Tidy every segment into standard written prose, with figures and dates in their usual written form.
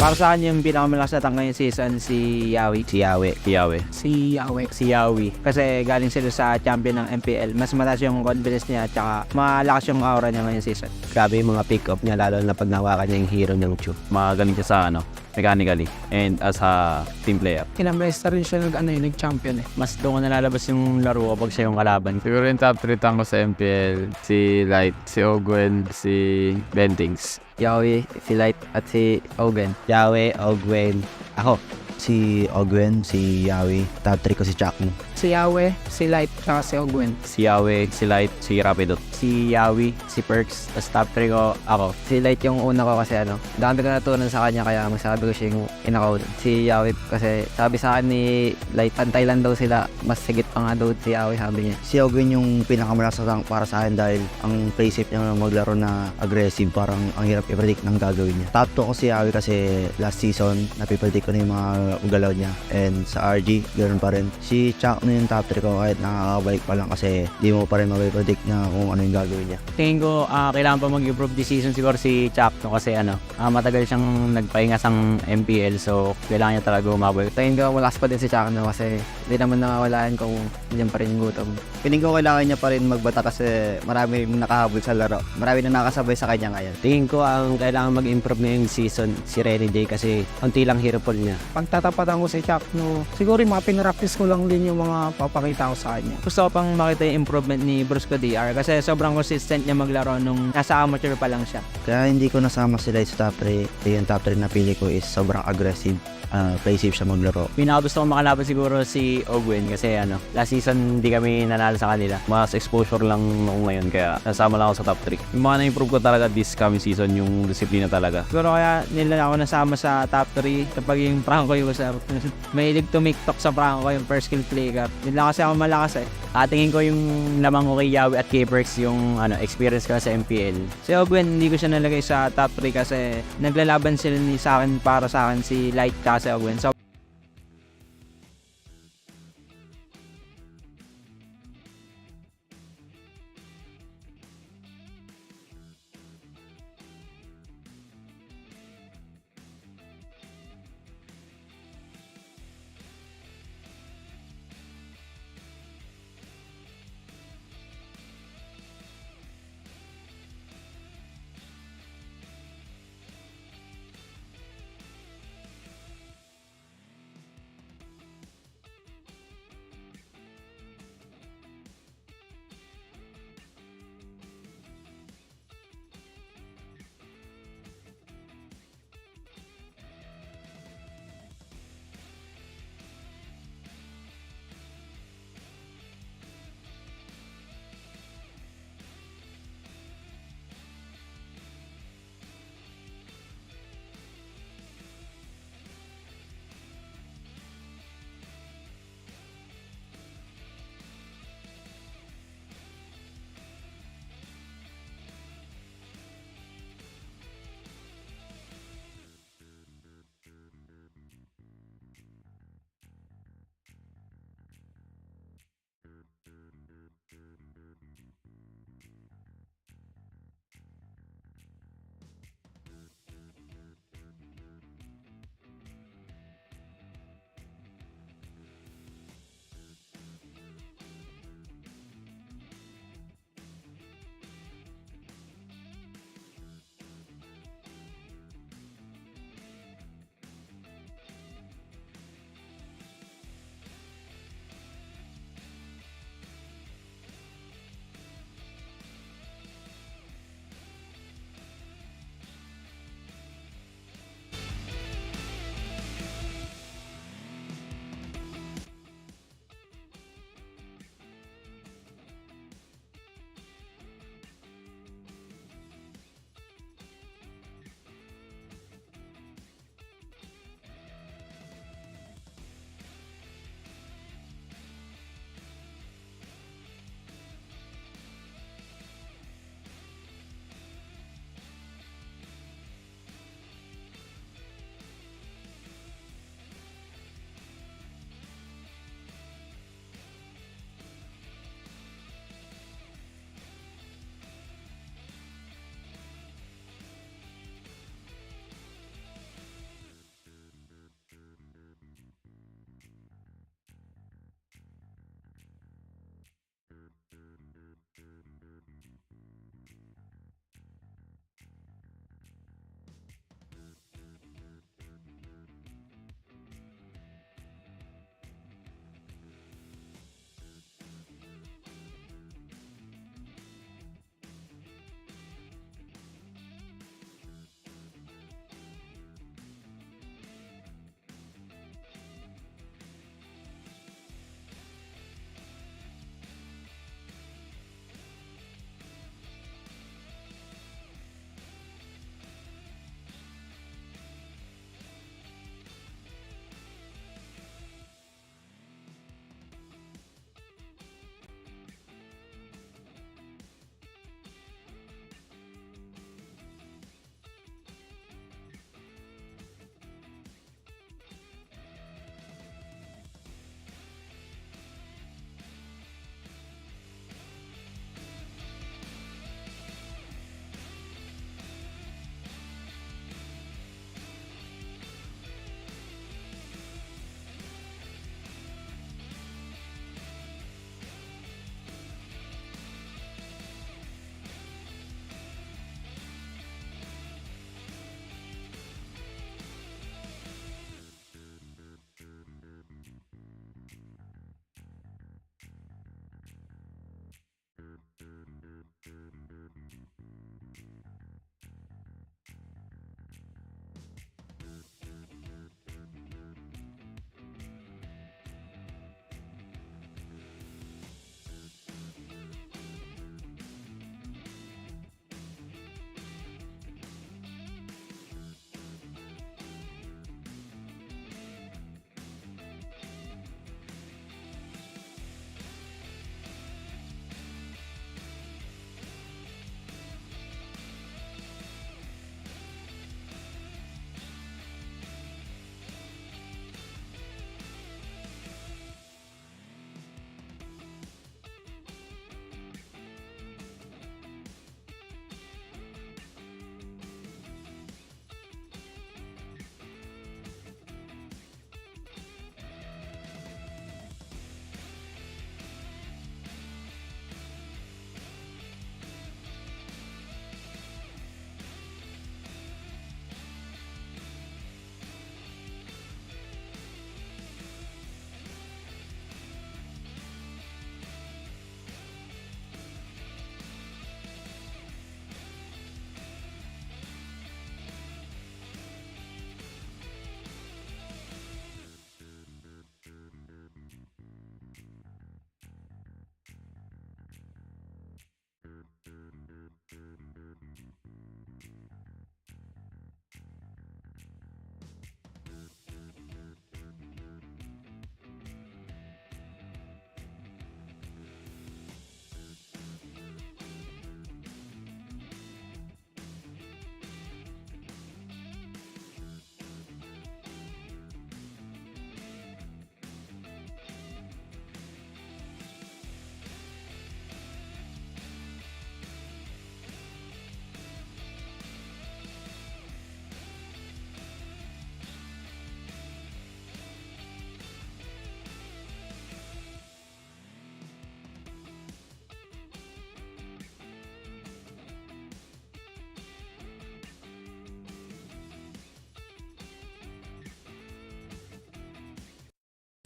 Para sa akin yung pinakamalakas na tank ngayong season si Yawi. Si Yawi. Kasi galing sila sa champion ng MPL. Mas mataas yung confidence niya at saka malakas yung aura niya ngayong season. Grabe yung mga pick-up niya, lalo na pag nawakan niya yung hero ng Chu. Magaling siya sa mechanically and as a team player. Kinamesta rin siya nag-champion eh. Mas doon ko nalalabas yung laro kapag siya yung kalaban. Siguro yung top 3 tank ko sa MPL, si Light, si Ogwen, si Bentings. Yawi, si Light at si Ogen. Yawe, Ogwen, ako. Si Ogwen, si Yawi, top 3 ko si Chakmo. Si Yawe, si Light, tsaka si Ogwen. Si Yawe, si Light, si Rapidot. Si Yawi, si Perks, tapos top 3 ko ako. Si Light yung una ko kasi dami ko natutunan sa kanya kaya masabi ko siya yung inakaw. Si Yawi kasi sabi sa akin ni Light, pantay lang daw sila, mas sigit pa nga daw si Yawi sabi niya. Si Ogwen yung pinakamalakas na tank para sa akin dahil ang play safe niya maglaro na aggressive, parang ang hirap i-predict ng gagawin niya. Top 2 ko si Yawi kasi last season napipredict ko na yung mga galaw niya, and sa RG ganoon pa rin. Si Chak na yung top 3 ko kahit nakakabalik pa lang kasi di mo pa rin mapipredict na kung ano yung gagawin niya. Tingin ko kailangan pa mag-improve this season siguro si Chakno kasi matagal siyang nagpahinga sa MPL so kailangan niya talaga umabot. Tingin ko malakas pa din si Chakno kasi hindi naman nakawalaan kung diyan pa rin yung gutom. Piling ko kailangan niya pa rin magbata kasi marami nakahabol sa laro. Marami na nakasabay sa kanya ngayon. Tingin ko ang kailangan mag-improve ngayong season si Renny J kasi konti lang hero pool niya. Pagtatapatan ko si Chakno, siguro yung mga pinractice ko lang din yung mga papakita ko sa kanya. Gusto ko pang makita yung improvement ni Brusco DR kasi sobrang consistent niya maglaro nung nasa amateur pa lang siya. Kaya hindi ko nasama sila sa top 3. Yung top 3 na pili ko is sobrang aggressive. Play safe siya maglaro. Pinakagusto ko makalaban siguro si Ogwen kasi last season hindi kami nanalo sa kanila. Mas exposure lang ako ngayon kaya nasama lang ako sa top 3. Yung mga na-improve ko talaga this coming season yung disiplina talaga. Siguro kaya nila ako nasama sa top 3 kapag yung Franco user. Mahilig tumiktok sa Franco yung first skill player. Yun lang kasi ako malakas eh. Tingin ko yung lamang ko kay Yawi at kay Perks yung experience ko sa MPL. Si Ogwen hindi ko siya nalagay sa top 3 kasi naglalaban sila ni sa akin para sa akin si Light kasi Ogwen. So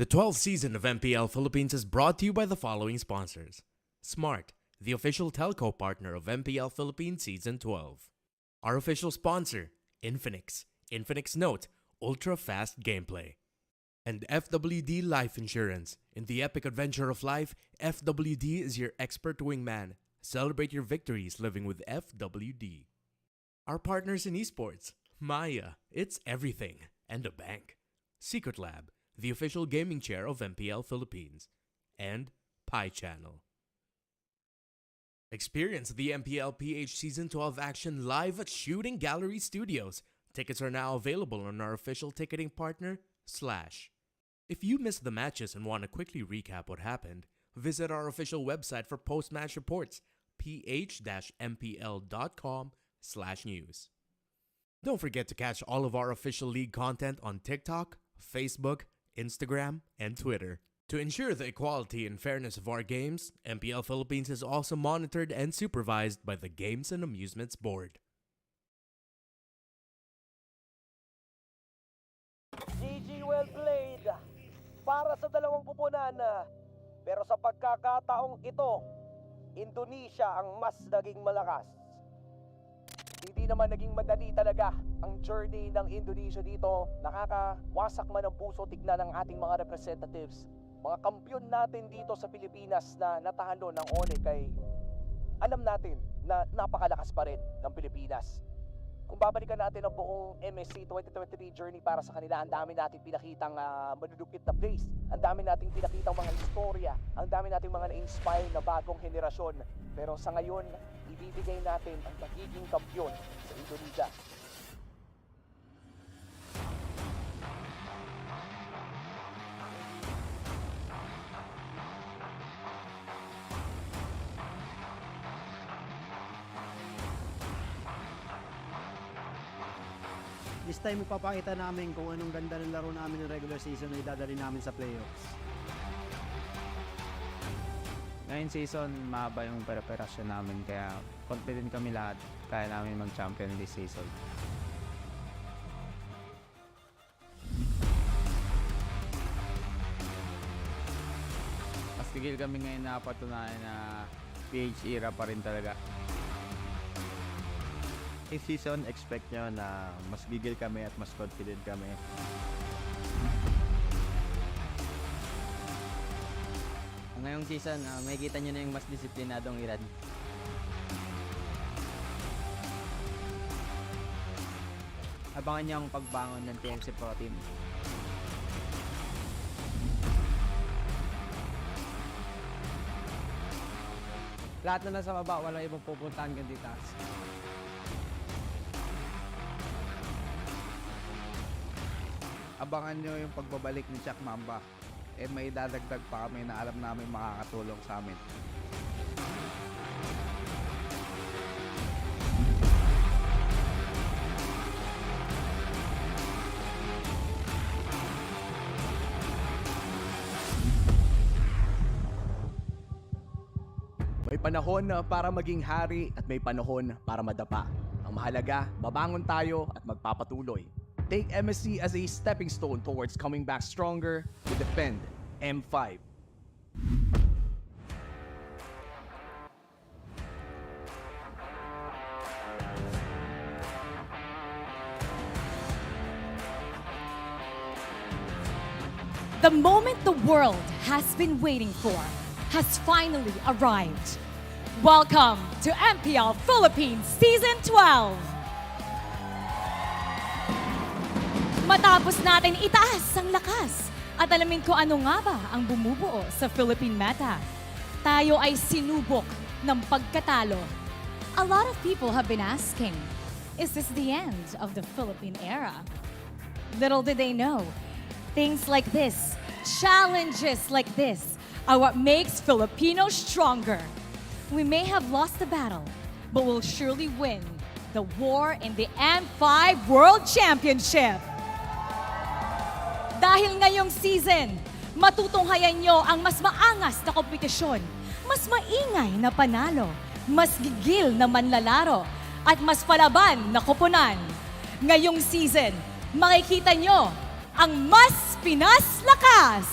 The 12th season of MPL Philippines is brought to you by the following sponsors. Smart, the official telco partner of MPL Philippines Season 12. Our official sponsor, Infinix. Infinix Note, ultra-fast gameplay. And FWD Life Insurance. In the epic adventure of life, FWD is your expert wingman. Celebrate your victories living with FWD. Our partners in esports, Maya, it's everything, and a bank. Secret Lab, the official gaming chair of MPL Philippines. And Pi Channel. Experience the Mpl-Ph Season 12 action live at Shooting Gallery Studios. Tickets are now available on our official ticketing partner, Slash. If you missed the matches and want to quickly recap what happened, visit our official website for post-match reports, ph-mpl.com/news. Don't forget to catch all of our official league content on TikTok, Facebook, Instagram, and Twitter. To ensure the equality and fairness of our games, MPL Philippines is also monitored and supervised by the Games and Amusements Board. GG, well played para sa dalawang pupunan. Pero sa pagkakataong ito, Indonesia ang mas naging malakas. Hindi naman naging madali talaga ang journey ng Indonesia dito. Nakakawasak man ang puso tignan ng ating mga representatives. Mga kampiyon natin dito sa Pilipinas na natalo ng ONIC ay alam natin na napakalakas pa rin ng Pilipinas. Kung babalikan natin ang buong MSC 2023 journey para sa kanila, ang dami nating pinakitang madudukit na place, ang dami nating pinakitang mga istorya, ang dami nating mga na-inspire na bagong henerasyon. Pero sa ngayon, ibibigay natin ang magiging kampiyon sa Indonesia. This time, mapapakita namin kung anong ganda ng laro namin ng regular season na idadali namin sa playoffs. Ngayon season, mahaba yung preparasyon namin kaya confident kami lahat kaya namin mag-champion this season. Mas tigil kami ngayon na patunayan na PH era pa rin talaga. This season, expect nyo na mas gigil kami at mas confident kami. Ngayong season, makikita nyo na yung mas disiplinadong Iran. Abangan nyo ang pagbangon ng TNC Pro Team. Lahat na nasa baba, walang ibang pupuntahan kundi taas. Abangan nyo yung pagbabalik ni Chuck Mamba. May dadagdag pa kami na alam namin makakatulong sa amin. May panahon para maging hari at may panahon para madapa. Ang mahalaga, babangon tayo at magpapatuloy. Take MSC as a stepping stone towards coming back stronger to defend M5. The moment the world has been waiting for has finally arrived. Welcome to MPL Philippines Season 12. Matapos natin itaas ang lakas at alamin ko ano nga ba ang bumubuo sa Philippine meta, tayo ay sinubok ng pagkatalo. A lot of people have been asking, is this the end of the Philippine era? Little did they know, things like this, challenges like this, are what makes Filipinos stronger. We may have lost the battle, but we'll surely win the war in the M5 World Championship. Dahil ngayong season, matutunghayan nyo ang mas maangas na kompetisyon, mas maingay na panalo, mas gigil na manlalaro, at mas palaban na koponan. Ngayong season, makikita nyo ang mas Pinas lakas!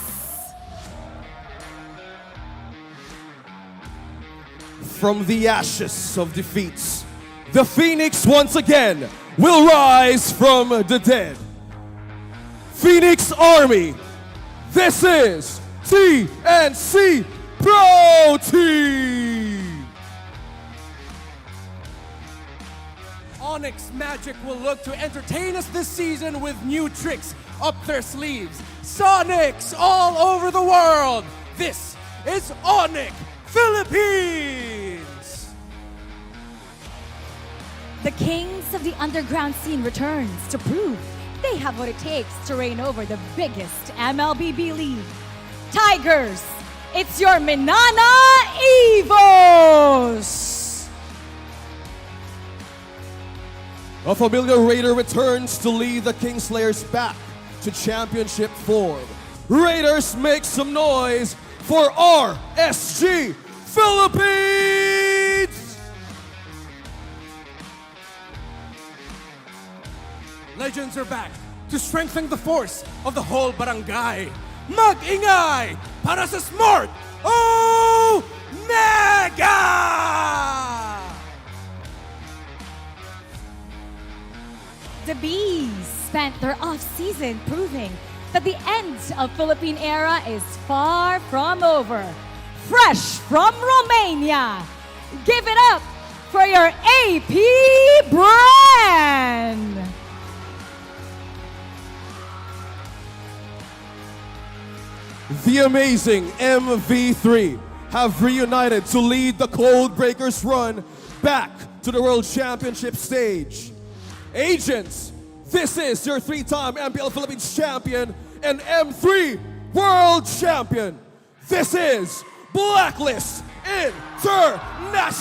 from the ashes of defeats, the Phoenix once again will rise from the dead. Phoenix Army, this is TNC Pro Team! ONIC Magic will look to entertain us this season with new tricks up their sleeves. Sonics all over the world! This is ONIC Philippines! The kings of the underground scene returns to prove they have what it takes to reign over the biggest MLBB league. Tigers, it's your Minana Evos! A familiar Raider returns to lead the Kingslayers back to championship form. Raiders, make some noise for RSG Philippines! Legends are back to strengthen the force of the whole barangay. Mag-ingay para sa Smart Omega! The Bees spent their off-season proving that the end of Philippine era is far from over. Fresh from Romania, give it up for your AP brand! The amazing MV3 have reunited to lead the Codebreakers run back to the World Championship stage. Agents, this is your 3-time MPL Philippines champion and M3 World Champion. This is Blacklist International!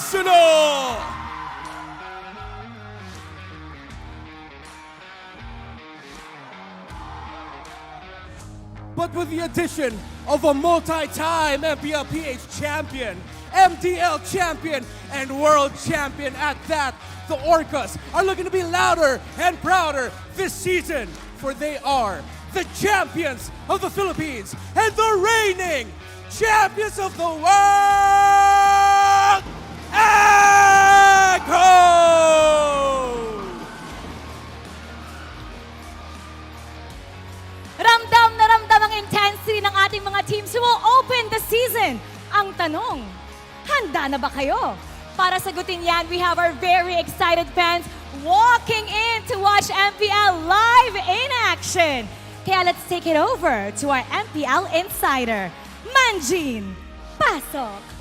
But with the addition of a multi-time Mpl-Ph champion, MTL champion, and world champion at that, the Orcas are looking to be louder and prouder this season, for they are the champions of the Philippines and the reigning champions of the world! Echo! Ramdam na ramdam ang intensity ng ating mga teams who will open the season. Ang tanong, handa na ba kayo? Para sagutin yan, we have our very excited fans walking in to watch MPL live in action. Kaya let's take it over to our MPL insider, Manjin Pasok.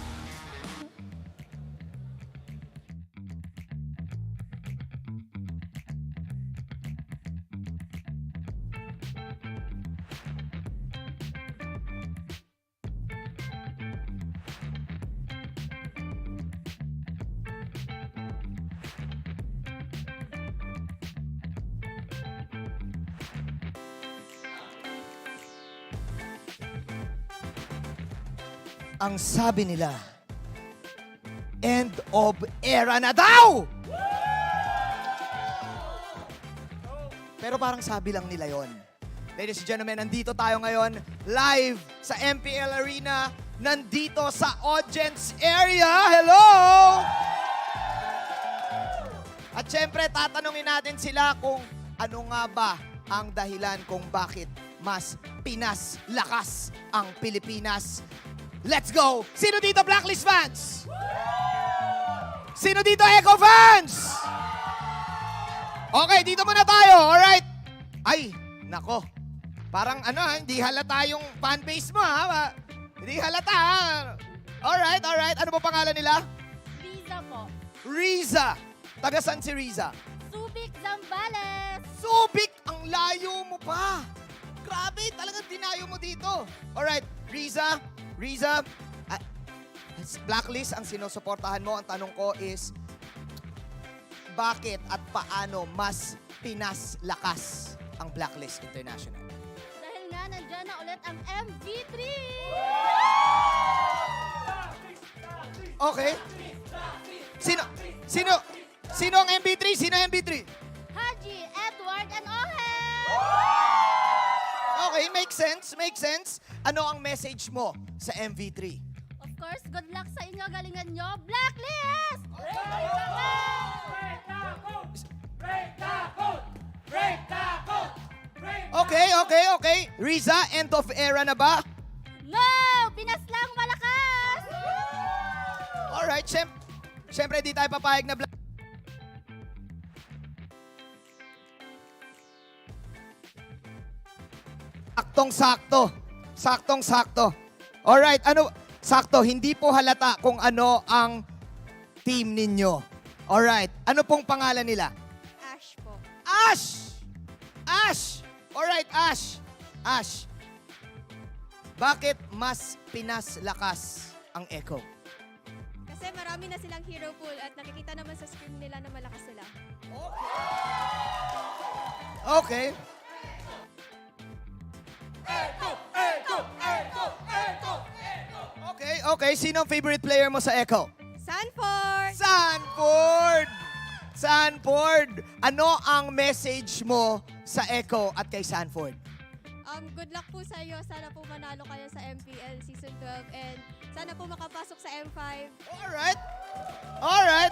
Ang sabi nila, end of era na daw! Pero parang sabi lang nila yon. Ladies and gentlemen, nandito tayo ngayon live sa MPL Arena. Nandito sa audience area. Hello! At syempre, tatanungin natin sila kung ano nga ba ang dahilan kung bakit mas Pinas lakas ang Pilipinas. Let's go! Sino dito Blacklist fans? Sino dito Echo fans? Okay, dito muna tayo. Alright. Ay, nako. Parang hindi halata yung fanbase mo ha. Hindi halata ha. Alright. Ano po pangalan nila? Riza po. Riza. Taga saan si Riza? Subic, Zambales. Subic! Ang layo mo pa. Grabe, talagang dinayo mo dito. Alright, Riza, Blacklist ang sinusuportahan mo. Ang tanong ko is, bakit at paano mas Pinas lakas ang Blacklist International? Dahil nga nandyan na ulit ang MV3. Okay. Sino ang MV3? Sino ang MV3? Haji, Edward, and Ohel. Okay, makes sense. Ano ang message mo sa MV3? Of course, good luck sa inyo. Galingan nyo. Blacklist! Okay. Riza, end of era na ba? No! Pinas lang malakas! Alright, syempre di tayo papayag na Saktong-sakto. Alright, sakto, hindi po halata kung ano ang team ninyo. Alright, ano pong pangalan nila? Ash po. Ash! Alright, Ash. Bakit mas Pinas lakas ang Echo? Kasi marami na silang hero pool at nakikita naman sa screen nila na malakas sila. Okay. Okay. Sino ang favorite player mo sa Echo? Sanford! Ano ang message mo sa Echo at kay Sanford? Good luck po sa iyo. Sana po manalo kayo sa MPL Season 12 and sana po makapasok sa M5. Alright.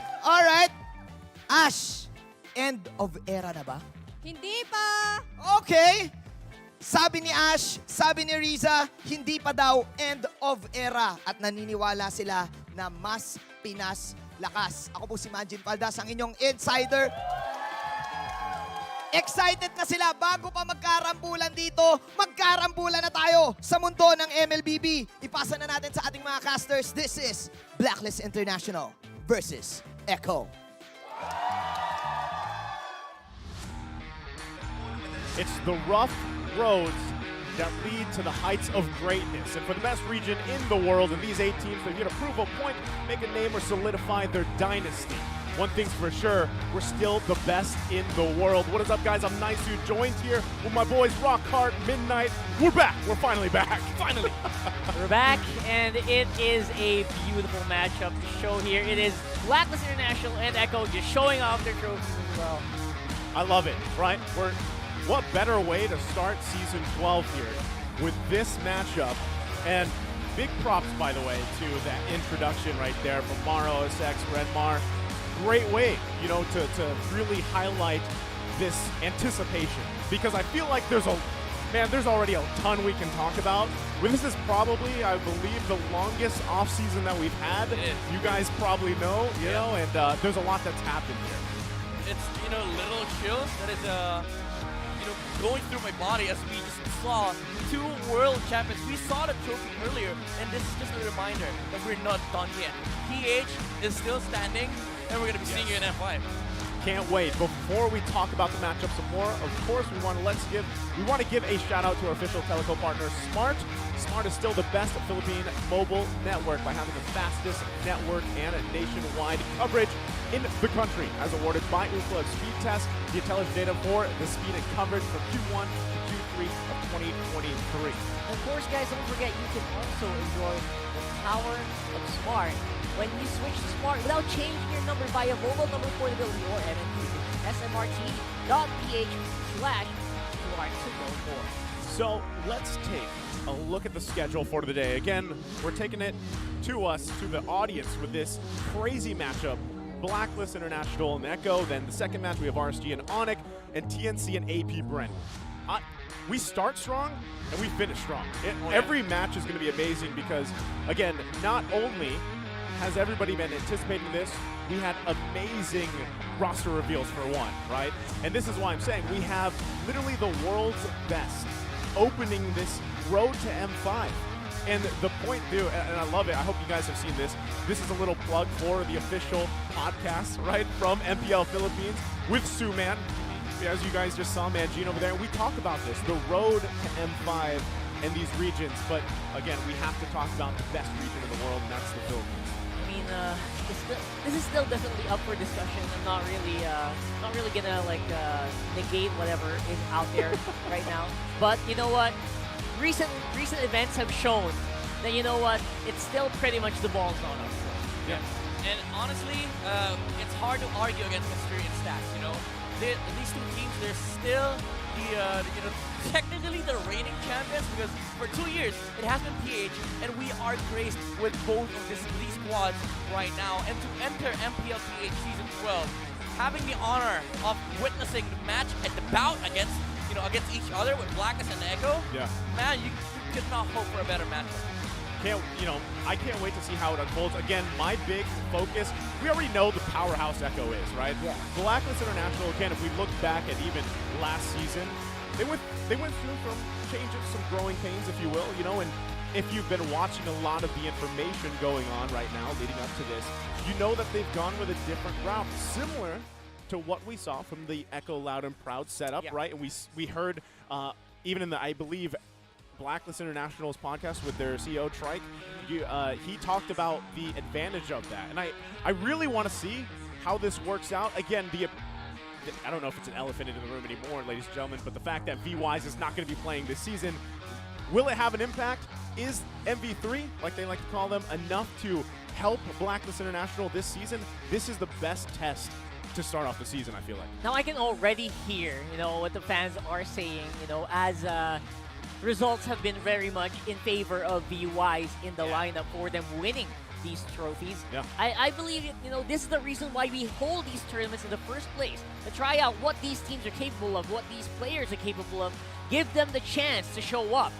Ash, end of era na ba? Hindi pa! Okay. Sabi ni Ash, sabi ni Riza, hindi pa daw end of era at naniniwala sila na mas Pinas lakas. Ako po si Manjin Paldas, ang inyong insider. Excited na sila bago pa magkarambulan dito. Magkarambulan na tayo sa mundo ng MLBB. Ipasa na natin sa ating mga casters. This is Blacklist International versus Echo. It's the rough roads that lead to the heights of greatness. And for the best region in the world, and these 8 teams, they're here to prove a point, make a name, or solidify their dynasty. One thing's for sure, we're still the best in the world. What is up, guys? I'm Nice, joined here with my boys Rockhart, Midnight. We're back. We're finally back. Finally. We're back, and it is a beautiful matchup to show here. It is Blacklist International and Echo just showing off their trophies as well. I love it, right? What better way to start Season 12 here with this matchup? And big props, by the way, to that introduction right there from Maro, SX, Redmar. Great way, to really highlight this anticipation. Because I feel like there's already a ton we can talk about. This is probably, I believe, the longest offseason that we've had. You guys probably know, and there's a lot that's happened here. It's, little chills that is, going through my body as we just saw 2 world champions. We saw the trophy earlier, and this is just a reminder that we're not done yet. PH is still standing, and we're going to be seeing you in F5. Can't wait. Before we talk about the matchup some more, of course, we want to give a shout out to our official telco partner, Smart. Smart is still the best Philippine mobile network by having the fastest network and nationwide coverage in the country, as awarded by Ookla Speed Test. The intelligent data for the speed and coverage from Q1 to Q3 of 2023. Of course, guys, don't forget you can also enjoy the power of Smart when you switch to Smart without changing your number via mobile number portability or MNP. smrt.ph/QR204. So let's take a look at the schedule for the day. Again, we're taking it to the audience with this crazy matchup. Blacklist International and Echo. Then the second match, we have RSG and ONIC, and TNC and APBR. We start strong, and we finish strong. Every match is going to be amazing because, again, not only has everybody been anticipating this, we had amazing roster reveals for one, right? And this is why I'm saying we have literally the world's best opening this road to M5. And the point, dude, and I love it, I hope you guys have seen this. This is a little plug for the official podcast, right, from MPL Philippines with Suman. As you guys just saw, Manjin over there, we talk about this, the road to M5 and these regions. But again, we have to talk about the best region in the world, and that's the Philippines. I mean, this is still definitely up for discussion. I'm not really gonna negate whatever is out there right now. But you know what? Recent events have shown that it's still pretty much the ball's not up. Yeah. And honestly, it's hard to argue against history and stats. These 2 teams, they're still the technically the reigning champions, because for 2 years it has been PH, and we are graced with both of these squads right now. And to enter Mpl-Ph Season 12, having the honor of witnessing the match at the bout against each other with Blacklist and Echo, man, you could not hope for a better matchup. I can't wait to see how it unfolds. Again, my big focus, we already know the powerhouse Echo is, right? Yeah. Blacklist International, again, if we look back at even last season, they went through some changes, some growing pains, if you will, and if you've been watching a lot of the information going on right now leading up to this, you know that they've gone with a different route, similar to what we saw from the Echo Loud and Proud setup, right? And we heard, even in the, I believe, Blacklist International's podcast with their CEO, Trike, he talked about the advantage of that. And I really want to see how this works out. Again, I don't know if it's an elephant in the room anymore, ladies and gentlemen, but the fact that VWise is not going to be playing this season, will it have an impact? Is MV3, like they like to call them, enough to help Blacklist International this season? This is the best test to start off the season, I feel like. Now I can already hear, what the fans are saying, as results have been very much in favor of VWise in the lineup for them winning these trophies. Yeah. I believe, this is the reason why we hold these tournaments in the first place, to try out what these teams are capable of, what these players are capable of, give them the chance to show up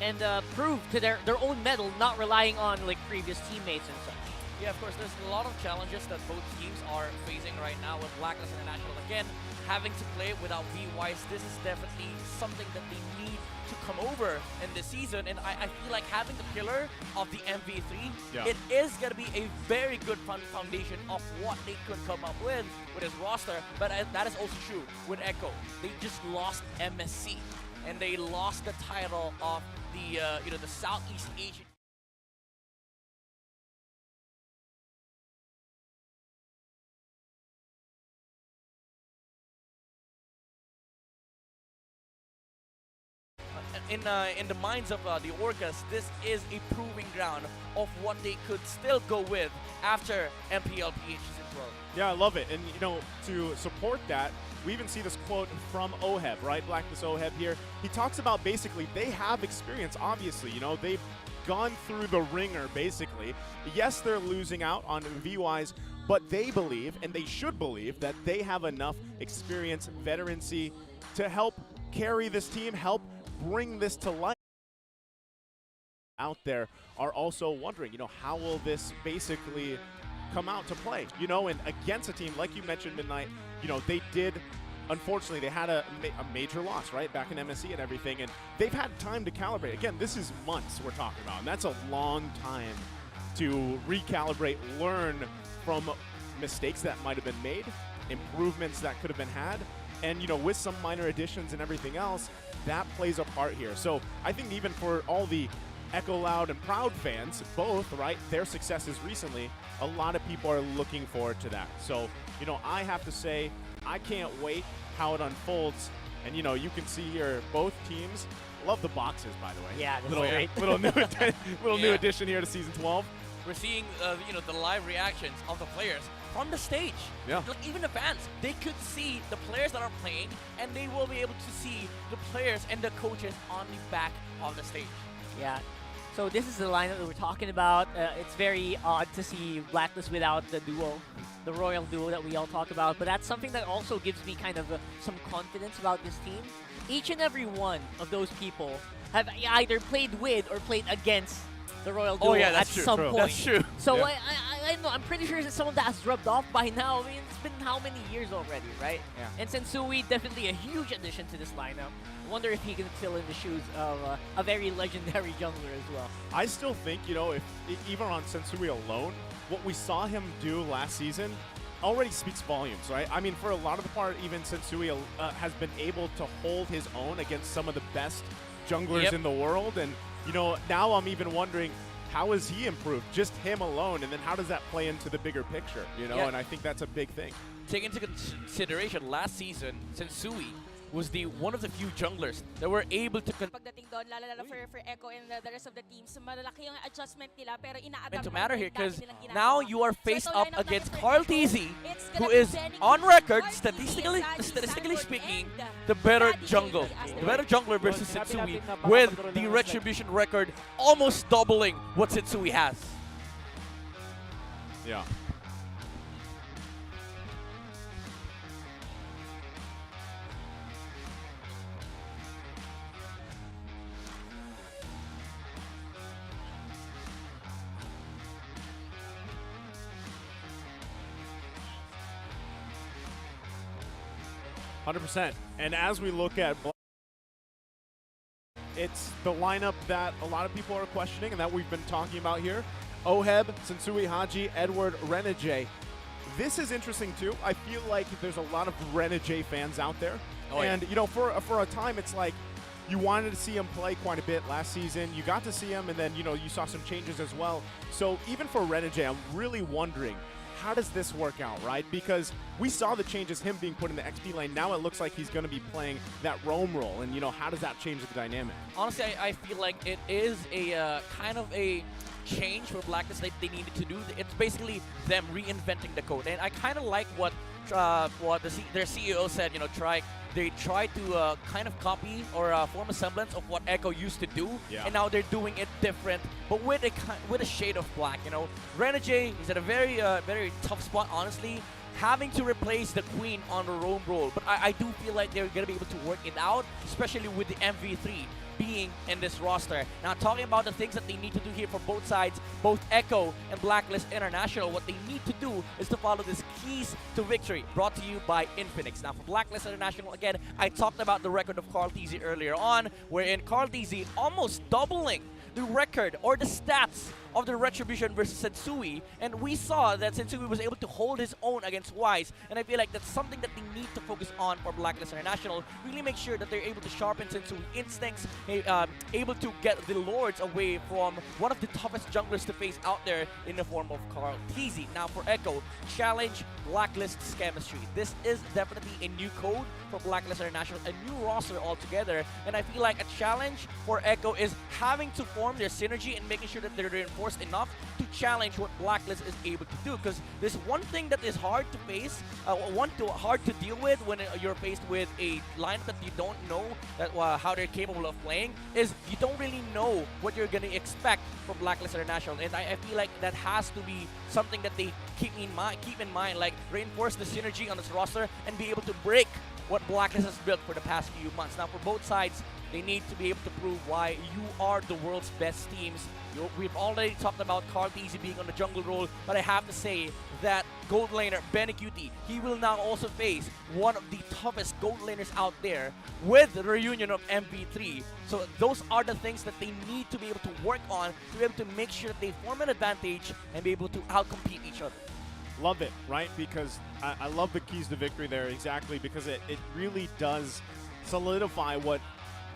and prove to their own mettle, not relying on previous teammates and such. Yeah, of course, there's a lot of challenges that both teams are facing right now with Blacklist International. Again, having to play without VWise, this is definitely something that they need to come over in this season. And I feel like having the pillar of the MV3, it is going to be a very good foundation of what they could come up with his roster. But that is also true with Echo. They just lost MSC, and they lost the title of the Southeast Asian. In the minds of the Orcas, this is a proving ground of what they could still go with after Mpl-Ph Season 12. Yeah, I love it. And, to support that, we even see this quote from Oheb, right? Blacklist Oheb here. He talks about basically they have experience, obviously. They've gone through the ringer, basically. Yes, they're losing out on VWise, but they believe, and they should believe, that they have enough experience, veterancy to help carry this team, help bring this to life. Out there are also wondering, how will this basically come out to play? And against a team, like you mentioned, Midnight, they did, unfortunately, they had a major loss, right, back in MSC and everything, and they've had time to calibrate. Again, this is months we're talking about, and that's a long time to recalibrate, learn from mistakes that might have been made, improvements that could have been had, and, with some minor additions and everything else, that plays a part here. So I think even for all the Echo Loud and Proud fans, both, right, their successes recently, a lot of people are looking forward to that. So, I have to say, I can't wait how it unfolds. And, you can see here, both teams, love the boxes, by the way. Yeah, that's great. Little new addition here to Season 12. We're seeing, the live reactions of the players from the stage. Yeah. Even the fans, they could see the players that are playing, and they will be able to see the players and the coaches on the back of the stage. Yeah. So this is the lineup that we're talking about. It's very odd to see Blacklist without the duo, the royal duo that we all talk about, but that's something that also gives me kind of some confidence about this team. Each and every one of those people have either played with or played against the royal duo at some point. That's true. So I know, I'm pretty sure that some of that has rubbed off by now. I mean, it's been how many years already, right? Yeah. And Sensui, definitely a huge addition to this lineup. I wonder if he can fill in the shoes of a very legendary jungler as well. I still think, if even on Sensui alone, what we saw him do last season already speaks volumes, right? I mean, for a lot of the part, even Sensui has been able to hold his own against some of the best junglers in the world. And, now I'm even wondering, how has he improved? Just him alone, and then how does that play into the bigger picture, And I think that's a big thing. Take into consideration last season, Sensui was one of the few junglers that were able to Pagdating doon, lalo for Echo and the rest of the teams, malalaki yung adjustment nila pero ina-adapt to pa matter rin here yung dati because nilang ginagawa. now you are So faced ito, up lineup against natin for Carl Echo. TZ, It's gonna who be is Benny, on record, Carl TZ, statistically Sanji, speaking, and the better Daddy jungle, Baby. the better jungler versus Sabi Sensui, natin na baka with magkaroon the ng retribution record almost doubling what Sensui has. Yeah. %. And as we look at it's the lineup that a lot of people are questioning and that we've been talking about here. Oheb, Sensui Haji, Edward, Renegade. This is interesting too. I feel like there's a lot of Renegade fans out there. Oh, yeah. And you know, for a time it's like you wanted to see him play quite a bit last season. You got to see him and then, you know, you saw some changes as well. So even for Renegade, I'm really wondering, how does this work out, right? Because we saw the changes, him being put in the XP lane. Now it looks like he's going to be playing that roam role. And, you know, how does that change the dynamic? Honestly, I feel like it is a kind of a change for Blacklist that they needed to do. It's basically them reinventing the code. And I kind of like what their CEO said, you know, they tried to kind of copy or form a semblance of what Echo used to do, and now they're doing it different, but with a shade of black. You know, Renegade is at a very very tough spot, honestly, having to replace the Queen on the roam role. But I do feel like they're gonna be able to work it out, especially with the MV3 being in this roster. Now, talking about the things that they need to do here for both sides, both Echo and Blacklist International, what they need to do is to follow these keys to victory, brought to you by Infinix. Now, for Blacklist International, again, I talked about the record of Carl TZ earlier on, wherein Carl TZ almost doubling the record or the stats of the Retribution versus Sensui, and we saw that Sensui was able to hold his own against Wise, and I feel like that's something that they need to focus on for Blacklist International. Really make sure that they're able to sharpen Sensui instincts, able to get the Lords away from one of the toughest junglers to face out there in the form of Carl TZ. Now for Echo, challenge Blacklist's chemistry. This is definitely a new code for Blacklist International, a new roster altogether, and I feel like a challenge for Echo is having to form their synergy and making sure that they're reinforced enough to challenge what Blacklist is able to do. Because there's one thing that is hard to face, hard to deal with when you're faced with a lineup that you don't know that how they're capable of playing, is you don't really know what you're gonna expect from Blacklist International, and I feel like that has to be something that they keep in mind, like reinforce the synergy on this roster and be able to break what Blacklist has built for the past few months. Now, for both sides, they need to be able to prove why you are the world's best teams. We've already talked about Carl TZ being on the jungle role, but I have to say that gold laner Benny Cutie, he will now also face one of the toughest gold laners out there with the reunion of MV3. So those are the things that they need to be able to work on to be able to make sure that they form an advantage and be able to outcompete each other. Love it, right? Because I love the keys to victory there, exactly, because it really does solidify what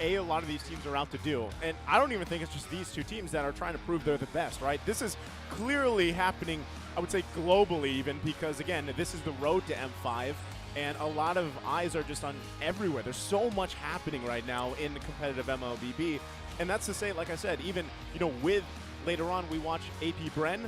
a lot of these teams are out to do. And I don't even think it's just these two teams that are trying to prove they're the best, right? This is clearly happening, I would say globally even, because again, this is the road to M5, and a lot of eyes are just on everywhere. There's so much happening right now in the competitive MLBB. And that's to say, like I said, even, you know, with later on we watch APBR,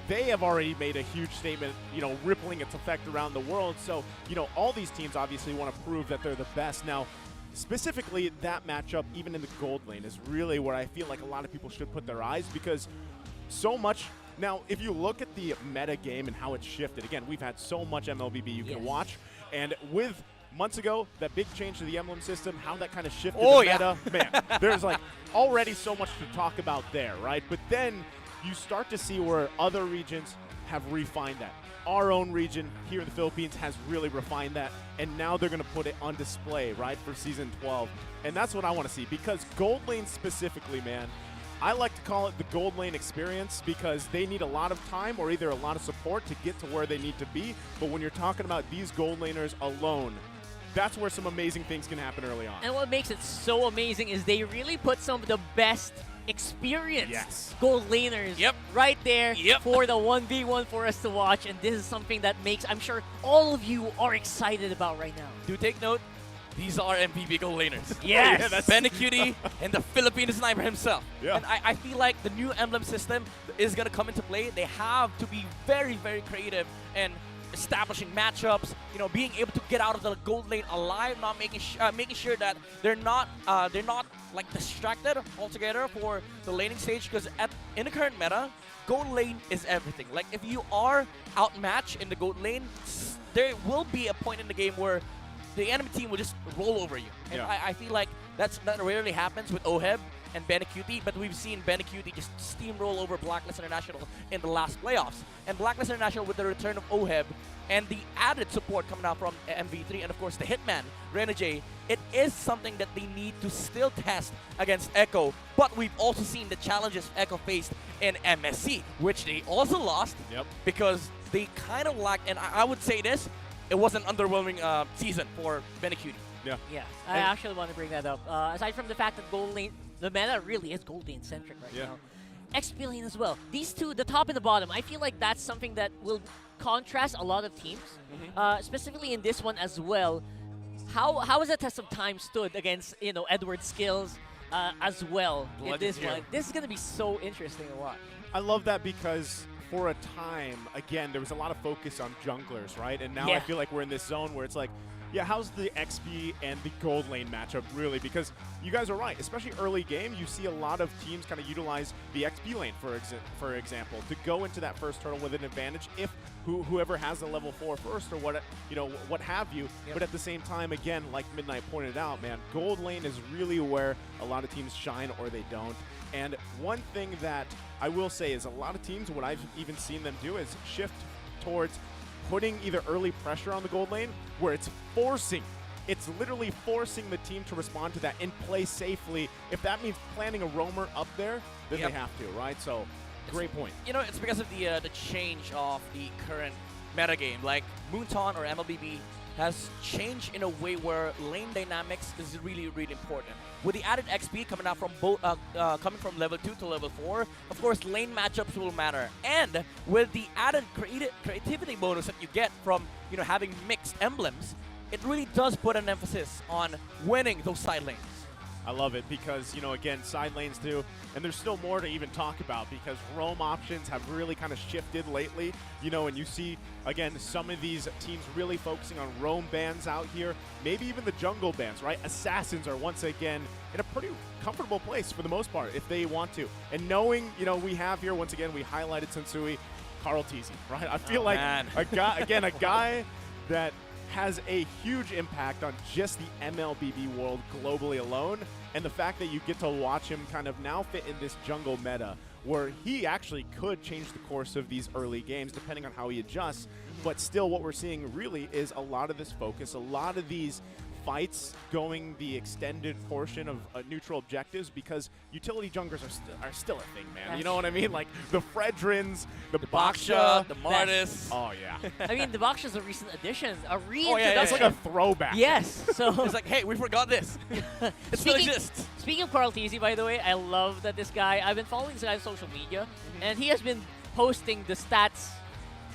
they have already made a huge statement, you know, rippling its effect around the world. So, you know, all these teams obviously want to prove that they're the best. Now, specifically that matchup, even in the gold lane, is really where I feel like a lot of people should put their eyes, because so much. Now, if you look at the meta game and how it's shifted, again, we've had so much MLBB you can watch, and with months ago, that big change to the emblem system, how that kind of shifted the meta, man, there's like already so much to talk about there, right? But then you start to see where other regions have refined that. Our own region here in the Philippines has really refined that, and now they're going to put it on display, right, for Season 12. And that's what I want to see, because gold lane specifically, man, I like to call it the gold lane experience, because they need a lot of time or either a lot of support to get to where they need to be. But when you're talking about these gold laners alone, that's where some amazing things can happen early on. And what makes it so amazing is they really put some of the best experienced gold laners right there for the 1v1 for us to watch. And this is something that makes, I'm sure, all of you are excited about right now. Do take note, these are MVP gold laners. Yes! Yeah, that's BLCK and the Filipino sniper himself. Yeah. And I feel like the new emblem system is going to come into play. They have to be very, very creative and establishing matchups, being able to get out of the gold lane alive, not making sure that they're not like distracted altogether for the laning stage, because in the current meta, gold lane is everything. Like if you are outmatched in the gold lane, there will be a point in the game where the enemy team will just roll over you. And Yeah. I feel like that rarely happens with OHEB and BLCK, but we've seen BLCK just steamroll over Blacklist International in the last playoffs. And Blacklist International, with the return of OHEB and the added support coming out from MV3 and of course the Hitman, Renegade, it is something that they need to still test against Echo. But we've also seen the challenges Echo faced in MSC, which they also lost because they kind of lacked, and I would say this, it was an underwhelming season for BLCK. Yeah. Yeah, I actually want to bring that up. Aside from the fact that gold lane, the meta really is gold lane centric right now. XP lane as well. These two, the top and the bottom, I feel like that's something that will contrast a lot of teams, specifically in this one as well. How has the test of time stood against Edward's skills as well in this one? This is going to be so interesting to watch. I love that because for a time, again, there was a lot of focus on junglers, right? And now I feel like we're in this zone where it's like, yeah, how's the XP and the gold lane matchup really? Because you guys are right, especially early game, you see a lot of teams kind of utilize the XP lane, for example, to go into that first turtle with an advantage if whoever has the level 4 first or what have you. But at the same time, again, like Midnight pointed out, man, gold lane is really where a lot of teams shine or they don't. And one thing that I will say is a lot of teams, what I've even seen them do is shift towards putting either early pressure on the gold lane where it's literally forcing the team to respond to that and play safely. If that means planting a roamer up there, then they have to, right? So, great point. It's because of the change of the current metagame. Like, Moonton or MLBB has changed in a way where lane dynamics is really, really important. With the added XP coming out from coming from level 2 to level 4, of course, lane matchups will matter. And with the added creativity bonus that you get from having mixed emblems, it really does put an emphasis on winning those side lanes. I love it because, again, side lanes too, and there's still more to even talk about because roam options have really kind of shifted lately, and you see, again, some of these teams really focusing on roam bans out here, maybe even the jungle bans, right? Assassins are once again in a pretty comfortable place for the most part if they want to. And knowing, we have here, once again, we highlighted Sensui, Carl Teasy, right? I feel like a guy that has a huge impact on just the MLBB world globally alone, and the fact that you get to watch him kind of now fit in this jungle meta where he actually could change the course of these early games depending on how he adjusts, but still what we're seeing really is a lot of this focus, a lot of these fights going the extended portion of neutral objectives because utility junglers are still a thing, man. You know what I mean? Like the Fredrins, the Baksha, the Martis. Oh, yeah. I mean, the Baksha's a recent addition, a reintroduction. Oh, yeah, it's like a throwback. Yes. So it's like, hey, we forgot this. It still exists. Speaking of Carl Teasy, by the way, I love that this guy, I've been following this guy on social media, and he has been posting the stats,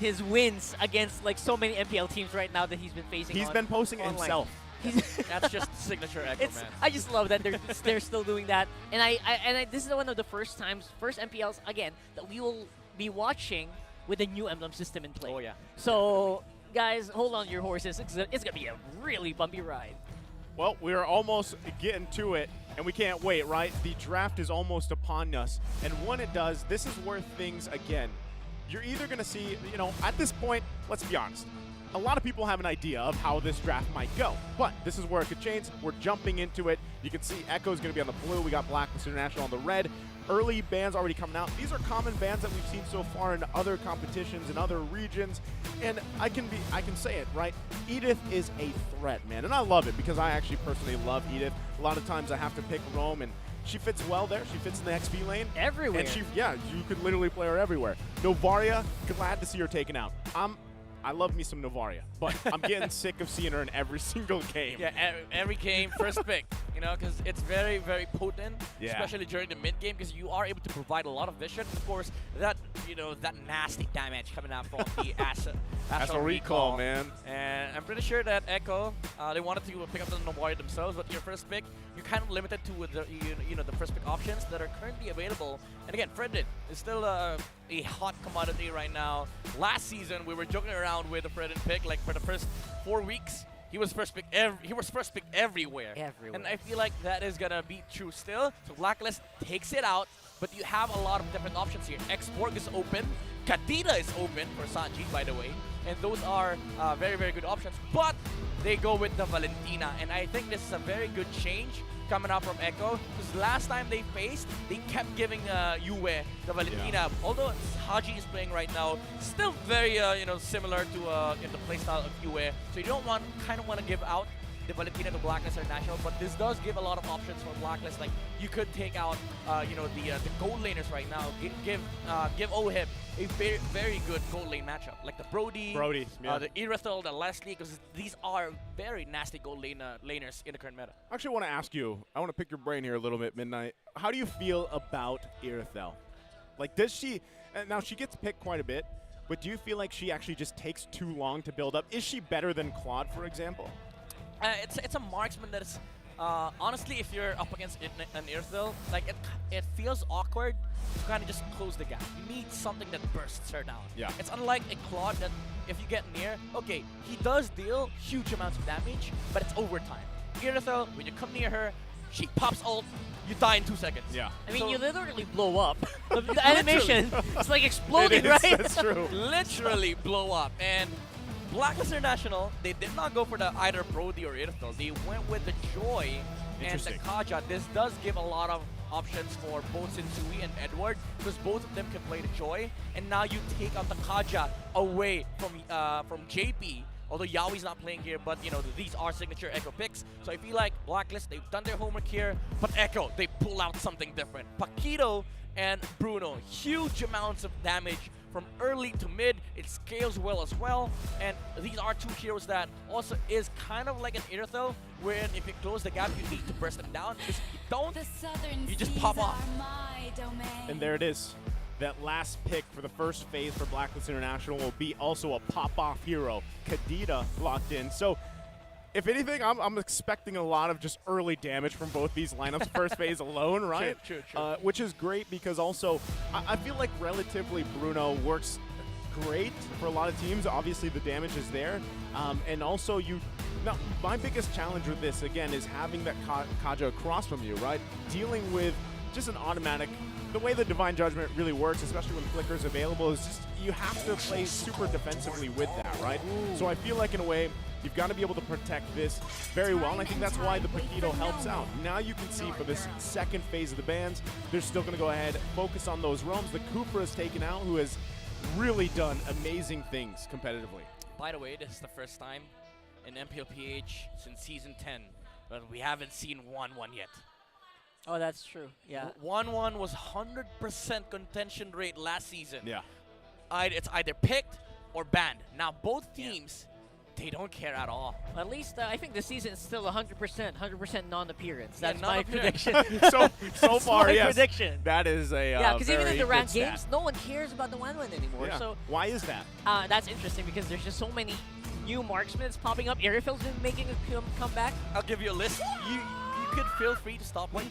his wins against like so many MPL teams right now that he's been facing. He's been posting it online. himself. That's just signature Echo, man. I just love that they're still doing that, and this is one of the first MPLs again that we will be watching with the new emblem system in play. Oh yeah. So guys, hold on to your horses. It's gonna be a really bumpy ride. Well, we're almost getting to it, and we can't wait, right? The draft is almost upon us, and when it does, this is where things, again, you're either going to see, at this point, let's be honest, a lot of people have an idea of how this draft might go, but this is where it could change. We're jumping into it. You can see Echo's going to be on the blue. We got Blacklist International on the red. Early bans already coming out. These are common bans that we've seen so far in other competitions in other regions, and I can say it, right? Edith is a threat, man, and I love it because I actually personally love Edith. A lot of times I have to pick Roam, and she fits well there. She fits in the XP lane. Everywhere. And you could literally play her everywhere. Novaria, glad to see her taken out. I love me some Novaria, but I'm getting sick of seeing her in every single game. Yeah, every game, first pick, because it's very, very potent, especially during the mid game, because you are able to provide a lot of vision. Of course, that you know, that nasty damage coming out from the Astral Recall, man. And I'm pretty sure that Echo, they wanted to pick up the Nobuya themselves, but your first pick, you're kind of limited to the the first pick options that are currently available. And again, Fredrin is still a hot commodity right now. Last season, we were joking around with the Fredrin pick, like for the first 4 weeks. He was first pick. Everywhere. And I feel like that is gonna be true still. So Blacklist takes it out, but you have a lot of different options here. X-Borg is open. Kadita is open for Sanji, by the way. And those are very, very good options. But they go with the Valentina. And I think this is a very good change coming out from Echo. Because last time they faced, they kept giving Yue the Valentina. Yeah. Although Haji is playing right now, still very similar to the playstyle of Yue. So you don't kind of want to give out the Valentina to Blacklist International, but this does give a lot of options for Blacklist. Like you could take out the gold laners right now. Give Ohib a very, very good gold lane matchup, like the Brody, yeah. the Irithel, the Leslie, because these are very nasty gold laners in the current meta. I actually want to ask you, I want to pick your brain here a little bit, Midnight. How do you feel about Irithel? Like, does she, now she gets picked quite a bit, but do you feel like she actually just takes too long to build up? Is she better than Claude, for example? It's a marksman that is, honestly, if you're up against an Irithel, like it feels awkward to kind of just close the gap. You need something that bursts her down. Yeah. It's unlike a Claude that if you get near, okay, he does deal huge amounts of damage, but it's over time. Irithel, when you come near her, she pops ult, you die in 2 seconds. Yeah. I mean, you literally blow up. The animation, it's like exploding, right? That's true. Literally blow up. And Blacklist International, they did not go for the either Brody or Irithel. They went with the Joy and the Kaja. This does give a lot of options for both Sensui and Edward, because both of them can play the Joy. And now you take out the Kaja away from JP. Although Yaoi's not playing here, but these are signature Echo picks. So I feel like Blacklist, they've done their homework here, but Echo, they pull out something different. Paquito and Bruno, huge amounts of damage from early to mid. It scales well as well. And these are two heroes that also is kind of like an Irithel, wherein if you close the gap, you need to burst them down. Because if you don't, you just pop off. And there it is. That last pick for the first phase for Blacklist International will be also a pop-off hero. Kadita locked in. So, if anything, I'm expecting a lot of just early damage from both these lineups first phase alone, right? True. Which is great because also, I feel like relatively Bruno works great for a lot of teams. Obviously, the damage is there. And also, now, my biggest challenge with this, again, is having that Kaja across from you, right? Dealing with just an automatic. The way the Divine Judgment really works, especially when Flicker is available, is just you have to play super defensively with that, right? So I feel like in a way, you've got to be able to protect this very well, and I think that's why the Paquito helps out. Now you can see for this second phase of the bans, they're still going to go ahead, focus on those realms. The Cooper is taken out, who has really done amazing things competitively. By the way, this is the first time in Mpl-Ph since Season 10, but we haven't seen 1-1 yet. Oh, that's true. Yeah. 1-1 was 100% contention rate last season. Yeah. It's either picked or banned. Now both teams, they don't care at all. At least I think this season is still 100% non-appearance. That's Yeah, my non-appearance. prediction. so far, yes. Prediction. That is a yeah, because even in the ranked stat. games, no one cares about the 1-1 anymore. Yeah. So why is that? That's interesting because there's just so many new marksmen popping up. Irithil's been making a comeback. I'll give you a list. You could feel free to stop me.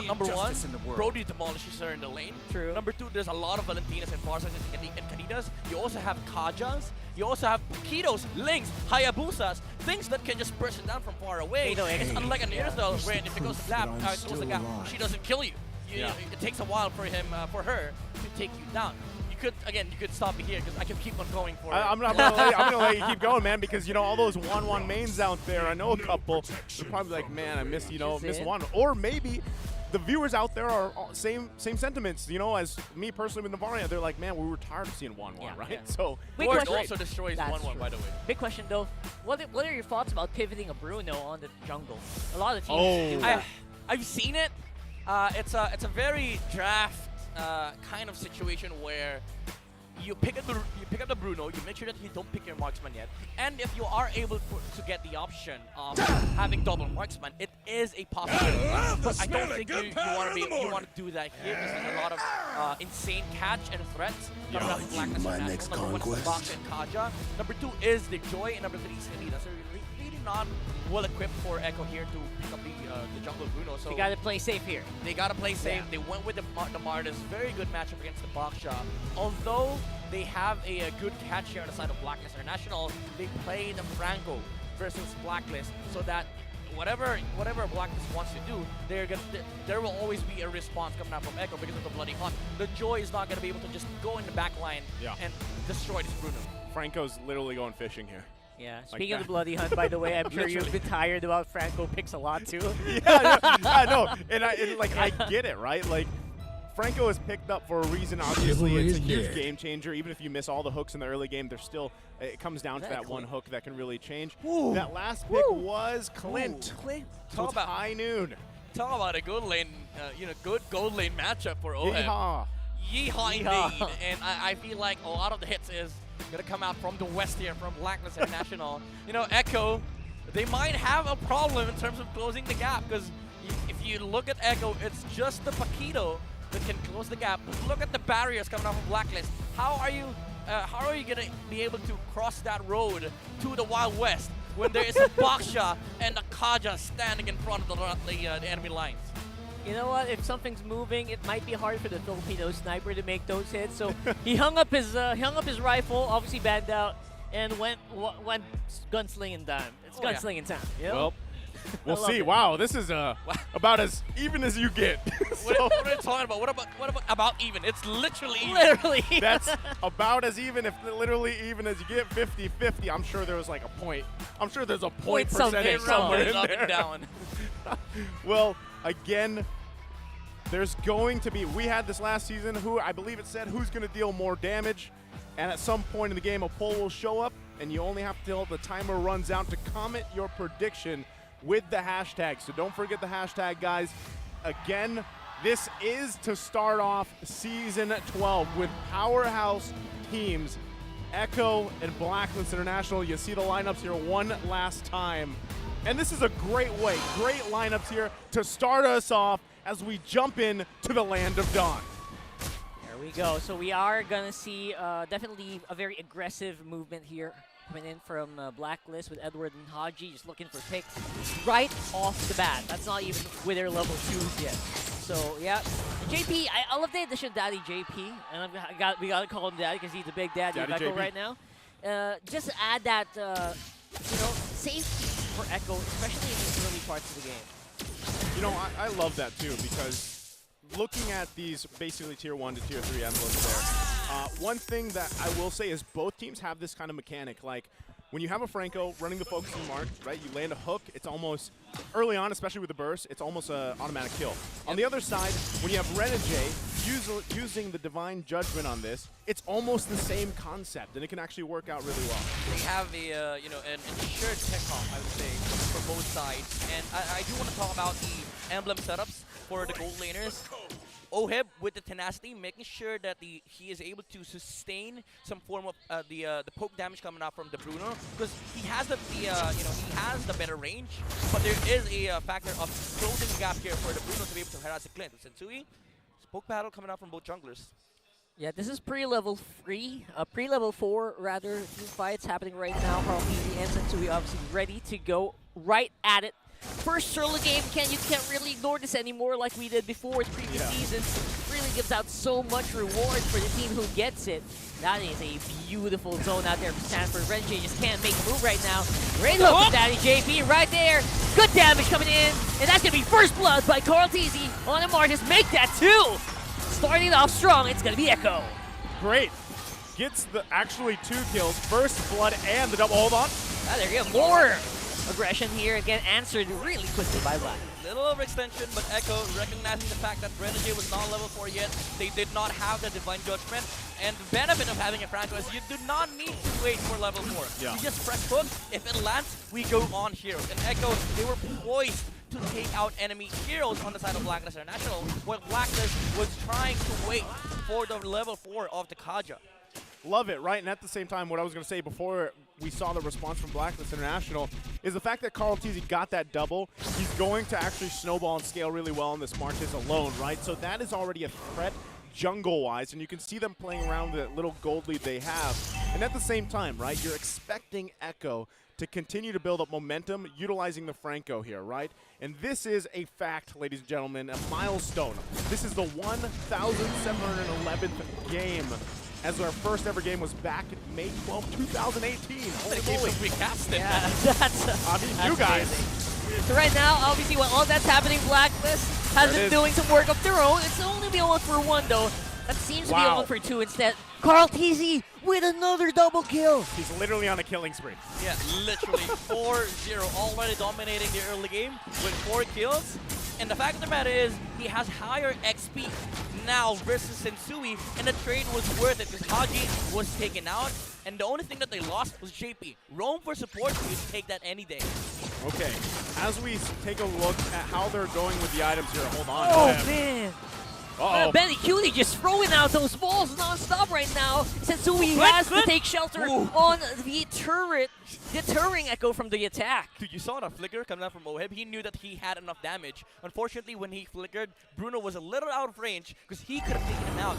Number one, Brody demolishes her in the lane. True. Number two, there's a lot of Valentinas and Farsas and Kanitas. You also have Kajas. You also have Paquitos, Lynx, Hayabusas, things that can just burst it down from far away. It's unlike an Irithel, where if it goes to gap, she doesn't kill you. It takes a while for her to take you down. You could stop me here because I can keep on going for it. I'm gonna let you keep going, man, because all those 1-1 mains out there. I know a couple. They're probably like, man, I missed one. Or maybe the viewers out there are same sentiments. As me personally with Navaria, they're like, man, we were tired of seeing 1-1, right? Yeah. So Ward also destroys 1-1, by the way. Big question though, what are your thoughts about pivoting a Bruno on the jungle? A lot of teams do that. I've seen it. It's a very draft kind of situation where you pick up the Bruno, you make sure that you don't pick your marksman yet, and if you are able to get the option of having double marksman, it is a possibility. But I don't think you want to do that here because there's a lot of insane catch and threats coming out of Blackness International. Number 1 is the Box and Kaja. Number 2 is the Joy, and number 3 is Elita. So really not well equipped for Echo here to pick up the jungle Bruno. So you gotta play safe here. They gotta play safe. They went with the Martis. Very good matchup against the Baksha. Although they have a good catch here on the side of Blacklist International, they play the Franco versus Blacklist so that whatever Blacklist wants to do, there will always be a response coming out from Echo because of the Bloody Hunt. The Joy is not gonna be able to just go in the back line and destroy this Bruno. Franco's literally going fishing here. Yeah, speaking of the Bloody Hunt, by the way, I'm sure you've been tired about Franco picks a lot too. I know, and I get it, right? Like, Franco is picked up for a reason, obviously. It's a huge game changer. Even if you miss all the hooks in the early game, there's still, it comes down to that one hook that can really change. That last pick was Clint. Clint. So it's high noon. Talk about a good lane, good gold lane matchup for OHEB. Yeehaw. Yeehaw indeed. And I feel like a lot of the hits is gonna come out from the west here, from Blacklist International. Echo, they might have a problem in terms of closing the gap, because if you look at Echo, it's just the Paquito that can close the gap. Look at the barriers coming out from Blacklist. How are you gonna be able to cross that road to the Wild West when there is a Baksha and a Kaja standing in front of the enemy lines? You know what? If something's moving, it might be hard for the Filipino sniper to make those hits. So he hung up his rifle, obviously banned out, and went gunslinging time. It's gunslinging time. You know? Well, we'll see. Wow, this is about as even as you get. What are you talking about? What about even? It's literally even. Literally. That's about as even, if literally even as you get. 50-50. I'm sure there was like a point. I'm sure there's a point percentage somewhere in there. Down. Well, again, there's going to be, we had this last season, who I believe it said who's going to deal more damage, and at some point in the game a poll will show up, and you only have till the timer runs out to comment your prediction with the hashtag. So don't forget the hashtag, guys. Again, this is to start off Season 12 with powerhouse teams, Echo and Blacklist International. You see the lineups here one last time. And this is a great way, great lineups here to start us off as we jump in to the Land of Dawn. There we go. So we are going to see definitely a very aggressive movement here coming in from Blacklist with Edward and Haji just looking for picks right off the bat. That's not even with their level 2s yet. So, yeah. JP, I love the addition of Daddy JP. And we got to call him Daddy because he's the big daddy of Echo right now. Just to add that, safety for Echo, especially in the early parts of the game. I love that too, because looking at these basically tier 1 to tier 3 emblems there, one thing that I will say is both teams have this kind of mechanic. Like, when you have a Franco running the focusing mark, right, you land a hook, it's almost, early on, especially with the burst, it's almost an automatic kill. On the other side, when you have Renegade using the Divine Judgment on this, it's almost the same concept, and it can actually work out really well. They have an ensured tech comp, I would say, for both sides. And I do want to talk about the emblem setups for the gold laners. OHEB with the tenacity, making sure that he is able to sustain some form of the poke damage coming out from the Bruno, because he has he has the better range, but there is a factor of closing the gap here for the Bruno to be able to harass the Clint. Sensui, poke battle coming out from both junglers. Yeah, this is pre-level 3, pre-level 4 rather, team fights happening right now. Carl PD and Sensui obviously ready to go right at it. First solo game, you can't really ignore this anymore like we did before in previous seasons. Really gives out so much reward for the team who gets it. That is a beautiful zone out there for Stanford. Renegade just can't make a move right now. Great hook from Daddy JP right there. Good damage coming in. And that's going to be first blood by Carl Teasy on a Martis. Make that 2. Starting off strong, it's going to be Echo. Great. Gets the actually 2 kills. First blood and the double. Hold on. There you go. More aggression here, again answered really quickly by Black. Little overextension, but Echo recognizing the fact that Renegade was not level 4 yet. They did not have the Divine Judgment. And the benefit of having a Franco is you do not need to wait for level 4. You just press hook. If it lands, we go on heroes. And Echo, they were poised to take out enemy heroes on the side of Blacklist International, while Blacklist was trying to wait for the level 4 of the Kaja. Love it, right? And at the same time, what I was going to say before we saw the response from Blacklist International is the fact that Carl Teasy got that double. He's going to actually snowball and scale really well in this Marches alone, right? So that is already a threat jungle-wise, and you can see them playing around the little gold lead they have. And at the same time, right, you're expecting Echo to continue to build up momentum utilizing the Franco here, right? And this is a fact, ladies and gentlemen, a milestone. This is the 1,711th game, as our first ever game was back May 12, 2018. Holy moly. We cast it. Yeah, that's you guys. Crazy. So right now, obviously, while all that's happening, Blacklist has been doing some work of their own. It's only the 1 for 1, though. That seems to be a 1 for 2 instead. Carl Teasy with another double kill. He's literally on a killing spree. Yeah, literally 4-0, already dominating the early game with 4 kills. And the fact of the matter is, he has higher XP now versus Sensui, and the trade was worth it because Haji was taken out, and the only thing that they lost was JP. Roam for support, you take that any day. Okay, as we take a look at how they're going with the items here, hold on. Oh, man. Uh-oh. Benny Cutie just throwing out those balls non-stop right now. Sensui has to take shelter on the turret, deterring Echo from the attack. Dude, you saw the flicker coming out from Oheb. He knew that he had enough damage. Unfortunately, when he flickered, Bruno was a little out of range because he could have taken him out.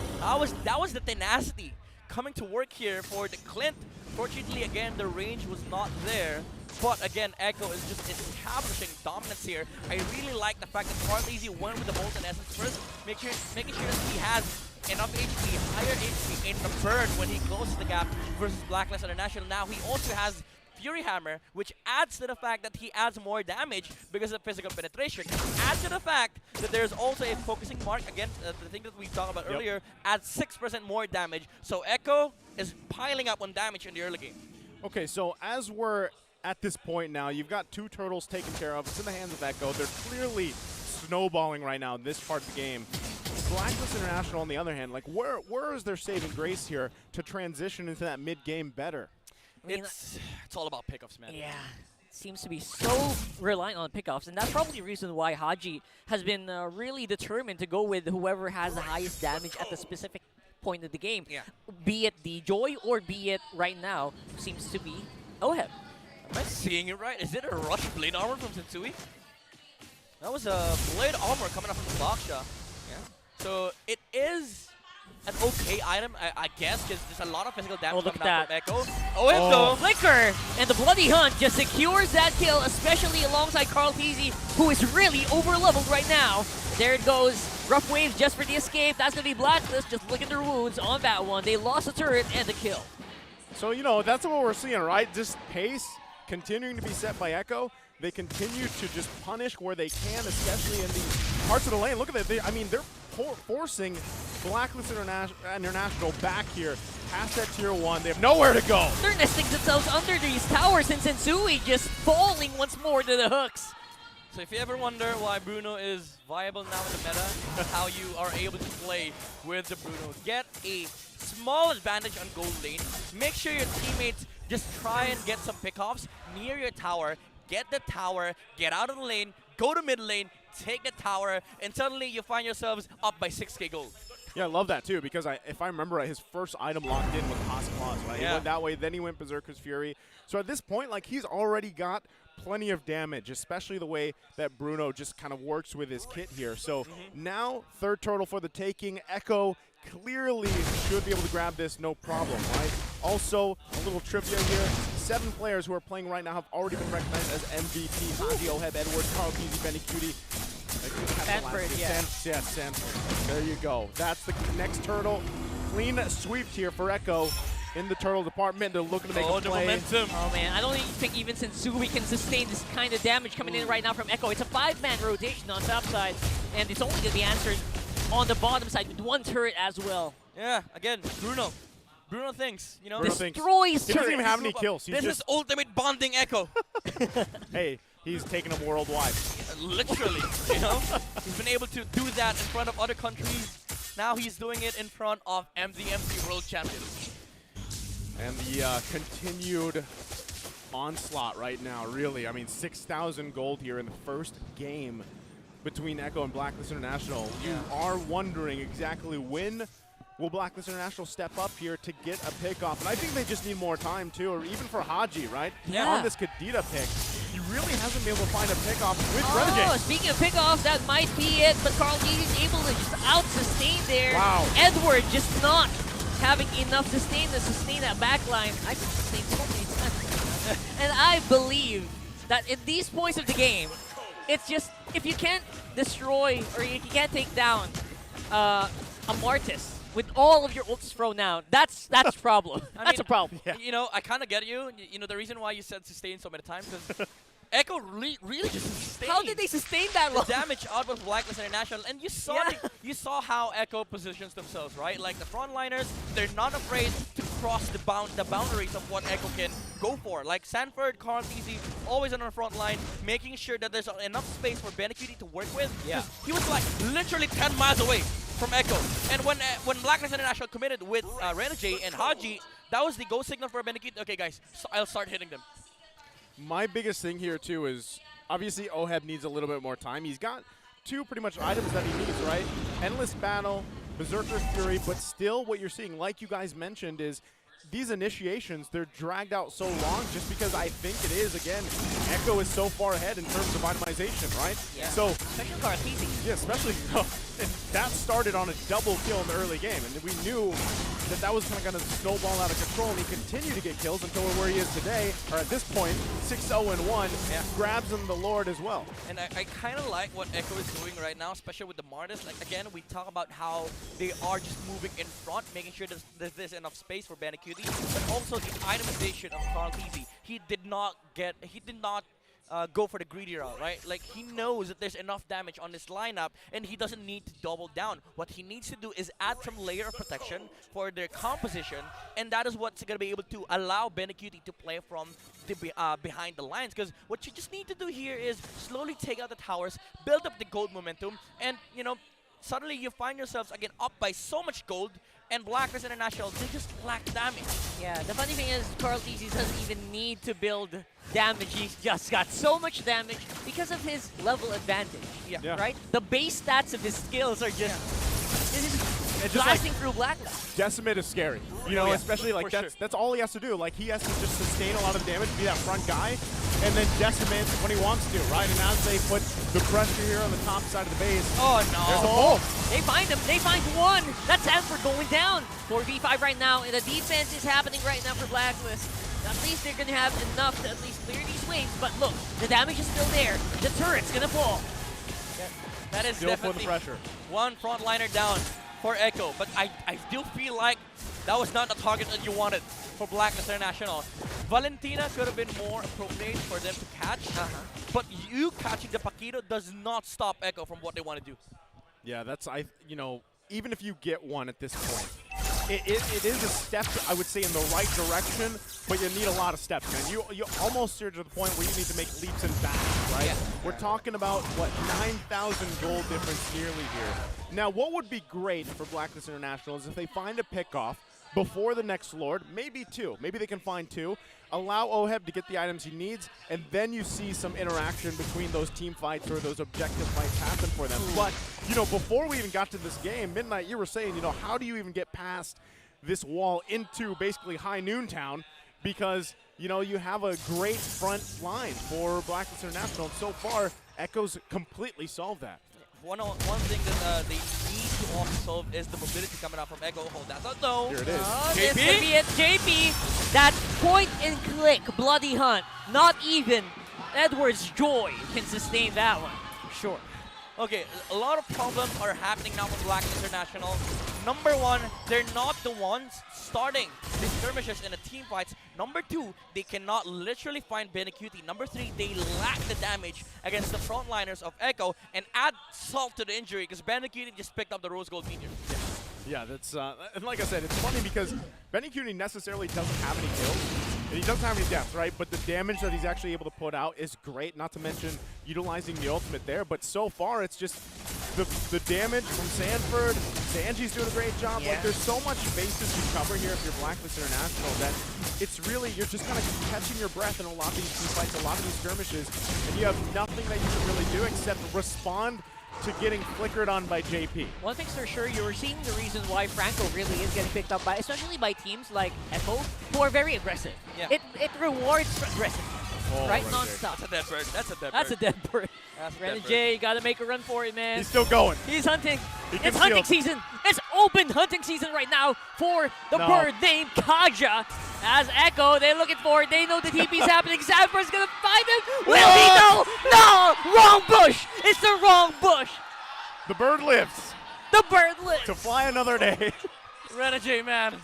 That was the tenacity coming to work here for the Clint. Fortunately, again, the range was not there. But again, Echo is just establishing dominance here. I really like the fact that Carl Teasy went with the Molten Essence first, making sure that he has enough HP, higher HP in the burn when he closes the gap versus Blacklist International. Now he also has Fury Hammer, which adds to the fact that he adds more damage because of physical penetration. Adds to the fact that there's also a focusing mark, again, the thing that we talked about earlier, adds 6% more damage. So Echo is piling up on damage in the early game. Okay, so as we're at this point now, you've got 2 turtles taken care of. It's in the hands of Echo. They're clearly snowballing right now in this part of the game. Blacklist International, on the other hand, like where is their saving grace here to transition into that mid-game better? I mean, It's all about pickoffs, man. Yeah, it seems to be so reliant on pickoffs, and that's probably the reason why Haji has been really determined to go with whoever has the highest damage at the specific point of the game. Yeah. Be it the Joy or be it right now seems to be Oheb. Am I seeing it right? Is it a rush blade armor from Sensui? That was a blade armor coming up from Baksha. Yeah. So it is an okay item, I guess, because there's a lot of physical damage look coming out at from Echo. Oh, Flicker! And the Bloody Hunt just secures that kill, especially alongside Carl Teasy, who is really over-leveled right now. There it goes. Rough Waves just for the escape. That's going to be Blacklist. Just look at their wounds on that one. They lost the turret and the kill. So, you know, that's what we're seeing, right? Just pace continuing to be set by Echo. They continue to just punish where they can, especially in these parts of the lane. Look at that. I mean, they're forcing Blacklist International back here past that tier 1. They have nowhere to go. They're nesting themselves under these towers, and Sensui just falling once more to the hooks. So if you ever wonder why Bruno is viable now in the meta, how you are able to play with the Bruno, get a small advantage on gold lane. Make sure your teammates just try and get some pickoffs near your tower. Get the tower, get out of the lane, go to mid lane, take the tower, and suddenly you find yourselves up by 6k gold. Yeah, I love that too, because if I remember right, his first item locked in was Haas Claws, right? Yeah. He went that way, then he went Berserker's Fury. So at this point, like, he's already got plenty of damage, especially the way that Bruno just kind of works with his kit here. So now, third turtle for the taking. Echo clearly should be able to grab this no problem, right? Also, a little trivia here. 7 players who are playing right now have already been recognized as MVP. Haji, Oheb, Edwards, Carl Teasy, Benny Cutie. Sanford, yeah. Sanford. There you go. That's the next turtle. Clean sweep here for Echo in the turtle department. They're looking to make a play. Momentum. Oh man, I don't even think even Sensui can sustain this kind of damage coming in right now from Echo. It's a 5-man rotation on top side, and it's only going to be answered on the bottom side with 1 turret as well. Yeah, again, Bruno. Bruno thinks, you know, destroys he doesn't even have any kills. This is ultimate bonding Echo. Hey, he's taking them worldwide. Literally, you know? He's been able to do that in front of other countries. Now he's doing it in front of the MC World Champions. And the continued onslaught right now, really. I mean, 6,000 gold here in the first game between Echo and Blacklist International. You are wondering exactly when will Blacklist International step up here to get a pick off? And I think they just need more time too, or even for Haji, right? Yeah. On this Kadita pick, he really hasn't been able to find a pick off with Oh, Renegade. speaking of pickoffs, that might be it, but Carl D is able to just out-sustain there. Wow. Edward just not having enough sustain to sustain that backline. I can sustain so many times. And I believe that in these points of the game, it's just, if you can't destroy or you can't take down a Martis with all of your ults thrown out, that's a problem. That's a problem. You know, I kind of get you. You know, the reason why you said sustain so many times because Echo really just sustained. How did they sustain that long? The damage output of Blacklist International, and you saw you saw how Echo positions themselves, right? Like the frontliners, they're not afraid to cross the boundaries of what Echo can go for. Like Sanford, Carl Easy, always on the front line, making sure that there's enough space for Benecutie to work with. Yeah. He was like literally 10 miles away from Echo. And when Blacklist International committed with Renegade and Haji, that was the go signal for Benecutie. Okay, guys, so I'll start hitting them. My biggest thing here too is obviously Oheb needs a little bit more time. He's got two pretty much items that he needs, right? Endless Battle, Berserker Fury, but still what you're seeing, like you guys mentioned, is these initiations, they're dragged out so long just because I think it is, again, Echo is so far ahead in terms of itemization, right? Yeah. So, especially Carl Easy. yeah, especially, and that started on a double kill in the early game, and we knew that that was kind of going to snowball out of control, and he continued to get kills until where he is today, or at this point, 6-0-1, grabs him the Lord as well. And I kind of like what Echo is doing right now, especially with the Martis. Like, again, we talk about how they are just moving in front, making sure there's enough space for Benecutie, but also the itemization of Carl Easy. He did not go for the greedy route, right? Like, he knows that there's enough damage on this lineup, and he doesn't need to double down. What he needs to do is add some layer of protection for their composition, and that is what's going to be able to allow Benecutie to play from the behind the lines. Because what you just need to do here is slowly take out the towers, build up the gold momentum, and, you know, suddenly you find yourselves again up by so much gold, and Blacklist International, they just lack damage. Yeah, the funny thing is, Carl Easy doesn't even need to build damage. He's just got so much damage because of his level advantage. Yeah. Right? The base stats of his skills are just, Just blasting like through Blacklist. Decimate is scary, you know, especially like that's all he has to do. Like, he has to just sustain a lot of damage, be that front guy, and then decimate when he wants to, right? And as they put the pressure here on the top side of the base, oh no, there's a hole. They find him. They find one. That's Sanford going down. 4v5 right now, and the defense is happening right now for Blacklist. At least they're going to have enough to at least clear these waves, but look, the damage is still there. The turret's going to fall. That is Still definitely for the pressure. One frontliner down for Echo, but I still feel like that was not the target that you wanted for Blacklist International. Valentina could have been more appropriate for them to catch, but you catching the Paquito does not stop Echo from what they want to do. Yeah, that's, you know, even if you get one at this point, it is a step, I would say, in the right direction, but you need a lot of steps, man. You almost are to the point where you need to make leaps and bounds, right? Yeah. We're talking about, what, 9,000 gold difference nearly here. Now, what would be great for Blacklist International is if they find a pick-off before the next Lord, maybe two. Maybe they can find two. Allow Oheb to get the items he needs, and then you see some interaction between those team fights or those objective fights happen for them. But, you know, before we even got to this game, Midnight, you were saying, you know, how do you even get past this wall into basically High Noon Town? Because, you know, you have a great front line for Blacklist International, and so far, Echo's completely solved that. One thing that they need to also solve is the mobility coming out from Echo. Hold that thought, no. Here it is. Oh, this could be it. JP, that point and click bloody hunt. Not even Edward's Joy can sustain that one. Sure. Okay, a lot of problems are happening now for Blacklist International. Number one, they're not the ones starting the skirmishes in the team fights. Number two, they cannot literally find Benecutie. Number three, they lack the damage against the frontliners of Echo, and add salt to the injury because Benecutie just picked up the Rose Gold Meteor. Yeah, that's, and like I said, it's funny because Benecutie necessarily doesn't have any kills, and he doesn't have any deaths, right? But the damage that he's actually able to put out is great, not to mention utilizing the ultimate there. But so far, it's just the damage from Sanford. Sanji's doing a great job. Yeah. Like, there's so much bases to cover here if you're Blacklist International that it's really, you're just kind of catching your breath in a lot of these team fights, a lot of these skirmishes, and you have nothing that you can really do except respond to getting flickered on by JP. One thing's for sure, you're seeing the reason why Franco really is getting picked up by, especially by teams like Echo, who are very aggressive. Yeah. It rewards aggressiveness, right? Non-stop. That's a dead bird. That's a dead bird. That's a dead bird. That's a dead bird. Renegade, you gotta make a run for it, man. He's still going. He's hunting. He can It's hunting steal. season. It's open hunting season right now for the No. bird named Kaja. As Echo, they're looking for it. They know the TP's happening. Sanford's gonna find him. Will he know? No! Wrong bush! It's the wrong bush. The bird lives The bird lives. to fly another day. Renegade, man.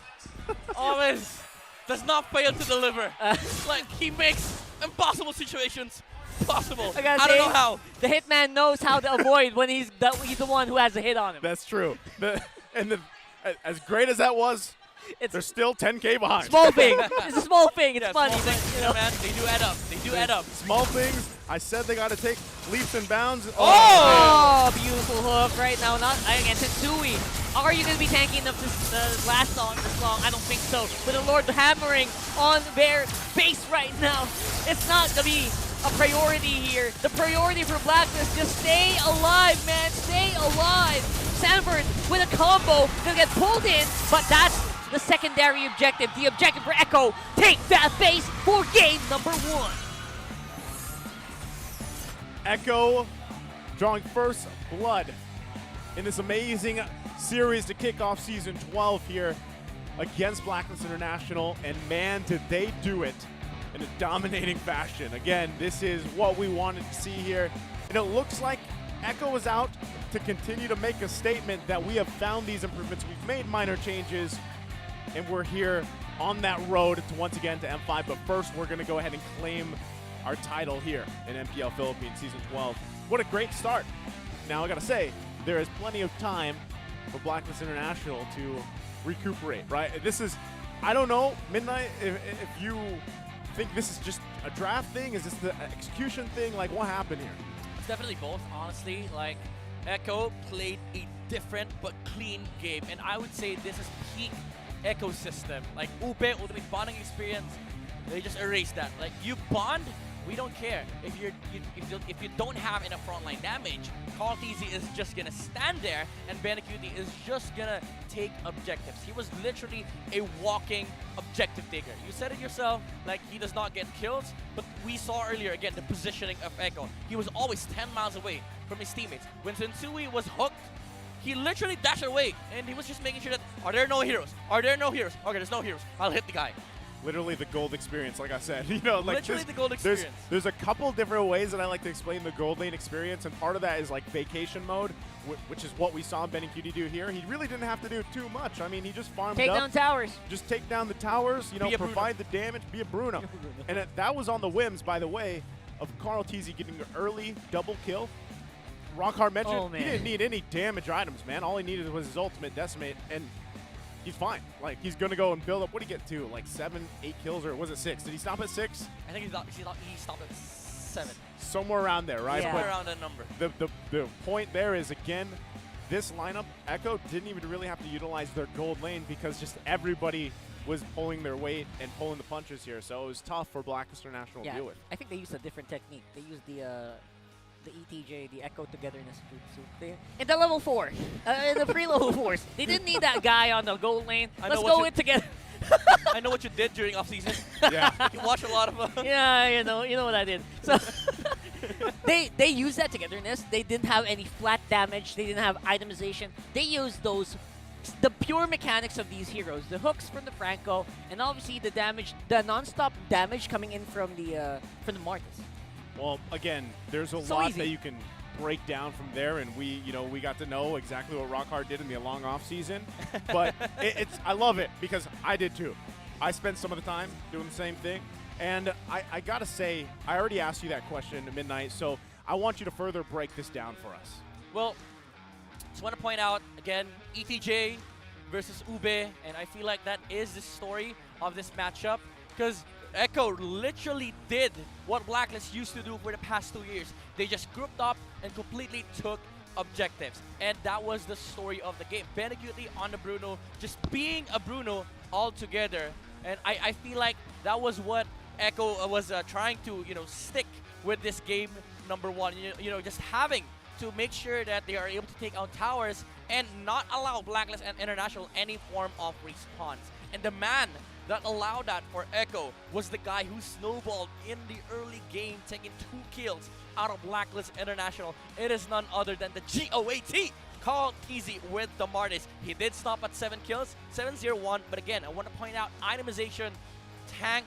Always does not fail to deliver. Like, he makes impossible situations possible. I gotta I don't say, know how. the hitman knows how to avoid when he's the one who has a hit on him. That's true. As great as that was, they're still 10K behind. Small thing. It's a small thing. It's Yeah, funny, small but things, you know. man, they do add up. They do add up. Small things. I said they got to take leaps and bounds. Oh, beautiful hook right now. Not again, Tensui. Are you going to be tanking enough to last on this long? I don't think so. With the Lord hammering on their face right now, it's not going to be a priority here. The priority for Blacklist, just stay alive, man. Stay alive. Sanford with a combo, going to get pulled in, but that's the secondary objective. The objective for Echo, take that face for game number 1. Echo drawing first blood in this amazing series to kick off Season 12 here against Blacklist International, and man, did they do it in a dominating fashion. Again, this is what we wanted to see here, and it looks like Echo is out to continue to make a statement that we have found these improvements, we've made minor changes, and we're here on that road to once again to M5. But first, we're going to go ahead and claim our title here in MPL Philippines Season 12. What a great start. Now, I got to say, there is plenty of time for Blacklist International to recuperate, right? This is, I don't know, Midnight, if you think this is just a draft thing, is this the execution thing? Like, what happened here? It's definitely both, honestly. Like, Echo played a different but clean game, and I would say this is peak ecosystem. Like, Upe, Ultimate Bonding Experience, they just erased that. Like, you bond, we don't care. If you don't have enough frontline damage, Carl TZ is just gonna stand there, and BLCK is just gonna take objectives. He was literally a walking objective taker. You said it yourself, like, he does not get kills, but we saw earlier, again, the positioning of Echo. He was always 10 miles away from his teammates. When Tensui was hooked, he literally dashed away, and he was just making sure that, are there no heroes? Are there no heroes? Okay, there's no heroes. I'll hit the guy. Literally the gold experience, like I said. You know, like Literally the gold experience. There's a couple different ways that I like to explain the gold lane experience, and part of that is like vacation mode, which is what we saw BLCK do here. He really didn't have to do too much. I mean, he just farmed Take up. down towers. Just take down the towers, you know, provide the damage, be a Bruno. And that was on the whims, by the way, of Carl TZ getting an early double kill. Rockhard mentioned he didn't need any damage items, man. All he needed was his ultimate decimate, and he's fine. Like, he's going to go and build up. What did he get to? Like 7, 8 kills, or was it 6? Did he stop at 6? I think he stopped at 7. Somewhere around there, right? Somewhere around that number. The point there is, again, this lineup, Echo didn't even really have to utilize their gold lane because just everybody was pulling their weight and pulling the punches here. So it was tough for Blacklist International to deal with. I think they used a different technique. They used the ETJ, the Echo Togetherness suit. In the level 4, in the pre-level 4s, they didn't need that guy on the gold lane. Let's go it together. I know what you did during offseason. Yeah. You watch a lot of yeah, you know what I did. So they used that togetherness. They didn't have any flat damage. They didn't have itemization. They used the pure mechanics of these heroes, the hooks from the Franco, and obviously the damage, the non-stop damage coming in from the Martis. Well, again, there's a lot that you can break down from there, and we got to know exactly what Rockhard did in the long off season. But I love it because I did too. I spent some of the time doing the same thing, and I gotta say, I already asked you that question at Midnight, so I want you to further break this down for us. Well, just want to point out again, ETJ versus Ube, and I feel like that is the story of this matchup because Echo literally did what Blacklist used to do for the past 2 years. They just grouped up and completely took objectives. And that was the story of the game. BLCK on the Bruno, just being a Bruno altogether. And I feel like that was what Echo was trying to, stick with this game number 1. Just having to make sure that they are able to take out towers and not allow Blacklist and International any form of response. And the man that allowed that for Echo was the guy who snowballed in the early game, taking 2 kills out of Blacklist International. It is none other than the GOAT, Carl Teasy with the Martis. He did stop at 7 kills, 7-0-1, but again, I want to point out itemization, tank,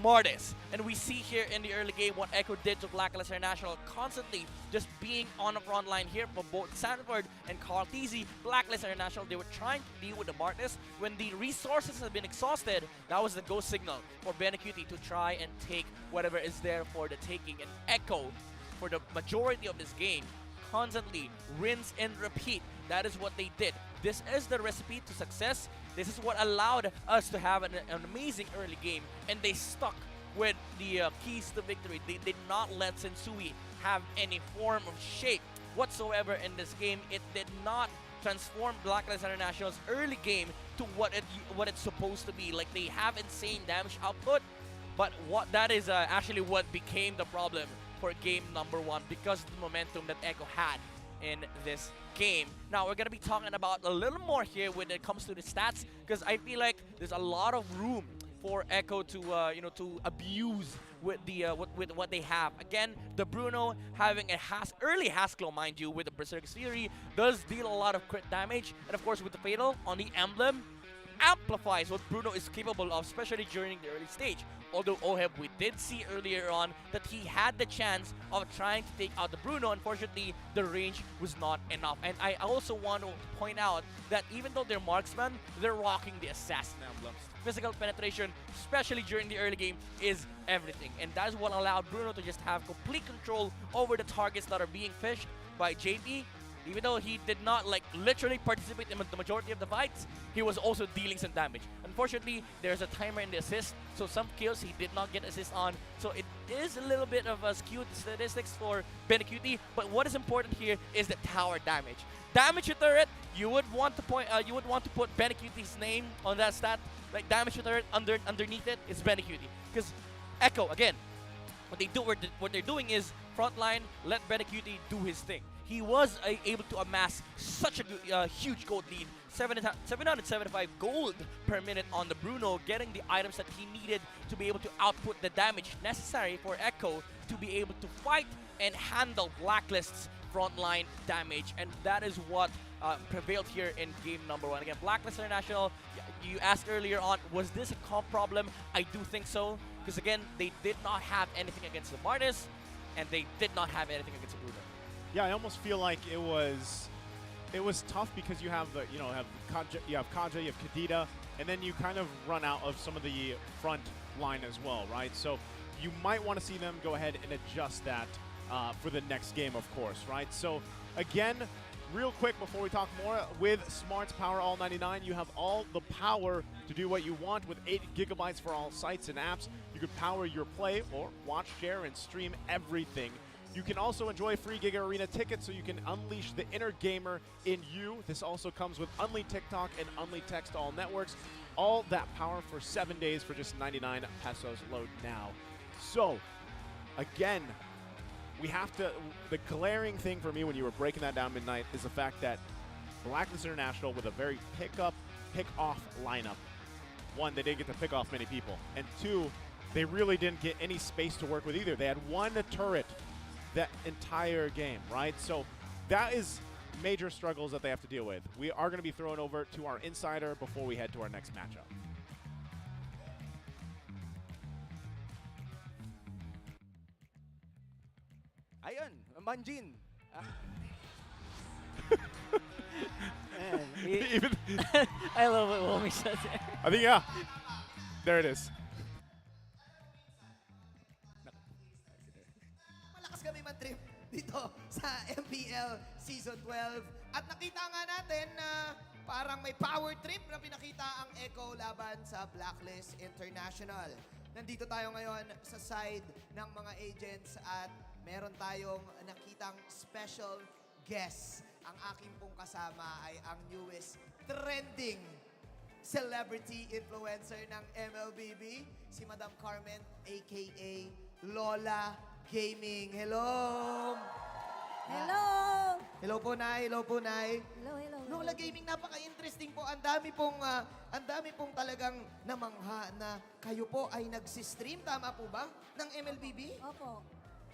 Martis. And we see here in the early game what Echo did to Blacklist International, constantly just being on the front line here for both Sanford and Carl Teasy. Blacklist International, they were trying to deal with the Martis. When the resources have been exhausted, that was the go signal for BLCK to try and take whatever is there for the taking. And Echo, for the majority of this game, constantly rinse and repeat. That is what they did. This is the recipe to success. This is what allowed us to have an amazing early game, and they stuck with the keys to victory. They did not let Sensui have any form of shape whatsoever in this game. It did not transform Blacklist International's early game to what it's supposed to be. Like, they have insane damage output, but what that is actually what became the problem for game number 1 because of the momentum that Echo had in this game. Now, we're going to be talking about a little more here when it comes to the stats, because I feel like there's a lot of room for Echo to to abuse with the with what they have. Again, the Bruno having a early Haskell, mind you, with the Berserk Fury does deal a lot of crit damage, and of course with the Fatal on the emblem amplifies what Bruno is capable of, especially during the early stage. Although Oheb, we did see earlier on that he had the chance of trying to take out the Bruno. Unfortunately, the range was not enough. And I also want to point out that even though they're marksmen, they're rocking the assassin emblems. Physical penetration, especially during the early game, is everything. And that is what allowed Bruno to just have complete control over the targets that are being fished by JP. Even though he did not literally participate in the majority of the fights, he was also dealing some damage. Unfortunately, there's a timer in the assist, so some kills he did not get assist on. So it is a little bit of a skewed statistics for BLCK, but what is important here is the tower damage. Damage to turret, you would want to put BLCK's name on that stat. Like, damage to turret underneath it is BLCK. Because Echo, again, what they're doing is frontline, let BLCK do his thing. He was able to amass such a huge gold lead, 775 gold per minute on the Bruno, getting the items that he needed to be able to output the damage necessary for Echo to be able to fight and handle Blacklist's frontline damage. And that is what prevailed here in game number 1. Again, Blacklist International, you asked earlier on, was this a comp problem? I do think so, because again, they did not have anything against the Martis, and they did not have anything against the Bruno. Yeah, I almost feel like it was tough because you have you have Kaja, you have Kadita, and then you kind of run out of some of the front line as well, right? So you might want to see them go ahead and adjust that for the next game, of course, right? So again, real quick before we talk more, with Smart's Power All 99, you have all the power to do what you want with 8 GB for all sites and apps. You can power your play or watch, share, and stream everything. You can also enjoy free Giga Arena tickets so you can unleash the inner gamer in you. This also comes with Unli TikTok and Unli Text to all networks. All that power for 7 days for just 99 pesos. Load now. So, again, we have to, the glaring thing for me when you were breaking that down midnight is the fact that Blacklist International with a very pick-off lineup. 1, they didn't get to pick off many people. And 2, they really didn't get any space to work with either. They had 1 turret that entire game, right? So that is major struggles that they have to deal with. We are going to be throwing over to our insider before we head to our next matchup. Ayun, Manjin. I love it when we said it. I think, yeah. There it is. Malakas kami man-trip dito sa MPL Season 12. At nakita nga natin na parang may power trip na pinakita ang Echo laban sa Blacklist International. Nandito tayo ngayon sa side ng mga agents at meron tayong nakitang special guest. Ang aking pong kasama ay ang newest trending celebrity influencer ng MLBB, si Madam Carmen, aka Lola Gaming. Hello! Hello! Hello po, Nay. Hello po, Nay. Hello, hello. Lola Gaming, napaka-interesting po. Ang dami pong talagang namangha na kayo po ay nagsistream, tama po ba? Ng MLBB? Opo.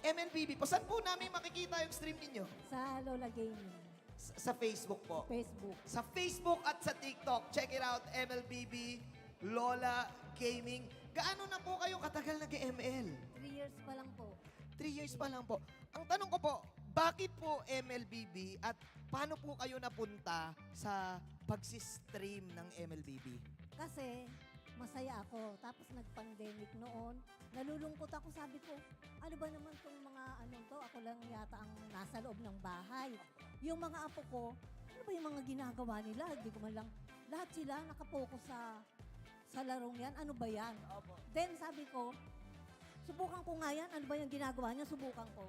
MLBB po. Saan po namin makikita yung stream ninyo? Sa Lola Gaming. Sa Facebook po. Facebook. Sa Facebook at sa TikTok. Check it out, MLBB, Lola Gaming. Gaano na po kayo katagal nag-ML? 3 years pa lang po. 3 years pa lang po. Ang tanong ko po, bakit po MLBB at paano po kayo napunta sa pagsistream ng MLBB? Kasi masaya ako. Tapos nag-pandemic noon. Nalulungkot ako. Sabi ko, ano ba naman tong mga ano to? Ako lang yata ang nasa loob ng bahay. Yung mga apo ko, ano ba yung mga ginagawa nila? Hindi ko man lang. Lahat sila nakapokus sa larong yan. Ano ba yan? Then sabi ko, subukan ko nga yan. Ano ba yung ginagawa niya? Subukan ko.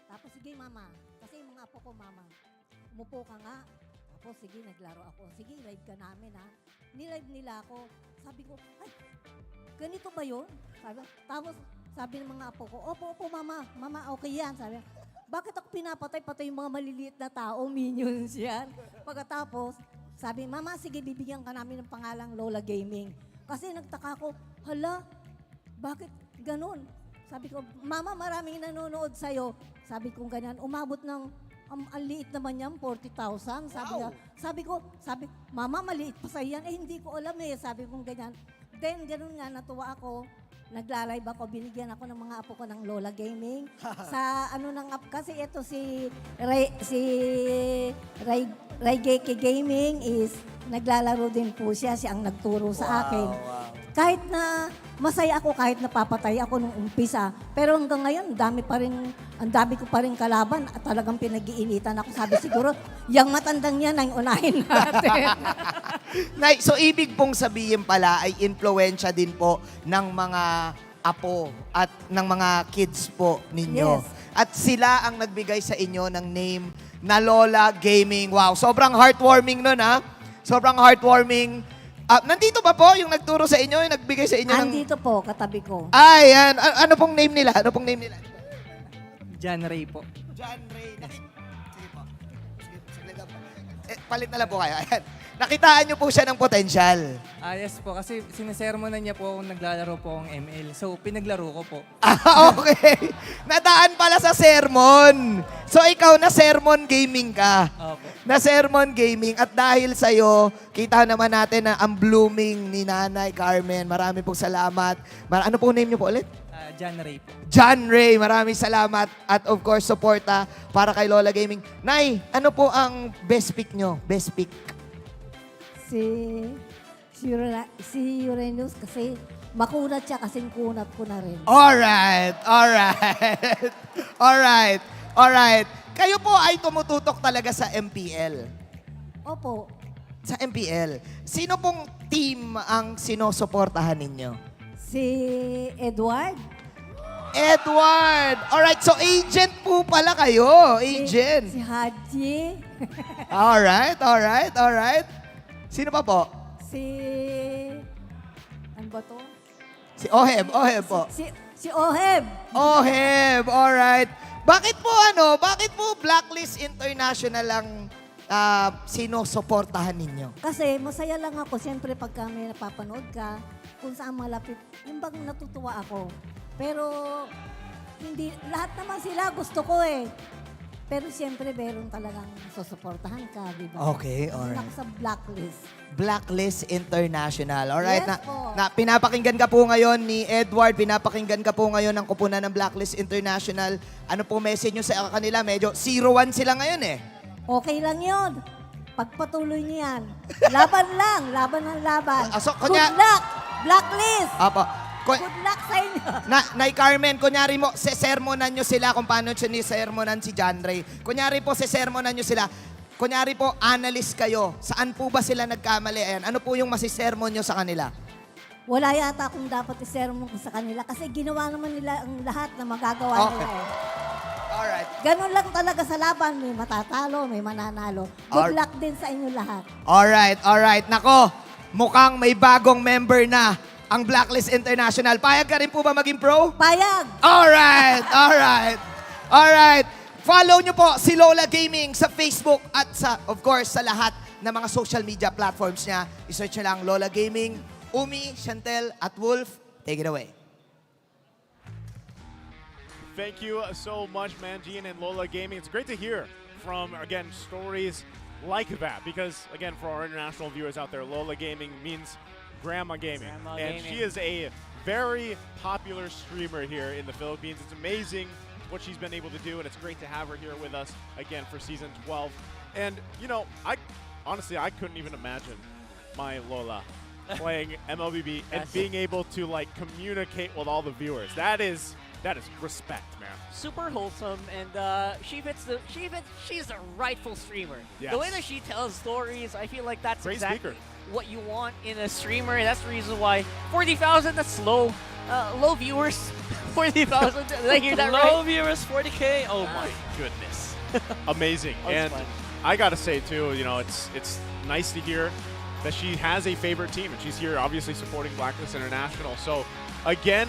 Tapos sige mama. Kasi yung mga apo ko, mama, umupo ka nga. Tapos sige, naglaro ako. Sige, live ka namin ha. Nilive nila ako. Sabi ko, ay, ganito ba yun? Tapos sabi ng mga apo ko, opo, mama. Mama, okay yan. Sabi, bakit ako pinapatay-patay yung mga maliliit na tao, minions yan? Pagkatapos, sabi, mama, sige, bibigyan ka namin ng pangalang Lola Gaming. Kasi nagtaka ko, hala, bakit ganun? Sabi ko, mama, maraming nanonood sa'yo. Sabi ko ganyan, umabot ng, ang liit naman yan, 40,000. Sabi ko, mama, maliit pa sa'yo yan. Hindi ko alam eh. Sabi ko ganyan. Then, ganun nga, natuwa ako. Nagla-live ako, binigyan ako ng mga apo ko ng Lola Gaming. Sa ano ng app, kasi ito si BLCK Gaming is naglalaro din po siya. Siya ang nagturo sa akin. Kahit na masaya ako, kahit napapatay ako nung umpisa. Pero hanggang ngayon, ang dami ko pa rin kalaban at talagang pinag-iinitan ako. Sabi siguro, yung matandang yan ang unahin natin. Nay, so ibig pong sabihin pala ay influensya din po ng mga apo at ng mga kids po ninyo. Yes. At sila ang nagbigay sa inyo ng name na Lola Gaming. Wow, sobrang heartwarming nun ha. Sobrang heartwarming. Nandito ba po yung nagturo sa inyo, yung nagbigay sa inyo ng... Andito po, katabi ko. Ay, yan. Ano pong name nila? Ano pong name nila? John Ray po. John Ray. Sige po. Sige lang po. Palit na lang po kayo. Ayan. Nakitaan niyo po siya ng potensyal. Yes po, kasi sinisermonan niya po kung naglalaro po akong ML. So, pinaglaro ko po. Okay. Nadaan pala sa sermon. So, ikaw na sermon gaming ka. Opo. Na sermon gaming. At dahil sa'yo, kita naman natin na ang blooming ni Nanay Carmen. Marami pong salamat. Ano pong name niyo po ulit? John Ray po. John Ray, maraming salamat. At of course, suporta para kay Lola Gaming. Nay, ano po ang best pick nyo? Best pick? Si Uranus kasi makunat siya kasing kunat ko na rin. Alright. Kayo po ay tumututok talaga sa MPL. Opo. Sa MPL. Sino pong team ang sinusuportahan ninyo? Si Edward. Alright, so agent po pala kayo. Agent. Si Haji. Alright. Sino pa po? Ano ba to? Si Oheb po. Si Oheb. Alright. Bakit po Blacklist International ang sinusuportahan ninyo? Kasi masaya lang ako, siyempre pagka may napapanood ka, kung saan malapit, yung bang natutuwa ako. Pero, hindi, lahat naman sila gusto ko eh. Pero siyempre, meron talagang susuportahan ka, di ba? Okay, alright. Ako sa Blacklist. Blacklist International. Alright, Yes po. pinapakinggan ka po ngayon ni Edward, pinapakinggan ka po ngayon ng kupunan ng Blacklist International. Ano po message nyo sa kanila? Medyo 0-1 sila ngayon eh. Okay lang yun. Pagpatuloy niyo yan. Laban lang. Laban ng laban. Good luck, Blacklist. Apo. Good luck sa inyo. Nay Carmen, kunyari mo, sesermonan nyo sila kung paano sinisermonan si John Ray. Kunyari po, sesermonan nyo sila. Kunyari po, analyst kayo. Saan po ba sila nagkamali? Ayan, ano po yung masisermon nyo sa kanila? Wala yata akong dapat isermon ko sa kanila kasi ginawa naman nila ang lahat na magagawa nila eh. Alright. Ganun lang talaga sa laban. May matatalo, may mananalo. Good luck din sa inyo lahat. Alright. Nako, mukhang may bagong member na ang Blacklist International. Payag ka rin po ba maging pro? Payag! Alright. Follow nyo po si Lola Gaming sa Facebook at sa, of course, sa lahat ng mga social media platforms niya. I-search nyo lang Lola Gaming, Umi, Chantel, at Wolf. Take it away. Thank you so much, Manjin and Lola Gaming. It's great to hear from, again, stories like that because, again, for our international viewers out there, Lola Gaming means Grandma Gaming. And she is a very popular streamer here in the Philippines. It's amazing what she's been able to do, and it's great to have her here with us again for Season 12. And, you know, honestly, I couldn't even imagine my Lola playing MLBB and being able to, like, communicate with all the viewers. That is respect, man. Super wholesome, and she's a rightful streamer. Yes. The way that she tells stories, I feel like that's Great exactly speaker. what you want in a streamer. That's the reason why 40,000, that's low. Low viewers, 40,000. Did I hear that right? Low viewers, 40K. Oh my goodness. Amazing. And I gotta say too, you know, it's nice to hear that she has a favorite team, and she's here obviously supporting Blacklist International. So again,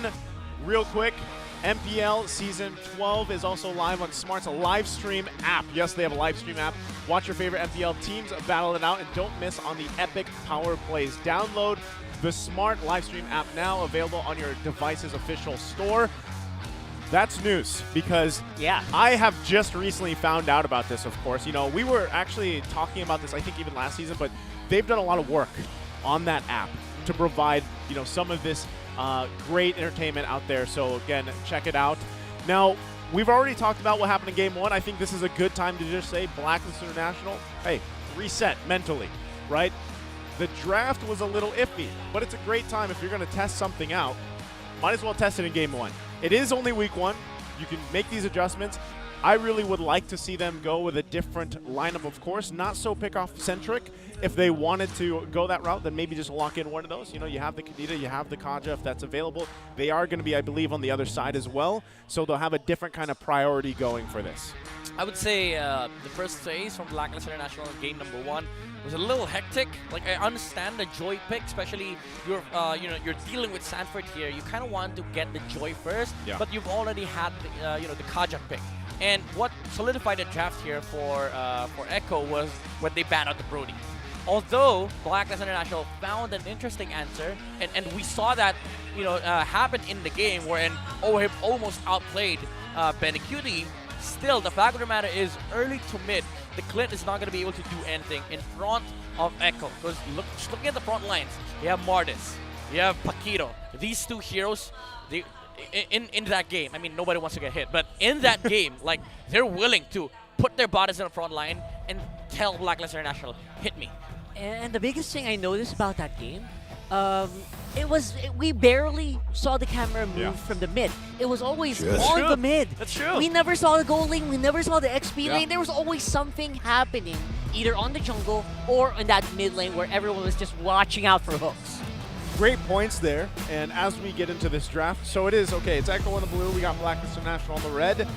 real quick, MPL Season 12 is also live on Smart's live stream app. Yes, they have a live stream app. Watch your favorite MPL teams battle it out, and don't miss on the epic power plays. Download the Smart live stream app now, available on your device's official store. That's news because I have just recently found out about this, of course. You know, we were actually talking about this, I think, even last season, but they've done a lot of work on that app to provide, you know, some of this great entertainment out there. So again, check it out. Now, we've already talked about what happened in Game 1. I think this is a good time to just say Blacklist International, hey, reset mentally, right? The draft was a little iffy, but it's a great time if you're going to test something out. Might as well test it in Game 1. It is only Week 1. You can make these adjustments. I really would like to see them go with a different lineup, of course, not so pick-off-centric. If they wanted to go that route, then maybe just lock in one of those. You know, you have the Kadita, you have the Kaja if that's available. They are going to be, I believe, on the other side as well, so they'll have a different kind of priority going for this. I would say the first phase from Blacklist International in game number 1 was a little hectic. Like, I understand the Joy pick, especially you're dealing with Sanford here. You kind of want to get the Joy first, but you've already had the the Kaja pick. And what solidified the draft here for Echo was when they banned out the Brody. Although Blacklist International found an interesting answer, and we saw that happen in the game wherein OHIP almost outplayed Benecuti. Still, the fact of the matter is, early to mid, the Clint is not going to be able to do anything in front of Echo. Because just looking at the front lines, you have Mardis, you have Paquito. These two heroes, in that game, I mean, nobody wants to get hit, but in that game, like, they're willing to put their bodies in the front line and tell Blacklist International, hit me. And the biggest thing I noticed about that game, we barely saw the camera move from the mid. It was always on the mid. That's true. We never saw the gold lane. We never saw the XP lane. There was always something happening, either on the jungle or in that mid lane where everyone was just watching out for hooks. Great points there, and as we get into this draft, so it is, okay, it's Echo on the blue, we got Blacklist International on the red.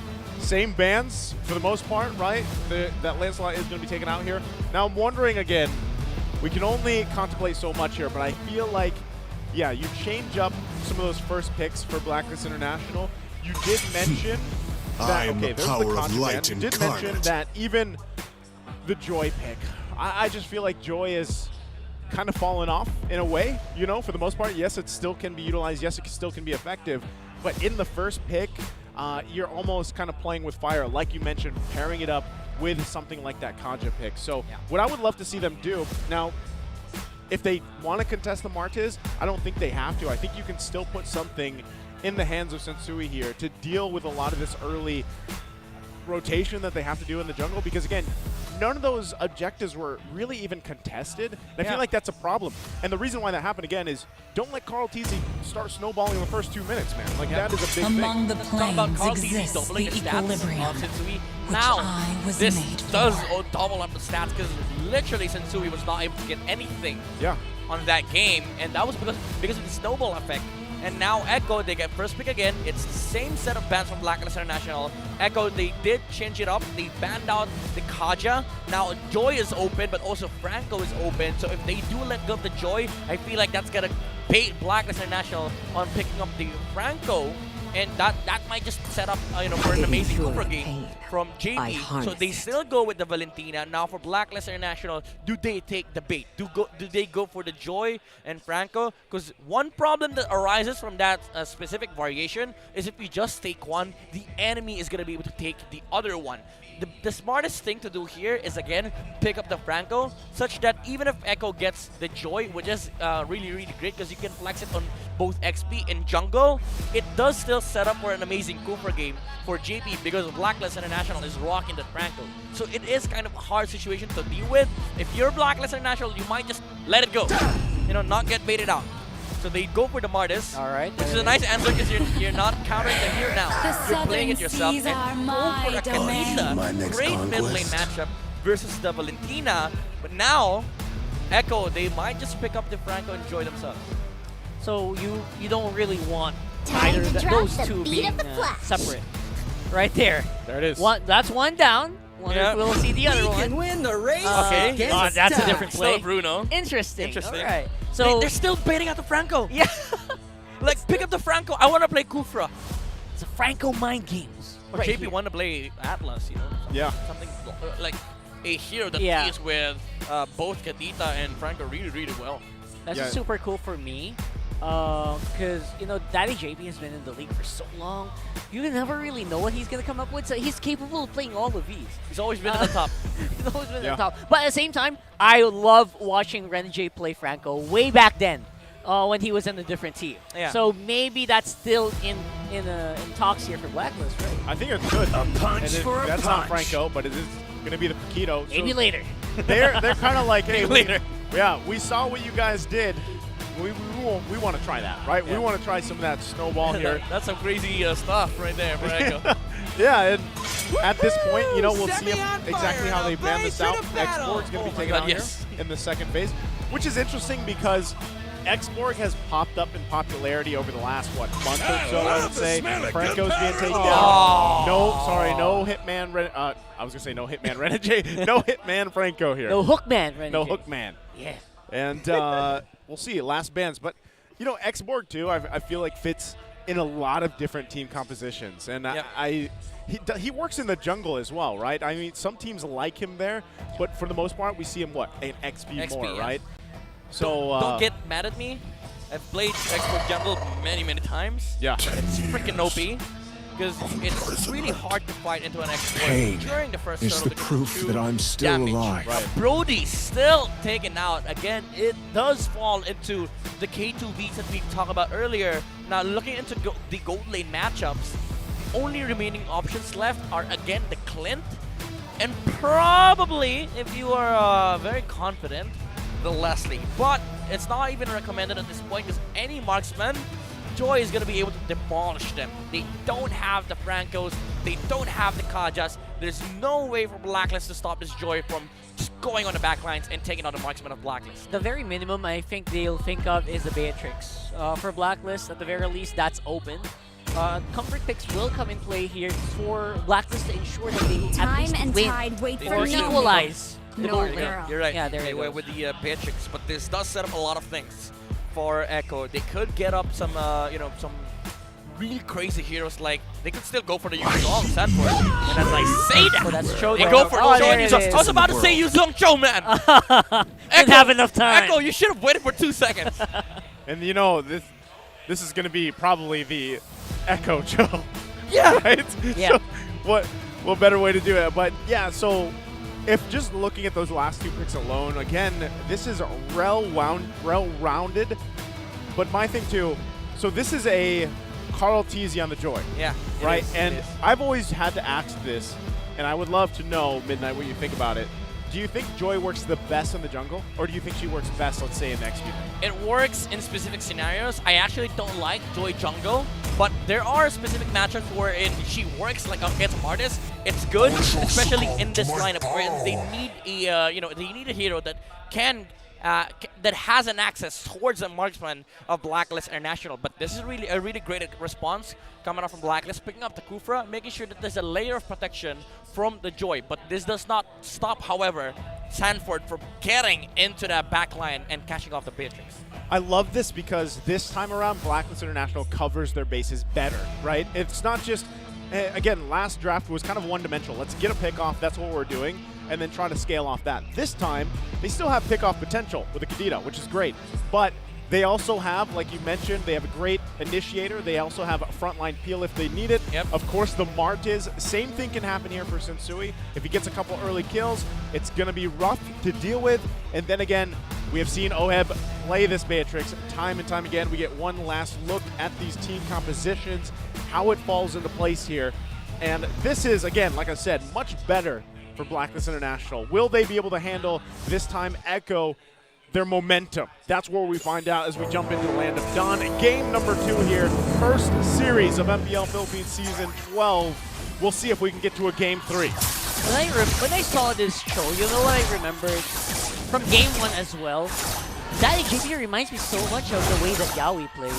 Same bans for the most part, right? That Lancelot is going to be taken out here. Now I'm wondering again, we can only contemplate so much here, but I feel like, yeah, you change up some of those first picks for Blacklist International. You did mention that, okay, there's the contraband. You did mention that even the Joy pick, I just feel like Joy is kind of fallen off in a way, you know, for the most part. Yes, it still can be utilized. Yes, it still can be effective. But in the first pick, you're almost kind of playing with fire, like you mentioned, pairing it up with something like that Kaja pick. So what I would love to see them do, now, if they want to contest the Martiz, I don't think they have to. I think you can still put something in the hands of Sensui here to deal with a lot of this early rotation that they have to do in the jungle, because again, none of those objectives were really even contested. And I feel like that's a problem. And the reason why that happened again is don't let Carl Teasy start snowballing in the first 2 minutes, man. Like that is a big Among thing. the planes exists the equilibrium, Now, this does double up the stats because literally Sensui was not able to get anything on that game, and that was because of the snowball effect. And now Echo, they get first pick again. It's the same set of bans from Blacklist International. Echo, they did change it up. They banned out the Kaja. Now Joy is open, but also Franco is open. So if they do let go of the Joy, I feel like that's going to bait Blacklist International on picking up the Franco and that might just set up for an amazing Kufra game from JP. So they still go with the Valentina. Now for Blacklist International, do they take the bait? Do they go for the Joy and Franco? Because one problem that arises from that specific variation is if you just take one, the enemy is going to be able to take the other one. The smartest thing to do here is, again, pick up the Franco, such that even if Echo gets the Joy, which is really, really great because you can flex it on both XP and jungle, it does still set up for an amazing Kufra game for JP because Blacklist International is rocking the Franco. So it is kind of a hard situation to deal with. If you're Blacklist International, you might just let it go, not get baited out. So they go for the Martis, which is a nice answer because you're not countering the here now. You're playing it yourself and go for a Khaleesa. Great mid lane matchup versus the Valentina. But now, Echo, they might just pick up the Franco and enjoy themselves. So you don't really want either those two being separate. Right there. There it is. That's one down. We'll see the other one. Can win the race. Okay. That's a different play. Still Bruno. Interesting. All Interesting. right. So they're still baiting out the Franco. Yeah. Like, pick up the Franco. I want to play Kufra. It's a Franco mind games. Or right JP here. want to play Atlas, Something like a hero that plays with both Kadita and Franco really, really well. That's super cool for me. Because, Daddy JP has been in the league for so long. You never really know what he's going to come up with. So he's capable of playing all of these. He's always been at the top. He's always been at the top. But at the same time, I love watching Renjay play Franco way back then when he was in a different team. Yeah. So maybe that's still in talks here for Blacklist, right? I think it's good. A punch and for a that's punch. not Franco, but it is going to be the Paquito. Maybe later. They're kind of like, hey, later. We saw what you guys did. We want to try that, right? Yeah. We want to try some of that snowball here. That's some crazy stuff right there for Echo. Yeah, and at this point, we'll see exactly how they ban this out. X-Borg's going to be taken out here in the second phase, which is interesting because X-Borg has popped up in popularity over the last, month or so, I would say. Franco's being taken down. No Hitman. I was going to say no Hitman Renegade. No Hitman Franco here. No Hookman Renegade. No Hookman. Yeah. And we'll see. Last bans. But, X-Borg, too, I feel like fits in a lot of different team compositions. And he works in the jungle as well, right? I mean, some teams like him there, but for the most part, we see him, an XP more, right? So don't get mad at me. I've played Expert Jungle many, many times. Yeah. It's freaking OP. Because it's really hard to fight into an exploit during the first is the proof that I'm still alive. Right. Brody's still taken out. Again, it does fall into the K2Bs that we talked about earlier. Now, looking into the gold lane matchups, the only remaining options left are, again, the Clint. And probably, if you are very confident, the Leslie. But it's not even recommended at this point because any marksman, Joy is going to be able to demolish them. They don't have the Francos. They don't have the Kajas. There's no way for Blacklist to stop this Joy from just going on the backlines and taking out the marksman of Blacklist. The very minimum I think they'll think of is the Beatrix. For Blacklist, at the very least, that's open. Comfort picks will come in play here for Blacklist to ensure that they at least win or equalize. You're right. Yeah, there they you went go. with the Beatrix, but this does set up a lot of things for Echo. They could get up some, some really crazy heroes. Like they could still go for the Yuzong Sanford. And as I say that, So that's Cho. they go for the Yuzong. I was about to say Yuzong Cho, man. Didn't have enough time. Echo, you should have waited for 2 seconds. And this is going to be probably the Echo Cho. Yeah. Right? Yeah. So what better way to do it? But yeah, so if just looking at those last two picks alone, again, this is well-rounded. But my thing too, so this is a Carl Teasy on the Joy. Yeah. Right? It And is. I've always had to ask this, and I would love to know, Midnight, what you think about it. Do you think Joy works the best in the jungle, or do you think she works best, let's say, in XP? It works in specific scenarios. I actually don't like Joy Jungle, but there are specific matchups wherein she works like against Martis. It's good, especially in this lineup where they need a they need a hero that can that has an access towards the marksman of Blacklist International. But this is really a really great response coming up from Blacklist, picking up the Kufra, making sure that there's a layer of protection from the Joy. But this does not stop, however, Sanford from getting into that backline and catching off the Beatrix. I love this because this time around, Blacklist International covers their bases better, right? It's not just, again, last draft was kind of one-dimensional. Let's get a pick off, that's what we're doing, and then try to scale off that. This time, they still have pick-off potential with the Kadita, which is great, but they also have, like you mentioned, they have a great initiator. They also have a frontline peel if they need it. Yep. Of course, the Martiz, same thing can happen here for Sensui. If he gets a couple early kills, it's going to be rough to deal with. And then again, we have seen OHEB play this Beatrix time and time again. We get one last look at these team compositions, how it falls into place here. And this is, again, like I said, much better for Blacklist International. Will they be able to handle this time Echo their momentum? That's where we find out as we jump into the Land of Dawn. Game number 2 here, first series of MPL Philippines Season 12. We'll see if we can get to a Game 3. When I saw this show, you know what I remembered? From Game 1 as well. That JP reminds me so much of the way that Yaoi plays.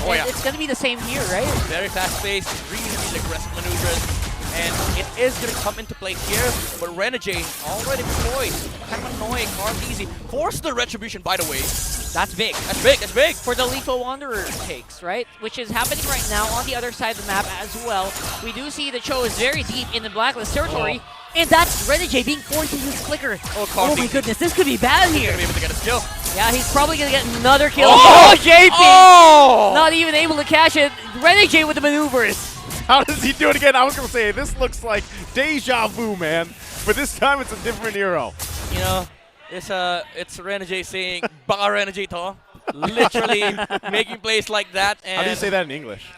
Oh, yeah. It's going to be the same here, right? Very fast-paced, really aggressive maneuvers. And it is going to come into play here, but Renegade already poised. Kind of annoying, Carl Easy. Force the retribution, by the way. That's big. That's big, that's big. For the Lethal Wanderer takes, right? Which is happening right now on the other side of the map as well. We do see the Cho is very deep in the Blacklist territory. And that's Renegade being forced to use Flicker. Oh my goodness, this could be bad here. He's going to be able to get a kill. Yeah, he's probably going to get another kill. Oh! JP! Oh! Not even able to catch it. Renegade with the maneuvers. How does he do it again? I was going to say, this looks like deja vu, man. But this time it's a different hero. You know, it's Renegade saying, Baka Renegade to. Literally making plays like that. And how do you say that in English?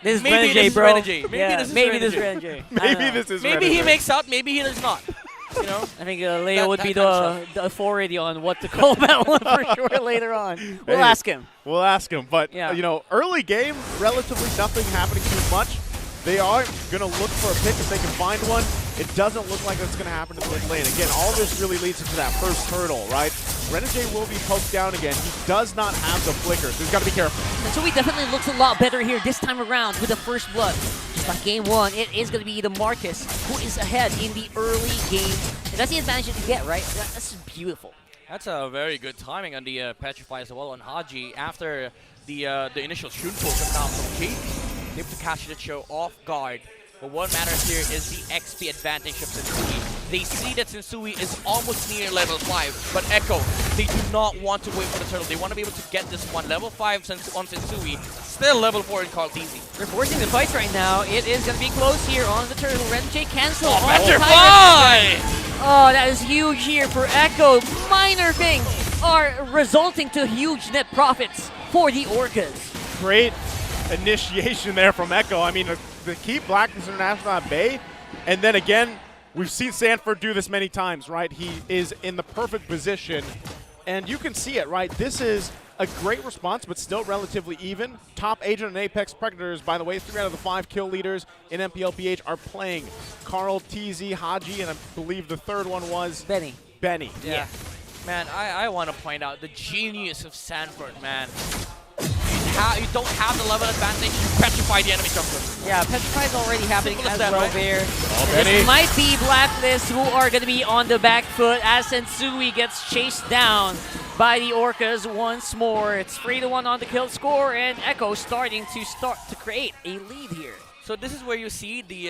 This is maybe Renegade, this is bro. Renegade. Maybe Yeah, this is maybe Renegade. this is Renegade. Maybe this is Maybe Renegade. he makes out, maybe he does not. You know? I think Leo would be the authority on what to call that one for sure later on. We'll ask him. We'll ask him. But, Yeah. you know, early game, relatively nothing happening too much. They are going to look for a pick if they can find one. It doesn't look like that's going to happen in the mid lane. Again, all this really leads into that first hurdle, right? Renegade will be poked down again. He does not have the flicker, so he's got to be careful. And so he definitely looks a lot better here this time around with the first blood. Just like game 1, it is going to be the Marcus who is ahead in the early game. And that's the advantage that you get, right? That's beautiful. That's a very good timing on the Petrify as well on Haji after the initial shoot poke now from JP. Able to catch the show off guard. But what matters here is the XP advantage of Sensui. They see that Sensui is almost near level 5, but Echo, they do not want to wait for the turtle. They want to be able to get this one. Level 5 on Sensui, still level 4 in Carl Deasy. They're forcing the fights right now. It is going to be close here on the turtle. Renegade cancel. Oh, on the Petrify! Oh, that is huge here for Echo. Minor things are resulting to huge net profits for the Orcas. Great initiation there from Echo. I mean, to keep Blacklist International at bay. And then again, we've seen Sanford do this many times, right? He is in the perfect position. And you can see it, right? This is a great response, but still relatively even. Top Agent and Apex Predators, by the way, 3 out of the 5 kill leaders in Mpl-Ph are playing. Carl, TZ, Haji, and I believe the third one was Benny. Yeah. Man, I want to point out the genius of Sanford, man. You don't have the level advantage, you petrify the enemy jungler. Yeah, Petrify is already happening as well right? there. Benny. This might be Blacklist who are going to be on the back foot as Sensui gets chased down by the Orcas once more. It's 3-1 on the kill score, and Echo starting to create a lead here. So this is where you see the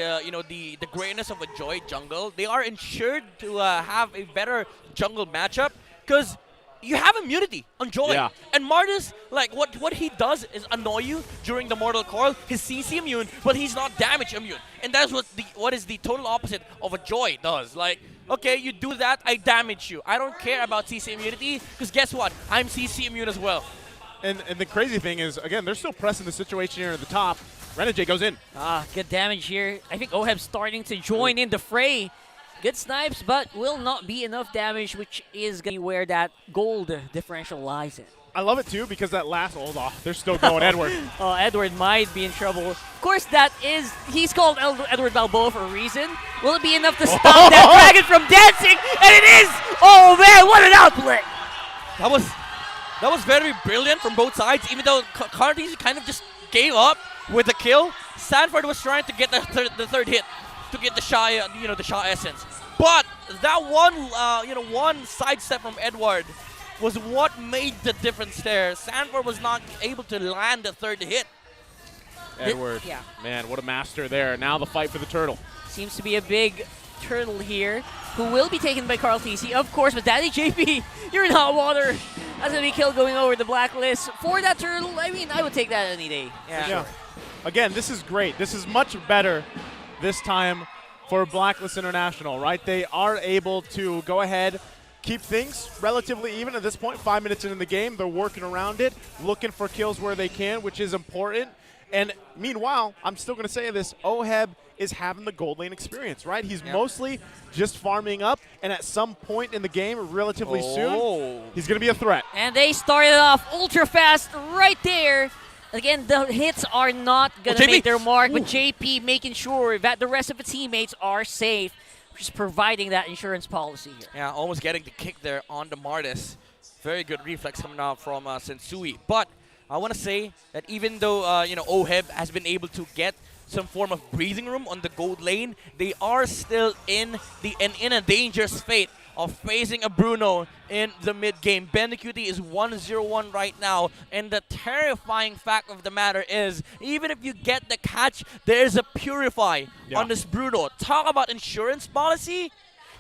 the greatness of a Joy jungle. They are ensured to have a better jungle matchup because you have immunity on Joy. Yeah. And Martis, like what he does is annoy you during the Mortal Coil. He's CC immune, but he's not damage immune. And that's what is the total opposite of a Joy does. Like, okay, you do that, I damage you. I don't care about CC immunity, because guess what? I'm CC immune as well. And the crazy thing is, again, they're still pressing the situation here at the top. Renegade goes in. Good damage here. I think OHEB's starting to join in the fray. Good snipes, but will not be enough damage, which is going to be where that gold differential lies in. I love it, too, because that last... Hold on. They're still going, Edward. Edward might be in trouble. Of course, he's called Edward Balboa for a reason. Will it be enough to stop that dragon from dancing? And it is! Oh, man, what an outplay! That was very brilliant from both sides, even though Cardi's kind of just gave up with the kill. Sanford was trying to get the third hit to get the Sha, the Sha essence. But that one sidestep from Edward was what made the difference there. Sanford was not able to land the third hit. Edward, Yeah. man, what a master there. Now the fight for the turtle. Seems to be a big turtle here, who will be taken by Carl TC, of course, but Daddy JP, you're in hot water. That's going to be kill going over the blacklist. For that turtle, I mean, I would take that any day. Yeah. Sure. Again, this is great. This is much better this time for Blacklist International, right? They are able to go ahead, keep things relatively even at this point. 5 minutes into the game, they're working around it, looking for kills where they can, which is important. And meanwhile, I'm still going to say this, Oheb is having the gold lane experience, right? He's mostly just farming up, and at some point in the game, relatively soon, he's going to be a threat. And they started off ultra fast right there. Again, the hits are not going to make their mark, but JP making sure that the rest of the teammates are safe, just providing that insurance policy here. Yeah, almost getting the kick there on the Martis. Very good reflex coming out from Sensui. But I want to say that even though Oheb has been able to get some form of breathing room on the gold lane, they are still in a dangerous fate of facing a Bruno in the mid game. Bandicuti is 1-0-1 right now, and the terrifying fact of the matter is, even if you get the catch, there is a Purify on this Bruno. Talk about insurance policy.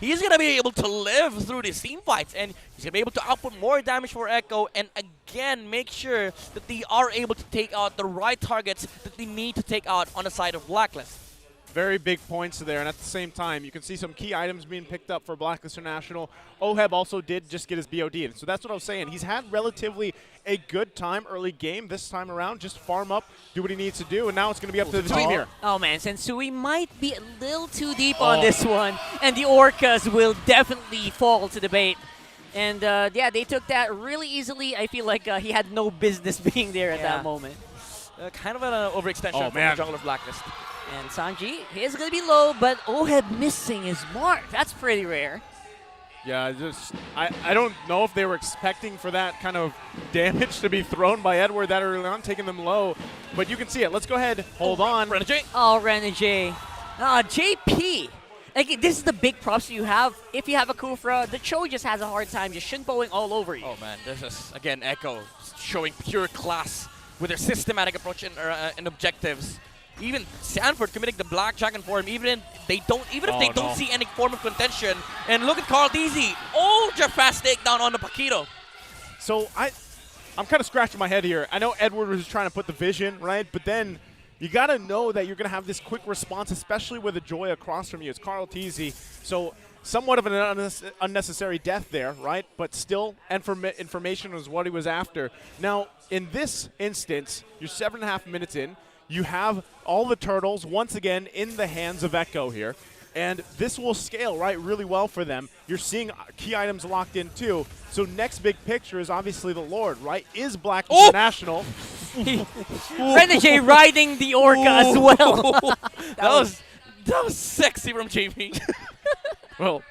He's going to be able to live through these team fights, and he's going to be able to output more damage for Echo, and again, make sure that they are able to take out the right targets that they need to take out on the side of Blacklist. Very big points there, and at the same time, you can see some key items being picked up for Blacklist International. Oheb also did just get his BOD in, so that's what I was saying. He's had relatively a good time early game this time around. Just farm up, do what he needs to do, and now it's going to be up to the team here. Oh man, Sensui might be a little too deep on this one, and the Orcas will definitely fall to the bait. And yeah, they took that really easily. I feel like he had no business being there at that moment. Kind of an overextension from the jungle of Blacklist. And Sanji is going to be low, but Oheb missing his mark. That's pretty rare. Yeah, I don't know if they were expecting for that kind of damage to be thrown by Edward that early on, taking them low. But you can see it. Let's go ahead. Hold on. Renegade. Oh, Renegade. JP. Like, this is the big props you have. If you have a Kufra, the Cho just has a hard time just shinpoing all over you. Oh man, this is, again, Echo showing pure class with their systematic approach and objectives. Even Sanford committing the blackjack and form, even if they don't see any form of contention. And look at Carl DZ, ultra fast takedown on the Paquito. So I'm kind of scratching my head here. I know Edward was trying to put the vision, right? But then you got to know that you're going to have this quick response, especially with a Joy across from you. It's Carl TZ. So somewhat of an unnecessary death there, right? But still, information was what he was after. Now, in this instance, you're 7.5 minutes in. You have all the turtles, once again, in the hands of Echo here. And this will scale, right, really well for them. You're seeing key items locked in, too. So next big picture is obviously the Lord, right? Is Black International. Renegade riding the Orca as well. that was sexy from JP. Well,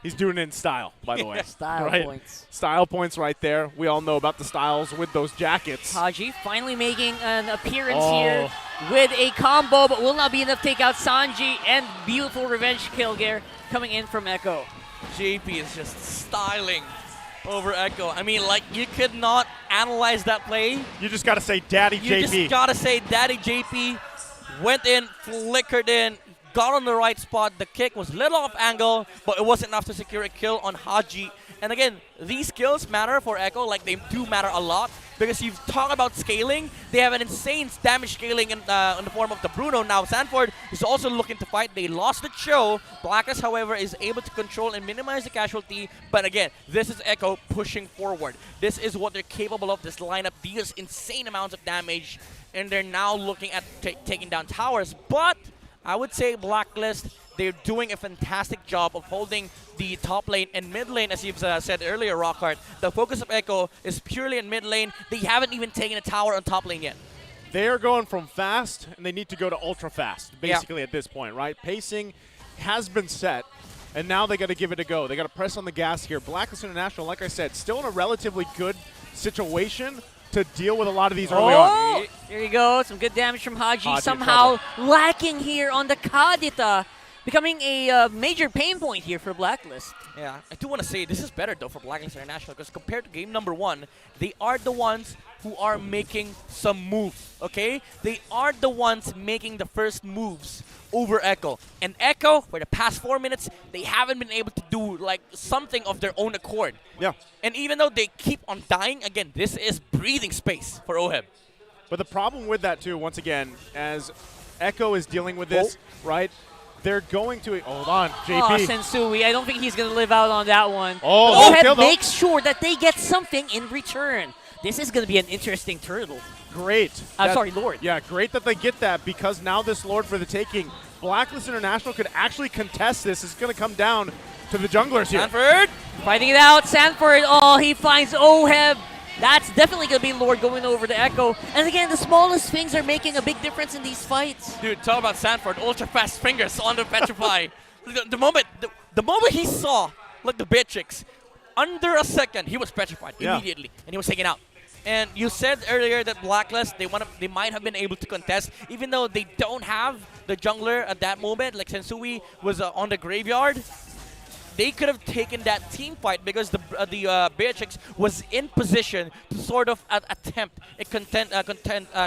he's doing it in style, by the way. Style points. Style points right there. We all know about the styles with those jackets. Haji finally making an appearance here with a combo, but will not be enough to take out Sanji, and beautiful revenge kill there coming in from Echo. JP is just styling over Echo. I mean, like, you could not analyze that play. You just got to say Daddy JP. You just got to say Daddy JP went in, flickered in, got on the right spot. The kick was a little off angle, but it wasn't enough to secure a kill on Haji. And again, these kills matter for Echo, like they do matter a lot, because you've talked about scaling. They have an insane damage scaling in the form of the Bruno. Now Sanford is also looking to fight. They lost the Cho. Blacklist, however, is able to control and minimize the casualty. But again, this is Echo pushing forward. This is what they're capable of. This lineup deals insane amounts of damage, and they're now looking at taking down towers. But I would say Blacklist, they're doing a fantastic job of holding the top lane and mid lane, as you've said earlier, Rockhart. The focus of Echo is purely in mid lane. They haven't even taken a tower on top lane yet. They are going from fast, and they need to go to ultra fast, basically, at this point, right? Pacing has been set, and now they got to give it a go. They got to press on the gas here. Blacklist International, like I said, still in a relatively good situation to deal with a lot of these early on. There you go. Some good damage from Haji. Somehow lacking here on the Kadita. becoming a major pain point here for Blacklist. Yeah, I do want to say this is better though for Blacklist International because compared to game number 1, they are the ones who are making some moves, okay? They are the ones making the first moves over Echo. And Echo, for the past 4 minutes, they haven't been able to do like something of their own accord. Yeah. And even though they keep on dying, again, this is breathing space for OHEB. But the problem with that too, once again, as Echo is dealing with this, right? They're going to hold on, JP. Oh, Sensui, I don't think he's going to live out on that one. Oh, OHEB makes sure that they get something in return. This is going to be an interesting turtle. Great. Sorry, Lord. Yeah, great that they get that because now this Lord for the taking. Blacklist International could actually contest this. It's going to come down to the junglers here. Sanford fighting it out. Sanford, oh, he finds OHEB. That's definitely going to be Lord going over the Echo. And again, the smallest things are making a big difference in these fights. Dude, talk about Sanford. Ultra fast fingers on the Petrify. the moment he saw, like the Beatrix, under a second, he was petrified immediately, and he was taken out. And you said earlier that Blacklist, they might have been able to contest, even though they don't have the jungler at that moment, like Sensui was on the graveyard. They could have taken that team fight because the Beatrix was in position to sort of attempt a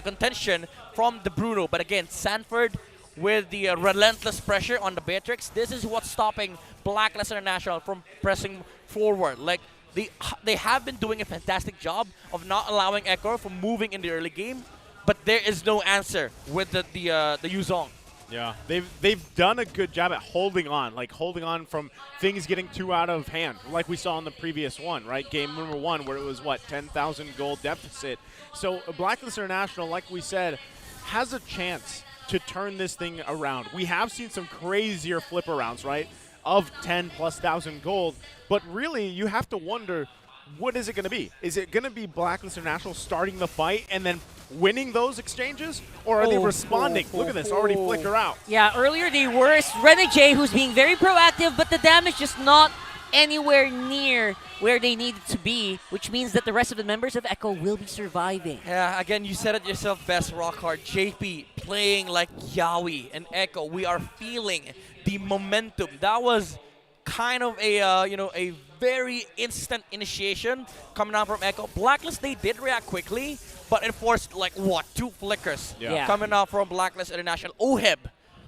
contention from the Bruno. But again, Sanford with the relentless pressure on the Beatrix, this is what's stopping Blacklist International from pressing forward. Like, they have been doing a fantastic job of not allowing Echo from moving in the early game, but there is no answer with the Yuzong. Yeah, they've done a good job at holding on from things getting too out of hand, like we saw in the previous one, right? Game number 1, where it was, 10,000 gold deficit. So Blacklist International, like we said, has a chance to turn this thing around. We have seen some crazier flip arounds, right, of 10,000+ gold, but really you have to wonder, what is it going to be? Is it going to be Blacklist International starting the fight and then winning those exchanges, or are they responding? Look at this, already flicker out. Yeah, earlier they were. Renegade, who's being very proactive, but the damage just not anywhere near where they needed to be, which means that the rest of the members of Echo will be surviving. Yeah, again, you said it yourself best, Rockhard. JP playing like Yaoi and Echo. We are feeling the momentum. That was kind of a a very instant initiation coming out from Echo. Blacklist, they did react quickly, but it forced like 2 flickers coming out from Blacklist International. OHEB,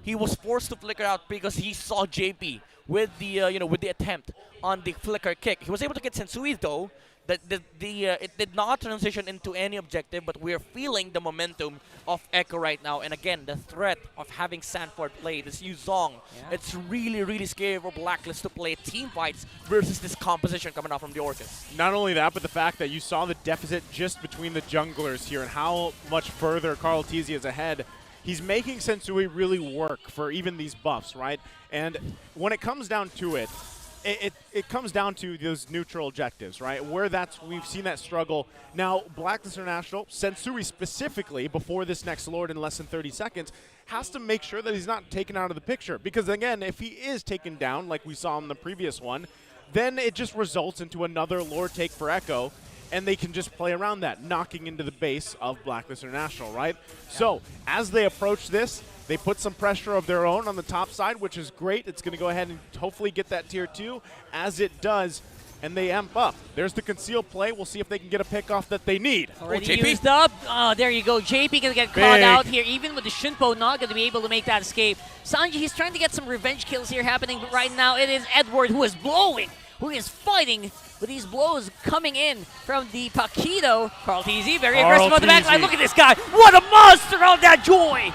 he was forced to flicker out because he saw JP with the with the attempt on the flicker kick. He was able to get Sensui though. It did not transition into any objective, but we're feeling the momentum of Echo right now. And again, the threat of having Sanford play this Yuzong, it's really, really scary for Blacklist to play team fights versus this composition coming out from the Orcas. Not only that, but the fact that you saw the deficit just between the junglers here and how much further Carl Tizzy is ahead. He's making Sensui really work for even these buffs, right? And when it comes down to it, it comes down to those neutral objectives, right? Where we've seen that struggle. Now, Blacklist International, Sensui specifically, before this next Lord in less than 30 seconds, has to make sure that he's not taken out of the picture. Because again, if he is taken down, like we saw in the previous one, then it just results into another Lord take for Echo, and they can just play around that, knocking into the base of Blacklist International, right? So, as they approach this, they put some pressure of their own on the top side, which is great. It's going to go ahead and hopefully get that tier 2. As it does, and they amp up. There's the concealed play. We'll see if they can get a pick off that they need. Already used up. Oh, there you go. JP going to get caught out here. Even with the Shunpo, not going to be able to make that escape. Sanji, he's trying to get some revenge kills here happening, but right now it is Edward who is blowing, who is fighting with these blows coming in from the Paquito. Carl Tizzy, very aggressive on the backline. Look at this guy. What a monster on that Joy.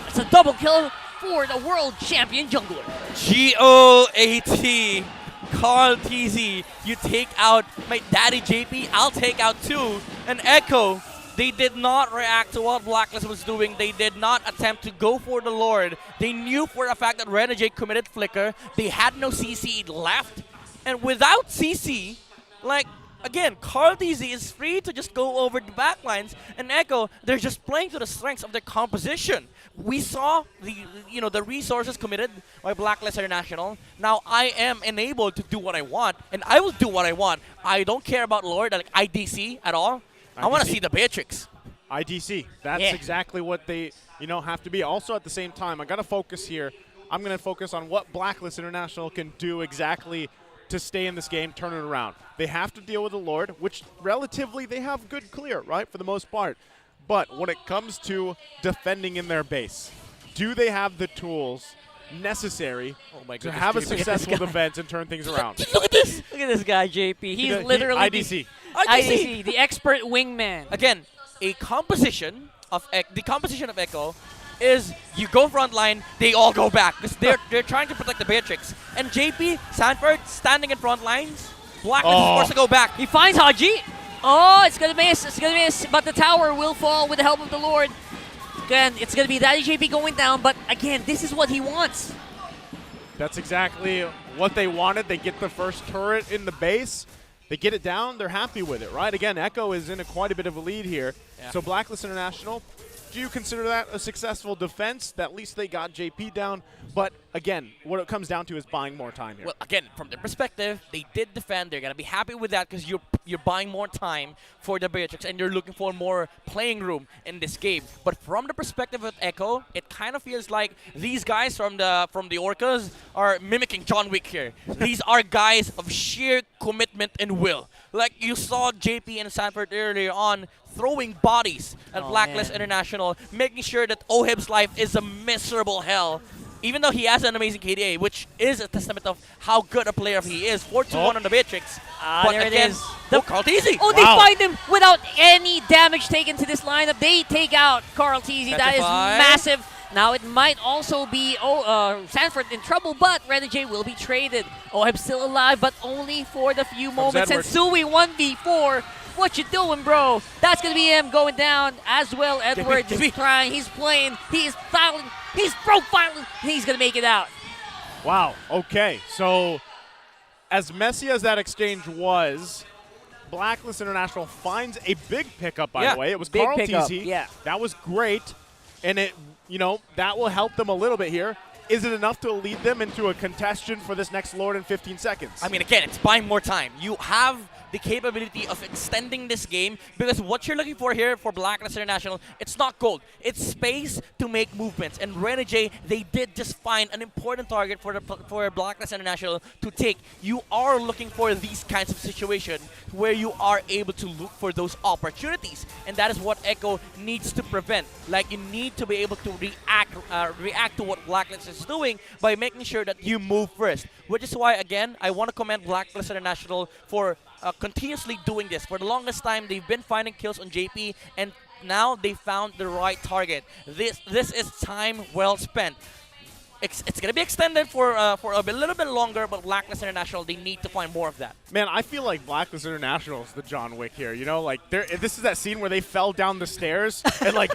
It's a double kill for the world champion jungler. GOAT. Carl Tizzy, you take out my daddy JP, I'll take out 2. And Echo, they did not react to what Blacklist was doing. They did not attempt to go for the Lord. They knew for a fact that Renegade committed flicker. They had no CC left. And without CC, like, again, Carl Tizzy is free to just go over the backlines, and Echo, they're just playing to the strengths of their composition. We saw the resources committed by Blacklist International. Now I am enabled to do what I want, and I will do what I want. I don't care about Lord, like IDC at all. I want to see the Beatrix. IDC, that's exactly what they have to be. Also at the same time, I got to focus here I'm going to focus on what Blacklist International can do exactly to stay in this game, turn it around. They have to deal with the Lord, which relatively they have good clear, right, for the most part. But when it comes to defending in their base, do they have the tools necessary to have a successful defense and turn things around? Look at this! Look at this guy, JP. He's literally IDC. IDC, the expert wingman. Again, the composition of Echo is you go front line, they all go back because they're trying to protect the Beatrix. And JP, Sanford, standing in front lines, Blacklist is forced to go back. He finds Haji. Oh, it's gonna miss. It's gonna miss. But the tower will fall with the help of the Lord. Again, it's gonna be Daddy JP going down. But again, this is what he wants. That's exactly what they wanted. They get the first turret in the base. They get it down. They're happy with it, right? Again, Echo is in quite a bit of a lead here. Yeah. So Blacklist International, do you consider that a successful defense? At least they got JP down. But again, what it comes down to is buying more time here. Well, again, from their perspective, they did defend. They're going to be happy with that because you're buying more time for the Beatrix and you're looking for more playing room in this game. But from the perspective of Echo, it kind of feels like these guys from the Orcas are mimicking John Wick here. These are guys of sheer commitment and will. Like you saw JP and Sanford earlier on throwing bodies at Blacklist International, making sure that Oheb's life is a miserable hell. Even though he has an amazing KDA, which is a testament of how good a player he is. 4-2-1 on the Beatrix. But there again, it is. Carl Teasy. Oh, they find him without any damage taken to this lineup. They take out Carl Teasy. That is massive. Now it might also be Sanford in trouble, but Renegade will be traded. Oheb still alive, but only for the few moments. And Sui 1v4. What you doing, bro? That's going to be him going down as well. Edward is trying. He's playing. He's fouling. He's profiling. He's going to make it out. Wow. Okay. So as messy as that exchange was, Blacklist International finds a big pickup, by the way. It was Carl Teasy. Yeah. That was great. And it, that will help them a little bit here. Is it enough to lead them into a contention for this next Lord in 15 seconds? I mean, again, it's buying more time. You have the capability of extending this game because what you're looking for here for Blacklist International, it's not gold. It's space to make movements. And Renegade, they did just find an important target for Blacklist International to take. You are looking for these kinds of situations where you are able to look for those opportunities. And that is what Echo needs to prevent. Like, you need to be able to react to what Blacklist is doing by making sure that you move first. Which is why, again, I want to commend Blacklist International for continuously doing this. For the longest time, they've been finding kills on JP, and now they found the right target. This is time well spent. It's going to be extended for a little bit longer, but Blacklist International, they need to find more of that. Man, I feel like Blacklist International is the John Wick here. Like this is that scene where they fell down the stairs, and like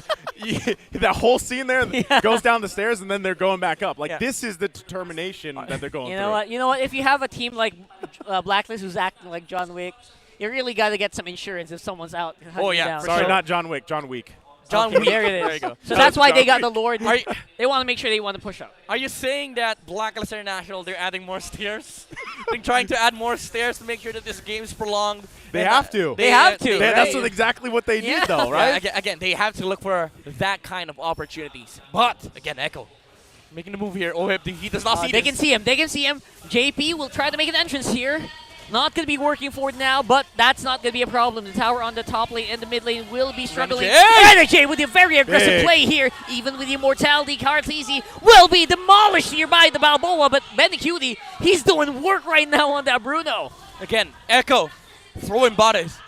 that whole scene there goes down the stairs, and then they're going back up. Like this is the determination that they're going through. You know what? If you have a team like Blacklist who's acting like John Wick, you really got to get some insurance if someone's out. Oh yeah, sorry, not John Wick, John Wick. John Wick. There it is. There you go. So that's why they got the Lord. They want to make sure they want to push up. Are you saying that Blacklist International, they're adding more stairs? They're trying to add more stairs to make sure that this game is prolonged? They have to. They have to. That's exactly what they need, though, right? Yeah, again, they have to look for that kind of opportunities. But, again, Echo, making the move here. Oheb, he does not see this. They can see him. They can see him. JP will try to make an entrance here. Not going to be working for it now, but that's not going to be a problem. The tower on the top lane and the mid lane will be struggling. Renegade with a very aggressive play here. Even with the immortality, Cartesi will be demolished here by the Balboa, but Benecuti, he's doing work right now on that Bruno. Again, Echo throwing bodies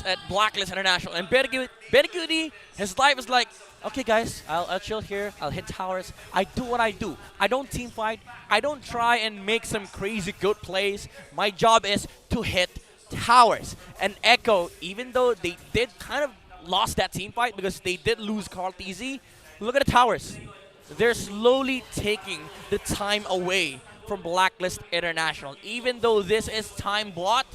at Blacklist International. And Benecuti, his life is like, okay, guys, I'll chill here. I'll hit towers. I do what I do. I don't team fight. I don't try and make some crazy good plays. My job is to hit towers. And Echo, even though they did kind of lost that team fight because they did lose Carl Teasy, look at the towers. They're slowly taking the time away from Blacklist International. Even though this is time bought,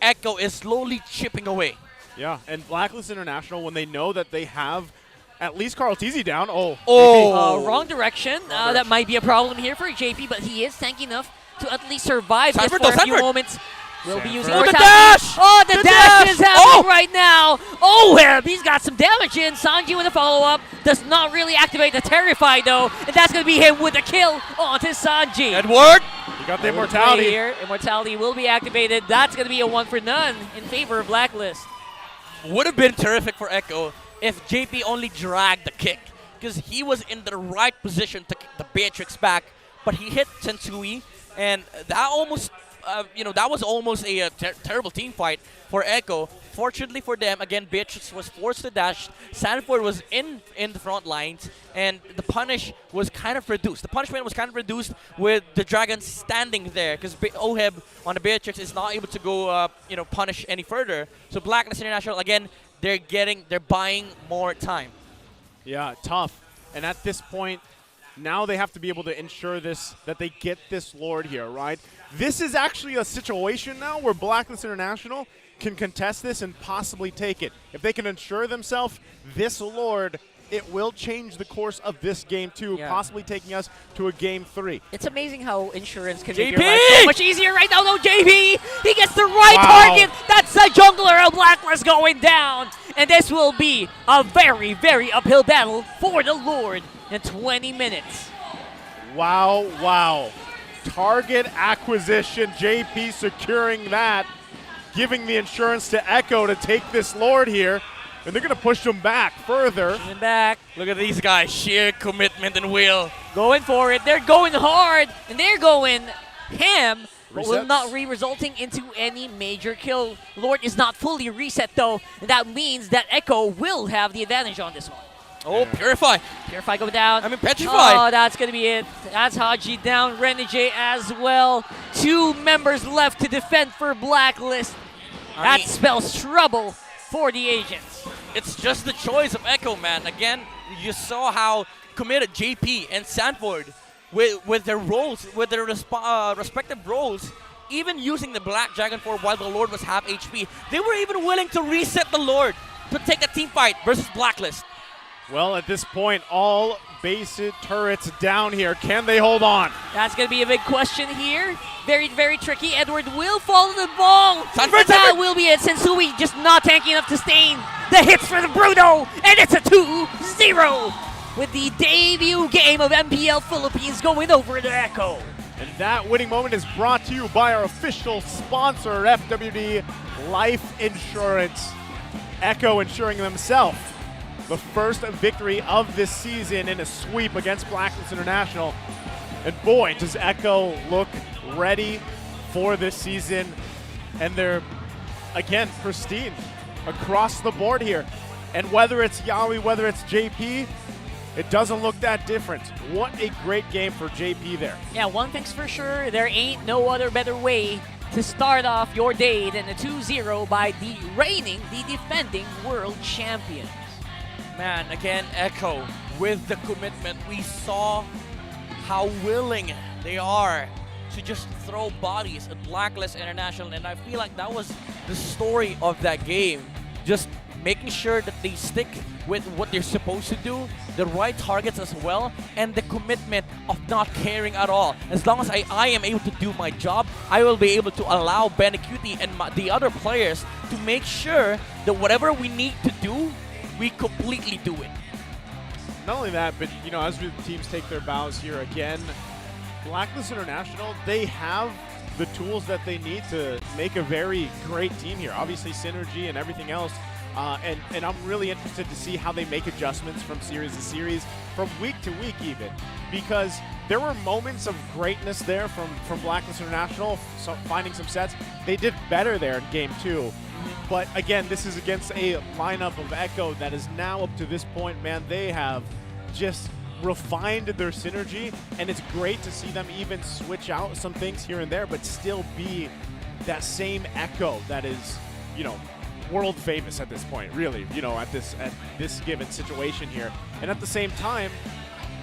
Echo is slowly chipping away. Yeah, and Blacklist International, when they know that they have at least Carl Teasy down. Wrong direction. That might be a problem here for JP, but he is tanky enough to at least survive this for a few moments. Will be using the dash! Oh, the dash is happening right now. OHEB, he's got some damage in. Sanji with a follow-up. Does not really activate the Terrify, though. And that's going to be him with a kill onto Sanji. Edward! You got the Immortality. Here. Immortality will be activated. That's going to be a 1 for none in favor of Blacklist. Would have been terrific for Echo if JP only dragged the kick, because he was in the right position to kick the Beatrix back, but he hit Sensui, and that almost, that was almost a terrible team fight for Echo. Fortunately for them, again, Beatrix was forced to dash. Sanford was in the front lines, and the punish was kind of reduced. The punishment was kind of reduced with the Dragon standing there, because OHEB on the Beatrix is not able to go, punish any further. So Blacklist International, again, they're buying more time. Yeah, tough. And at this point, now they have to be able to ensure that they get this Lord here, right? This is actually a situation now where Blacklist International can contest this and possibly take it. If they can ensure themselves this Lord, it will change the course of this game too, possibly taking us to a game 3. It's amazing how insurance can make your life so much easier right now. No, JP, he gets the right target. That's the jungler of Blacklist going down. And this will be a very, very uphill battle for the Lord in 20 minutes. Wow. Target acquisition, JP securing that, giving the insurance to Echo to take this Lord here. And they're going to push them back further. Look at these guys, sheer commitment and will. Going for it. They're going hard. And they're going ham. But will Resets. not resulting into any major kill. Lord is not fully reset, though. And that means that Echo will have the advantage on this one. Oh, Purify. Purify go down. I mean, Petrify. Oh, that's going to be it. That's Haji down. Renegade as well. 2 members left to defend for Blacklist. That spells trouble for the agents. It's just the choice of Echo, man. Again, you saw how committed JP and Sanford with their roles, with their respective roles, even using the Black Dragon 4 while the Lord was half HP. They were even willing to reset the Lord to take a team fight versus Blacklist. Well, at this point, all base turrets down here. Can they hold on? That's going to be a big question here. Very, very tricky. Edward will follow the ball. Sanford. That will be it. Sensui just not tanky enough to sustain the hits for the Bruno. And it's a 2-0 with the debut game of MPL Philippines going over to Echo. And that winning moment is brought to you by our official sponsor, FWD Life Insurance. Echo ensuring themselves the first victory of this season in a sweep against Blacklist International. And boy, does Echo look ready for this season. And they're, again, pristine across the board here. And whether it's Yawi, whether it's JP, it doesn't look that different. What a great game for JP there. Yeah, one thing's for sure, there ain't no other better way to start off your day than a 2-0 by the defending world champions. Man, again, Echo with the commitment. We saw how willing they are to just throw bodies at Blacklist International, and I feel like that was the story of that game. Just making sure that they stick with what they're supposed to do, the right targets as well, and the commitment of not caring at all. As long as I am able to do my job, I will be able to allow Benecuti and the other players to make sure that whatever we need to do, we completely do it. Not only that, but as the teams take their bows here again, Blacklist International, they have the tools that they need to make a very great team here. Obviously, synergy and everything else. And I'm really interested to see how they make adjustments from series to series, from week to week even, because there were moments of greatness there from Blacklist International, so finding some sets. They did better there in game 2. But again, this is against a lineup of Echo that is now up to this point, man, they have just refined their synergy, and it's great to see them even switch out some things here and there, but still be that same Echo that is, world famous at this point, really, at this given situation here. And at the same time,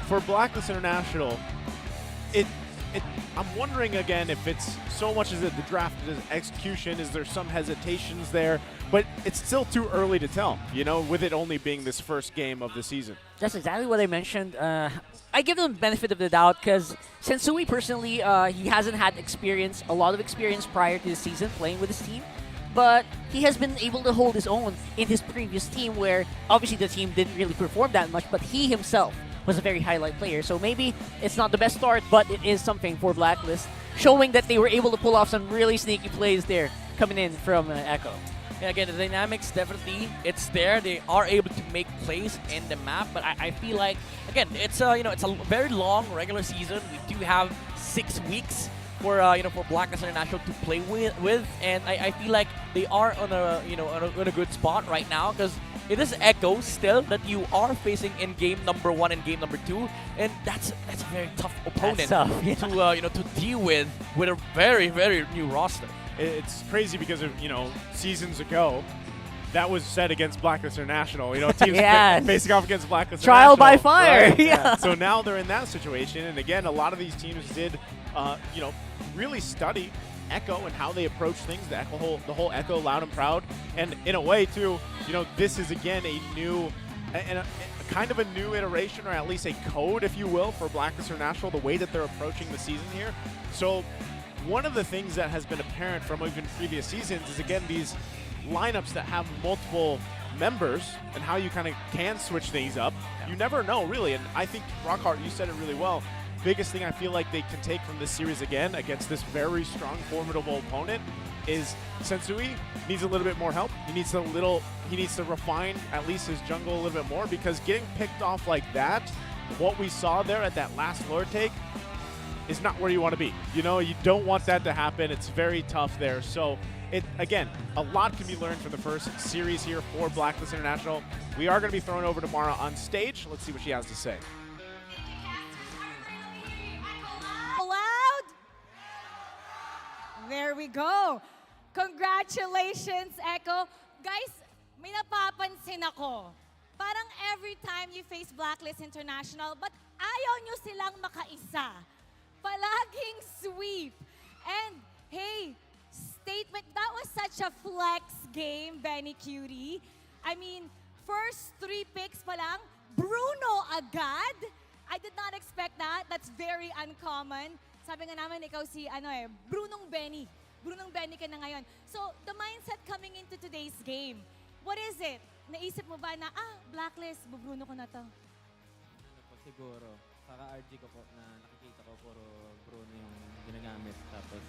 for Blacklist International, I'm wondering again if it's so much as the draft is execution, is there some hesitations there? But it's still too early to tell, with it only being this first game of the season. That's exactly what I mentioned. I give them the benefit of the doubt because Sensui personally, he hasn't had a lot of experience prior to the season playing with his team. but he has been able to hold his own in his previous team where obviously the team didn't really perform that much, but he himself was a very highlight player. So maybe it's not the best start, but it is something for Blacklist, showing that they were able to pull off some really sneaky plays there coming in from Echo. Yeah, again, the dynamics definitely it's there. They are able to make plays in the map, but I feel like again it's it's a very long regular season. We do have 6 weeks for for Blacklist International to play with, and I feel like they are on a on a good spot right now because it is Echo still that you are facing in game number 1 and game number 2, and that's a very tough opponent That's tough, yeah. to to deal with a very new roster. It's crazy because of, seasons ago, that was said against Blacklist International. Teams Yes. facing off against Blacklist Trial International. by fire, right? yeah. So now they're in that situation, and again, a lot of these teams did, really study Echo and how they approach things, the whole Echo loud and proud, and in a way too, this is again a new, and a kind of a new iteration, or at least a code, if you will, for Blacklist International, the way that they're approaching the season here. So one of the things that has been apparent from even previous seasons is, again, these lineups that have multiple members and how you kind of can switch things up. Yeah. You never know, really, and I think, Rockhart, you said it really well. Biggest thing I feel like they can take from this series again against this very strong, formidable opponent is Sensui needs a little bit more help. He needs to refine at least his jungle a little bit more, because getting picked off like that, what we saw there at that last Lord take, is not where you want to be. You don't want that to happen. It's very tough there. So, again, a lot can be learned from the first series here for Blacklist International. We are going to be thrown over tomorrow on stage. Let's see what she has to say. Loud. There we go. Congratulations, Echo. Guys, may napapansin ako. Parang every time you face Blacklist International, but ayaw nyo silang makaisa. Palaging sweep. And hey, statement, that was such a flex game, Benny Cutie. I mean, first 3 picks pa lang, Bruno agad. I did not expect that. That's very uncommon. Sabi nga namin, ikaw si, Brunong Benny. Brunong Benny ka na ngayon. So, the mindset coming into today's game, what is it? Naisip mo ba na, Blacklist, Bruno ko na to? Siguro. Saka RG ko po na nakikita ko puro Bruno yung ginagamit. Tapos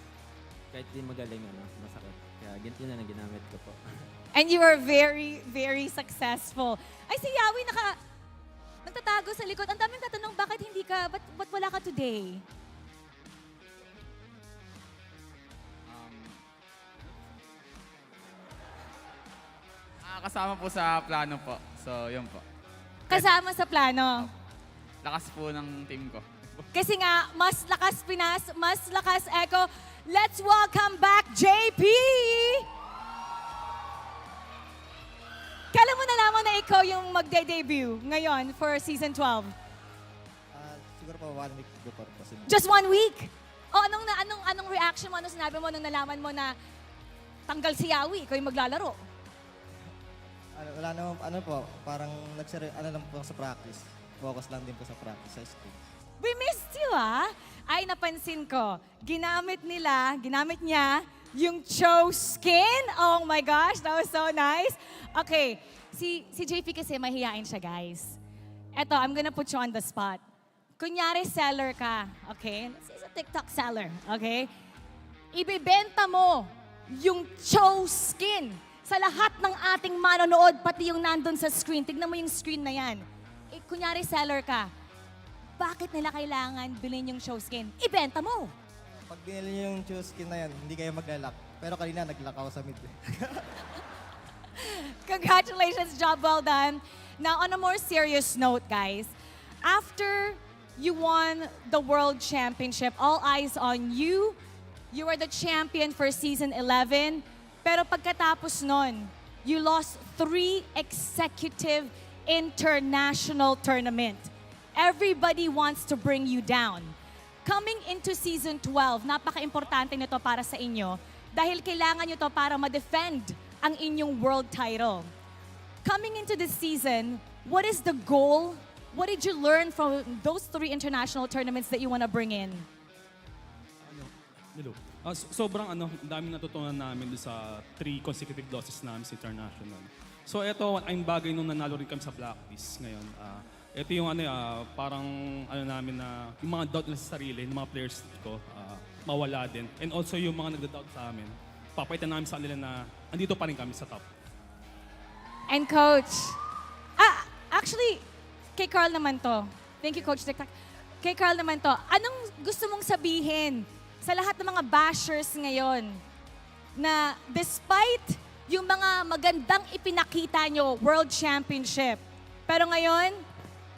kahit di magaling, masakit. Kaya yun na ginamit ko po. And you are very, very successful. Ay, si Yawi nagtatago sa likod. Ang daming tatanong, bakit hindi ka, ba't wala ka today? Kasama po sa plano po. So, yun po. Kasama sa plano. Lakas po ng team ko. Kasi nga, mas lakas Pinas, mas lakas Echo. Let's welcome back JP! Kailan mo nalaman na ikaw yung magde-debut ngayon for Season 12? Siguro po 1 week before po. Just 1 week? O anong reaction mo, anong sinabi mo nung nalaman mo na tanggal si Yawi, ikaw yung maglalaro? Wala naman, parang lang po sa practice. Focus lang din po sa practice sa school. We missed you, Ay, napansin ko, ginamit niya yung Cho skin. Oh my gosh, that was so nice. Okay, si JP kasi mahihain siya, guys. Eto, I'm gonna put you on the spot. Kunyari, seller ka, okay? This is a TikTok seller, okay? Ibibenta mo yung Cho skin sa lahat ng ating manonood, pati yung nandun sa screen. Tignan mo yung screen na yan. Kunyari, seller ka. Bakit nila kailangan bilhin yung Cho skin? Ibenta mo! Pag binili niyo yung Cho skin na yan, hindi kayo maglalak. Pero kanina, naglock ako sa mid. Congratulations, job well done. Now, on a more serious note, guys, after you won the World Championship, all eyes on you. You are the champion for Season 11. Pero pagkatapos nun, you lost 3 consecutive international tournament. Everybody wants to bring you down. Coming into Season 12, napaka-importante nito para sa inyo dahil kailangan nyo to para ma-defend ang inyong world title. Coming into this season, what is the goal? What did you learn from those 3 international tournaments that you want to bring in? Sobrang daming natutunan namin doon sa 3 consecutive losses namin sa international. So ito, ang bagay nung nanalo rin kami sa blacklist ngayon. Ito yung parang namin na yung mga doubt nila sa sarili, ng mga players ko, mawala din. And also yung mga nagda-doubt sa amin, papaitan namin sa kanila na andito pa rin kami sa top. And Coach, actually, kay Carl naman to. Thank you, Coach Tiktak. Kay Carl naman to, anong gusto mong sabihin sa lahat ng mga bashers ngayon na despite yung mga magandang ipinakita nyo, World Championship, pero ngayon,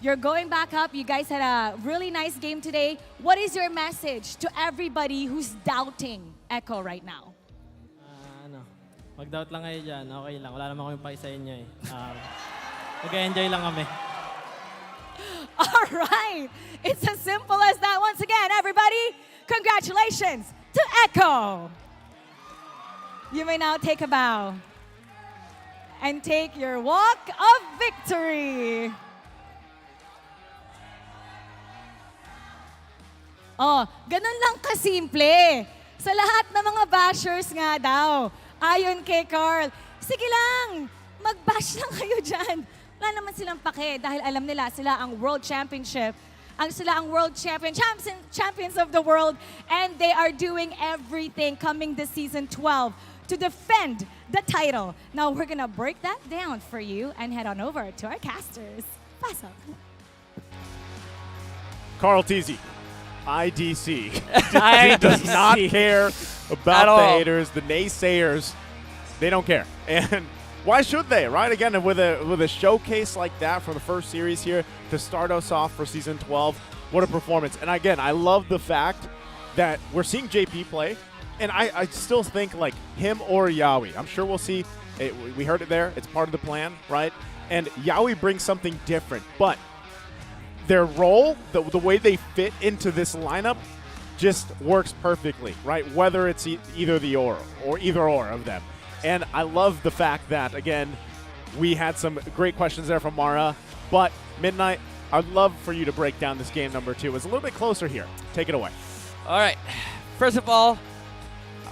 you're going back up. You guys had a really nice game today. What is your message to everybody who's doubting Echo right now? Mag-doubt lang kayo dyan. Okay lang. Wala naman kami pa sa inyo eh. Mag-enjoy lang kami. All right. It's as simple as that. Once again, everybody, congratulations to Echo. You may now take a bow and take your walk of victory. Oh, ganun lang kasimple. Sa lahat ng mga bashers nga daw, ayon kay Carl, sige lang, mag-bash lang kayo dyan. Wala naman silang pake dahil alam nila sila ang World Championship. Sila ang World Champions of the world, and they are doing everything coming this season 12 to defend the title. Now we're gonna break that down for you and head on over to our casters. Pass up. Carl Teasy, IDC. He does not care about the haters, the naysayers. They don't care. And why should they, right? Again, with a showcase like that from the first series here to start us off for Season 12, what a performance. And again, I love the fact that we're seeing JP play, and I still think like him or Yawi. I'm sure we'll see. We heard it there. It's part of the plan, right? And Yawi brings something different, but their role, the way they fit into this lineup just works perfectly, right? Whether it's either or of them. And I love the fact that, again, we had some great questions there from Mara, but Midnight, I'd love for you to break down this game number 2. It's a little bit closer here. Take it away. All right. First of all,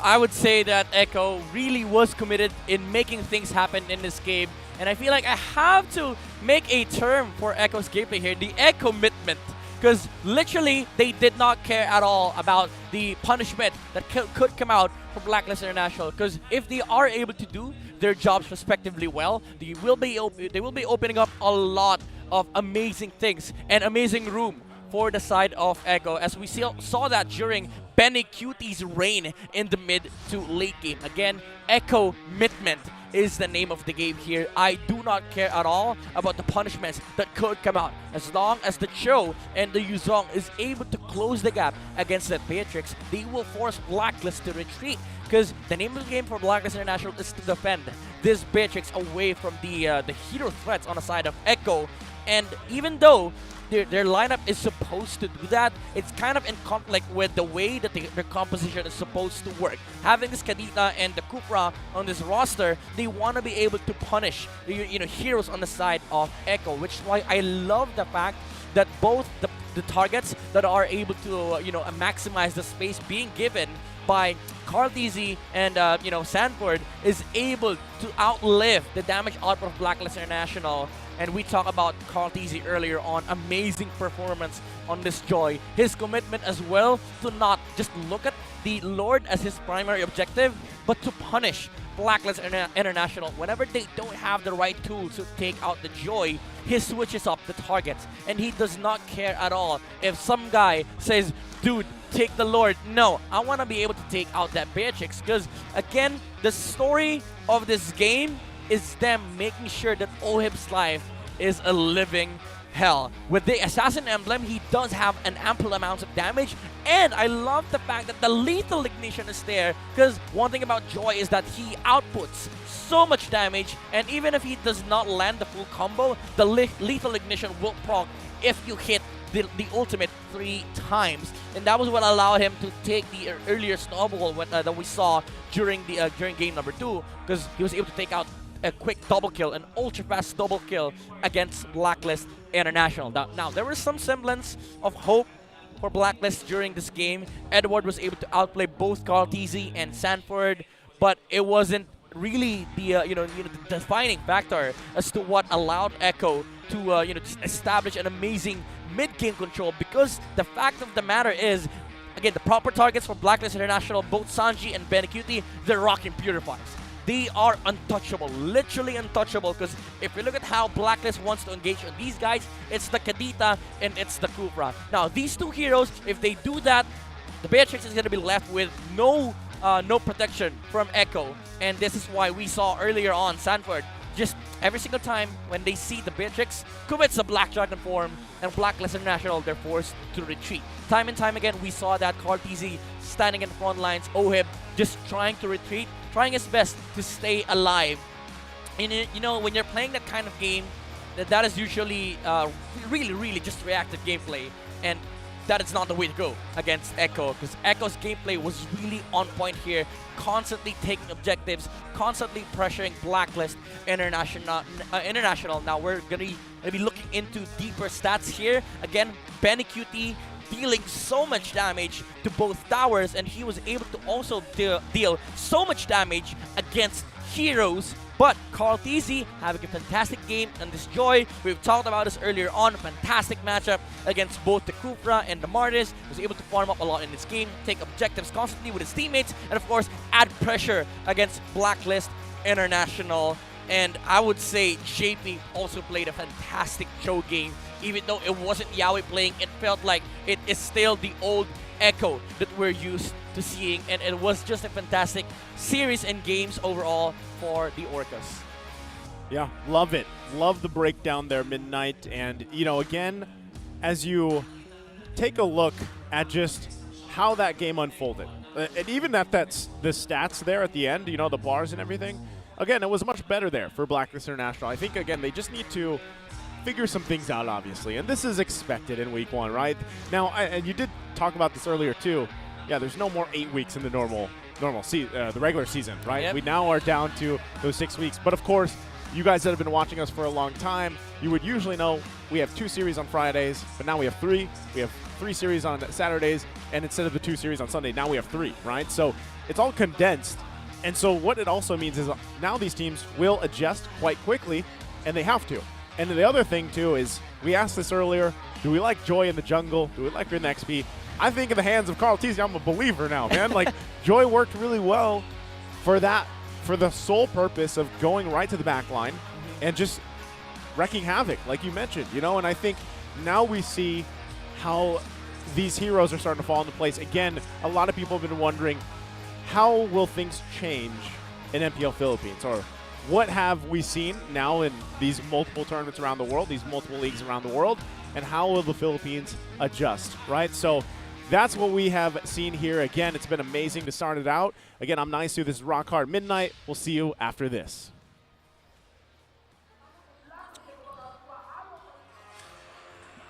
I would say that Echo really was committed in making things happen in this game. And I feel like I have to make a term for Echo's gameplay here, the Echo-commitment. Because literally, they did not care at all about the punishment that could come out from Blacklist International. Because if they are able to do their jobs respectively well, they will be opening up a lot of amazing things and amazing room for the side of Echo, as we saw that during Benny Cutie's reign in the mid to late game. Again, Echo commitment is the name of the game here. I do not care at all about the punishments that could come out. As long as the Cho and the Yuzong is able to close the gap against that Beatrix, they will force Blacklist to retreat. Because the name of the game for Blacklist International is to defend this Beatrix away from the hero threats on the side of Echo. And even though their lineup is supposed to do that, it's kind of in conflict with the way that their composition is supposed to work. Having this Kadita and the Kupra on this roster, they want to be able to punish heroes on the side of Echo, which is why I love the fact that both the targets that are able to maximize the space being given by Carl Teasy and Sanford is able to outlive the damage output of Blacklist International. And we talked about Carl Teasy earlier on. Amazing performance on this Joy. His commitment as well to not just look at the Lord as his primary objective, but to punish Blacklist International. Whenever they don't have the right tools to take out the Joy, he switches up the targets. And he does not care at all if some guy says, dude, take the Lord. No, I want to be able to take out that Beatrix. Because, again, the story of this game is them making sure that Ohib's life is a living hell. With the Assassin Emblem, he does have an ample amount of damage, and I love the fact that the lethal ignition is there, because one thing about Joy is that he outputs so much damage, and even if he does not land the full combo, the lethal ignition will proc if you hit the ultimate 3 times, and that was what allowed him to take the earlier snowball that we saw during game number 2, because he was able to take out a quick double kill, an ultra fast double kill against Blacklist International. Now there was some semblance of hope for Blacklist during this game. Edward was able to outplay both Carl Tizzy and Sanford, but it wasn't really the the defining factor as to what allowed Echo to just establish an amazing mid-game control, because the fact of the matter is, again, the proper targets for Blacklist International, both Sanji and Benecuti, they're rocking Purifies. They are untouchable, literally untouchable, because if you look at how Blacklist wants to engage on these guys, it's the Kadita and it's the Kufra. Now, these two heroes, if they do that, the Beatrix is going to be left with no protection from Echo, and this is why we saw earlier on Sanford, just every single time when they see the Beatrix commits a Black Dragon form and Blacklist International, they're forced to retreat. Time and time again, we saw that Carl TZ standing in the front lines, Ohib just trying to retreat, trying his best to stay alive. And when you're playing that kind of game, that is usually really just reactive gameplay, and that is not the way to go against Echo, because Echo's gameplay was really on point here, constantly taking objectives, constantly pressuring Blacklist International. Now we're gonna be looking into deeper stats here. Again, Benecuti dealing so much damage to both towers, and he was able to also deal so much damage against heroes. But Carl TZ having a fantastic game, and this Joy, we've talked about this earlier on, fantastic matchup against both the Kufra and the Martis, was able to farm up a lot in this game, take objectives constantly with his teammates, and of course, add pressure against Blacklist International. And I would say JP also played a fantastic show game. Even though it wasn't Yaoi playing, it felt like it is still the old Echo that we're used to seeing, and it was just a fantastic series and games overall for the Orcas. Yeah, love it. Love the breakdown there, Midnight. And, again, as you take a look at just how that game unfolded, and even that's the stats there at the end, the bars and everything, again, it was much better there for Blacklist International. I think, again, they just need to figure some things out, obviously, and this is expected in week 1, right? Now, and you did talk about this earlier, too. Yeah, there's no more 8 weeks in the the regular season, right? Yep. We now are down to those 6 weeks. But of course, you guys that have been watching us for a long time, you would usually know we have 2 series on Fridays, but now we have 3. We have 3 series on Saturdays, and instead of the 2 series on Sunday, now we have 3, right? So it's all condensed. And so what it also means is now these teams will adjust quite quickly, and they have to. And the other thing, too, is we asked this earlier, do we like Joy in the jungle? Do we like her in the XP? I think in the hands of Carl TZ, I'm a believer now, man. Like, Joy worked really well for the sole purpose of going right to the back line and just wrecking havoc, like you mentioned, And I think now we see how these heroes are starting to fall into place. Again, a lot of people have been wondering, how will things change in MPL Philippines? Or what have we seen now in these multiple tournaments around the world, these multiple leagues around the world, and how will the Philippines adjust, right? So that's what we have seen here. Again, it's been amazing to start it out. Again, I'm Nice. This is Rock Hard Midnight. We'll see you after this.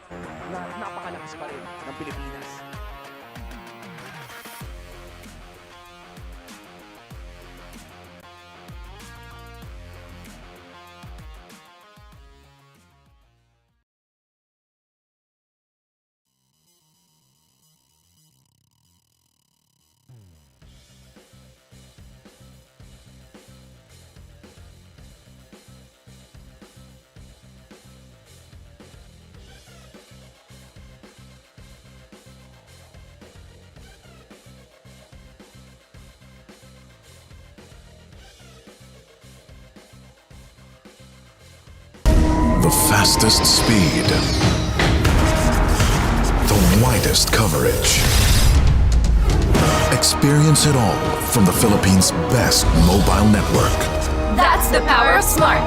Napakalakas pa rin ng Pilipinas. The fastest speed. The widest coverage. Experience it all from the Philippines' best mobile network. That's the power of smart.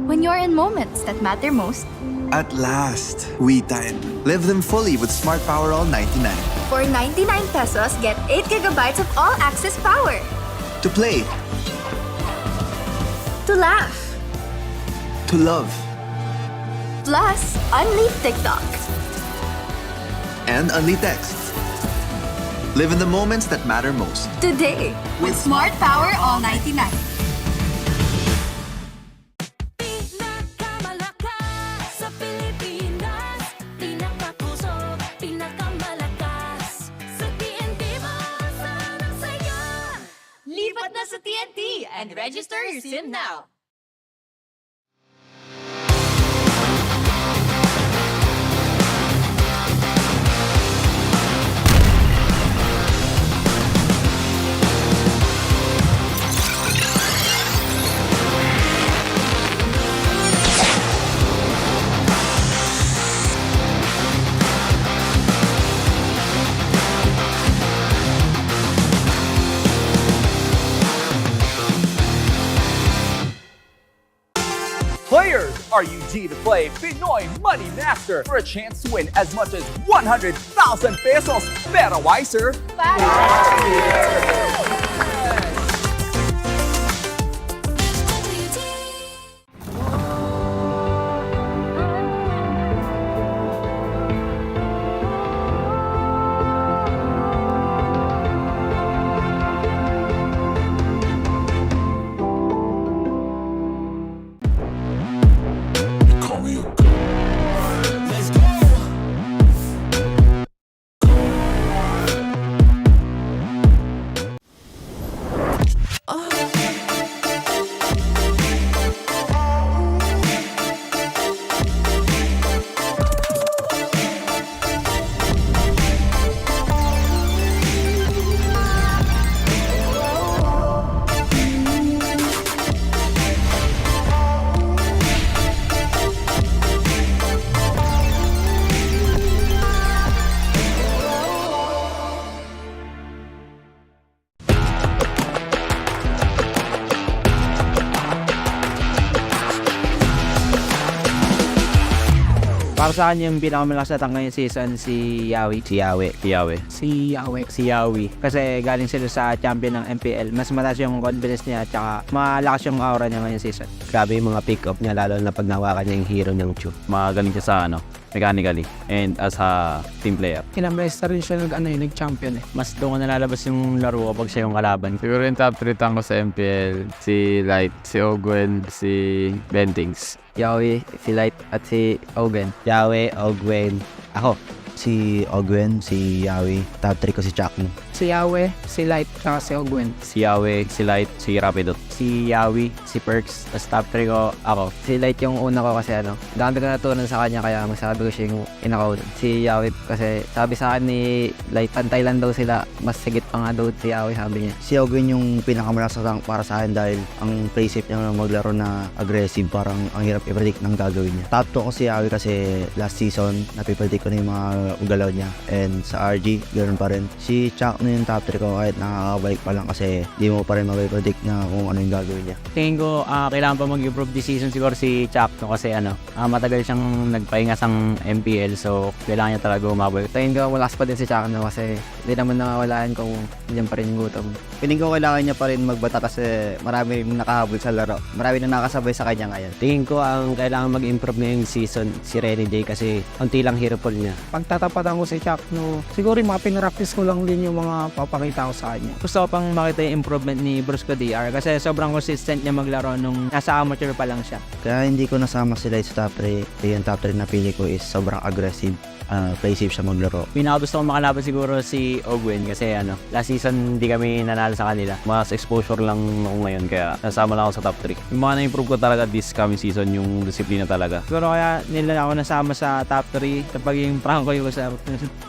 When you're in moments that matter most, at last, we time. Live them fully with Smart Power All 99. for 99 pesos, get 8 gigabytes of all-access power. To play. To laugh. To love. Plus, unleash TikTok. And unleash texts. Live in the moments that matter most. Today, with Smart Power All 99. Sa Pilipinas, pinakapuso Register your sim now. Players, are you G to play Pinoy Money Master for a chance to win as much as 100,000 pesos? Pero wiser, Para sa akin yung pinakamalakas na tank ngayong season si Yawi. Si Yawi. Kasi galing sila sa champion ng MPL. Mas mataas yung confidence niya at saka malakas yung aura niya ngayong season. Grabe yung mga pick-up niya lalo na pag nawakan niya yung hero niyang Chu. Magaling siya sa mechanically and as a team player. Ilang beses na rin siya nag-champion eh. Mas doon ko nalalabas yung laro kapag siya yung kalaban. Siguro yung top 3 tank ko sa MPL, si Light, si Ogwen, si Bentings. Yawi, si Light at si Ogen. Yawe, Ogwen, Ako. si Ogwen, si Yawi, top 3 ko si Chakno. Si Yawe, si Light, at si Ogwen. Si Yawe, si Light, si Rapidot. Si Yawi, si Perks, tapos top 3 ko ako. Si Light yung una ko kasi dami ko natutunan sa kanya kaya masabi ko siya yung inakaw. Si Yawi kasi sabi sa akin ni Light, pantay lang daw sila, mas sigit pa nga daw si Yawi sabi niya. Si Ogwen yung pinakamalakas na tank para sa akin dahil ang playsave niya maglaro na aggressive, parang ang hirap i-predict ng gagawin niya. Top 2 ko si Yawi kasi last season napipredict ko na yung mga galaw niya, and sa RG ganoon pa rin. Si Chuck na yung top 3 ko kahit nakakabalik pa lang kasi di mo pa rin mapipredict na kung ano yung gagawin niya. Tingin ko kailangan pa mag-improve this season siguro si Chuck kasi matagal siyang nagpahinga sa MPL so kailangan niya talaga umabot. Tingin ko malakas pa din si Chuck kasi hindi naman nawawalaan kung diyan pa rin yung gutom. Piling ko kailangan niya pa rin magbata kasi marami rin nakahabol sa laro. Marami na nakasabay sa kanya ngayon. Tingin ko ang kailangan mag-improve ngayong season si Renny J kasi konti lang hero pool niya. Pagtatapatan ko si Chuck, siguro yung mga pinractice ko lang din yung mga papakita ko sa kanya. Gusto ko pang makita yung improvement ni Brusco DR kasi sobrang consistent niya maglaro nung nasa amateur pa lang siya. Kaya hindi ko nasama sila sa top 3. Yung top 3 na pili ko is sobrang aggressive. Play safe siya maglaro. Pinakagusto ko makalaban siguro si Ogwen kasi last season hindi kami nanalo sa kanila. Mas exposure lang ako ngayon kaya nasama lang ako sa top 3. Yung mga na-improve ko talaga this coming season yung disiplina talaga. Siguro kaya nila ako nasama sa top 3 kapag yung prank ko yung sa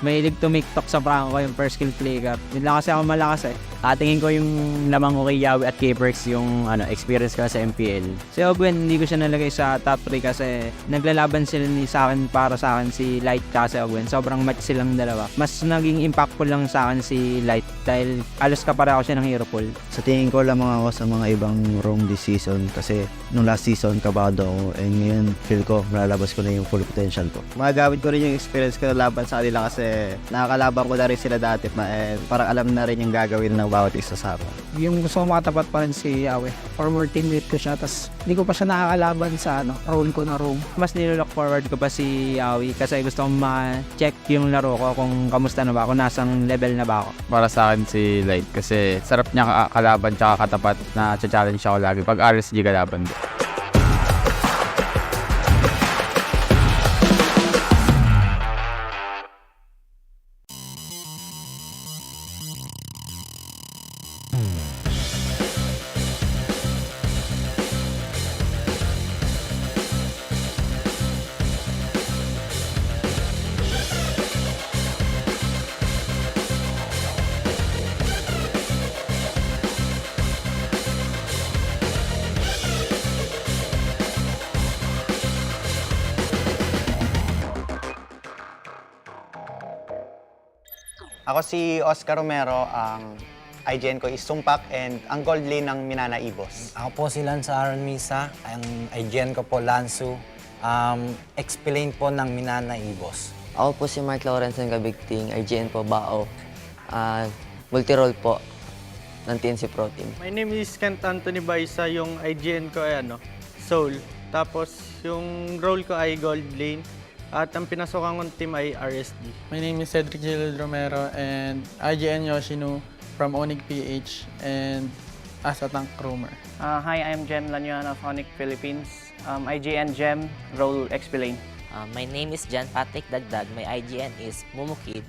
mahilig tumiktok sa prank ko yung first skill play cap. Hindi lang kasi ako malakas eh. Tingin ko yung lamang ko kay Yawi at kay Perks yung experience ko sa MPL. Si Ogwen hindi ko siya nalagay sa top 3 kasi naglalaban sila sa akin para sa akin si Light si Ogwen. Sobrang match silang dalawa. Mas naging impactful lang sa akin si Light dahil alos kapareho siya ng hero pool. Sa tingin ko lamang ako sa mga ibang room this season kasi nung last season kabado ako and ngayon feel ko malalabas ko na yung full potential ko. Magagamit ko rin yung experience ko laban sa kanila kasi nakakalaban ko na rin sila dati and parang alam na rin yung gagawin ng bawat isa sa akin. Yung gusto ko makatapat pa rin si Yawe. Former teammate ko siya tapos hindi ko pa siya nakakalaban sa role ko na room. Mas nilook forward ko pa si Yawe kasi gusto kong check yung laro ko kung kamusta na ba ako, nasang level na ba ako. Para sa akin si Light kasi sarap niya kalaban tsaka katapat na challenge ako lagi pag RSG kalaban din. Ako si Oscar Romero, ang IGN ko is Sumpak and ang gold lane ng Minana Ibos. Ako po si Lance Aaron Misa, ang IGN ko po Lansu, explain po ng Minana Ibos. Ako po si Mark Lawrence ng Gabigting, IGN po Bao, multi-role po ng TNC Pro Team. My name is Kent Anthony Baisa, yung IGN ko ay Soul. Tapos yung role ko ay Gold Lane. At ang pinasokan kong team ay RSD. My name is Cedric Gil Romero and IGN Yoshino from ONIC PH and as a tank roamer. Hi, I'm Jem Lanyuan of ONIC Philippines. IGN Jem, role Explain. My name is John Patrick Dagdag. My IGN is Mumukid.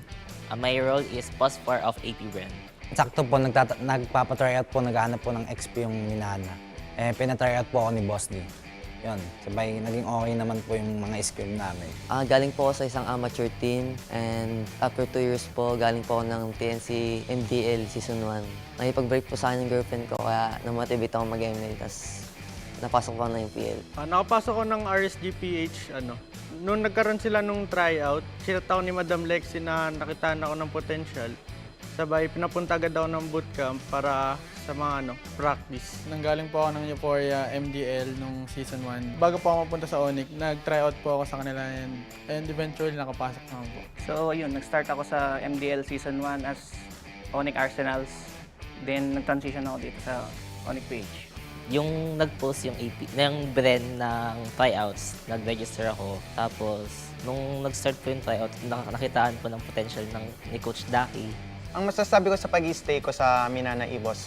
My role is Post-4 of APBR. Sakto po, nagpapatry out po, naghahanap po ng XP yung Minana. Pinatry out po ako ni Boss D. Yun, sabay naging okay naman po yung mga skill namin. Galing po ako sa isang amateur team and after 2 years po, galing po ako ng TNC MDL Season 1. Nakipag-break po sa akin yung girlfriend ko kaya namotivate ako mag-ML, tapos napasok ko ng MPL. Nakapasok ko ng RSGPH, Noong nagkaroon sila nung tryout, sinataw ni Madam Lexi na nakitaan ako ng potential. Sabay, pinapunta agad ako ng bootcamp para sa mga practice. Nanggaling po ako ng Euphoria MDL nung Season 1. Bago po ako mapunta sa ONIC, nag-tryout po ako sa kanila and eventually nakapasok naman po. So ayun, nag-start ako sa MDL Season 1 as ONIC Arsenals. Then nag-transition ako dito sa ONIC PH. Yung nag-post yung brand ng tryouts, nag-register ako. Tapos, nung nag-start po yung tryout, nakitaan po ng potential ni Coach Daki. Ang masasabi ko sa pag-stay ko sa Minana Ibos,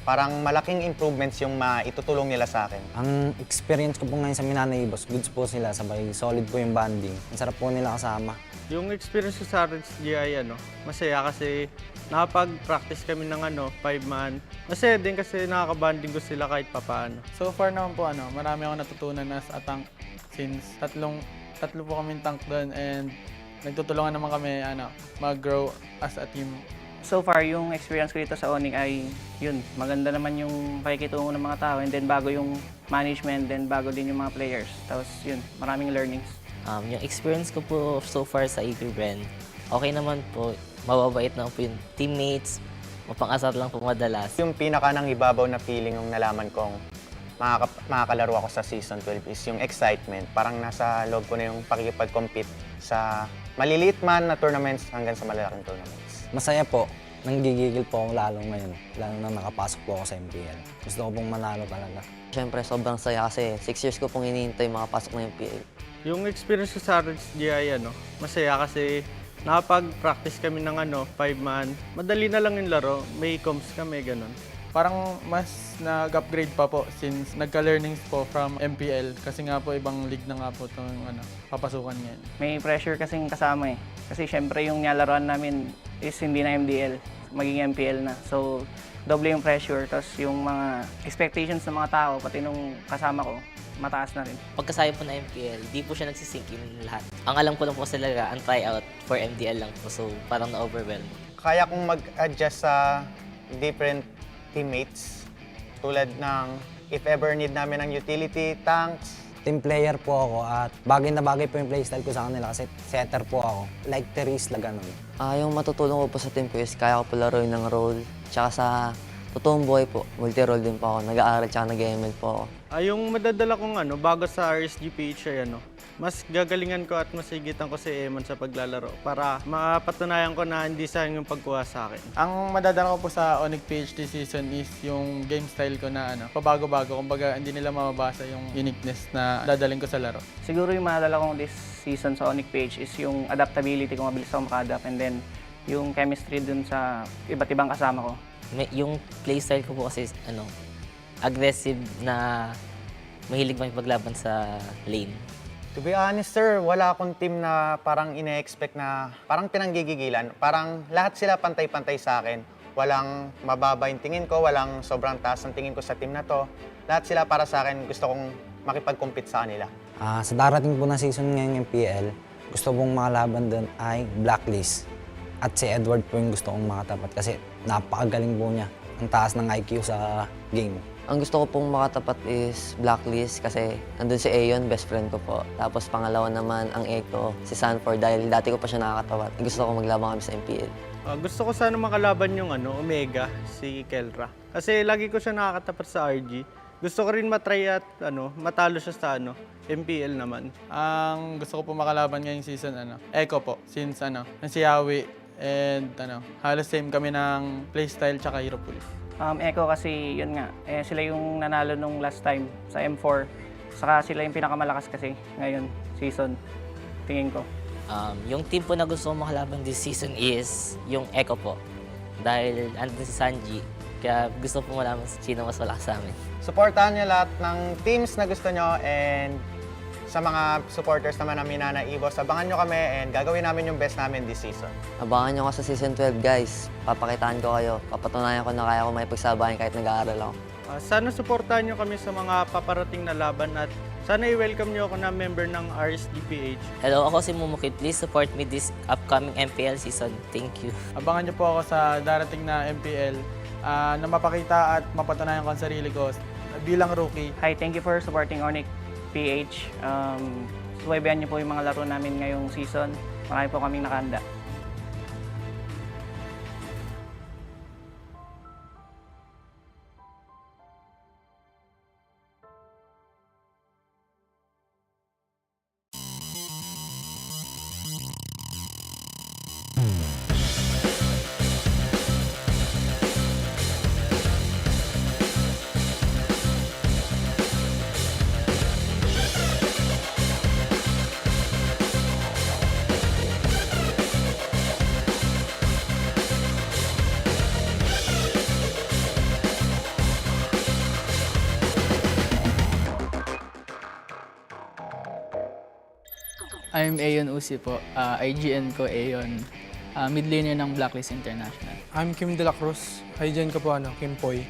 parang malaking improvements yung maitutulong nila sa akin. Ang experience ko po ngayon sa Minana Ibos, goods po sila, sabay solid po yung banding. Ang sarap po nila kasama. Yung experience ko sa RSG ay masaya kasi nakapag-practice kami ng 5-man. Masaya din kasi nakakabanding ko sila kahit papaano. So far naman po, marami akong natutunan as a tank since tatlo po kaming tank doon and nagtutulungan naman kami mag-grow as a team. So far, yung experience ko dito sa ONIC ay yun, maganda naman yung pakikitungo ng mga tao and then bago yung management, then bago din yung mga players. Tapos yun, maraming learnings. Yung experience ko po so far sa APBR, okay naman po. Mababait na po yung teammates, mapang-asar lang po madalas. Yung pinaka nang ibabaw na feeling yung nalaman kong makakalaro ako sa Season 12 is yung excitement. Parang nasa loob ko na yung pakikipag-compete sa maliliit man na tournaments hanggang sa malalaking tournaments. Masaya po. Nanggigigil po ako lalo ngayon. Lalo na nakapasok po ako sa MPL. Gusto ko pong manalo talaga. Siyempre, sobrang saya kasi 6 years ko pong hinihintay makapasok ng MPL. Yung experience ko sa RSG ay masaya kasi nakapag-practice kami ng 5-man. Madali na lang yung laro. May comms kami, ganun. Parang mas nag-upgrade pa po since nagka-learnings po from MPL kasi nga po ibang league na nga po itong papasukan ngayon. May pressure kasing kasama eh. Kasi syempre yung nilalaroan namin is hindi na MDL, maging MPL na. So, doble yung pressure. Tapos yung mga expectations ng mga tao, pati nung kasama ko, mataas na rin. Pagkasaya po na MPL, di po siya nagsisink in lahat. Ang alam ko lang po talaga, ang tryout for MDL lang po. So, parang na-overwhelm. Kaya kong mag-adjust sa different teammates tulad ng if ever need namin ng utility, tanks. Team player po ako at bagay na bagay po yung playstyle ko sa kanila kasi setter po ako. Like Therese na ganun. Yung matutulong ko po sa team ko is kaya ko po laruin ng role. Tsaka sa totoong buhay po, multi-role din po ako. Nag-aaral tsaka nag-ML po ako. Yung madadala kong bago sa RSGPH ay mas gagalingan ko at masigitan ko si Eman sa paglalaro para mapatunayan ko na hindi sayang yung pagkuha sa akin. Ang madadala ko po sa ONIC PH this season is yung game style ko na pabago-bago. Kumbaga hindi nila mababasa yung uniqueness na dadaling ko sa laro. Siguro yung madadala kong this season sa ONIC PH is yung adaptability kung mabilis ako maka-adapt and then yung chemistry dun sa iba't ibang kasama ko. Yung playstyle ko po kasi aggressive na mahilig makipaglaban sa lane. To be honest, sir, wala akong team na parang ine-expect na parang pinanggigigilan. Parang lahat sila pantay-pantay sa akin. Walang mababa yung tingin ko, walang sobrang taas ang tingin ko sa team na to. Lahat sila para sa akin, gusto kong makipag-compete sa kanila. Sa darating po na season ngayon ng PL, gusto pong makalaban doon ay Blacklist. At si Edward po yung gusto kong makatapat kasi napakagaling po niya. Ang taas ng IQ sa game. Ang gusto ko pong makatapat is Blacklist kasi nandun si Aeon, best friend ko po. Tapos pangalawa naman ang Echo, si Sanford dahil dati ko pa siya nakakatapat. Gusto ko maglabang kami sa MPL. Gusto ko sana makalaban yung Omega, si Kelra. Kasi lagi ko siya nakakatapat sa RG. Gusto ko rin matry at matalo siya sa MPL naman. Ang gusto ko po makalaban ngayong season, Echo po. Since si Yawi and halos same kami ng playstyle tsaka hero pool. Echo kasi yun nga, sila yung nanalo nung last time sa M4. Saka sila yung pinakamalakas kasi ngayon season, tingin ko. Yung team po na gusto kong makalaban this season is yung Echo po. Dahil andun si Sanji, kaya gusto po malaman sino mas malakas sa amin. Supportahan niyo lahat ng teams na gusto nyo and sa mga supporters naman ng Minana Evos, abangan nyo kami and gagawin namin yung best namin this season. Abangan nyo ako sa Season 12, guys. Papakitaan ko kayo. Papatunayan ko na kaya ko may pagsabayan kahit nag-aaral ako. Sana supportahan nyo kami sa mga paparating na laban at sana i-welcome nyo ako na member ng RSDPH. Hello, ako si Mumukid. Please support me this upcoming MPL season. Thank you. Abangan niyo po ako sa darating na MPL na mapakita at mapatunayan ko ang sarili ko bilang rookie. Hi, thank you for supporting ONIC PM. Subaybayan niyo po yung mga laro namin ngayong season. Marami po kaming nakahanda. I'm Ayon Usi po. IGN ko Ayon. Mid laner ng Blacklist International. I'm Kim De La Cruz. IGN ko po Kim Poy.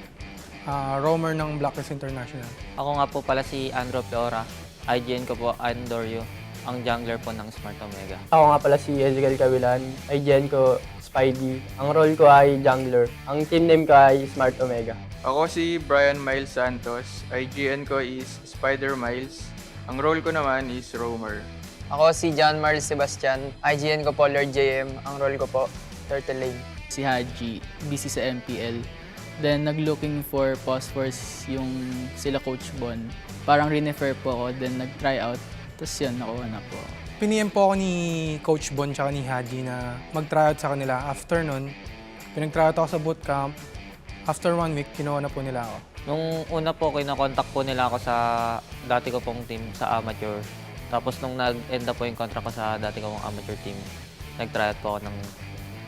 Roamer ng Blacklist International. Ako nga po pala si Andro Peora. IGN ko po Andorio, ang jungler po ng Smart Omega. Ako nga pala si Ezekiel Cavilan. IGN ko Spidey. Ang role ko ay jungler. Ang team name ko ay Smart Omega. Ako si Brian Miles Santos. IGN ko is Spider Miles. Ang role ko naman is Roamer. Ako si John Marl Sebastian. IGN ko po Lord JM. Ang role ko po, Turtle Lane. Si Haji, busy sa MPL. Then nag-looking for phosphors yung sila Coach Bon. Parang rinefer po ako, then nag-try out. Tapos yun, nakuha na po. Piniem po ako ni Coach Bon tsaka ni Haji na mag-try out sa kanila. After nun, pinag-try out ako sa bootcamp. After 1 week, kinuha na po nila ako. Nung una po, kinakontak po nila ako sa dati ko pong team sa amateur. Tapos nung nag-end up po yung contract ko sa dati kong amateur team, nag-try out po ako ng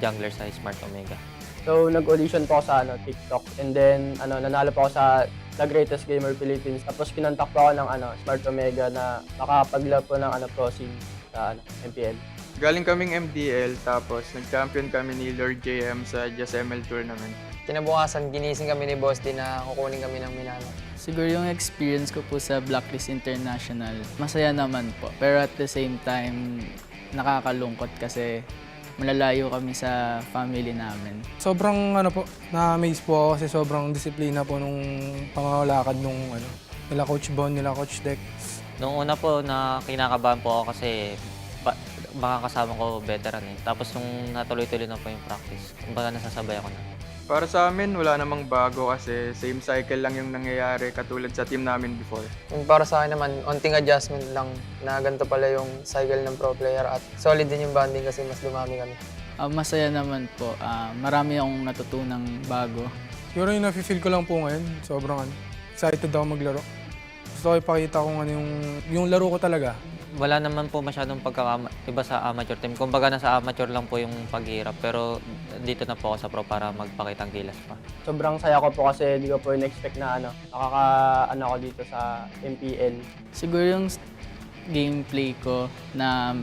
jungler sa Smart Omega. So, nag-audition po ako sa TikTok. And then, nanalo po ako sa The Greatest Gamer Philippines. Tapos, kinontak po ako ng Smart Omega na makapag-lab po ng pro-scene sa MPL. Galing kaming MDL, tapos nag-champion kami ni Lord JM sa Just ML tournament. Kinabukasan, ginising kami ni Boss din na kukunin kami ng Minana. Siguro yung experience ko po sa Blacklist International, masaya naman po. Pero at the same time, nakakalungkot kasi malalayo kami sa family namin. Sobrang na-amaze po ako kasi sobrang disiplina po nung pangangalakad nung nila Coach Bon, nila Coach Dex. Nung una po, na kinakabahan po ako kasi baka kasama ko veteran eh. Tapos nung natuloy-tuloy na po yung practice, kumbaga nasasabay ako na. Para sa amin, wala namang bago kasi same cycle lang yung nangyayari katulad sa team namin before. Yung para sa akin naman, onting adjustment lang na ganito pala yung cycle ng pro player at solid din yung bonding kasi mas dumami kami. Masaya naman po. Marami akong natutunang bago. Siguro yung nafe-feel ko lang po ngayon, sobrang excited ako maglaro. Gusto ko ipakita kung yung laro ko talaga. Wala naman po masyadong pagkakaiba sa amateur team. Kumbaga nasa amateur lang po yung paghihirap. Pero dito na po ako sa pro para magpakita ang gilas pa. Sobrang saya ko po kasi di ko po in-expect na ako dito sa MPL. Siguro yung gameplay ko na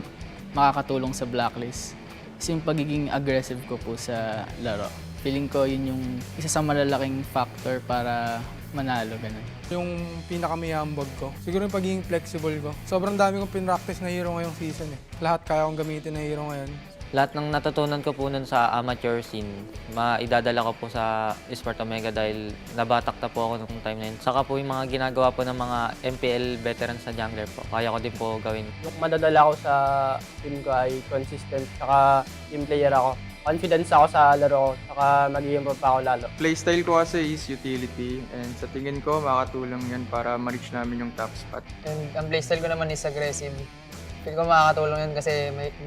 makakatulong sa Blacklist is yung pagiging aggressive ko po sa laro. Feeling ko yun yung isa sa malalaking factor para manalo, ganun. Yung pinakamayambag ko, siguro yung pagiging flexible ko. Sobrang dami kong pinractice na hero ngayong season eh. Lahat kaya kong gamitin na hero ngayon. Lahat ng natutunan ko po nun sa amateur scene, maidadala ko po sa Smart Omega dahil nabatak na po ako nung time na yun. Saka po yung mga ginagawa po ng mga MPL veterans sa jungler po, kaya ko din po gawin. Yung madadala ko sa team ko ay consistent, saka team player ako. confidence ako sa laro ko, saka mag-i-improve pa ako lalo. Playstyle ko kasi is utility and sa tingin ko makakatulong yan para ma-reach namin yung top spot. And ang playstyle ko naman is aggressive. Feel ko makakatulong yun kasi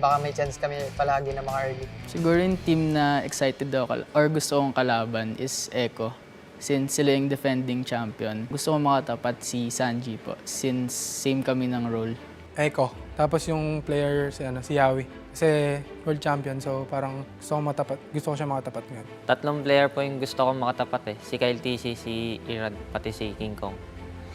baka may chance kami palagi na maka-early. Siguro yung team na excited ako or gusto kong kalaban is Echo. Since sila yung defending champion, gusto kong makatapat si Sanji po since same kami ng role. Echo. Tapos yung player si Yawi. Kasi world champion, so parang gusto ko siya makatapat ngayon. 3 player po yung gusto kong makatapat eh. Si Kyle TC, si Irad, pati si King Kong.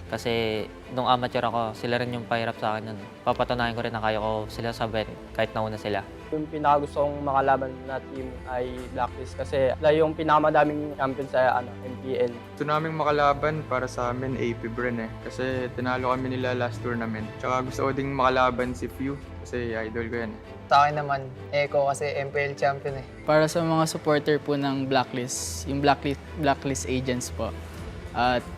Kasi nung amateur ako, sila rin yung pahirap sa akin nun. Papatunayan ko rin na kaya ko sila sabayan kahit nauna sila. Yung pinakagusto kong makalaban na team ay Blacklist kasi yung pinakamadaming champion sa MPL. Gusto naming makalaban para sa amin APBR kasi tinalo kami nila last tournament. Tsaka gusto ko ding makalaban si Few kasi idol ko yan Sa akin naman, Echo kasi MPL champion eh. Para sa mga supporter po ng Blacklist, yung Blacklist agents po,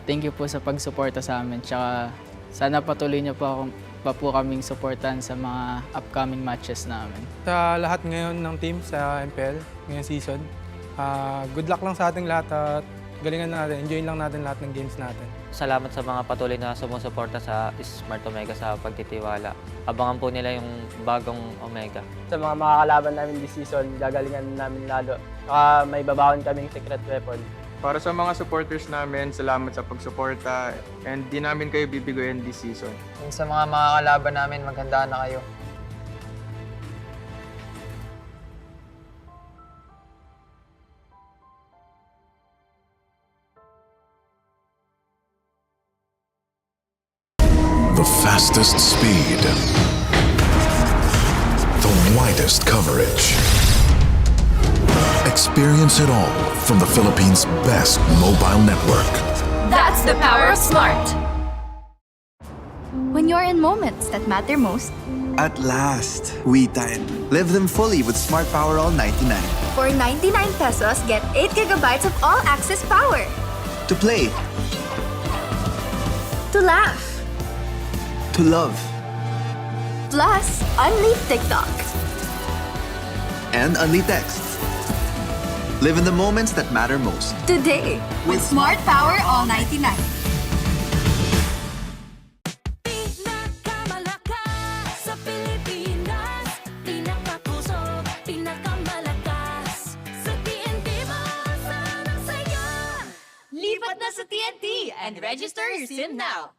thank you po sa pagsuporta sa amin. Tsaka sana patuloy niyo pa po kaming supportan sa mga upcoming matches namin. Sa lahat ngayon ng team sa MPL, ngayong season, good luck lang sa ating lahat at galingan natin, enjoy lang natin lahat ng games natin. Salamat sa mga patuloy na sumusuporta sa Smart Omega sa pagtitiwala. Abangan po nila yung bagong Omega. Sa mga makakalaban namin this season, gagalingan namin lalo. Saka may babaon kaming secret weapon. Para sa mga supporters namin, salamat sa pagsuporta and di namin kayo bibigoyin this season. And sa mga makakalaban namin, maghanda na kayo. The fastest speed. The widest coverage. Experience it all from the Philippines' best mobile network. That's the power of Smart. When you're in moments that matter most, At last, we time. Live them fully with Smart Power All 99. for 99 pesos, get 8 gigabytes of all-access power. To play, To laugh, to love, plus unleash TikTok. and only texts. Live in the moments that matter most. Today, with Smart Power All 99. Sa Pilipinas, pinakapuso, pinakamalakas. Sa TNT, maaasahan sa'yo. Lipat na sa TNT and register your SIM now.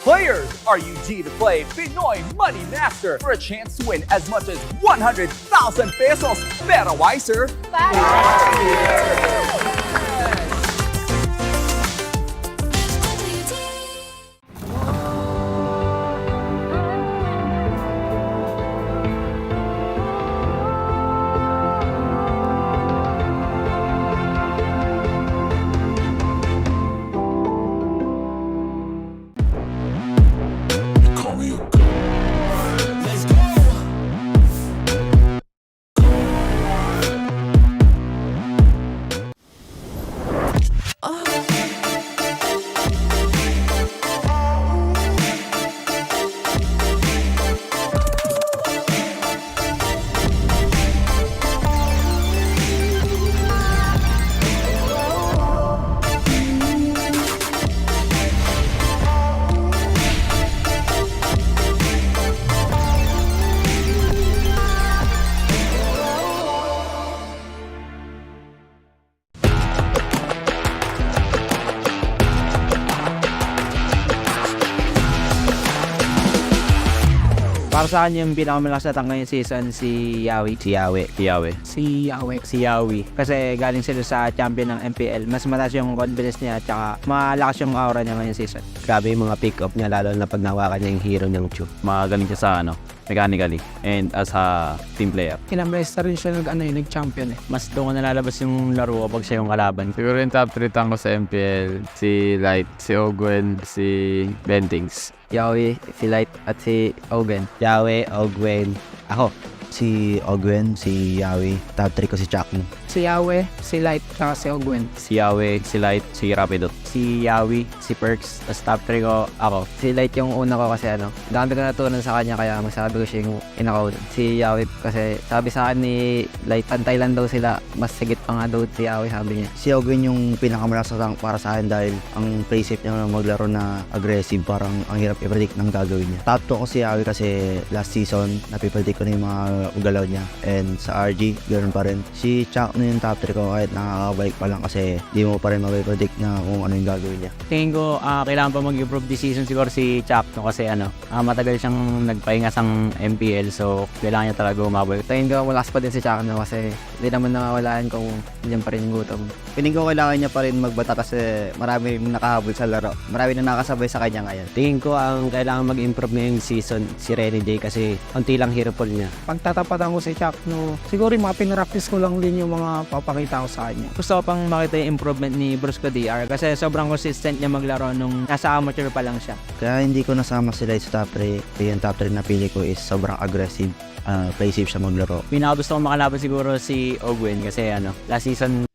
Players, are you G to play Pinoy Money Master for a chance to win as much as 100,000 pesos? Better wiser. Para sa akin yung pinakamalakas na tank ngayong season si Yawi. Si Yawi. Kasi galing sila sa champion ng MPL. Mas mataas yung confidence niya at saka malakas yung aura niya ngayong season. Grabe yung mga pick-up niya lalo na pag nawakan niya yung hero niyang Chu. Magagamit siya sa mechanically and as a team player. Ilang beses na rin siya nag-champion eh. Mas doon ko nalalabas yung laro kapag siya yung kalaban. Siguro yung top 3 tank ko sa MPL, si Light, si Ogwen, si Bentings. Yawi, si Light at si Ogwen. Yawi, Ogwen, ako. Si Ogwen, si Yawi, top 3 ko si Chakno. Si Yahweh, si Light, saka si Ogwen. Si Yawi, si Light, si Rapidot. Si Yawi, si Perks, tapos top 3 ko ako. Si Light yung una ko kasi dami ko natutunan sa kanya kaya masabi ko siya yung inakaw. Si Yawi kasi sabi sa akin ni Light, pantay lang daw sila, mas sigit pa nga daw si Yawi sabi niya. Si Ogwen yung pinakamalakas na tank para sa akin dahil ang play safe niya na maglaro na aggressive, parang ang hirap i-predict ng gagawin niya. Top 2 ko si Yawi kasi last season napipredict ko na yung mga ugalaw niya, and sa RG ganoon pa rin. Si Chuck na yung top 3 ko kahit nakakabalik pa lang kasi di mo pa rin mapipredict na kung ano yung gagawin niya. Tingin ko kailangan pa mag-improve this season siguro si Chuck no, kasi matagal siyang nagpahinga sa MPL, so kailangan niya talaga umabot. Tingin ko malakas pa din si Chuck no, kasi hindi naman nawawalaan kung hindi pa rin yung gutom. Piling ko kailangan niya pa rin magbata kasi marami rin nakahabol sa laro. Marami na nakasabay sa kanya ngayon. Tingin ko ang kailangan mag-improve ngayong season si Renny J kasi konti lang hero pool niya. Pagtatapatan ko si Chuck, no, siguro yung mga pinractice ko lang din yung mga papakita ko sa kanya. Gusto ko pang makita yung improvement ni Brusco DR kasi sobrang consistent niya maglaro nung nasa amateur pa lang siya. Kaya hindi ko nasama sila sa top 3. Yung top 3 na pili ko is sobrang aggressive. Play safe siya maglaro. Pinakagusto ko makalaban siguro si Ogwen kasi last season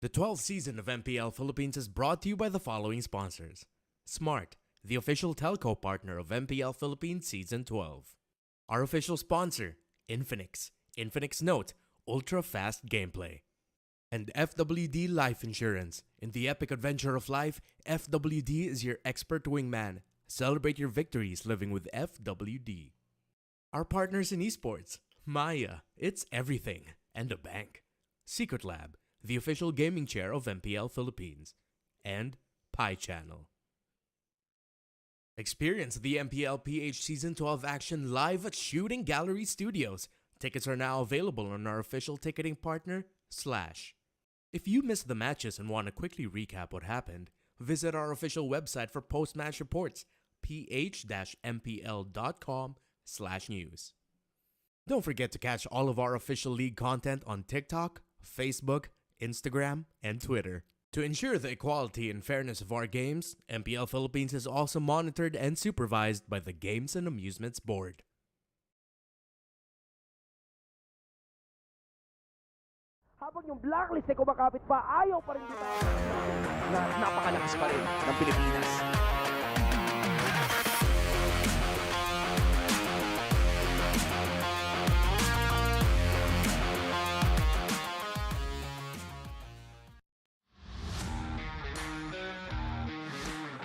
The 12th season of MPL Philippines is brought to you by the following sponsors. Smart, the official telco partner of MPL Philippines Season 12. Our official sponsor, Infinix. Infinix Note, ultra-fast gameplay. And FWD Life Insurance. In the epic adventure of life, FWD is your expert wingman. Celebrate your victories living with FWD. Our partners in esports, Maya, it's everything, and a bank. Secret Lab, the official gaming chair of MPL Philippines, and Pi Channel. Experience the Mpl-Ph Season 12 action live at Shooting Gallery Studios. Tickets are now available on our official ticketing partner, Slash. If you missed the matches and want to quickly recap what happened, visit our official website for post-match reports, ph-mpl.com/news. Don't forget to catch all of our official league content on TikTok, Facebook, Instagram, and Twitter. To ensure the equality and fairness of our games, MPL Philippines is also monitored and supervised by the Games and Amusements Board. Habang yung blacklist ay kumakapit pa, ayaw pa rin dito na napakalakas pa rin ng Pilipinas.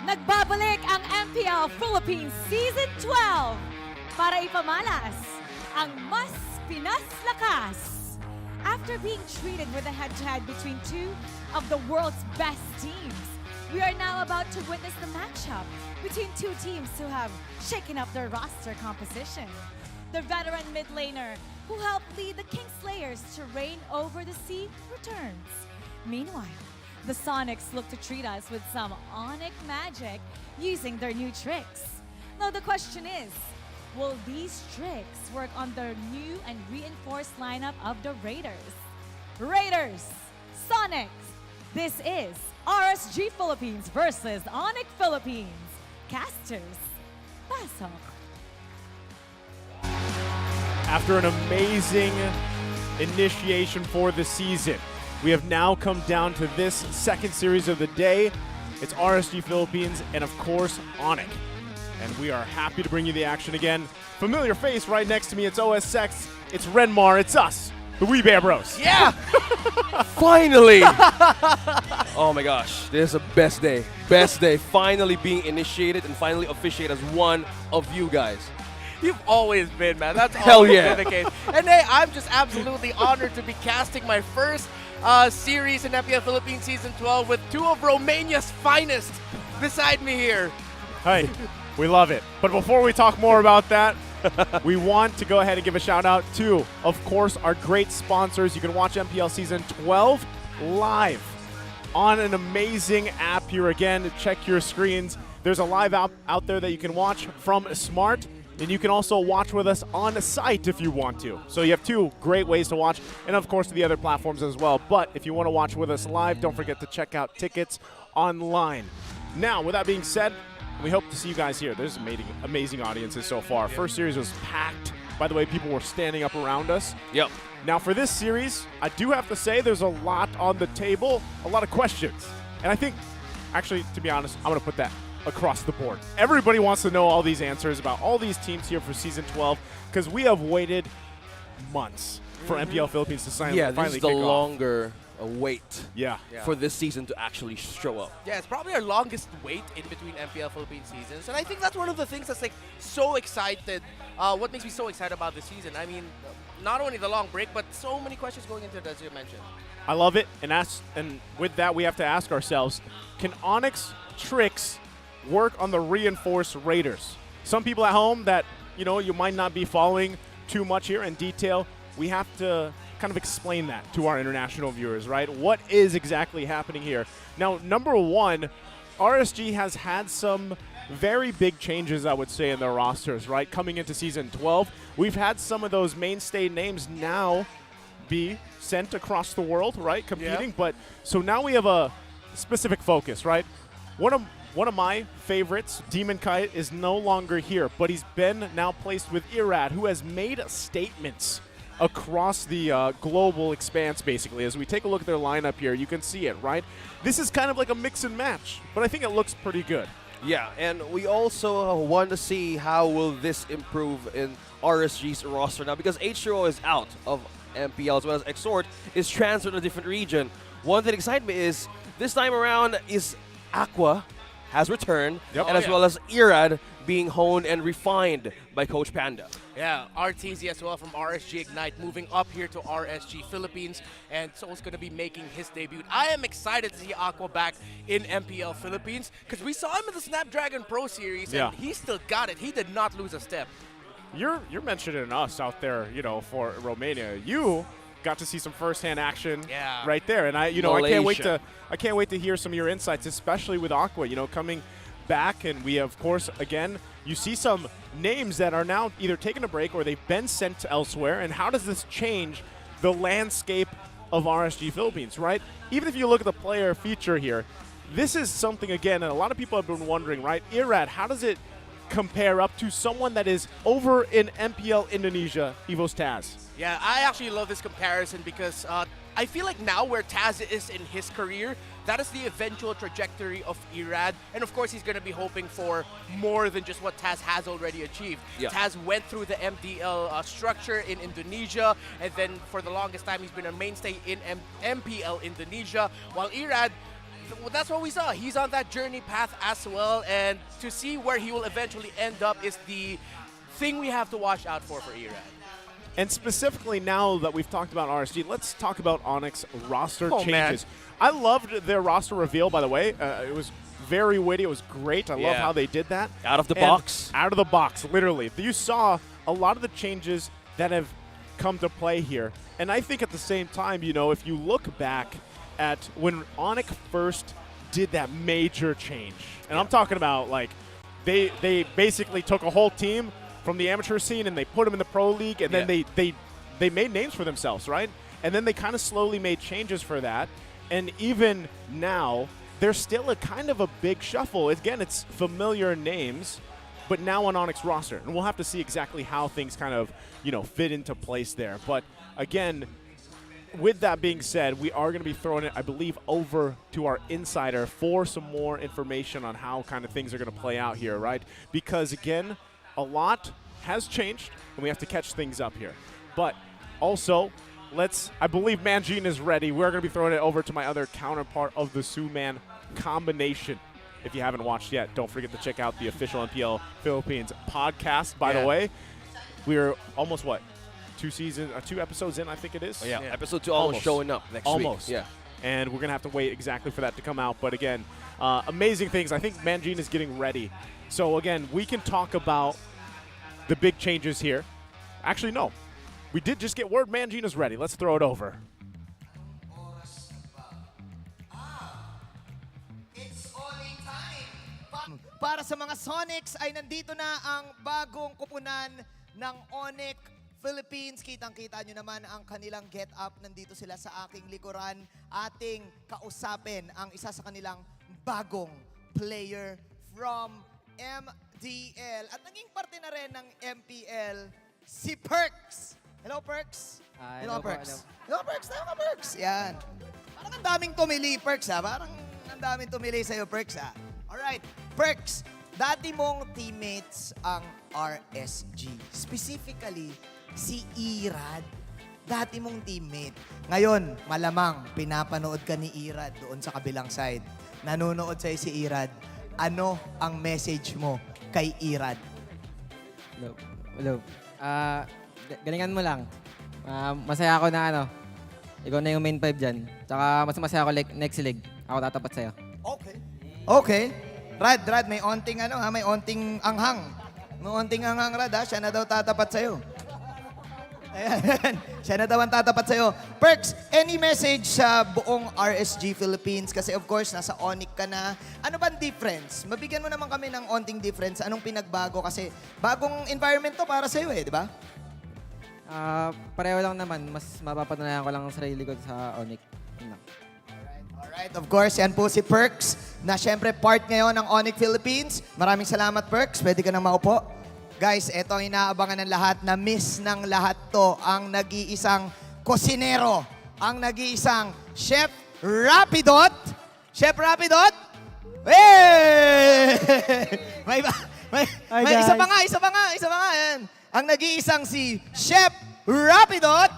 Nagbabalik ang MPL Philippines Season 12 para ipamalas ang mas Pinas lakas. After being treated with a head-to-head between two of the world's best teams, we are now about to witness the matchup between two teams who have shaken up their roster composition. The veteran mid laner who helped lead the Kingslayers to reign over the sea returns. Meanwhile, the Sonics look to treat us with some ONIC magic using their new tricks. Now the question is, will these tricks work on the new and reinforced lineup of the Raiders? Raiders, Sonics, this is RSG Philippines versus ONIC Philippines. Casters, pasok. After an amazing initiation for the season, we have now come down to this second series of the day. It's RSG Philippines and, of course, ONIC. And we are happy to bring you the action again. Familiar face right next to me, it's OSX, it's Renmar, it's us, the Wee Bear Bros. Yeah! Finally! Oh my gosh, this is the best day. Best day. Finally being initiated and finally officiated as one of you guys. You've always been, man. That's Hell always yeah. been the case. And hey, I'm just absolutely honored to be casting my first series in MPL Philippines Season 12 with two of Romania's finest beside me here. Hey, we love it. But before we talk more about that, we want to go ahead and give a shout out to, of course, our great sponsors. You can watch MPL Season 12 live on an amazing app here. Again, check your screens. There's a live app out there that you can watch from Smart. And you can also watch with us on site if you want to. So you have two great ways to watch, and of course the other platforms as well. But if you want to watch with us live, don't forget to check out tickets online. Now, with that being said, we hope to see you guys here. There's amazing audiences so far. First series was packed. By the way, people were standing up around us. Yep. Now for this series, I do have to say there's a lot on the table, a lot of questions. And I think, actually, to be honest, I'm going to put that across the board. Everybody wants to know all these answers about all these teams here for Season 12 because we have waited months for MPL Philippines to finally this is the kick off. longer wait Yeah. for this season to actually show up. Yeah, it's probably our longest wait in between MPL Philippines seasons. And I think that's one of the things that's like so excited. What makes me so excited about this season? I mean, not only the long break, but so many questions going into it, as you mentioned. I love it. And with that, we have to ask ourselves, can Onyx tricks work on the reinforced Raiders? Some people at home that, you might not be following too much here in detail, we have to kind of explain that to our international viewers, right? What is exactly happening here? Now, number one, RSG has had some very big changes, I would say, in their rosters, right? Coming into Season 12, we've had some of those mainstay names now be sent across the world, right? Competing, but so now we have a specific focus, right? One of my favorites, Demon Kite, is no longer here, but he's been now placed with Irad, who has made statements across the global expanse, basically. As we take a look at their lineup here, you can see it, right? This is kind of like a mix and match, but I think it looks pretty good. Yeah, and we also want to see how will this improve in RSG's roster now, because H2O is out of MPL as well as Exhort is transferred to a different region. One thing that excites me is this time around is Aqua has returned, and as well as Irad being honed and refined by Coach Panda. Yeah, RTZ as well from RSG Ignite moving up here to RSG Philippines, and so is going to be making his debut. I am excited to see Aqua back in MPL Philippines because we saw him in the Snapdragon Pro Series, and he still got it. He did not lose a step. You're mentioning us out there, you know, for Romania. You got to see some firsthand action right there, and I can't wait to hear some of your insights, especially with Aqua, you know, coming back. And we, of course, again, you see some names that are now either taking a break or they've been sent elsewhere. And how does this change the landscape of RSG Philippines, right? Even if you look at the player feature here, this is something, again, and a lot of people have been wondering, right? Irad, how does it compare up to someone that is over in MPL Indonesia, Evo's Taz? Yeah, I actually love this comparison because I feel like now where Taz is in his career, that is the eventual trajectory of Irad. And of course, he's going to be hoping for more than just what Taz has already achieved. Yeah. Taz went through the MDL structure in Indonesia, and then for the longest time, he's been a mainstay in MPL Indonesia, while Irad, well, that's what we saw. He's on that journey path as well, and to see where he will eventually end up is the thing we have to watch out for Irad. And specifically now that we've talked about RSG, let's talk about ONIC roster changes. I loved their roster reveal, by the way. It was very witty. It was great. I love how they did that. Out of the box. Out of the box, literally. You saw a lot of the changes that have come to play here. And I think at the same time, you know, if you look back at when ONIC first did that major change, and I'm talking about, like, they basically took a whole team from the amateur scene and they put them in the pro league, and then they made names for themselves, right? And then they kind of slowly made changes for that. And even now, there's still a kind of a big shuffle. Again, it's familiar names, but now on ONIC roster. And we'll have to see exactly how things kind of, you know, fit into place there. But again, with that being said, we are going to be throwing it, I believe, over to our insider for some more information on how kind of things are going to play out here, right? Because again, a lot has changed, and we have to catch things up here. But also, I believe Manjin is ready. We're going to be throwing it over to my other counterpart of the Suman combination. If you haven't watched yet, don't forget to check out the official MPL Philippines podcast. By the way, we're almost, what, 2 episodes in, I think it is? Oh, yeah. Episode 2 almost showing up next week. Yeah. And we're going to have to wait exactly for that to come out. But again, amazing things. I think Manjin is getting ready. So again, we can talk about the big changes here. Actually, no. We did just get word Manjin is ready. Let's throw it over. Para sa mga Sonics ay nandito na ang bagong kupunan ng ONIC Philippines. Kitang-kita nyo naman ang kanilang get-up. Nandito sila sa aking likuran. Ating kausapin ang isa sa kanilang bagong player from MDL. At naging parte na rin ng MPL, si Perks. Hello, Perks. Hello, Perks. Hello, Perks. Hello, Perks. Yan. Parang ang daming tumili, Perks, ha? Parang ang daming tumili sa'yo, Perks, ha? Alright, Perks, dati mong teammates ang RSG. Specifically, si Irad. Dati mong teammate. Ngayon, malamang pinapanood ka ni Irad doon sa kabilang side. Nanonood sa'yo si Irad. Ano ang message mo kay Irad? Hello. Galingan mo lang. Masaya ako na ikaw na yung main 5 dyan. Tsaka mas masaya ako next leg. Ako tatapat sa'yo. Okay. Rad, may onting may onting anghang. May onting anghang, Rad, ha? Siya na daw tatapat sa'yo. Ayan. Siya na daw ang tatapat sa'yo. Perks, any message sa buong RSG Philippines? Kasi of course, nasa ONIC ka na. Ano ba ang difference? Mabigyan mo naman kami ng onting difference. Anong pinagbago? Kasi bagong environment to para sa'yo di ba? Pareho lang naman. Mas mapapatunayan ko lang ang sarili ko sa ONIC. Alright, of course, yan po si Perks na syempre part ngayon ng ONIC Philippines. Maraming salamat, Perks. Pwede ka nang maupo. Guys, eto ang inaabangan ng lahat, na miss ng lahat to, ang nag-iisang kosinero, ang nag-iisang Chef Rapidot. Chef Rapidot? Hey! May isa pa nga. Yan. Ang nag-iisang si Chef Rapidot.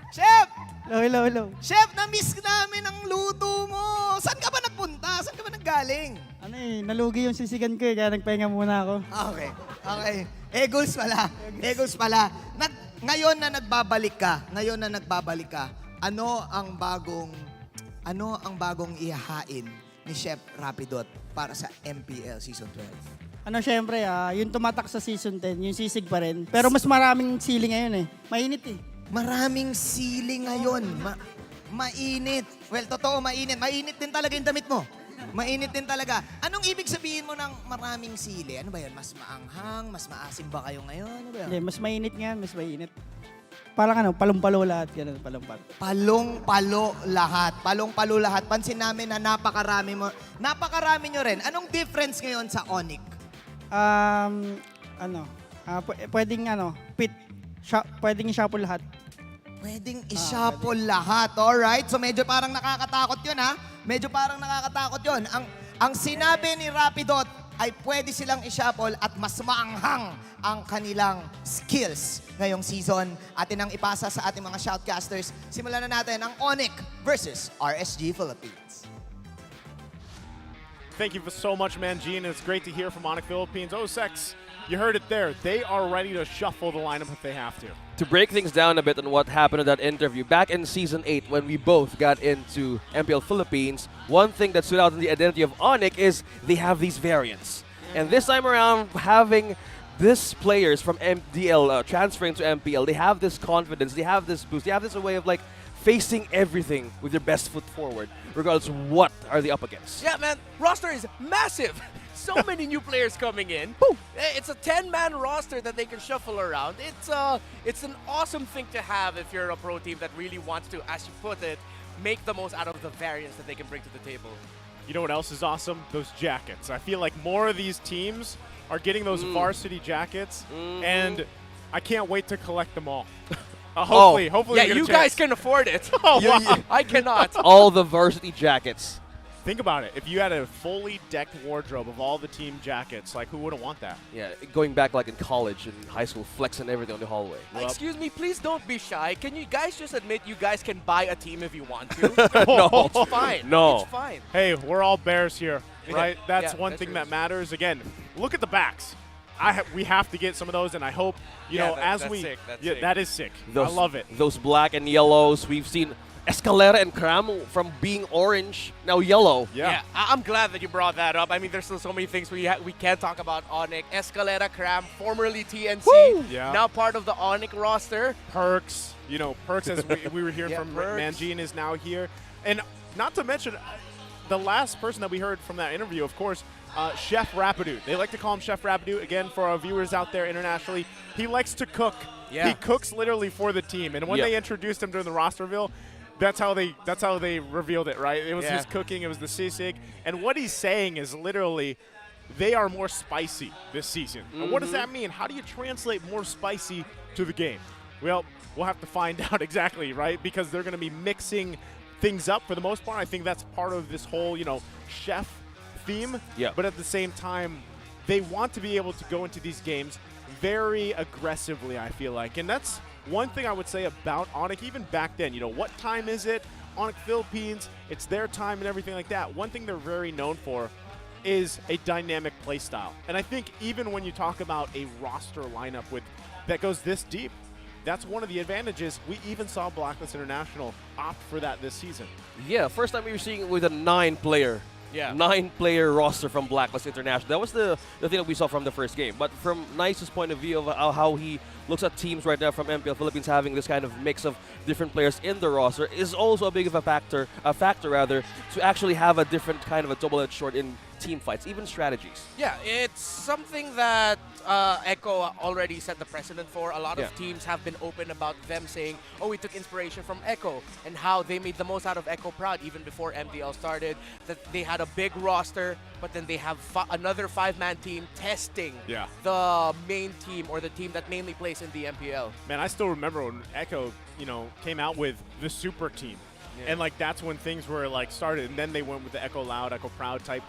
Chef! Hello. Chef, na-miss namin ang luto mo. Saan ka ba nagpunta? Saan ka ba naggaling? Nalugi yung sisigan ko kaya nagpahinga muna ako. Okay. Eagles pala. Ngayon na nagbabalik ka, ano ang bagong ihahain ni Chef Rapidot para sa MPL Season 12? Syempre, yung tumatak sa Season 10, yung sisig pa rin. Pero mas maraming sili ngayon eh. Mainit eh. Maraming sili ngayon. Mainit. Well, totoo, mainit. Mainit din talaga yung damit mo. Mainit din talaga. Anong ibig sabihin mo ng maraming sili? Ano ba yun? Mas maanghang? Mas maasim ba kayo ngayon? Ano ba yun? Hindi, mas mainit nga, mas mainit. Parang palong-palo lahat. Ganun, palong-palo. Palong-palo lahat. Pansin namin na napakarami nyo rin. Anong difference ngayon sa ONIC? Pwedeng pwedeng i-shuffle lahat. Pwedeng i-shuffle lahat. Alright? So medyo parang nakakatakot yun, ha? Ang sinabi ni Rapidot ay pwede silang i-shuffle at mas maanghang ang kanilang skills ngayong season. Atin ang ipasa sa ating mga shoutcasters. Simulan na natin ang ONIC versus RSG Philippines. Thank you so much, Manjean. It's great to hear from ONIC Philippines. Sex, you heard it there. They are ready to shuffle the lineup if they have to. To break things down a bit on what happened in that interview, back in Season 8 when we both got into MPL Philippines, one thing that stood out in the identity of ONIC is they have these variants. And this time around, having these players from MDL transferring to MPL, they have this confidence, they have this boost, they have this way of like facing everything with their best foot forward, regardless of what are they up against. Yeah, man, roster is massive. So many new players coming in. It's a 10-man roster that they can shuffle around. It's an awesome thing to have if you're a pro team that really wants to, as you put it, make the most out of the variants that they can bring to the table. You know what else is awesome? Those jackets. I feel like more of these teams are getting those varsity jackets, and I can't wait to collect them all. Hopefully, yeah, you guys can afford it. I cannot. All the varsity jackets. Think about it. If you had a fully decked wardrobe of all the team jackets, like who wouldn't want that? Yeah, going back like in college and high school, flexing everything on the hallway. Excuse me, please don't be shy. Can you guys just admit you guys can buy a team if you want to? No. It's fine. No. It's fine. Hey, we're all Bears here, right? That's Yeah, one that's thing true. that matters. Again, look at the backs. We have to get some of those, and I hope, that's sick. That is sick. Those, I love it. Those black and yellows. We've seen Escalera and Cram from being orange, now yellow. Yeah, I'm glad that you brought that up. I mean, there's still so many things we can't talk about ONIC. Escalera, Cram, formerly TNC, now part of the ONIC roster. Perks, Perks, as we were hearing from Perks. Manjean, is now here. And not to mention, the last person that we heard from that interview, of course, Chef Rapidot. They like to call him Chef Rapidot. Again, for our viewers out there internationally, he likes to cook. Yeah. He cooks literally for the team. And when they introduced him during the roster reveal, that's how they revealed it, right? It was his cooking, it was the sisig. And what he's saying is literally, they are more spicy this season. And what does that mean? How do you translate more spicy to the game? Well, we'll have to find out exactly, right? Because they're going to be mixing things up for the most part. I think that's part of this whole, chef theme. Yeah. But at the same time, they want to be able to go into these games very aggressively, I feel like. And that's one thing I would say about ONIC, even back then. What time is it? ONIC Philippines, it's their time and everything like that. One thing they're very known for is a dynamic play style. And I think even when you talk about a roster lineup that goes this deep, that's one of the advantages. We even saw Blacklist International opt for that this season. Yeah, first time we were seeing it with a 9-player. Yeah. 9-player roster from Blacklist International. That was the thing that we saw from the first game. But from Nice's point of view of how he looks at teams right now from MPL Philippines having this kind of mix of different players in the roster is also a big of a factor to actually have a different kind of a double-edged sword in team fights, even strategies. Yeah, it's something that Echo already set the precedent for. A lot of teams have been open about them saying, oh, we took inspiration from Echo and how they made the most out of Echo Proud even before MPL started, that they had a big roster, but then they have another 5-man team testing the main team or the team that mainly plays in the MPL. Man, I still remember when Echo, came out with the super team. And like that's when things were like started, and then they went with the Echo Loud, Echo Proud type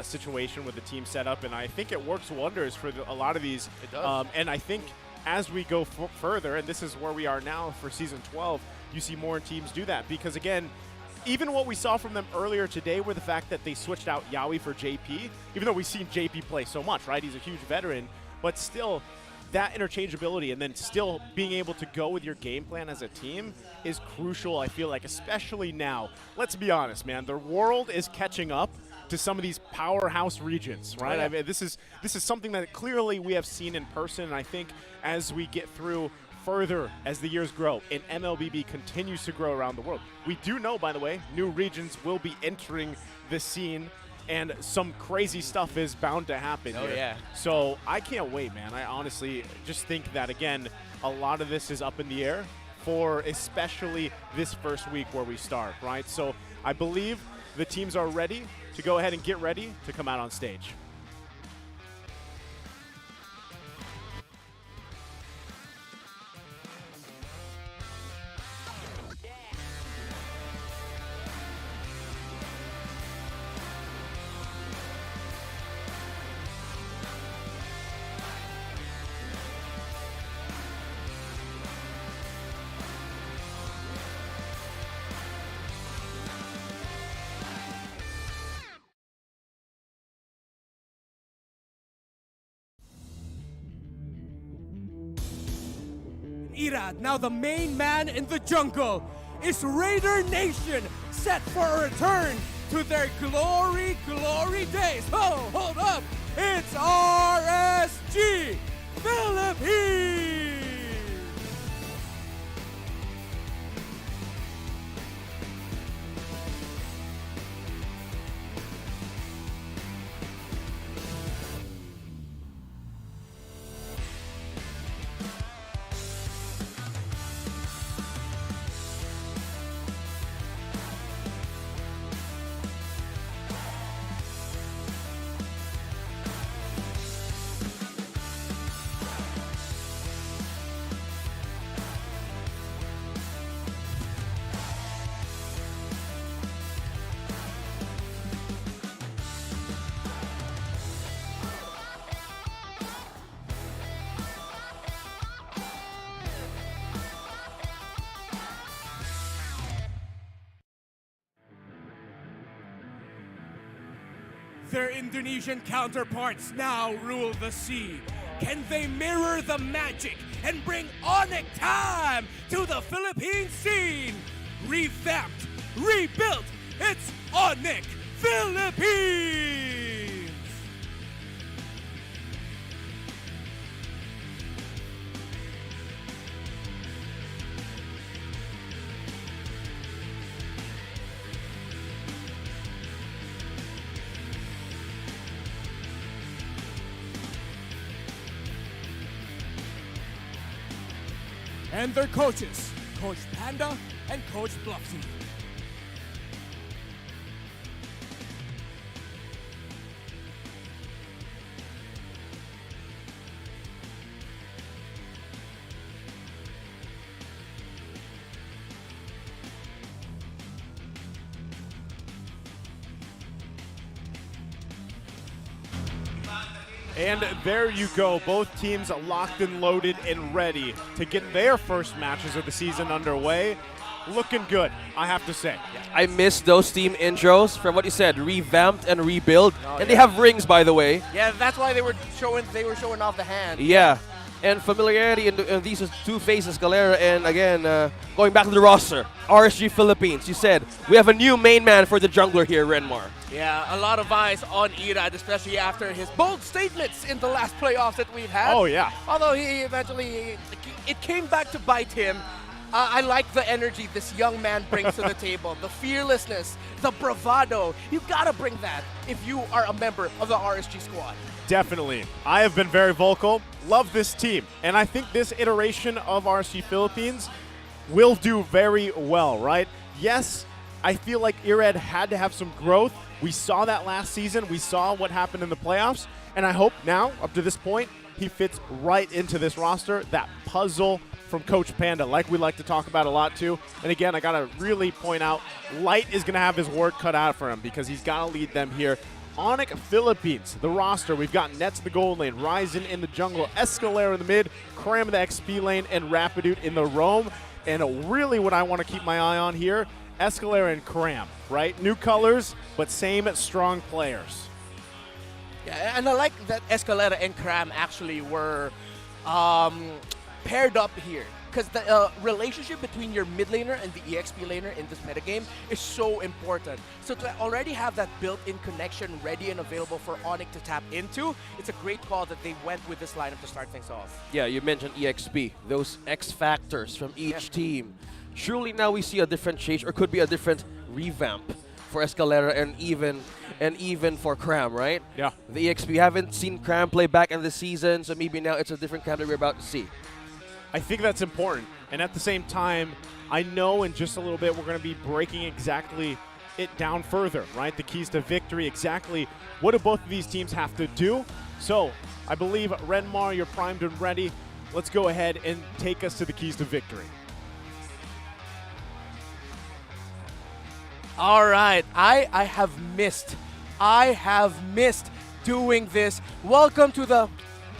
situation with the team setup, and I think it works wonders for a lot of these. It does. And I think as we go further, and this is where we are now for Season 12, you see more teams do that because again, even what we saw from them earlier today were the fact that they switched out Yawi for JP, even though we've seen JP play so much, right? He's a huge veteran, but still, that interchangeability and then still being able to go with your game plan as a team is crucial, I feel like, especially now. Let's be honest, man. The world is catching up to some of these powerhouse regions, right? Oh, yeah. I mean, this is something that clearly we have seen in person, and I think as we get through further as the years grow and MLBB continues to grow around the world. We do know, by the way, new regions will be entering the scene, and some crazy stuff is bound to happen here. Yeah. So I can't wait, man. I honestly just think that, again, a lot of this is up in the air for especially this first week where we start, right? So I believe the teams are ready to go ahead and get ready to come out on stage. Irad, now the main man in the jungle, is Raider Nation set for a return to their glory days. Oh, hold up, it's RSG Philippines! Their Indonesian counterparts now rule the sea. Can they mirror the magic and bring ONIC time to the Philippine scene? Revamped, rebuilt, it's ONIC Philippines! And their coaches, Coach Panda and Coach Bluffy. And there you go, both teams locked and loaded and ready to get their first matches of the season underway. Looking good, I have to say. I missed those team intros from what you said, revamped and rebuild. And they have rings, by the way. Yeah, that's why they were showing off the hand. Yeah, and familiarity in these two faces, Galera, and again, going back to the roster, RSG Philippines. You said, we have a new main man for the jungler here, Renmar. Yeah, a lot of eyes on Irad, especially after his bold statements in the last playoffs that we've had. Oh, yeah. Although he eventually, it came back to bite him. I like the energy this young man brings to the table, the fearlessness, the bravado. You gotta bring that if you are a member of the RSG squad. Definitely. I have been very vocal. Love this team. And I think this iteration of RSG Philippines will do very well, right? Yes, I feel like Ired had to have some growth. We saw that last season. We saw what happened in the playoffs. And I hope now, up to this point, he fits right into this roster. That puzzle from Coach Panda, like we like to talk about a lot too. And again, I got to really point out, Light is going to have his work cut out for him because he's got to lead them here. ONIC Philippines, the roster. We've got Nets in the gold lane, Ryzen in the jungle, Escalera in the mid, Cram in the XP lane, and Rapidude in the roam. And really what I want to keep my eye on here, Escalera and Cram, right? New colors, but same strong players. Yeah, and I like that Escalera and Cram actually were paired up here. Because the relationship between your mid laner and the EXP laner in this metagame is so important. So to already have that built-in connection ready and available for ONIC to tap into, it's a great call that they went with this lineup to start things off. Yeah, you mentioned EXP, those X factors from each team. Surely now we see a different change, or could be a different revamp for Escalera and even for Cram, right? Yeah. The EXP, we haven't seen Cram play back in the season, so maybe now it's a different Cram that we're about to see. I think that's important. And at the same time, I know in just a little bit we're going to be breaking exactly it down further, right? The keys to victory, exactly what do both of these teams have to do? So I believe, Renmar, you're primed and ready. Let's go ahead and take us to the keys to victory. All right, I have missed doing this. Welcome to the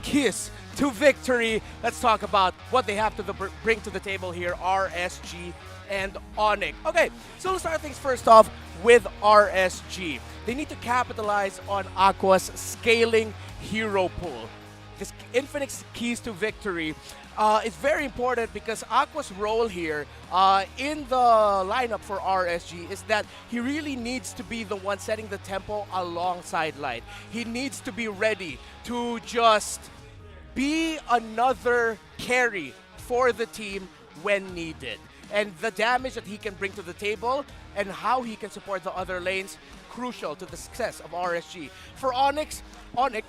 Kiss to Victory. Let's talk about what they have to bring to the table here, RSG and ONIC. Okay, so let's start things first off with RSG. They need to capitalize on Aqua's scaling hero pool. This Infinix Keys to Victory is very important because Aqua's role here in the lineup for RSG is that he really needs to be the one setting the tempo alongside Light. He needs to be ready to just be another carry for the team when needed. And the damage that he can bring to the table and how he can support the other lanes, crucial to the success of RSG. For ONIC,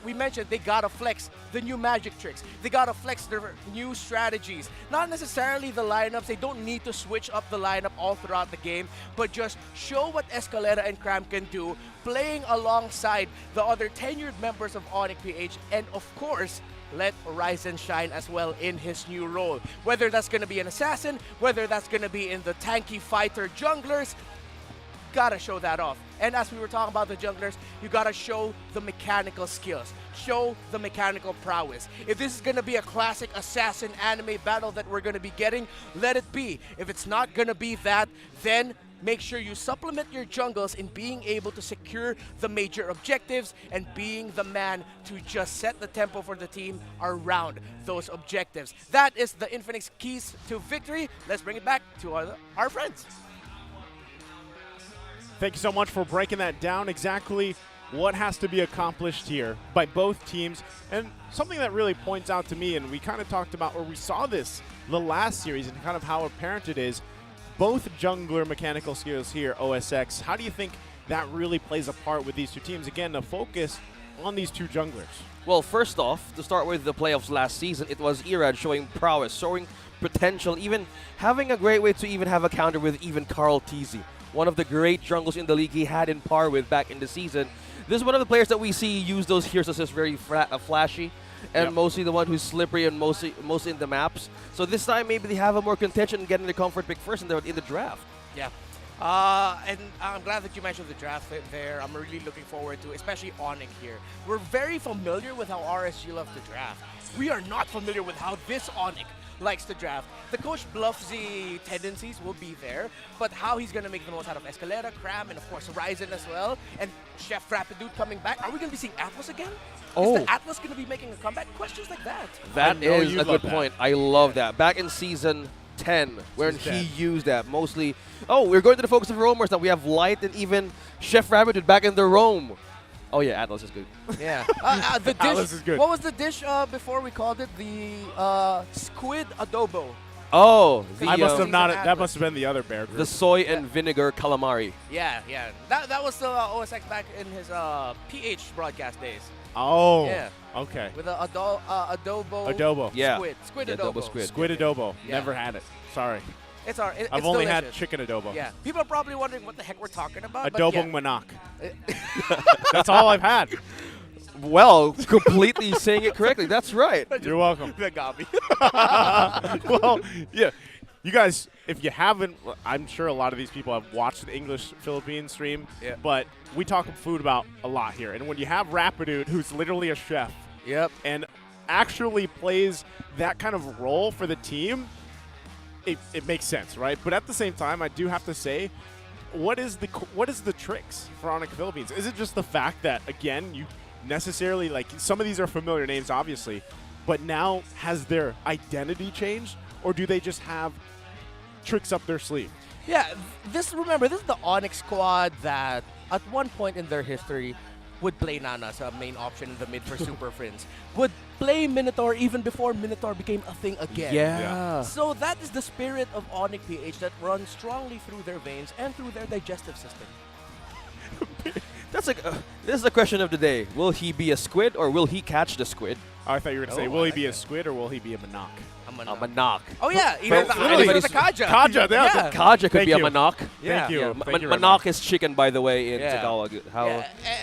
we mentioned they gotta flex the new magic tricks. They gotta flex their new strategies. Not necessarily the lineups. They don't need to switch up the lineup all throughout the game, but just show what Escalera and Cram can do, playing alongside the other tenured members of Mpl-Ph, and of course, let Ryzen shine as well in his new role. Whether that's going to be an assassin, whether that's going to be in the tanky fighter junglers, gotta show that off. And as we were talking about the junglers, you gotta show the mechanical skills, show the mechanical prowess. If this is gonna be a classic assassin anime battle that we're gonna be getting, let it be. If it's not gonna be that, then make sure you supplement your jungles in being able to secure the major objectives and being the man to just set the tempo for the team around those objectives. That is the Infinix Keys to Victory. Let's bring it back to our friends. Thank you so much for breaking that down, exactly what has to be accomplished here by both teams. And something that really points out to me, and we kind of talked about, or we saw this the last series and kind of how apparent it is, both jungler mechanical skills here, OSX. How do you think that really plays a part with these two teams? Again, the focus on these two junglers. Well, first off, to start with the playoffs last season, it was Irad showing prowess, showing potential, even having a great way to even have a counter with even Carl Teasy, one of the great jungles in the league he had in par with back in the season. This is one of the players that we see use those heroes as very flashy, and mostly the one who's slippery and mostly in the maps. So this time maybe they have a more contention in getting the comfort pick first in the draft. Yeah. And I'm glad that you mentioned the draft there. I'm really looking forward to, especially ONIC here. We're very familiar with how RSG loves to draft. We are not familiar with how this ONIC likes to draft. The Coach Bluffsy tendencies will be there, but how he's going to make the most out of Escalera, Cram, and of course Ryzen as well, and Chef Rapidude coming back. Are we going to be seeing Atlas again? Oh. Is the Atlas going to be making a comeback? Questions like that. That is a good point. I love that. Back in Season 10, when he used that mostly. Oh, we're going to the focus of roamers now. We have Light and even Chef Rapidude back in the roam. Oh yeah, Atlas is good. Yeah. The dish, Atlas is good. What was the dish before we called it? The squid adobo. Oh, the, I must have not. That must have been the other bear group. The soy and vinegar calamari. Yeah. That was still OSX back in his PH broadcast days. Oh. Yeah. Okay. With a adobo. Adobo. Yeah. Squid Yeah, adobo. Squid adobo. Yeah. Never had it. Sorry. It's all right. I've only had chicken adobo. Yeah. People are probably wondering what the heck we're talking about. but Adobong yeah. manak. That's all I've had. Well, completely saying it correctly. That's right. You're welcome. That got me. Well, yeah. You guys, if you haven't, I'm sure a lot of these people have watched the English Philippine stream, but we talk food about a lot here. And when you have Rapidude, who's literally a chef, and actually plays that kind of role for the team, it makes sense, right? But at the same time, I do have to say, what is the tricks for ONIC Philippines? Is it just the fact that, again, you necessarily, like, some of these are familiar names, obviously, but now has their identity changed, or do they just have tricks up their sleeve? Yeah, remember, this is the ONIC squad that at one point in their history would play Nana as a main option in the mid for Super Friends. Would play Minotaur even before Minotaur became a thing again. Yeah. So that is the spirit of ONIC PH that runs strongly through their veins and through their digestive system. That's like this is the question of the day. Will he be a squid or will he catch the squid? Oh, I thought you were going to say, will he be a squid or will he be a manak? A manak. Oh yeah, either the Kaja. Kaja, yeah. Kaja could be a manak. Thank you. Thank you very manak much. is chicken, by the way, in Tagalog. How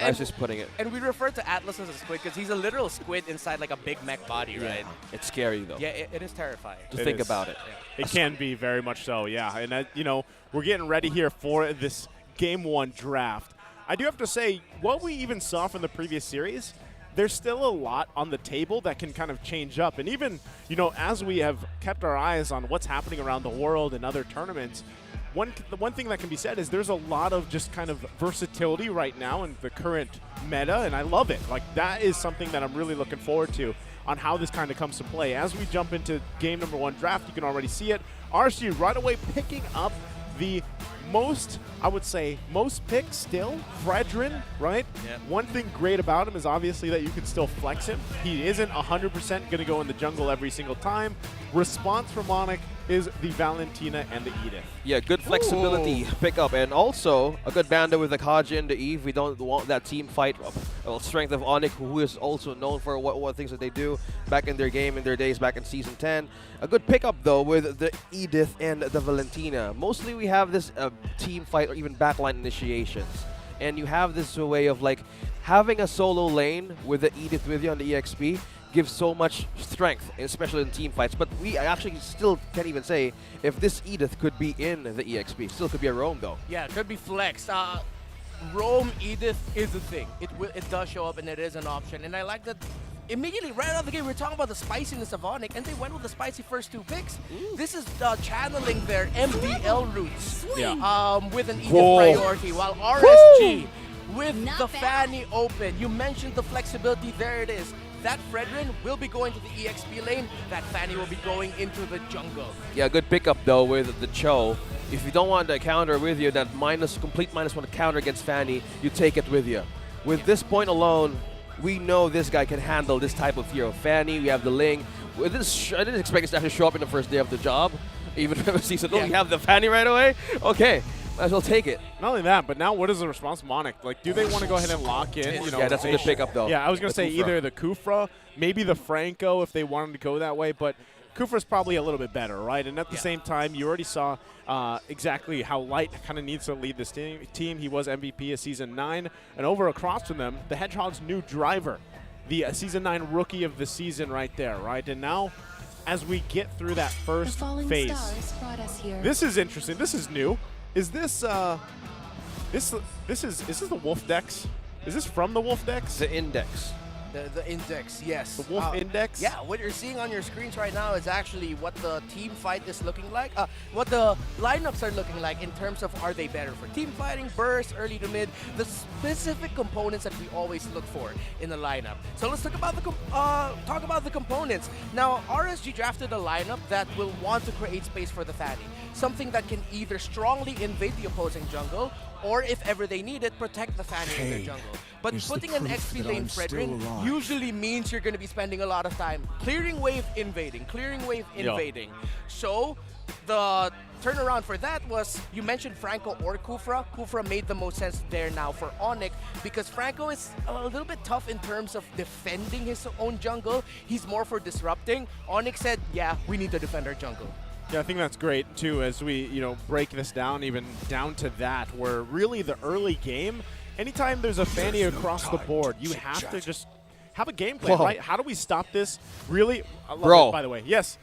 I was just putting it. And we refer to Atlas as a squid because he's a literal squid inside like a Big Mac body, right? It's scary though. Yeah, it is terrifying. To think about it. It can be very much so, yeah. And you know, we're getting ready here for this Game 1 draft. I do have to say, what we even saw from the previous series, there's still a lot on the table that can kind of change up. And even, you know, as we have kept our eyes on what's happening around the world and other tournaments, the one thing that can be said is there's a lot of just kind of versatility right now in the current meta, and I love it. Like, that is something that I'm really looking forward to on how this kind of comes to play. As we jump into game number 1 draft, you can already see it. RSG right away picking up the most, I would say, most picks still, Fredrin, right? Yeah. One thing great about him is obviously that you can still flex him. He isn't 100% going to go in the jungle every single time. Response from ONIC is the Valentina and the Edith. Yeah, good flexibility pickup, and also a good bando with the Kaja and the Eve. We don't want that team fight. Well, strength of ONIC, who is also known for what things that they do back in their game, in their days back in Season 10. A good pickup, though, with the Edith and the Valentina. Mostly we have this team fight or even backline initiations. And you have this way of, like, having a solo lane with the Edith with you on the EXP gives so much strength, especially in team fights. But we actually still can't even say if this Edith could be in the EXP. Still could be a roam, though. Yeah, it could be flexed. Roam Edith is a thing. It does show up and it is an option. And I like that immediately right out of the game, we were talking about the spiciness of ONIC, and they went with the spicy first 2 picks. This is channeling their MDL roots with an Edith priority, while RSG with the Fanny open. You mentioned the flexibility. There it is. That Fredrin will be going to the EXP lane. That Fanny will be going into the jungle. Yeah, good pickup, though, with the Cho. If you don't want the counter with you, that complete -1 counter against Fanny, you take it with you. With this point alone, we know this guy can handle this type of hero. Fanny, we have the Ling. With this, I didn't expect this to actually show up in the first day of the job. Even if it's season 2, we have the Fanny right away. Okay, might as well take it. Not only that, but now what is the response from ONIC? Like, do they want to go ahead and lock in? You know, Yeah, that's a good pickup, though. Yeah, I was going to say Kufra. either the Kufra, maybe the Franco if they wanted to go that way, but Kufra's probably a little bit better, right? And at the same time, you already saw exactly how Light kind of needs to lead this team. He was MVP of Season 9. And over across from them, the Hedgehog's new driver, the Season 9 Rookie of the Season right there, right? And now, as we get through that first phase, this is interesting. This is new. Is this, is this the Wolf Dex? Is this from the Wolf Dex? The Index. The index, yes. The Wolf Index? Yeah, what you're seeing on your screens right now is actually what the team fight is looking like. What the lineups are looking like in terms of are they better for team fighting, burst, early to mid, the specific components that we always look for in the lineup. So let's talk about the components. Now, RSG drafted a lineup that will want to create space for the Fanny. Something that can either strongly invade the opposing jungle, or if ever they need it, protect the Fanny in their jungle. But putting an XP lane Fredrin usually means you're going to be spending a lot of time clearing wave, invading, clearing wave, invading. So the turnaround for that was, you mentioned Franco or Kufra. Kufra made the most sense there now for ONIC because Franco is a little bit tough in terms of defending his own jungle. He's more for disrupting. ONIC said, yeah, we need to defend our jungle. Yeah, I think that's great too as we, break this down, even down to that, where really the early game, anytime there's a Fanny across the board, you have to just have a game plan, right? How do we stop this? Really? I love Bro. it, by the way. Yes.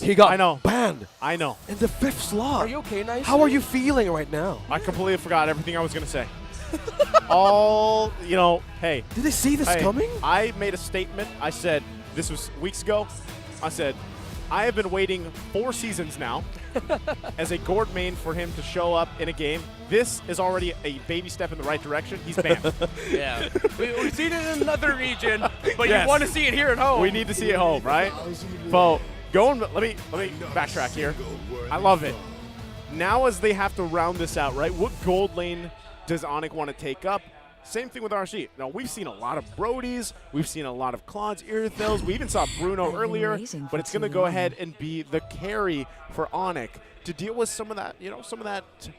He got I know. banned. I know. In the 5th slot. Are you okay, Nice? How are you feeling right now? I completely forgot everything I was going to say. Hey. Did they see this coming? I made a statement. I said, this was weeks ago. I said, I have been waiting 4 seasons now as a Gord main for him to show up in a game. This is already a baby step in the right direction. He's banned. Yeah. We've seen it in another region, but you want to see it here at home. We need to see it home, right? So, let me backtrack here. I love it. Now as they have to round this out, right? What gold lane does ONIC want to take up? Same thing with RSG. Now, we've seen a lot of Brodies. We've seen a lot of Claude's Irithels. We even saw Bruno earlier, but it's going to go ahead and be the carry for ONIC to deal with some of that,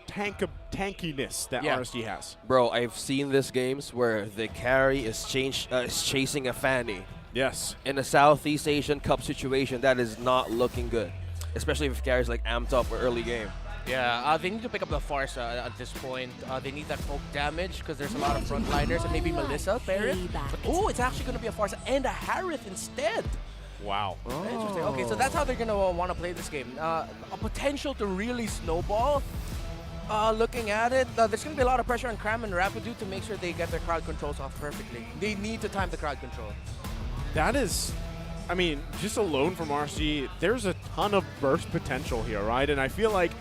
tankiness that RSG has. Bro, I've seen this games where the carry is chasing a Fanny. Yes. In a Southeast Asian Cup situation, that is not looking good, especially if carries like amped up for early game. Yeah, they need to pick up the Farsa at this point. They need that poke damage because there's a lot of frontliners and maybe Melissa, Barrett. But it's actually going to be a Farsa and a Harith instead. Wow. Interesting. Okay, so that's how they're going to want to play this game. A potential to really snowball. Looking at it, there's going to be a lot of pressure on Cram and Rapidu to make sure they get their crowd controls off perfectly. They need to time the crowd control. That is, just alone from RSG, there's a ton of burst potential here, right? And I feel like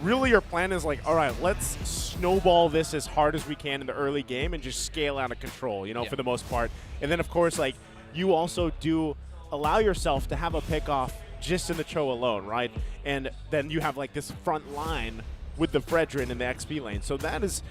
really your plan is like, all right, let's snowball this as hard as we can in the early game and just scale out of control, for the most part. And then, of course, you also do allow yourself to have a pick-off just in the Cho alone, right? And then you have, this front line with the Fredrin in the XP lane. So that is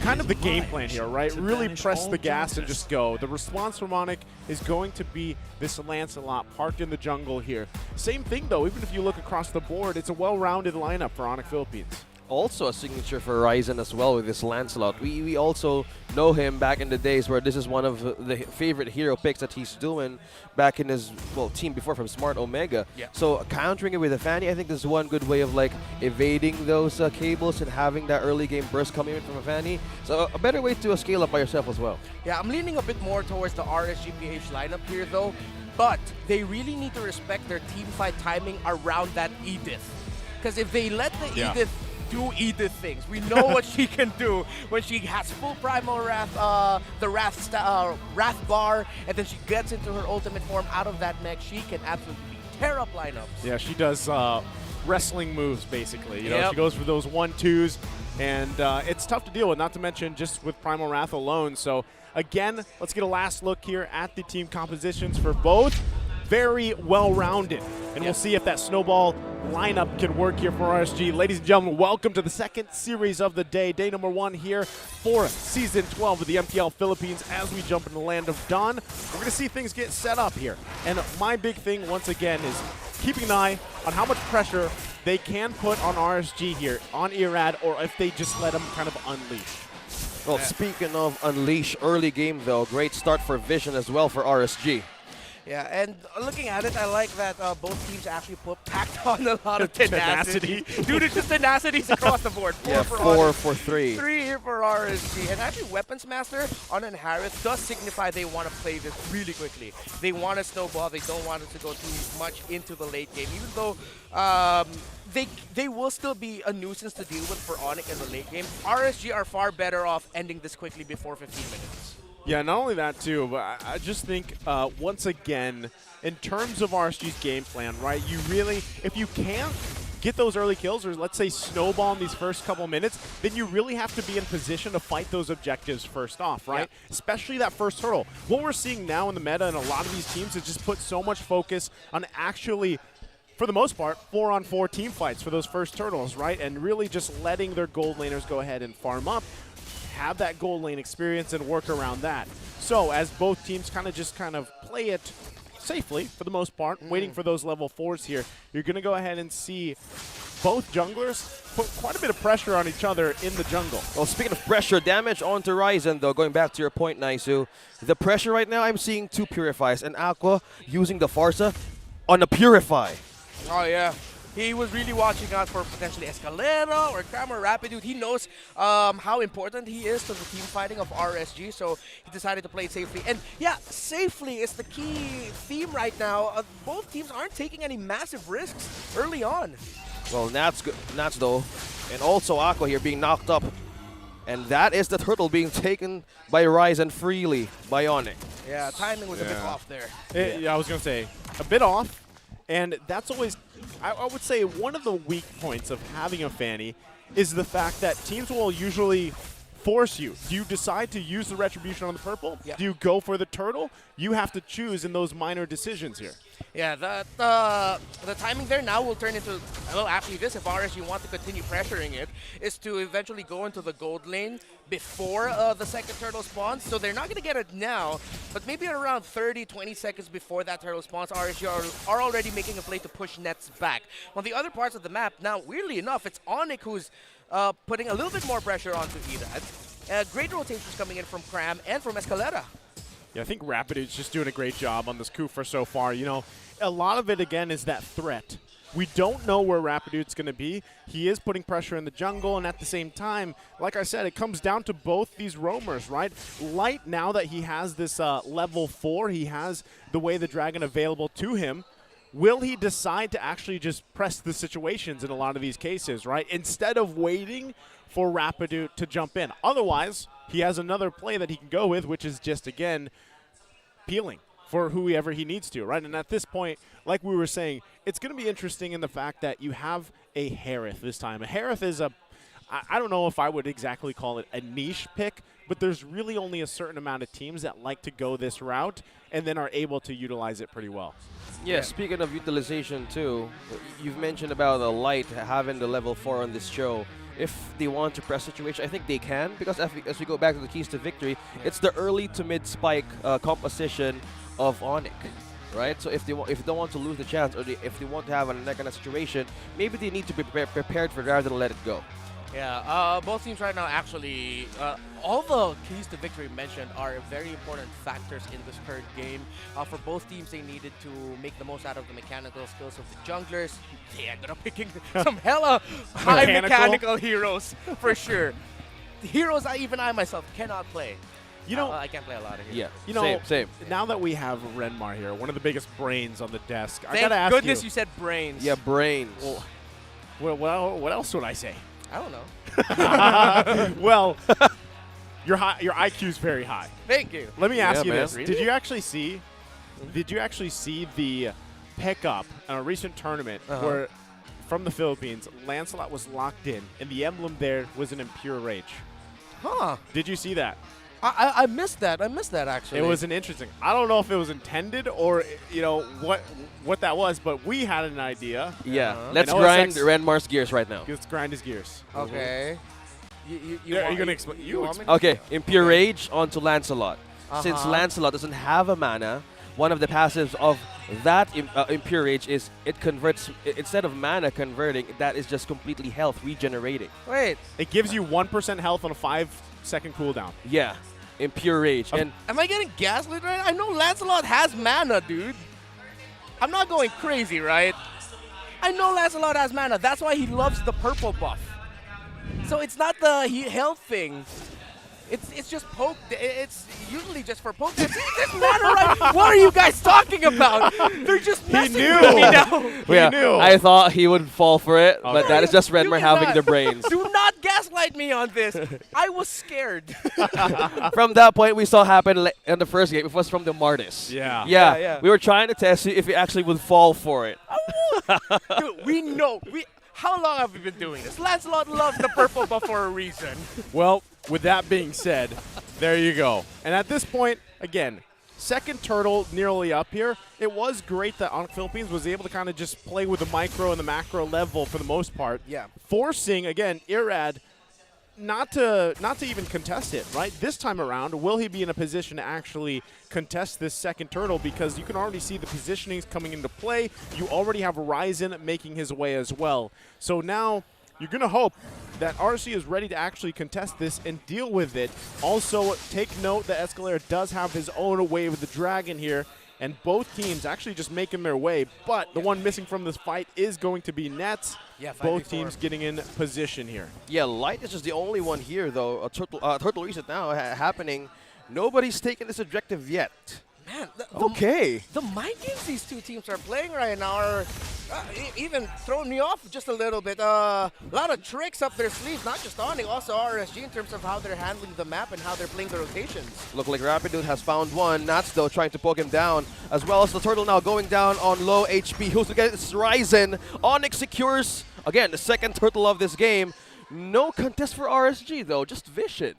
kind of the game plan here, right? Really press the gas and just go. The response from ONIC is going to be this Lancelot parked in the jungle here. Same thing, though. Even if you look across the board, it's a well-rounded lineup for ONIC Philippines. Also a signature for Ryzen as well with this Lancelot. We also know him back in the days where this is one of the favorite hero picks that he's doing back in his team before from Smart Omega. Yeah. So countering it with a Fanny, I think this is one good way of evading those cables and having that early game burst coming in from a Fanny. So a better way to scale up by yourself as well. Yeah, I'm leaning a bit more towards the RSGPH lineup here though, but they really need to respect their team fight timing around that Edith. Because if they let the Edith do Edith things. We know what she can do when she has full Primal Wrath, the Wrath bar, and then she gets into her ultimate form out of that mech. She can absolutely tear up lineups. Yeah, she does wrestling moves, basically. She goes for those 1-2s, and it's tough to deal with, not to mention just with Primal Wrath alone. So, again, let's get a last look here at the team compositions for both. Very well-rounded, and we'll see if that snowball lineup can work here for RSG. Ladies and gentlemen, welcome to the second series of the day number 1 here for Season 12 of the MPL Philippines. As we jump in the land of Dawn, we're going to see things get set up here. And my big thing, once again, is keeping an eye on how much pressure they can put on RSG here, on Irad, or if they just let them kind of unleash. Well, speaking of unleash, early game, though, great start for Vision as well for RSG. Yeah, and looking at it, I like that both teams actually packed on a lot of tenacity. Dude, it's just tenacities across the board. 4 for 3. 3 here for RSG. And actually, Weapons Master on an Harith does signify they want to play this really quickly. They want to snowball. They don't want it to go too much into the late game, even though they will still be a nuisance to deal with for ONIC in the late game. RSG are far better off ending this quickly before 15 minutes. Yeah, not only that, too, but I just think, once again, in terms of RSG's game plan, right, you really, if you can't get those early kills, or let's say snowball in these first couple minutes, then you really have to be in position to fight those objectives first off, right? Yeah. Especially that first hurdle. What we're seeing now in the meta in a lot of these teams is just put so much focus on actually, for the most part, 4-on-4 team fights for those first turtles, right? And really just letting their gold laners go ahead and farm up. have that gold lane experience and work around that. So as both teams kind of play it safely for the most part, waiting for those level 4s here, you're going to go ahead and see both junglers put quite a bit of pressure on each other in the jungle. Well, speaking of pressure, damage onto Ryzen, though, going back to your point, Naisu, the pressure right now, I'm seeing 2 Purifies, and Aqua using the Farsa on a Purify. Oh, yeah. He was really watching out for potentially Escalera or Cram or Rapidude. He knows how important he is to the team fighting of RSG, so he decided to play it safely. And yeah, safely is the key theme right now. Both teams aren't taking any massive risks early on. Well, Nats though, and also Aqua here being knocked up. And that is the turtle being taken by Ryzen freely by ONIC. Yeah, timing was a bit off there. Yeah, I was going to say, a bit off. And that's always, I would say, one of the weak points of having a Fanny is the fact that teams will usually force you. Do you decide to use the Retribution on the purple? Yeah. Do you go for the turtle? You have to choose in those minor decisions here. Yeah, the timing there now will turn into a little after this if RSG want to continue pressuring it, is to eventually go into the gold lane before the second turtle spawns. So they're not going to get it now, but maybe around 30-20 seconds before that turtle spawns, RSG are already making a play to push Nets back. On the other parts of the map, now, weirdly enough, it's ONIC who's putting a little bit more pressure onto Irad. Great rotations coming in from Cram and from Escalera. Yeah, I think Rapidude's just doing a great job on this Kufa so far. You know, a lot of it, again, is that threat. We don't know where Rapidude's going to be. He is putting pressure in the jungle, and at the same time, like I said, it comes down to both these roamers, right? Light, now that he has this level 4, he has the Way the Dragon available to him. Will he decide to actually just press the situations in a lot of these cases, right? Instead of waiting for Rapidude to jump in. Otherwise, he has another play that he can go with, which is just, again, peeling for whoever he needs to, right? And at this point, like we were saying, it's going to be interesting in the fact that you have a Harith this time. A Harith is I don't know if I would exactly call it a niche pick, but there's really only a certain amount of teams that like to go this route and then are able to utilize it pretty well. Yeah, speaking of utilization too, you've mentioned about the Light having the level 4 on this show. If they want to press situation, I think they can, because as we go back to the keys to victory, it's the early to mid spike composition of ONIC, right? So if they don't want to lose the chance, or if they want to have a neck and a situation, maybe they need to be prepared for it rather than let it go. Yeah, both teams right now actually, all the keys to victory mentioned are very important factors in this third game. For both teams, they needed to make the most out of the mechanical skills of the junglers. They ended up picking some hella high mechanical heroes, for sure. Heroes even I myself cannot play. You know, I can't play a lot of heroes. Yeah, you know, same. Now that we have Renmar here, one of the biggest brains on the desk, I Thank gotta ask goodness you said brains. Yeah, brains. Well, what else would I say? I don't know. Well, your IQ's very high. Thank you. Let me ask you this: Really? Did you actually see the pickup in a recent tournament where, from the Philippines, Lancelot was locked in, and the emblem there was an Mpl-Ph? Huh? Did you see that? I missed that. I missed that, actually. It was an interesting. I don't know if it was intended or what that was, but we had an idea. Yeah, let's grind Renmar's gears right now. Let's grind his gears. Okay. Are you gonna explain? Okay, Mpl-Ph onto Lancelot. Since Lancelot doesn't have a mana, one of the passives of that Mpl-Ph is it converts, instead of mana converting, that is just completely health regenerating. Wait. It gives you 1% health on a 5-second cooldown. Yeah, Mpl-Ph. And am I getting gaslit right? I know Lancelot has mana, dude. I'm not going crazy, right? I know Lancelot has mana. That's why he loves the purple buff. So it's not the health thing. It's just poke. It's usually just for poke. See, this mana, right? What are you guys talking about? They're just messing with me now. He knew. I thought he would fall for it, but that is just Renmar having the brains. Do not gaslight me on this. I was scared. From that point, we saw happen in the first game. It was from the Martis. Yeah. We were trying to test you if he actually would fall for it. Dude, we know. How long have we been doing this? Lancelot loves the purple buff for a reason. Well, with that being said, there you go. And at this point, again, second turtle nearly up here. It was great that ONIC Philippines was able to kind of just play with the micro and the macro level for the most part. Yeah. Forcing, again, Irad not to even contest it, right? This time around, will he be in a position to actually contest this second turtle? Because you can already see the positionings coming into play. You already have Ryzen making his way as well. So now you're going to hope that RC is ready to actually contest this and deal with it. Also, take note that Escalera does have his own wave of the Dragon here, and both teams actually just making their way. But the one missing from this fight is going to be Nets. Yeah, both teams getting in position here. Yeah, Light is just the only one here, though. A turtle reset now happening. Nobody's taken this objective yet. Man, okay. The mind games these two teams are playing right now are even throwing me off just a little bit. A lot of tricks up their sleeves, not just ONIC, also RSG in terms of how they're handling the map and how they're playing the rotations. Look like Rapidude has found one. Nats, though, trying to poke him down, as well as the turtle now going down on low HP. Who's to get it's Ryzen. ONIC secures, again, the second turtle of this game. No contest for RSG, though, just Vision.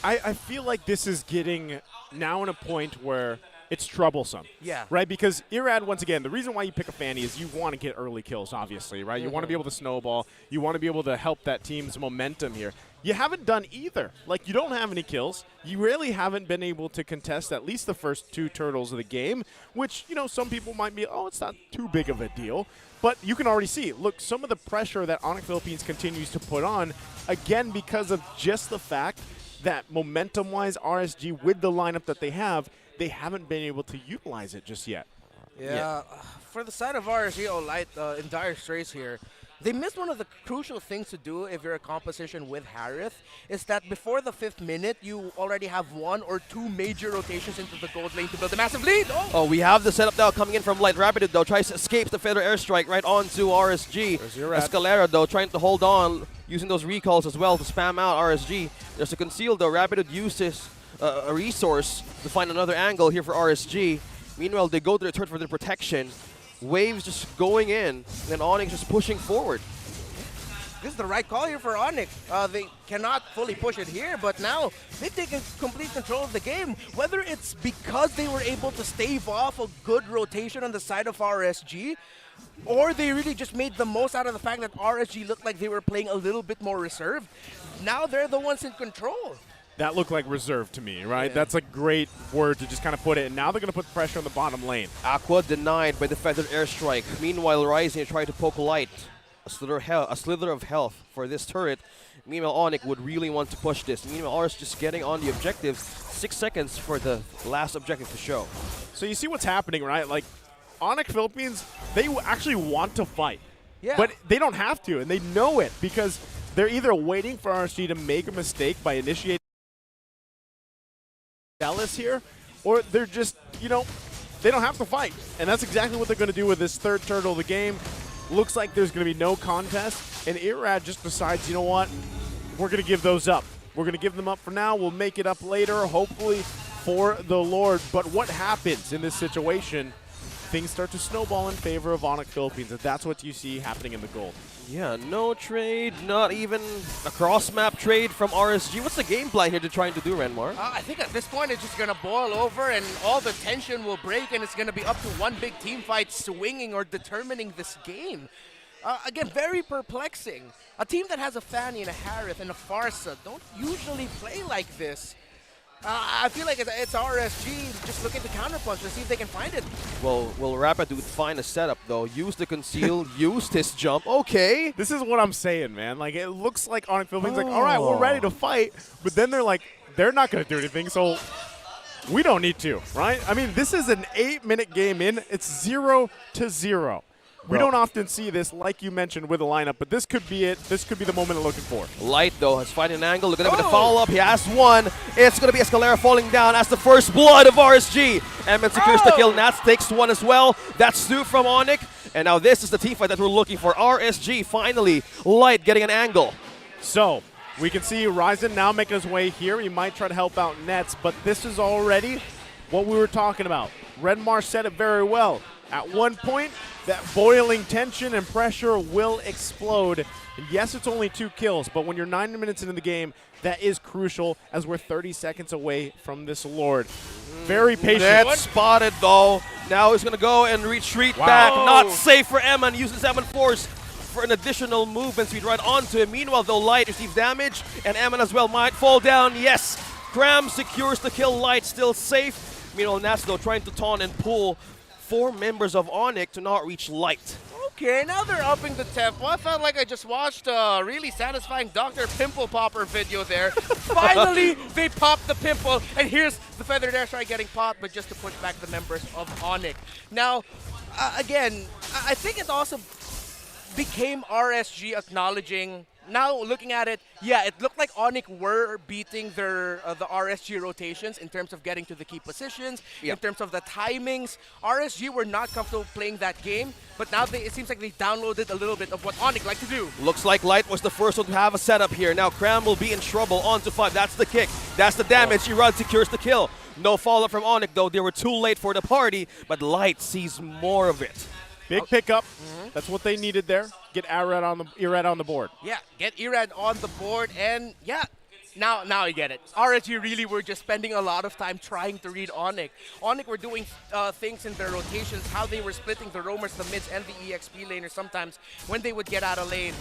I feel like this is getting now in a point where it's troublesome. Yeah. Right? Because Irad, once again, the reason why you pick a Fanny is you want to get early kills, obviously, right? You want to be able to snowball. You want to be able to help that team's momentum here. You haven't done either. Like, you don't have any kills. You really haven't been able to contest at least the first two turtles of the game, which, you know, some people might be, oh, it's not too big of a deal. But you can already see, look, some of the pressure that ONIC Philippines continues to put on, again, because of just the fact that momentum-wise, RSG, with the lineup that they haven't been able to utilize it just yet. Yeah, for the side of RSG, Light in dire straits here. They missed one of the crucial things to do if you're a composition with Harith, is that before the 5th minute, you already have 1 or 2 major rotations into the gold lane to build a massive lead. Oh, we have the setup now coming in from Light. Rapidude, though, tries to escape the Feather Airstrike right onto RSG. Escalera, though, trying to hold on, using those recalls as well to spam out RSG. There's a conceal, though. Rapidude uses a resource to find another angle here for RSG. Meanwhile, they go to the turret for their protection. Waves just going in, and ONIC just pushing forward. This is the right call here for ONIC. They cannot fully push it here, but now they've taken complete control of the game. Whether it's because they were able to stave off a good rotation on the side of RSG, or they really just made the most out of the fact that RSG looked like they were playing a little bit more reserved. Now they're the ones in control. That looked like reserve to me, right? Yeah. That's a great word to just kind of put it. And now they're going to put pressure on the bottom lane. Aqua denied by the Feathered Airstrike. Meanwhile, Rising trying to poke Light. A slither of health for this turret. Meanwhile, ONIC would really want to push this. Meanwhile, RS just getting on the objectives. 6 seconds for the last objective to show. So you see what's happening, right? Like, ONIC Philippines, they actually want to fight. Yeah. But they don't have to, and they know it because they're either waiting for RSG to make a mistake by initiating Dallas here, or they're just, you know, they don't have to fight. And that's exactly what they're going to do with this third turtle of the game. Looks like there's going to be no contest, and Irad just decides, you know what, we're going to give those up. We're going to give them up for now. We'll make it up later, hopefully, for the Lord. But what happens in this situation? Things start to snowball in favor of ONIC Philippines, and that's what you see happening in the gold. Yeah, no trade, not even a cross-map trade from RSG. What's the game plan here they're trying to do, Renmar? I think at this point it's just going to boil over and all the tension will break and it's going to be up to one big team fight swinging or determining this game. Again, very perplexing. A team that has a Fanny and a Harith and a Farsa don't usually play like this. I feel like it's RSG just looking to counterpunch to see if they can find it. Well, will Rapidude find a setup, though? Use the conceal, used his jump. Okay. This is what I'm saying, man. Like, it looks like ONIC Philippines like, all right, we're ready to fight. But then they're like, they're not going to do anything, so we don't need to, right? I mean, this is an 8-minute game in. It's 0-0. We don't often see this, like you mentioned, with a lineup, but this could be it. This could be the moment they're looking for. Light, though, has found an angle. Look at him with the follow-up. He has one. It's going to be Escalera falling down as the first blood of RSG. Emmet secures the kill. Nats takes one as well. That's 2 from ONIC. And now this is the team fight that we're looking for. RSG, finally, Light getting an angle. So, we can see Ryzen now making his way here. He might try to help out Nets, but this is already what we were talking about. Redmar said it very well. At one point, that boiling tension and pressure will explode. And yes, it's only 2 kills, but when you're 90 minutes into the game, that is crucial as we're 30 seconds away from this Lord. Very patient. That's spotted, though. Now he's going to go and retreat back. Not safe for Emman. Uses Emman Force. for an additional movement speed right onto him. Meanwhile, though, Light receives damage, and Eman as well might fall down. Yes, Cram secures the kill. Light still safe. Meanwhile, Nats, though, trying to taunt and pull 4 members of ONIC to not reach Light. Okay, now they're upping the tempo. I felt like I just watched a really satisfying Dr. Pimple Popper video there. Finally, they popped the pimple, and here's the Feathered Airstrike getting popped, but just to push back the members of ONIC. Now, again, I think it also became RSG acknowledging. Now looking at it, yeah, it looked like ONIC were beating their the RSG rotations in terms of getting to the key positions, in terms of the timings. RSG were not comfortable playing that game, but now it seems like they downloaded a little bit of what ONIC like to do. Looks like Light was the first one to have a setup here. Now Cram will be in trouble. On to 5. That's the kick. That's the damage. Irad secures the kill. No follow-up from ONIC, though. They were too late for the party, but Light sees more of it. Big pickup. That's what they needed there. Get Irad on the board. Yeah, get Irad on the board, and yeah, now I get it. RSG really were just spending a lot of time trying to read ONIC. ONIC were doing things in their rotations, how they were splitting the roamers, the mids, and the EXP laners sometimes when they would get out of lane.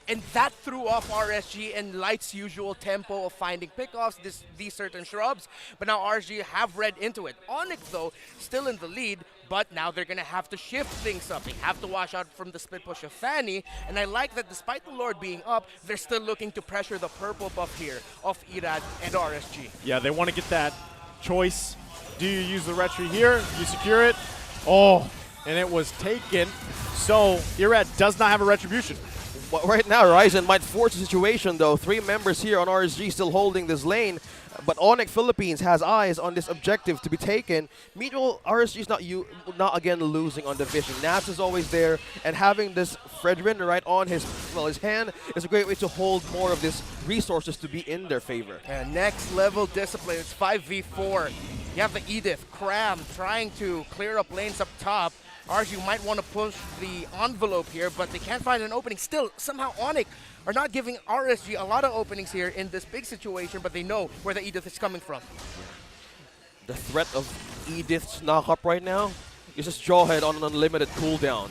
And that threw off RSG and Light's usual tempo of finding pickoffs, these certain shrubs. But now RSG have read into it. ONIC, though, still in the lead, but now they're going to have to shift things up. They have to watch out from the split push of Fanny. And I like that despite the Lord being up, they're still looking to pressure the purple buff here of Irad and RSG. Yeah, they want to get that choice. Do you use the retry here? You secure it? Oh, and it was taken. So Irad does not have a retribution. Well, right now, Ryzen might force the situation, though. 3 members here on RSG still holding this lane. But ONIC Philippines has eyes on this objective to be taken. Meanwhile, RSG is not again losing on the vision. Nats is always there, and having this Fredrin right on his hand is a great way to hold more of these resources to be in their favor. And next level discipline, it's 5v4. You have the Edith, Cram trying to clear up lanes up top. RSG might want to push the envelope here, but they can't find an opening. Still, somehow ONIC are not giving RSG a lot of openings here in this big situation, but they know where the Edith is coming from. The threat of Edith's knock-up right now is just Jawhead on an unlimited cooldown.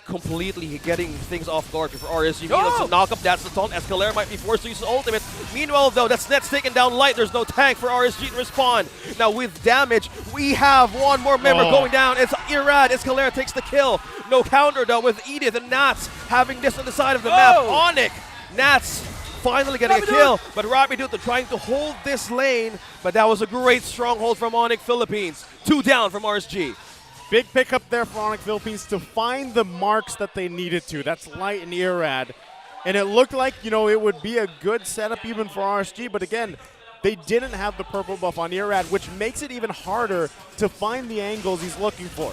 Completely getting things off guard for RSG. Meanwhile, to knock up, that's the taunt. Escalera might be forced to use his ultimate. Meanwhile, though, that's Nets taken down Light. There's no tank for RSG to respond. Now, with damage, we have one more member going down. It's Irad. Escalera takes the kill. No counter, though, with Edith and Nats having this on the side of the map. ONIC, Nats finally getting a kill, but Rapiduto trying to hold this lane. But that was a great stronghold from ONIC Philippines. 2 down from RSG. Big pickup there for ONIC Philippines to find the marks that they needed to. That's Light and Irad. And it looked like, it would be a good setup even for RSG. But again, they didn't have the purple buff on Irad, which makes it even harder to find the angles he's looking for.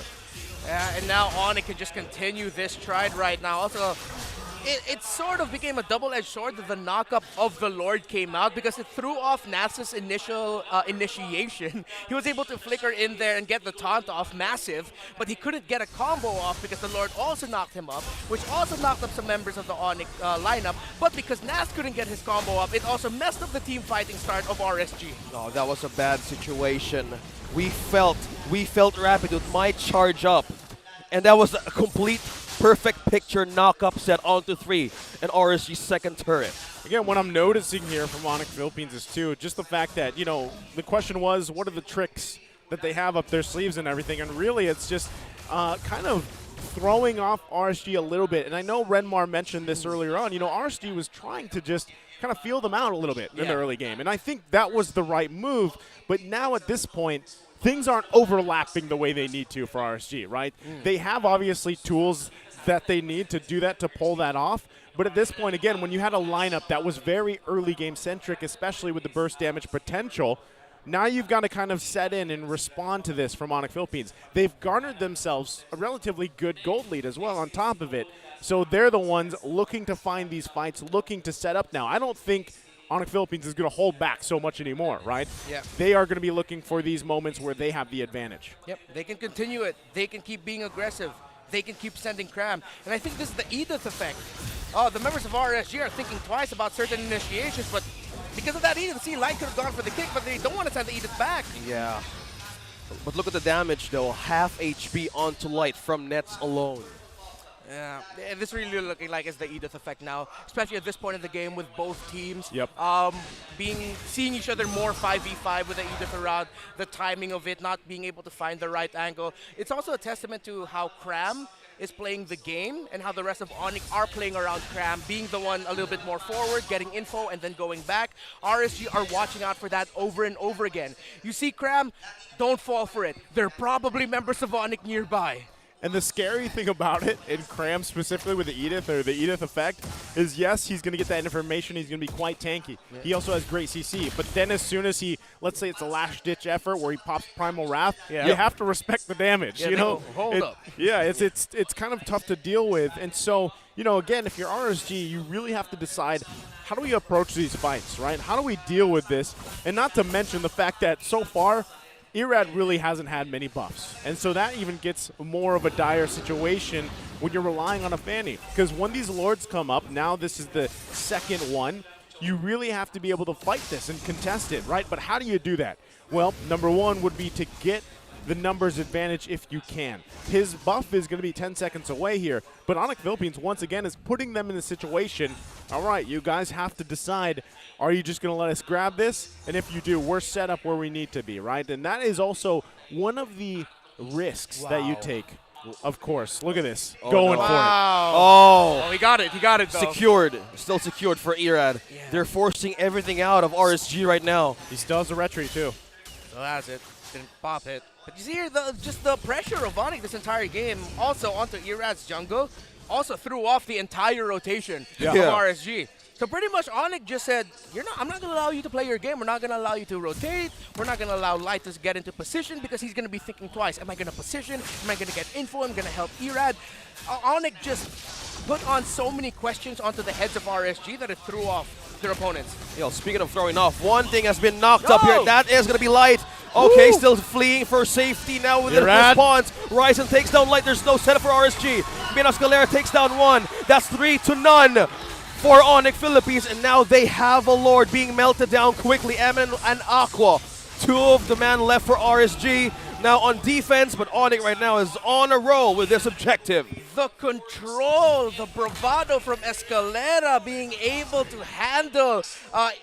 And now ONIC can just continue this trade right now. Also, it sort of became a double-edged sword that the knock-up of the Lord came out because it threw off Nats's initial initiation. He was able to flicker in there and get the taunt off massive, but he couldn't get a combo off because the Lord also knocked him up, which also knocked up some members of the ONIC lineup. But because Nats couldn't get his combo up, it also messed up the team fighting start of RSG. Oh, that was a bad situation. We felt Rapiduto might charge up, and that was a complete perfect picture knock-up set onto 3 and RSG's second turret. Again, what I'm noticing here from ONIC Philippines is, too, just the fact that, the question was, what are the tricks that they have up their sleeves and everything? And really, it's just kind of throwing off RSG a little bit. And I know Renmar mentioned this earlier on. RSG was trying to just kind of feel them out a little bit in the early game. And I think that was the right move. But now at this point, things aren't overlapping the way they need to for RSG, right? They have, obviously, tools that they need to do that, to pull that off. But at this point, again, when you had a lineup that was very early game centric, especially with the burst damage potential, now you've got to kind of set in and respond to this from ONIC Philippines. They've garnered themselves a relatively good gold lead as well on top of it. So they're the ones looking to find these fights, looking to set up now. I don't think ONIC Philippines is going to hold back so much anymore, right? Yeah. They are going to be looking for these moments where they have the advantage. Yep, they can continue it. They can keep being aggressive. They can keep sending Cram. And I think this is the Edith effect. The members of RSG are thinking twice about certain initiations, but because of that Edith, Light could have gone for the kick, but they don't want to send the Edith back. Yeah. But look at the damage, though. Half HP onto Light from Nets alone. Yeah, this really looking like it's the Edith effect now, especially at this point in the game with both teams. Yep. Seeing each other more 5v5 with the Edith around, the timing of it, not being able to find the right angle. It's also a testament to how Cram is playing the game and how the rest of ONIC are playing around Cram, being the one a little bit more forward, getting info and then going back. RSG are watching out for that over and over again. You see Cram, don't fall for it. They're probably members of ONIC nearby. And the scary thing about it, in Cram specifically with the Edith, or the Edith effect, is yes, he's going to get that information. He's going to be quite tanky. Yeah. He also has great CC. But then as soon as he, let's say it's a last-ditch effort where he pops Primal Wrath, you have to respect the damage. Yeah, you know, hold up. Yeah, it's kind of tough to deal with. And so, you know, again, if you're RSG, you really have to decide, how do we approach these fights, right? How do we deal with this? And not to mention the fact that so far, Irad really hasn't had many buffs. And so that even gets more of a dire situation when you're relying on a Fanny. Because when these Lords come up, now this is the second one, you really have to be able to fight this and contest it, right? But how do you do that? Well, number one would be to get the numbers advantage if you can. His buff is going to be 10 seconds away here, but ONIC Philippines, once again, is putting them in a situation, all right, you guys have to decide, are you just going to let us grab this? And if you do, we're set up where we need to be, right? And that is also one of the risks that you take. Of course. Look at this. Going for it. Oh, he got it. He got it, though. Secured. Still secured for Irad. Yeah. They're forcing everything out of RSG right now. He still has a retreat, too. So that's it. Didn't pop it. But you see here, just the pressure of ONIC this entire game, also onto Irad's jungle, also threw off the entire rotation of RSG. So pretty much ONIC just said, I'm not going to allow you to play your game. We're not going to allow you to rotate. We're not going to allow Light to get into position because he's going to be thinking twice. Am I going to position? Am I going to get info? I'm going to help Irad. ONIC just put on so many questions onto the heads of RSG that it threw off their opponents. Yo, speaking of throwing off, one thing has been knocked up here. That is going to be Light. Okay, still fleeing for safety now with the response. Ryzen takes down Light. There's no setup for RSG. Minos Galera takes down one. That's 3-0 for ONIC Philippines. And now they have a Lord being melted down quickly. Emin and Aqua. Two of the man left for RSG. Now on defense, but ONIC right now is on a roll with this objective. The control, the bravado from Escalera being able to handle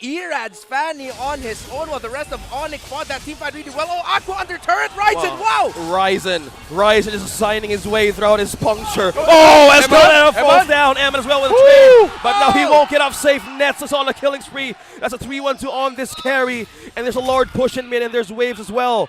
Irad's Fanny on his own while the rest of ONIC fought that teamfight really well. Oh, Aqua under turret, Ryzen, wow! Ryzen is signing his way throughout his puncture. Oh, Escalera falls down. Emin as well with a trade, but now he won't get off safe. Nets is on a killing spree. That's a 3-1-2 on this carry, and there's a Lord pushing mid, and there's waves as well.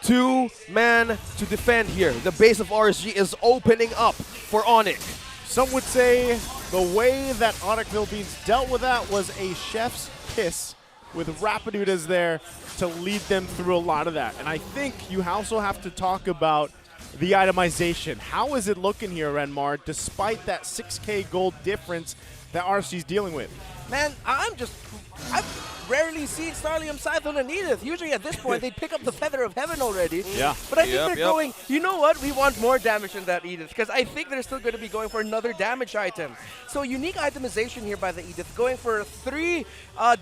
Two-man to defend here. The base of RSG is opening up for ONIC. Some would say the way that ONIC Philippines dealt with that was a chef's kiss with Rapidutas there to lead them through a lot of that. And I think you also have to talk about the itemization. How is it looking here, Renmar, despite that 6K gold difference that RSG is dealing with? Man, I've rarely seen Starlium Scythe and Edith. Usually at this point, they'd pick up the Feather of Heaven already. Yeah. But I think they're going, you know what? We want more damage than that Edith, because I think they're still going to be going for another damage item. So unique itemization here by the Edith, going for 3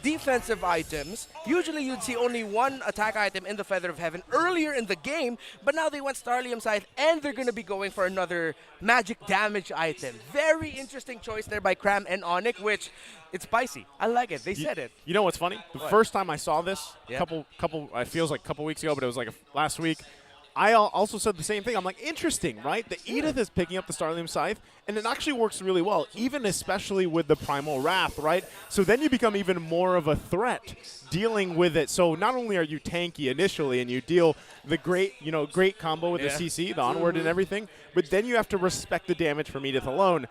defensive items. Usually you'd see only 1 attack item in the Feather of Heaven earlier in the game, but now they went Starlium Scythe, and they're going to be going for another magic damage item. Very interesting choice there by Cram and ONIC, which it's spicy. I like it. They said it. You know what's funny? The first time I saw this, couple, it feels like a couple weeks ago, but it was like last week, I also said the same thing. I'm like, interesting, right? The Edith is picking up the Starlium Scythe, and it actually works really well, even especially with the Primal Wrath, right? So then you become even more of a threat dealing with it. So not only are you tanky initially, and you deal the great combo with the CC, the onward and everything, but then you have to respect the damage from Edith alone.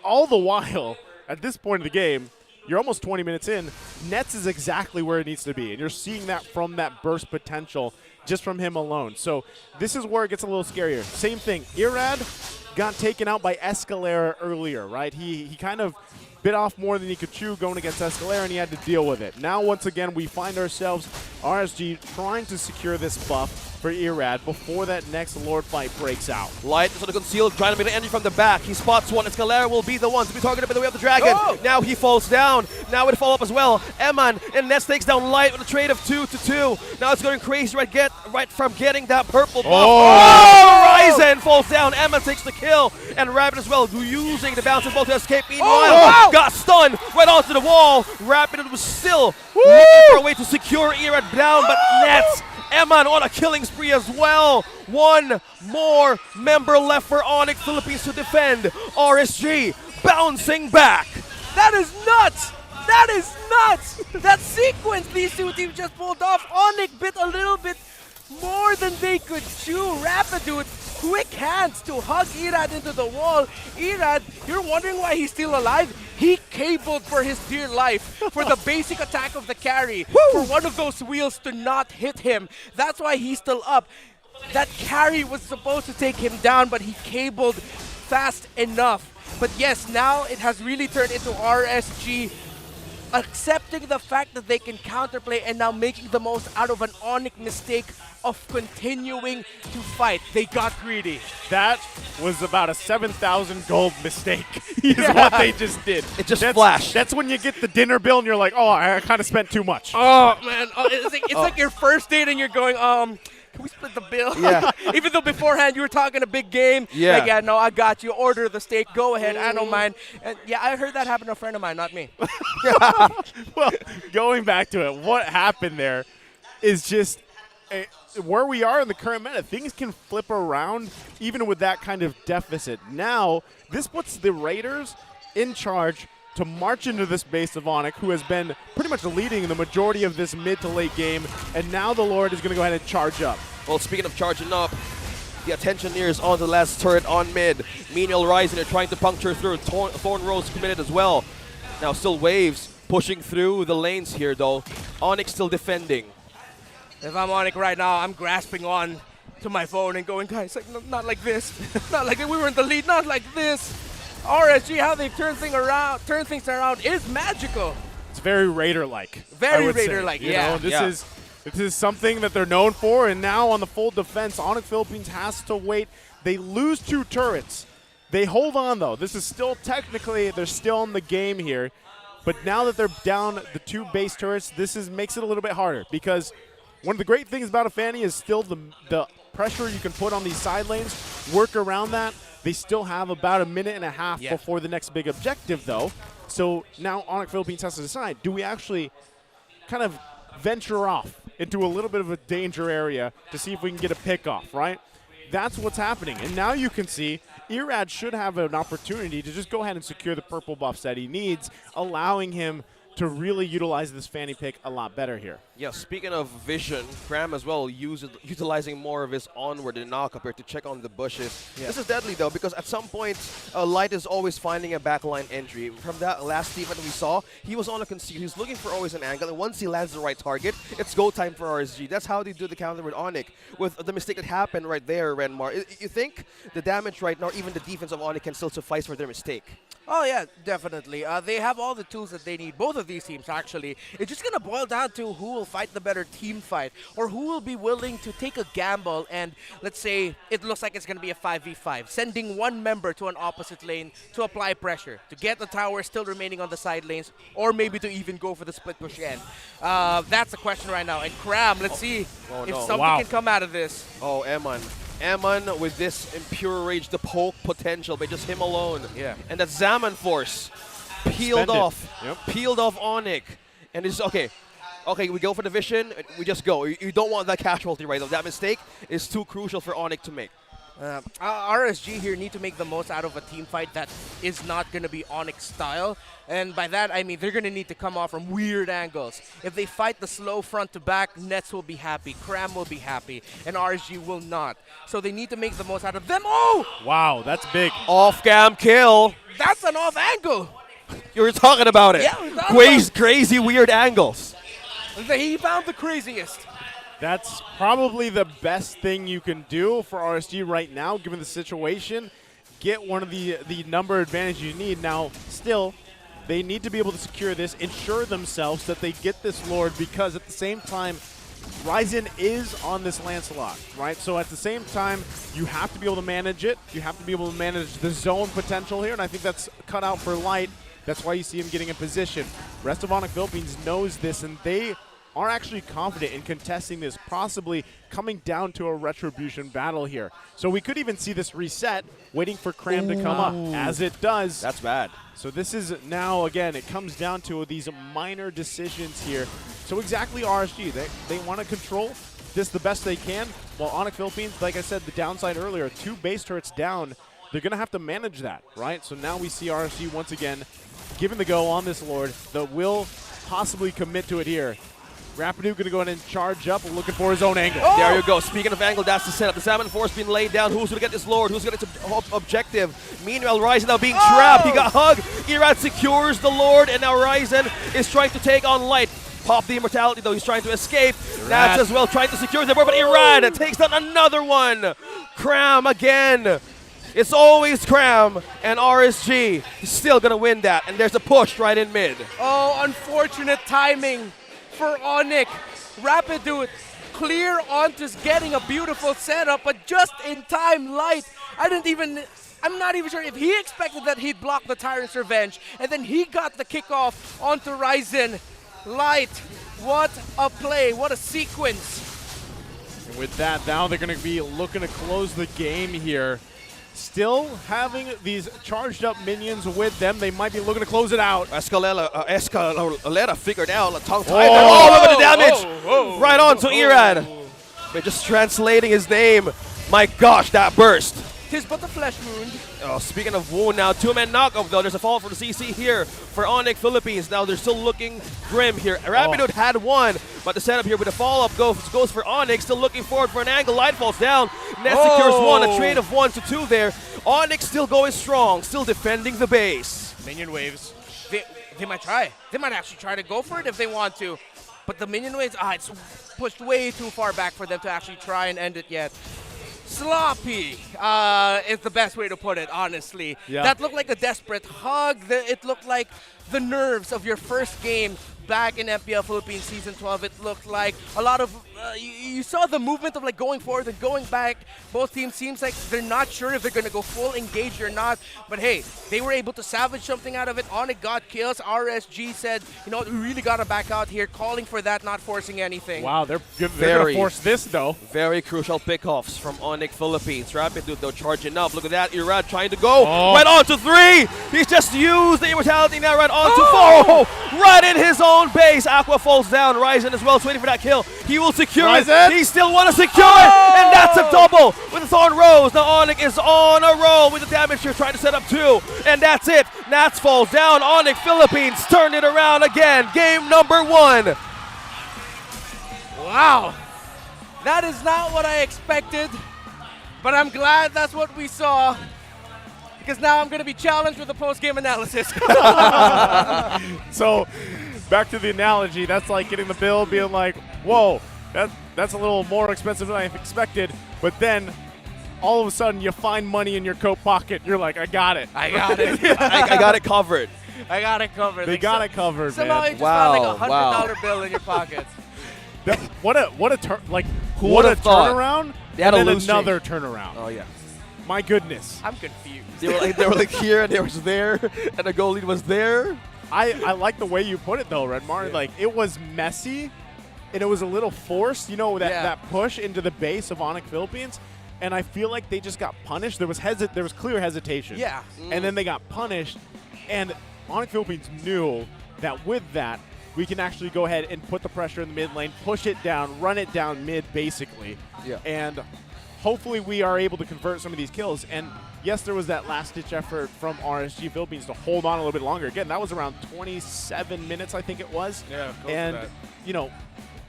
All the while, at this point of the game, you're almost 20 minutes in, Nets is exactly where it needs to be, and you're seeing that from that burst potential just from him alone. So this is where it gets a little scarier. Same thing, Irad got taken out by Escalera earlier, right? He kind of bit off more than he could chew going against Escalera, and he had to deal with it. Now, once again, we find ourselves, RSG, trying to secure this buff for Irad before that next Lord fight breaks out. Light is on the concealed, trying to make an entry from the back. He spots one. Escalera will be the one to be targeted by the way of the dragon. Oh! Now he falls down. Now it follow up as well. Eman and Ness takes down Light with a trade of 2-2. Now it's going crazy right from getting that purple buff. Oh! Ryzen falls down. Eman takes the kill. And Rapid as well, using the bouncing ball to escape. Meanwhile, got stunned right onto the wall. Rapid was still looking for a way to secure Irad down, but Nets Eman on a killing spree as well. One more member left for ONIC Philippines to defend. RSG bouncing back. That is nuts! That is nuts! That sequence these two teams just pulled off. ONIC bit a little bit more than they could chew. Rapid dude, quick hands to hug Irad into the wall. Irad, you're wondering why he's still alive? He cabled for his dear life for the basic attack of the carry. For one of those wheels to not hit him. That's why he's still up. That carry was supposed to take him down, but he cabled fast enough. But yes, now it has really turned into RSG accepting the fact that they can counterplay and now making the most out of an ONIC mistake of continuing to fight. They got greedy. That was about a 7,000 gold mistake is what they just did. It just flashed. That's when you get the dinner bill and you're like, oh, I kind of spent too much. Oh, man. It's like your first date and you're going, can we split the bill? Yeah. Even though beforehand you were talking a big game. Yeah. Like, yeah, no, I got you. Order the steak. Go ahead. I don't mind. And yeah, I heard that happen to a friend of mine, not me. Well, going back to it, what happened there is just where we are in the current meta. Things can flip around even with that kind of deficit. Now, this puts the Raiders in charge to march into this base of ONIC, who has been pretty much leading the majority of this mid to late game, and now the Lord is going to go ahead and charge up. Well, speaking of charging up, the attention nears on the last turret on mid. Menial rising, they're trying to puncture through. Thorn Rose committed as well. Now still Waves pushing through the lanes here though. ONIC still defending. If I'm ONIC right now, I'm grasping on to my phone and going, guys, like, not like this. Not like that. We were in the lead, not like this. RSG, how they've turned things around is magical. It's very Raider-like. Very Raider-like, yeah. This is something that they're known for, and now on the full defense, ONIC Philippines has to wait. They lose 2 turrets. They hold on, though. This is still technically, they're still in the game here. But now that they're down the 2 base turrets, makes it a little bit harder, because one of the great things about a Fanny is still the pressure you can put on these side lanes, work around that. They still have about a minute and a half before the next big objective, though. So now ONIC Philippines has to decide, do we actually kind of venture off into a little bit of a danger area to see if we can get a pick off, right? That's what's happening. And now you can see Irad should have an opportunity to just go ahead and secure the purple buffs that he needs, allowing him to really utilize this Fanny pick a lot better here. Yeah, speaking of vision, Cram as well utilizing more of his onward and knock up here to check on the bushes. Yeah. This is deadly though, because at some point, Light is always finding a backline entry. From that last event we saw, he was on a conceal. He was looking for always an angle, and once he lands the right target, it's go time for RSG. That's how they do the counter with ONIC. With the mistake that happened right there, Renmar, you think the damage right now, even the defense of ONIC can still suffice for their mistake? Oh, yeah, definitely. They have all the tools that they need, both of these teams, actually. It's just going to boil down to who will fight the better team fight, or who will be willing to take a gamble and, let's say, it looks like it's going to be a 5v5, sending one member to an opposite lane to apply pressure, to get the tower still remaining on the side lanes, or maybe to even go for the split push end. That's the question right now. And Cram, let's see if something can come out of this. Oh, Eman with this impure rage, the poke potential by just him alone. Yeah. And that Zaman force peeled off ONIC. And it's okay, we go for the vision, we just go. You don't want that casualty right now. That mistake is too crucial for ONIC to make. RSG here need to make the most out of a team fight that is not going to be ONIC style. And by that, I mean they're going to need to come off from weird angles. If they fight the slow front to back, Nets will be happy, Cram will be happy, and RSG will not. So they need to make the most out of them. Oh! Wow, that's big. Off-cam kill. That's an off angle. You were talking about it. Yeah, crazy weird angles. He found the craziest. That's probably the best thing you can do for RSG right now, given the situation. Get one of the number advantage you need. Now, still, They need to be able to secure this, ensure themselves that they get this Lord, because at the same time, Ryzen is on this Lancelot, right? So at the same time, you have to be able to manage it. You have to be able to manage the zone potential here, and I think that's cut out for Light. That's why you see him getting in position. Rest of ONIC Philippines knows this, and they are actually confident in contesting this, possibly coming down to a retribution battle here. So we could even see this reset, waiting for Cram to come up. As it does. That's bad. So this is now, again, it comes down to these minor decisions here. So exactly RSG, they want to control this the best they can, while ONIC Philippines, like I said, the downside earlier, 2 base turrets down, they're going to have to manage that, right? So now we see RSG once again giving the go on this Lord that will possibly commit to it here. Rapidu going to go ahead and charge up, looking for his own angle. Oh! There you go. Speaking of angle, that's the setup. The Salmon Force being laid down. Who's going to get this Lord? Who's going to get its objective? Meanwhile, Ryzen now being trapped. He got hugged. Irad secures the Lord, and now Ryzen is trying to take on Light. Pop the immortality, though. He's trying to escape. Nats as well trying to secure the board, but Irad takes down another one. Cram again. It's always Cram, and RSG is still going to win that. And there's a push right in mid. Oh, unfortunate timing for ONIC. Rapidu clear onto getting a beautiful setup, but just in time, Light. I'm not even sure if he expected that he'd block the Tyrant's Revenge, and then he got the kickoff onto Ryzen. Light, what a play, what a sequence. And with that, now they're going to be looking to close the game here. Still having these charged up minions with them. They might be looking to close it out. Escalera figured out a tongue tie. All over the damage. Right on to Irad. They're just translating his name. My gosh, that burst. Tis but a flesh wound. Oh, speaking of wound now, 2-man knockoff though. There's a fall for the CC here for ONIC Philippines. Now they're still looking grim here. Rapidu had one, but the setup here with a follow-up goes for ONIC. Still looking forward for an angle. Light falls down. Net secures one. A trade of 1 to 2 there. ONIC still going strong, still defending the base. Minion waves. They might try. They might actually try to go for it if they want to. But the minion waves, it's pushed way too far back for them to actually try and end it yet. Sloppy is the best way to put it, honestly. Yeah. That looked like a desperate hug. It looked like the nerves of your first game back in MPL Philippines Season 12. It looked like a lot of, you saw the movement of like going forward and going back. Both teams seems like they're not sure if they're going to go full engage or not. But hey, they were able to salvage something out of it. ONIC got kills. RSG said, you know what, we really got to back out here, calling for that, not forcing anything. Wow, they're going to force this though. Very crucial pickoffs from ONIC Philippines. Rapidu though charging up. Look at that. Irad trying to go right on to 3. He's just used the immortality now right on to 4. Right in his own base. Aqua falls down. Ryzen as well is waiting for that kill. He will secure it. He still want to secure it. And that's a double with the Thorn Rose. Now ONIC is on a roll with the damage here, trying to set up 2. And that's it. Nats falls down. ONIC Philippines turned it around again. Game number 1. Wow. That is not what I expected. But I'm glad that's what we saw. Because now I'm going to be challenged with a post-game analysis. So, back to the analogy, that's like getting the bill, being like, whoa, that's a little more expensive than I expected. But then, all of a sudden, you find money in your coat pocket. You're like, I got it. I got it. I got it covered. I got it covered. They got it covered, somehow man. you just found like a $100 bill in your pocket. What a turnaround. They had and a then loose another change. turnaround. Oh yeah. My goodness. I'm confused. They were like here, and they was there, and the goalie was there. I like the way you put it though, Redmar. Yeah. Like it was messy, and it was a little forced. You know that push into the base of ONIC Philippines, and I feel like they just got punished. There was clear hesitation. Yeah. And then they got punished, and ONIC Philippines knew that with that we can actually go ahead and put the pressure in the mid lane, push it down, run it down mid, basically. Yeah. And hopefully we are able to convert some of these kills. And yes, there was that last-ditch effort from RSG Philippines to hold on a little bit longer. Again, that was around 27 minutes, I think it was. Yeah, and you know,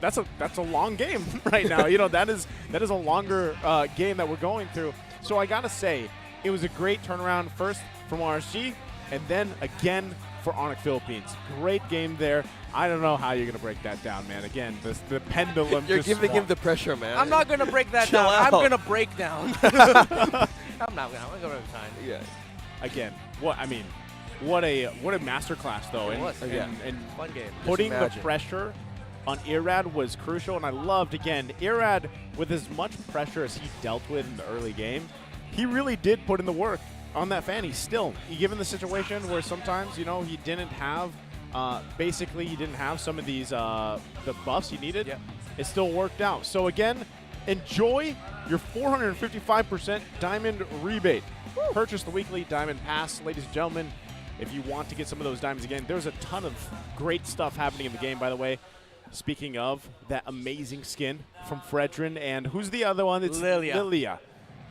that's a long game right now. You know, that is a longer game that we're going through. So I gotta say, it was a great turnaround first from RSG, and then again for ONIC Philippines. Great game there. I don't know how you're going to break that down, man. Again, the pendulum You're just giving him swung. the pressure, man. I'm not going to break that Chill down. out. I'm going to break down. I'm not going to. I'm going to be fine. Yeah. Again, what I mean, what a masterclass though. It was. And Fun game. putting the imagine. pressure on Irad was crucial, and I loved, again, Irad, with as much pressure as he dealt with in the early game, he really did put in the work on that Fanny still. Given the situation where sometimes, you know, he didn't have, basically he didn't have some of these, the buffs he needed, it still worked out. So again, enjoy your 455% diamond rebate. Purchase the weekly diamond pass, ladies and gentlemen. If you want to get some of those diamonds again, there's a ton of great stuff happening in the game, by the way. Speaking of that amazing skin from Fredrin, and who's the other one? It's Lilia.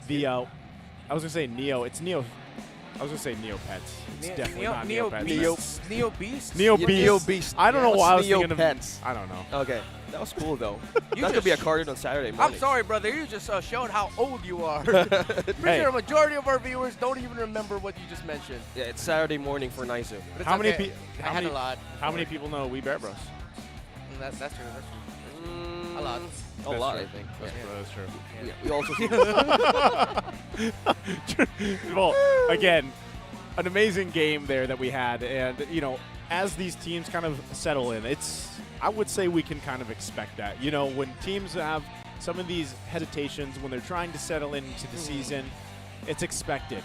The I was gonna say Neo. It's Neo. I was gonna say Neopets. It's definitely not Neopets. Neo Beast. Neo Beast. Neo Beast. I don't know why I was thinking of. Neopets. I don't know. Okay, that was cool though. You That could be a card on Saturday morning. I'm sorry, brother. You just showed how old you are. Pretty sure a majority of our viewers don't even remember what you just mentioned. Yeah, it's Saturday morning for Naisu. But it's How many okay. people? I had a lot. How many people know We Bear Bros? That's true. That's true. A lot. A lot, I think. That's true. Yeah, we also Well, again, an amazing game there that we had, and you know, as these teams kind of settle in, I would say we can kind of expect that. You know, when teams have some of these hesitations when they're trying to settle into the season, it's expected.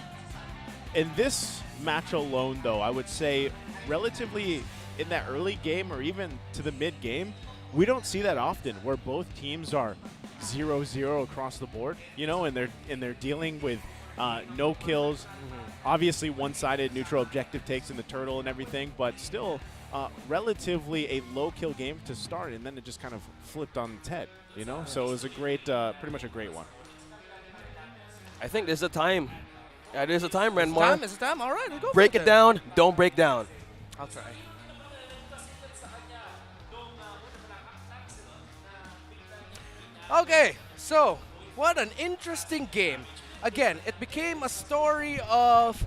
In this match alone, though, I would say relatively in that early game or even to the mid game, we don't see that often where both teams are 0-0 across the board, you know, and they're dealing with no kills. Obviously one-sided neutral objective takes in the turtle and everything, but still relatively a low kill game to start, and then it just kind of flipped on its head, you know? So it was a great, pretty much a great one. I think there's a time. Yeah, there's a time, Renmar. It's time. All right, we'll go Break for it down. Don't break down. I'll try. Okay, so what an interesting game. Again, it became a story of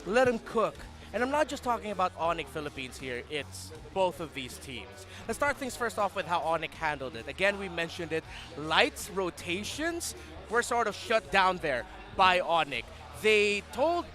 let them cook. And I'm not just talking about ONIC Philippines here, it's both of these teams. Let's start things first off with how ONIC handled it. Again, we mentioned it. Light's rotations were sort of shut down there by ONIC. They told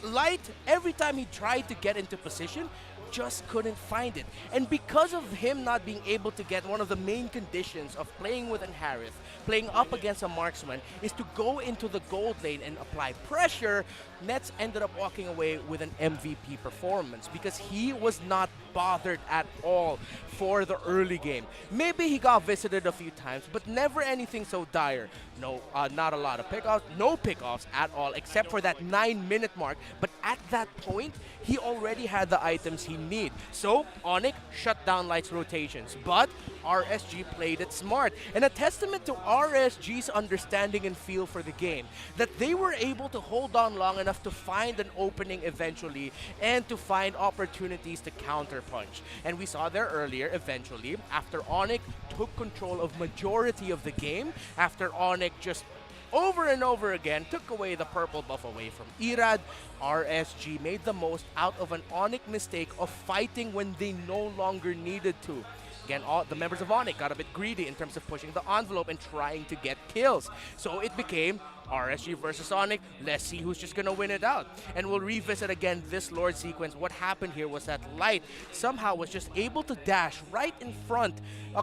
Light every time he tried to get into position, just couldn't find it. And because of him not being able to get one of the main conditions of playing with an Harith, playing up against a marksman, is to go into the gold lane and apply pressure, Nets ended up walking away with an MVP performance because he was not bothered at all for the early game. Maybe he got visited a few times, but never anything so dire. No, not a lot of pickoffs, no pickoffs at all, except for that 9-minute mark. But at that point, he already had the items he need. So ONIC shut down Light's rotations, but RSG played it smart. And a testament to RSG's understanding and feel for the game, that they were able to hold on long enough to find an opening eventually and to find opportunities to counterpunch. And we saw there earlier, eventually, after ONIC took control of majority of the game, after ONIC just over and over again took away the purple buff away from Irad, RSG made the most out of an ONIC mistake of fighting when they no longer needed to. Again, all the members of ONIC got a bit greedy in terms of pushing the envelope and trying to get kills. So it became RSG versus ONIC. Let's see who's just going to win it out. And we'll revisit again this Lord sequence. What happened here was that Light somehow was just able to dash right in front,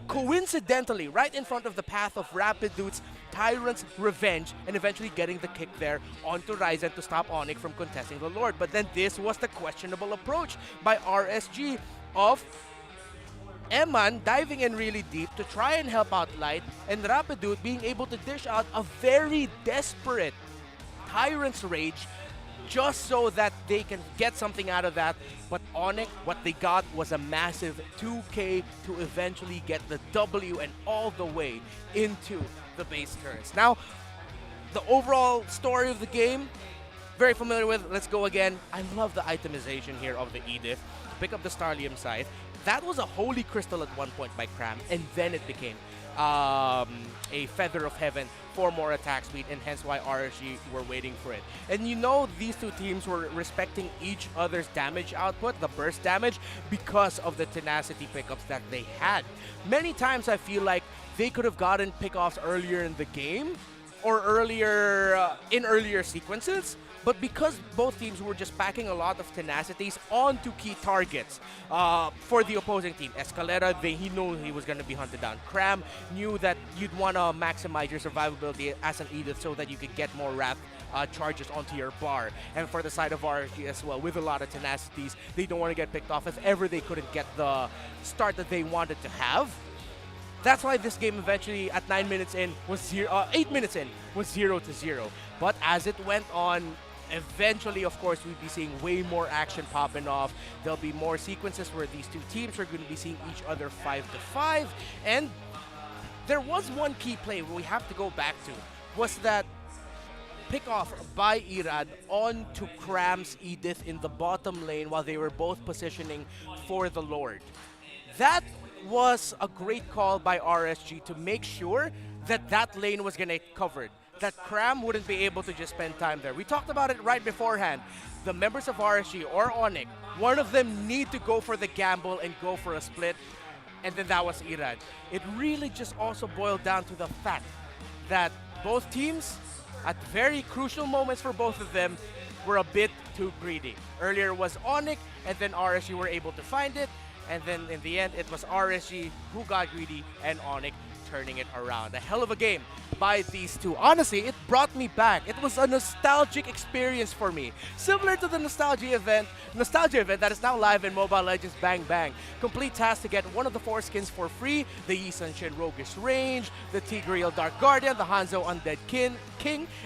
coincidentally, right in front of the path of Rapid Dude's Tyrant's Revenge, and eventually getting the kick there onto Ryzen to stop ONIC from contesting the Lord. But then this was the questionable approach by RSG of Eman diving in really deep to try and help out Light, and Rapidude being able to dish out a very desperate Tyrant's Rage just so that they can get something out of that. But ONIC, what they got was a massive 2K to eventually get the W and all the way into the base turns. Now, the overall story of the game, very familiar with. Let's go again. I love the itemization here of the Edith. Pick up the Starlium Scythe. That was a Holy Crystal at one point by Cram, and then it became a Feather of Heaven for more attack speed, and hence why RSG were waiting for it. And you know these two teams were respecting each other's damage output, the burst damage, because of the tenacity pickups that they had. Many times I feel like they could have gotten pickoffs earlier in the game, or earlier in earlier sequences, but because both teams were just packing a lot of tenacities onto key targets for the opposing team. Escalera, he knew he was going to be hunted down. Cram knew that you'd want to maximize your survivability as an Edith so that you could get more Wrath charges onto your bar. And for the side of RSG as well, with a lot of tenacities, they don't want to get picked off if ever they couldn't get the start that they wanted to have. That's why this game eventually at 8 minutes in was 0-0. But as it went on, eventually, of course, we'd be seeing way more action popping off. There'll be more sequences where these two teams are going to be seeing each other 5-5. And there was one key play we have to go back to, was that pick off by Irad onto Cram's Edith in the bottom lane while they were both positioning for the Lord. That was a great call by RSG to make sure that that lane was going to get covered, that Cram wouldn't be able to just spend time there. We talked about it right beforehand. The members of RSG or ONIC, one of them need to go for the gamble and go for a split, and then that was Irad. It really just also boiled down to the fact that both teams, at very crucial moments for both of them, were a bit too greedy. Earlier was ONIC, and then RSG were able to find it, and then in the end, it was RSG who got greedy and ONIC turning it around. A hell of a game by these two. Honestly, it brought me back. It was a nostalgic experience for me. Similar to the nostalgia event that is now live in Mobile Legends Bang Bang. Complete task to get one of the 4 skins for free, the Yi Sun-Shin Roguish Range, the Tigreal Dark Guardian, the Hanzo Undead King,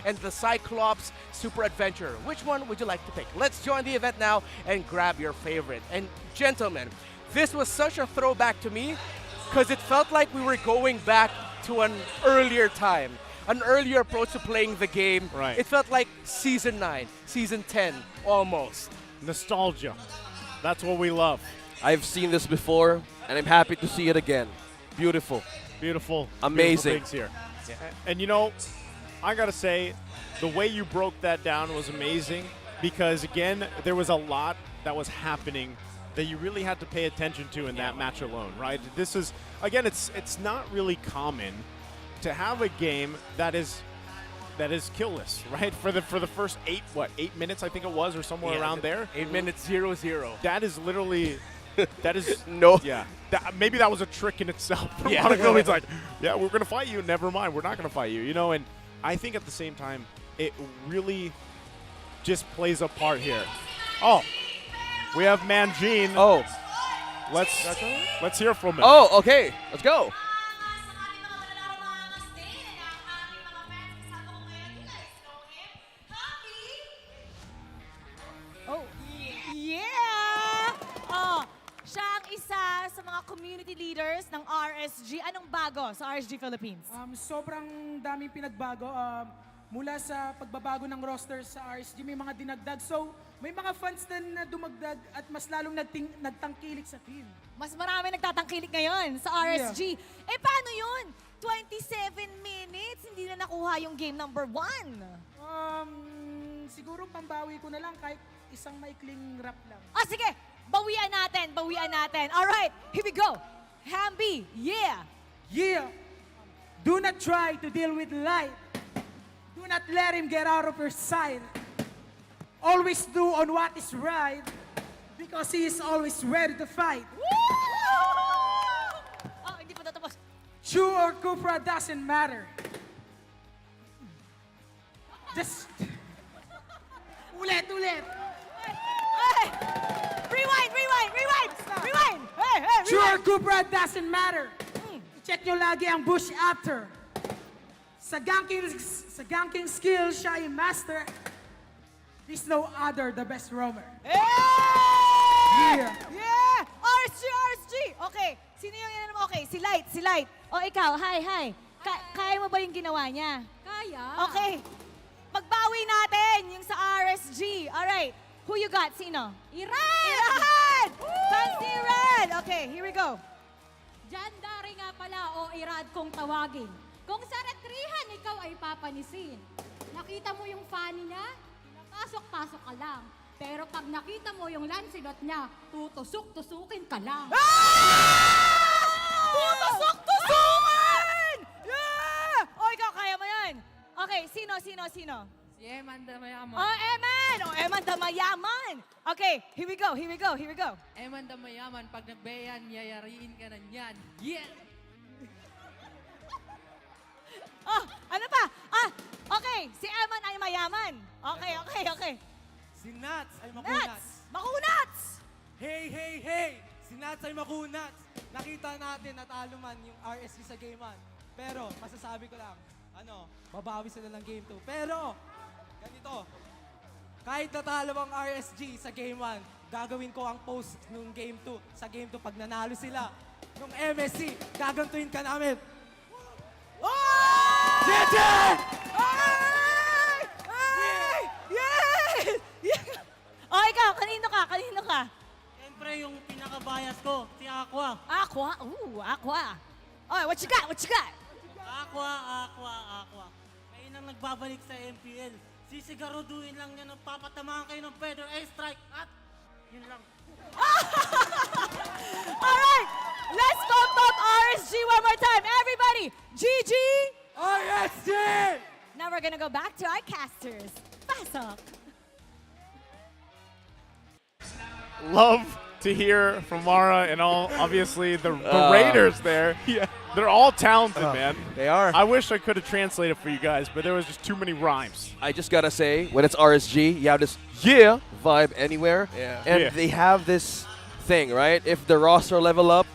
and the Cyclops Super Adventure. Which one would you like to pick? Let's join the event now and grab your favorite. And gentlemen, this was such a throwback to me because it felt like we were going back to an earlier time, an earlier approach to playing the game. Right. It felt like Season 9, Season 10, almost. Nostalgia. That's what we love. I've seen this before, and I'm happy to see it again. Beautiful. Beautiful. Amazing. Beautiful things here. Yeah. And you know, I gotta say, the way you broke that down was amazing because, again, there was a lot that was happening that you really had to pay attention to in that match alone, right? This is, again, it's not really common to have a game that is killless, right? For the first 8 minutes I think it was, or somewhere around there. 8 minutes 0-0. That is literally, that is no. Yeah, maybe that was a trick in itself. Yeah. Monaco, it's like, yeah, we're gonna fight you. Never mind, we're not gonna fight you. You know, and I think at the same time, it really just plays a part here. Oh. We have Manjin. Oh. Let's hear from him. Oh, okay. Let's go. Oh, yeah! Oh, siya ang isa sa mga community leaders ng RSG. Anong bago sa RSG Philippines? Sobrang daming pinagbago. Mula sa pagbabago ng roster sa RSG, may mga dinagdag. So, may mga fans din na dumagdag at mas lalong nagtangkilik sa team. Mas marami nagtatangkilik ngayon sa RSG. Eh, paano yun? 27 minutes, hindi na nakuha yung game number 1. Siguro pambawi ko na lang kahit isang maikling rap lang. Ah, sige! Bawian natin, bawian natin. Alright, here we go. Hamby, yeah! Yeah! Do not try to deal with light. Do not let him get out of your sight. Always do on what is right because he is always ready to fight. Oh, hindi pa tatapos. True or Cupra doesn't matter. Just ulit. Hey! Rewind! Hey, True or rewind! Cupra doesn't matter. I-check nyo lagi ang bush after. Sa ganking skill, siya ay master. There's no other the best roamer. Yeah! Yeah! RSG! Okay, sino yung inano mo? Okay, si Light. O ikaw, hi. Kaya mo ba yung ginawa niya? Kaya. Okay. Magbawi natin yung sa RSG. Alright, who you got? Sino? Irad! Fancy Irad! Okay, here we go. Jandari nga pala o Irad kung tawagin. Kung sa retrihan ikaw ay papanisin. Nakita mo yung funny niya? Pasok-pasok ka lang. Pero pag nakita mo yung Lancelot niya, tutusok-tusukin ka lang. Tutusok-tusukin! Yeah! O ikaw, kaya mo yan. Okay, sino? Si Eman da mayaman. Oh, Eman! Oh, Eman da mayaman! Okay, here we go. Eman da mayaman, pag nagbayan, yayariin ka na niyan. Yeah! Oh, ano pa? Okay, si Eman ay mayaman. Okay. Si Nats ay Nuts! Makunats! Hey! Si Nats ay makunats. Nakita natin natalo man yung RSG sa Game 1. Pero, masasabi ko lang, babawi sila ng Game 2. Pero, ganito, kahit natalo ang RSG sa Game 1, gagawin ko ang post nung Game 2. Sa Game 2, pag nanalo sila, nung MSC, gagantuin ka namin. JJ! Oh, ikaw, kanino ka? Siyempre yung pinaka-bias ko, si Aqua. Aqua? Ooh, Aqua. Oh, what you got? Aqua. Ngayon ang nagbabalik sa MPL. Sisigaruduhin lang niya ng papatamaan kayo ng feather strike at yun lang. Alright, let's go talk RSG one more time. Everybody, GG! RSG! Now we're gonna go back to our casters. Pasok. Love to hear from Mara and all, obviously, the Raiders there. Yeah. They're all talented, man. They are. I wish I could have translated for you guys, but there was just too many rhymes. I just gotta say, when it's RSG, you have this vibe anywhere. Yeah. And they have this thing, right? If the roster leveled up,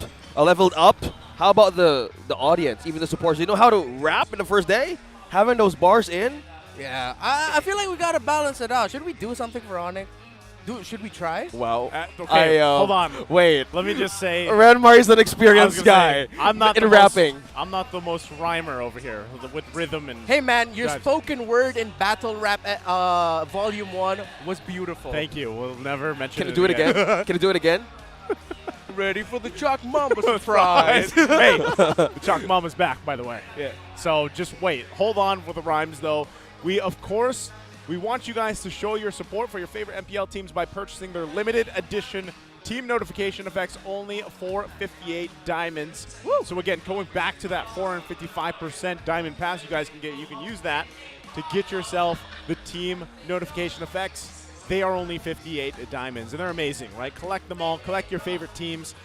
how about the audience, even the supporters? You know how to rap in the first day? Having those bars in? Yeah, I feel like we gotta balance it out. Should we do something for ONIC? Should we try? Well, okay, hold on. Wait. Let me just say, Renmar is an experienced guy I'm not in rapping. I'm not the most rhymer over here with rhythm and. Hey man, your Guys. spoken word in Battle Rap Volume 1 was beautiful. Thank you. We'll never mention Can it you do it again? Can you do it again? Ready for the Chalk Mamba surprise. Hey, the Chalk Mama's back, by the way. Yeah. So just wait. Hold on for the rhymes, though. We want you guys to show your support for your favorite MPL teams by purchasing their limited edition team notification effects only for 58 diamonds. Woo! So again, going back to that 455% diamond pass you guys can get, you can use that to get yourself the team notification effects. They are only 58 diamonds, and they're amazing, right? Collect them all. Collect your favorite teams.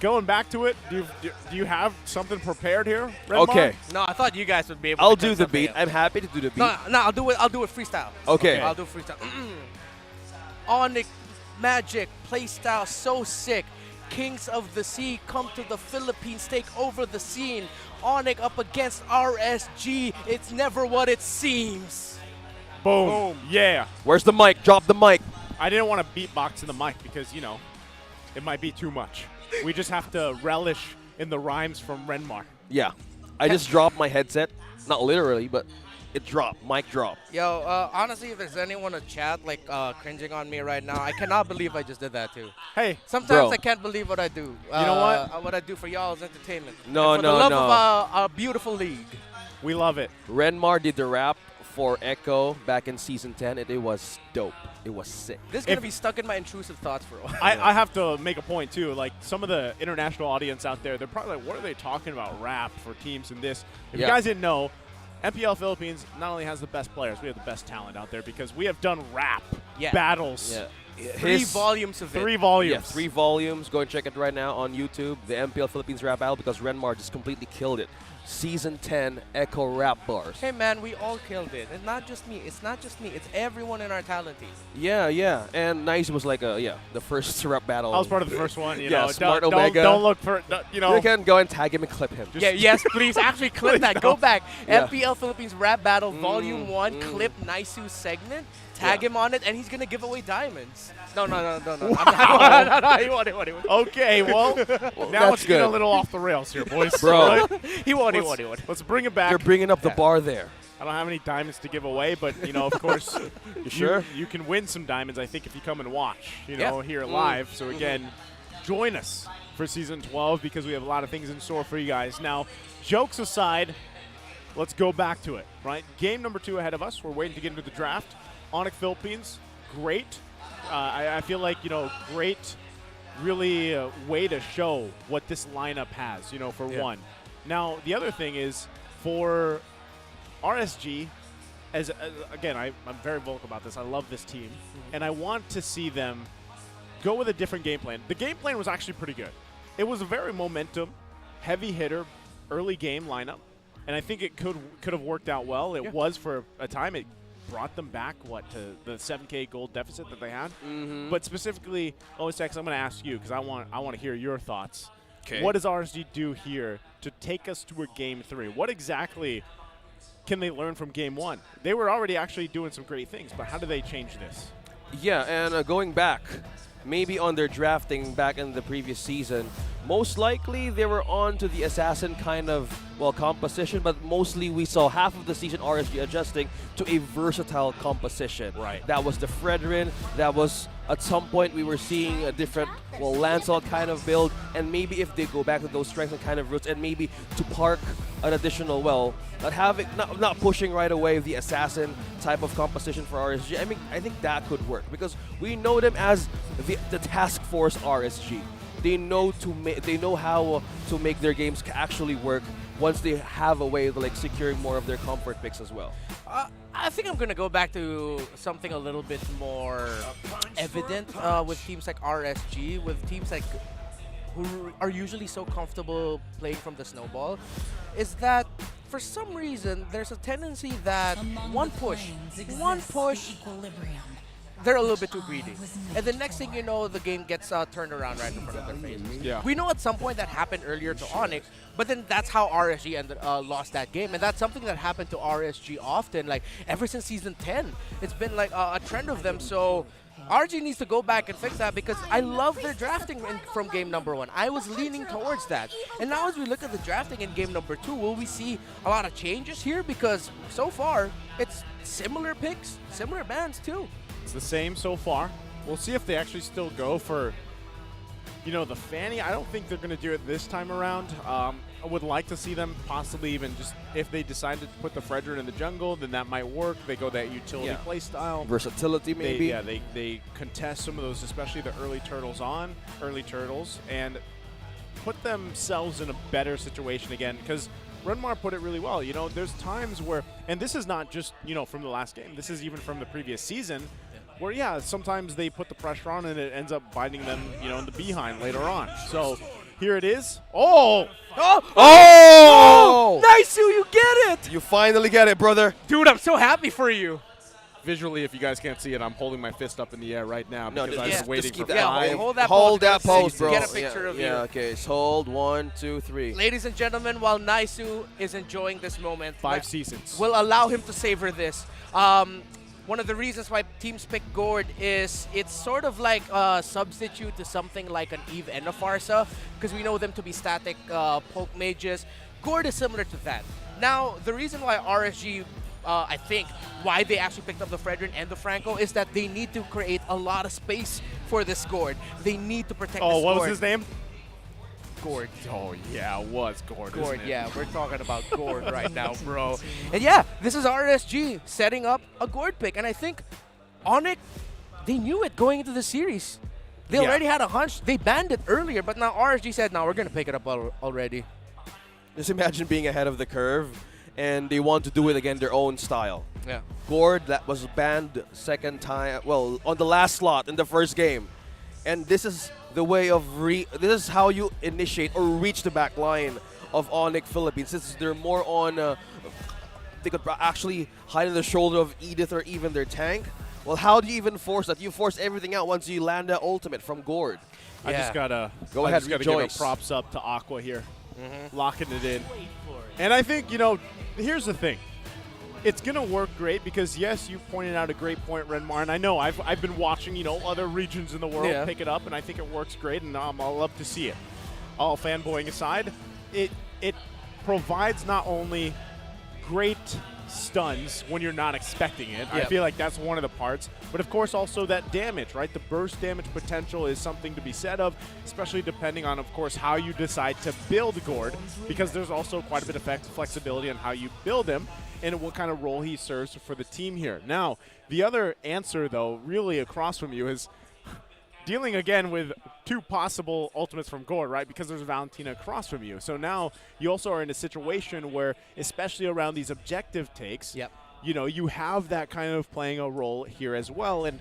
Going back to it, do you have something prepared here, Redmar? Okay. No, I thought you guys would be able I'll to do cut the something beat. up. I'm happy to do the beat. No, I'll do it freestyle. Okay. I'll do freestyle. ONIC Magic playstyle so sick. Kings of the Sea come to the Philippines, take over the scene. ONIC up against RSG. It's never what it seems. Boom. Yeah. Where's the mic? Drop the mic. I didn't want to beatbox in the mic because, it might be too much. We just have to relish in the rhymes from Renmar. Yeah. I just dropped my headset. Not literally, but it dropped. Mic drop. Yo, honestly, if there's anyone in chat cringing on me right now, I cannot believe I just did that too. Hey, sometimes bro. I can't believe what I do. You know what? What I do for y'all is entertainment. No, and for the love of a beautiful league. We love it. Renmar did the rap for Echo back in Season 10, and it was dope. It was sick. This is going to be stuck in my intrusive thoughts for a while. I have to make a point, too. Like, some of the international audience out there, they're probably like, what are they talking about rap for teams in this? If you guys didn't know, MPL Philippines not only has the best players, we have the best talent out there because we have done rap battles. Yeah. 3 volumes of it. 3 volumes. Yeah, 3 volumes. Go and check it right now on YouTube, the MPL Philippines rap battle, because Renmar just completely killed it. Season 10 Echo rap bars. Hey man, we all killed it. It's not just me. It's everyone in our talent team. Yeah. And Nice was like the first rap battle. I was part of the first one. You know, Smart Omega. Don't look for, You can go and tag him and clip him. Yes, please. Actually, clip that. Go back. Yeah. MPL Philippines Rap Battle Volume 1, clip Naisu's segment. Tag him on it, and he's going to give away diamonds. No. No, he won't. Okay, well, now it's getting a little off the rails here, boys. Bro. He won't. Let's bring it back. You're bringing up the bar there. I don't have any diamonds to give away, but, of course, You sure? You can win some diamonds, I think, if you come and watch, here live. So, again, join us for Season 12 because we have a lot of things in store for you guys. Now, jokes aside, let's go back to it, right? Game number 2 ahead of us. We're waiting to get into the draft. ONIC Philippines, great. I feel like, great, really way to show what this lineup has, for one. Now, the other thing is for RSG, again, I'm very vocal about this. I love this team, and I want to see them go with a different game plan. The game plan was actually pretty good. It was a very momentum, heavy hitter, early game lineup, and I think it could have worked out well. It was for a time. It brought them back, to the 7K gold deficit that they had. But specifically, OSX, I'm going to ask you because I want to hear your thoughts. Okay. What does RSG do here to take us to a Game 3? What exactly can they learn from Game 1? They were already actually doing some great things, but how do they change this? Yeah, and going back, maybe on their drafting back in the previous season, most likely they were on to the assassin kind of, composition, but mostly we saw half of the season RSG adjusting to a versatile composition. Right. That was the Fredrin, that was at some point we were seeing a different, Lancelot kind of build, and maybe if they go back to those strengths and kind of roots, and maybe to park an additional, not pushing right away the assassin type of composition for RSG. I mean, I think that could work because we know them as the task force RSG. They know how to make their games actually work once they have a way of securing more of their comfort picks as well. I think I'm going to go back to something a little bit more evident with teams like RSG, with teams like who are usually so comfortable playing from the snowball, is that for some reason there's a tendency that one push, they're a little bit too greedy. And the next thing you know, the game gets turned around right in front of their faces. Yeah. We know at some point that happened earlier to ONIC, but then that's how RSG lost that game. And that's something that happened to RSG often, ever since Season 10. It's been a trend of them. So RG needs to go back and fix that because I love their drafting from game number 1. I was leaning towards that. And now as we look at the drafting in game number 2, will we see a lot of changes here? Because so far, it's similar picks, similar bands too. It's the same so far. We'll see if they actually still go for, the Fanny. I don't think they're going to do it this time around. I would like to see them possibly even just, if they decided to put the Fredrin in the jungle, then that might work. They go that utility play style. Versatility maybe. They contest some of those, especially the early turtles, and put themselves in a better situation again because Renmar put it really well. There's times where, and this is not just, from the last game, this is even from the previous season, where, sometimes they put the pressure on and it ends up biting them, in the behind later on. So here it is. Oh! Nice, you get it! You finally get it, brother. Dude, I'm so happy for you. Visually, if you guys can't see it, I'm holding my fist up in the air right now because I've been waiting for Hold that pose, bro. Get a picture of you. Yeah, okay. So hold 1, 2, 3. Ladies and gentlemen, while Naisu is enjoying this moment, 5 seasons. We'll allow him to savor this. One of the reasons why teams pick Gord is it's sort of like a substitute to something like an Eve and a Farsa because we know them to be static poke mages. Gord is similar to that. Now, the reason why RSG I think why they actually picked up the Fredrin and the Franco is that they need to create a lot of space for this Gord. They need to protect this Gord. Oh, what was his name? Gord. Oh, yeah, it was Gord, Gord, isn't it? yeah, we're talking about Gord right now, bro. And yeah, this is RSG setting up a Gord pick. And I think ONIC, they knew it going into the series. They already had a hunch. They banned it earlier, but now RSG said, no, we're going to pick it up already. Just imagine being ahead of the curve, and they want to do it again their own style. Yeah. Gord, that was banned second time, on the last slot in the first game. And this is the way of this is how you initiate or reach the back line of ONIC Philippines. Since they're more on, they could actually hide on the shoulder of Edith or even their tank. Well, how do you even force that? You force everything out once you land the ultimate from Gord. I just gotta give a props up to Aqua here, locking it in. And I think here's the thing. It's going to work great because, yes, you pointed out a great point, Renmar, and I know I've been watching, other regions in the world pick it up, and I think it works great, and I'll love to see it. All fanboying aside, it provides not only great stuns when you're not expecting it. I feel like that's one of the parts, but of course also that damage, right? The burst damage potential is something to be said of, especially depending on, of course, how you decide to build Gord, because there's also quite a bit of flexibility on how you build him and what kind of role he serves for the team here. Now, the other answer, though, really across from you is dealing again with 2 possible ultimates from Gord, right? Because there's Valentina across from you. So now you also are in a situation where, especially around these objective takes, you have that kind of playing a role here as well. And,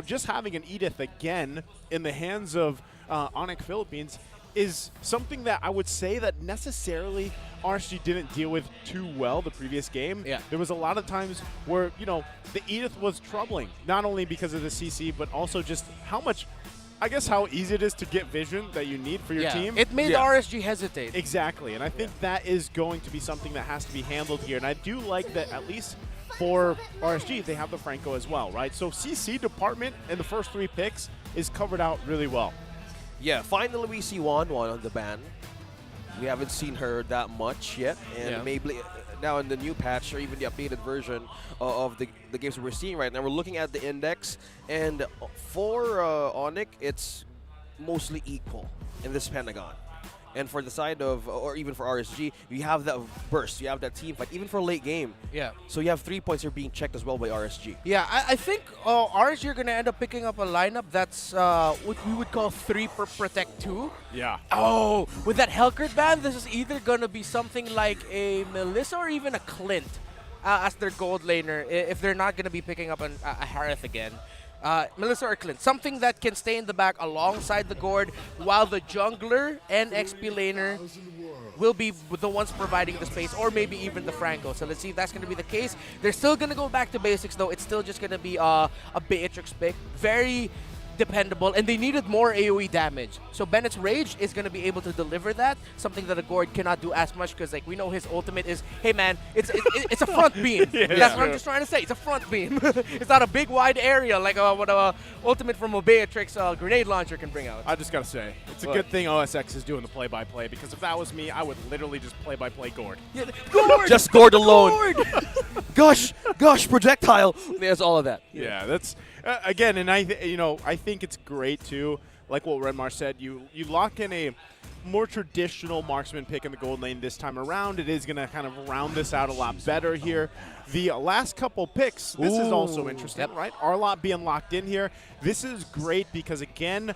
just having an Edith again in the hands of ONIC Philippines is something that I would say that necessarily RSG didn't deal with too well the previous game. Yeah. There was a lot of times where, the Edith was troubling, not only because of the CC, but also just how easy it is to get vision that you need for your team. It made RSG hesitate. Exactly, and I think that is going to be something that has to be handled here. And I do like that at least for RSG, they have the Franco as well, right? So CC department in the first 3 picks is covered out really well. Yeah, finally we see Wan on the ban. We haven't seen her that much yet, and maybe now in the new patch or even the updated version of the games we're seeing right now, we're looking at the index, and for ONIC, it's mostly equal in this Pentagon. And for the side of, or even for RSG, you have that burst, you have that team fight, even for late game. Yeah. So you have 3 points here being checked as well by RSG. Yeah, I think RSG are going to end up picking up a lineup that's what we would call 3 per protect 2. Yeah. Oh, with that Helkert ban, this is either going to be something like a Melissa or even a Clint as their gold laner if they're not going to be picking up a Harith again. Melissa or Clint, something that can stay in the back alongside the Gord while the jungler and XP laner will be the ones providing the space, or maybe even the Franco. So let's see if that's going to be the case. They're still going to go back to basics, though. It's still just going to be a Beatrix pick. Very dependable, and they needed more AoE damage. So Bennett's Rage is going to be able to deliver that, something that a Gord cannot do as much because we know his ultimate is, hey man, it's a front beam. That's what I'm just trying to say. It's a front beam. It's not a big wide area like what a ultimate from a Beatrix grenade launcher can bring out. I just got to say, it's a good thing OSX is doing the play-by-play, because if that was me, I would literally just play-by-play Gord. Yeah, Gord! Just Gord alone. Gord! Gosh, projectile. There's all of that. Yeah, that's again, and I think it's great too. Like what Redmar said, you lock in a more traditional marksman pick in the gold lane this time around. It is going to kind of round this out a lot better here. The last couple picks, this is also interesting, right? Arlott being locked in here. This is great because, again,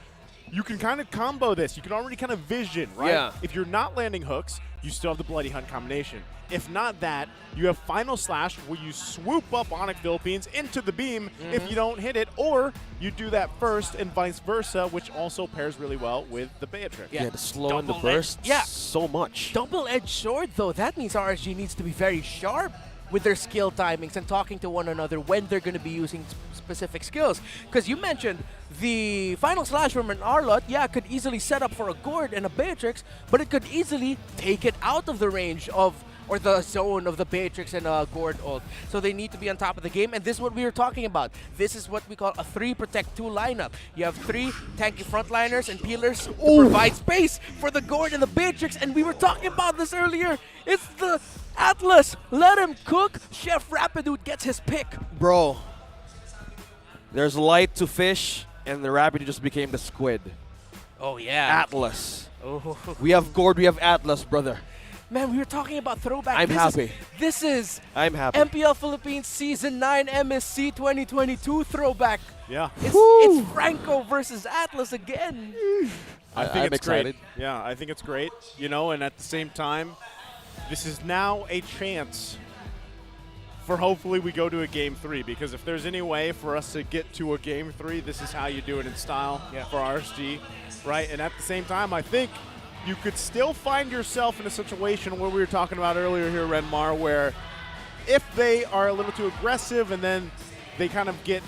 you can kind of combo this. You can already kind of vision, right? Yeah. If you're not landing hooks, you still have the Bloody Hunt combination. If not that, you have Final Slash where you swoop up ONIC Philippines into the beam if you don't hit it, or you do that first and vice versa, which also pairs really well with the Beatrix. Yeah, the slow and the burst, so much. Double-edged sword, though. That means RSG needs to be very sharp with their skill timings and talking to one another when they're going to be using specific skills. Because you mentioned the Final Slash from an Arlott, could easily set up for a Gord and a Beatrix, but it could easily take it out of the range of, or the zone of the Beatrix and Gord ult. So they need to be on top of the game, and this is what we were talking about. This is what we call a 3 protect 2 lineup. You have 3 tanky frontliners and peelers to provide space for the Gord and the Beatrix, and we were talking about this earlier. It's the Atlas. Let him cook. Chef Rapidude gets his pick. Bro, there's light to fish, and the Rapidude just became the squid. Oh, yeah. Atlas. Oh. We have Gord, we have Atlas, brother. Man, we were talking about throwback. I'm happy. This is I'm happy. MPL Philippines Season 9 MSC 2022 throwback. Yeah. It's Franco versus Atlas again. I think I'm it's excited. Great. Yeah, I think it's great. And at the same time, this is now a chance for hopefully we go to a Game 3, because if there's any way for us to get to a Game 3, this is how you do it in style for RSG, right? And at the same time, I think you could still find yourself in a situation where we were talking about earlier here, Redmar, where if they are a little too aggressive and then they kind of get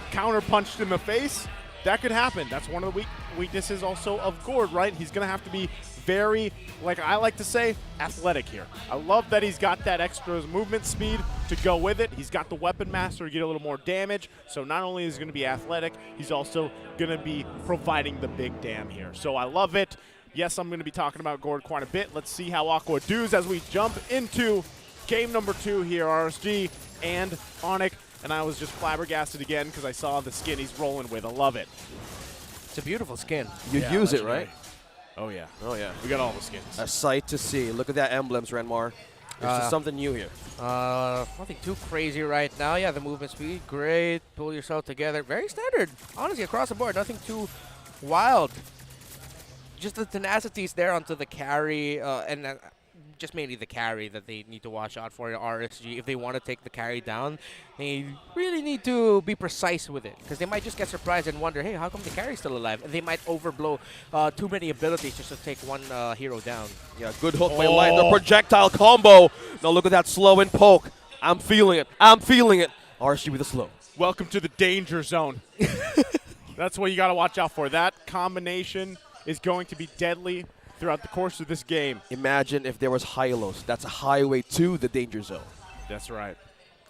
counter-punched in the face, that could happen. That's one of the weaknesses also of Gord, right? He's going to have to be very, like I like to say, athletic here. I love that he's got that extra movement speed to go with it. He's got the weapon master to get a little more damage. So not only is he going to be athletic, he's also going to be providing the big dam here. So I love it. Yes, I'm going to be talking about Gord quite a bit. Let's see how Aqua does as we jump into game number 2 here, RSG and ONIC. And I was just flabbergasted again because I saw the skin he's rolling with. I love it. It's a beautiful skin. You use it, right? Oh, yeah. Oh, yeah. We got all the skins. A sight to see. Look at that emblems, Renmar. There's just something new here. Nothing too crazy right now. Yeah, the movement speed, great. Pull yourself together. Very standard. Honestly, across the board, nothing too wild. Just the tenacity's there onto the carry, and just mainly the carry that they need to watch out for RSG. If they want to take the carry down, they really need to be precise with it, because they might just get surprised and wonder, hey, how come the carry's still alive? And they might overblow too many abilities just to take one hero down. Yeah, good hook by Light. The projectile combo. Now look at that slow and poke. I'm feeling it. I'm feeling it. RSG with a slow. Welcome to the danger zone. That's what you got to watch out for. That combination is going to be deadly throughout the course of this game. Imagine if there was Hylos. That's a highway to the danger zone. That's right.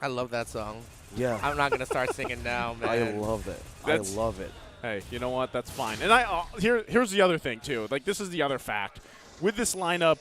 I love that song. Yeah. I'm not going to start singing now, man. I love it. I love it. Hey, you know what? That's fine. And here's the other thing, too. Like, this is the other fact. With this lineup,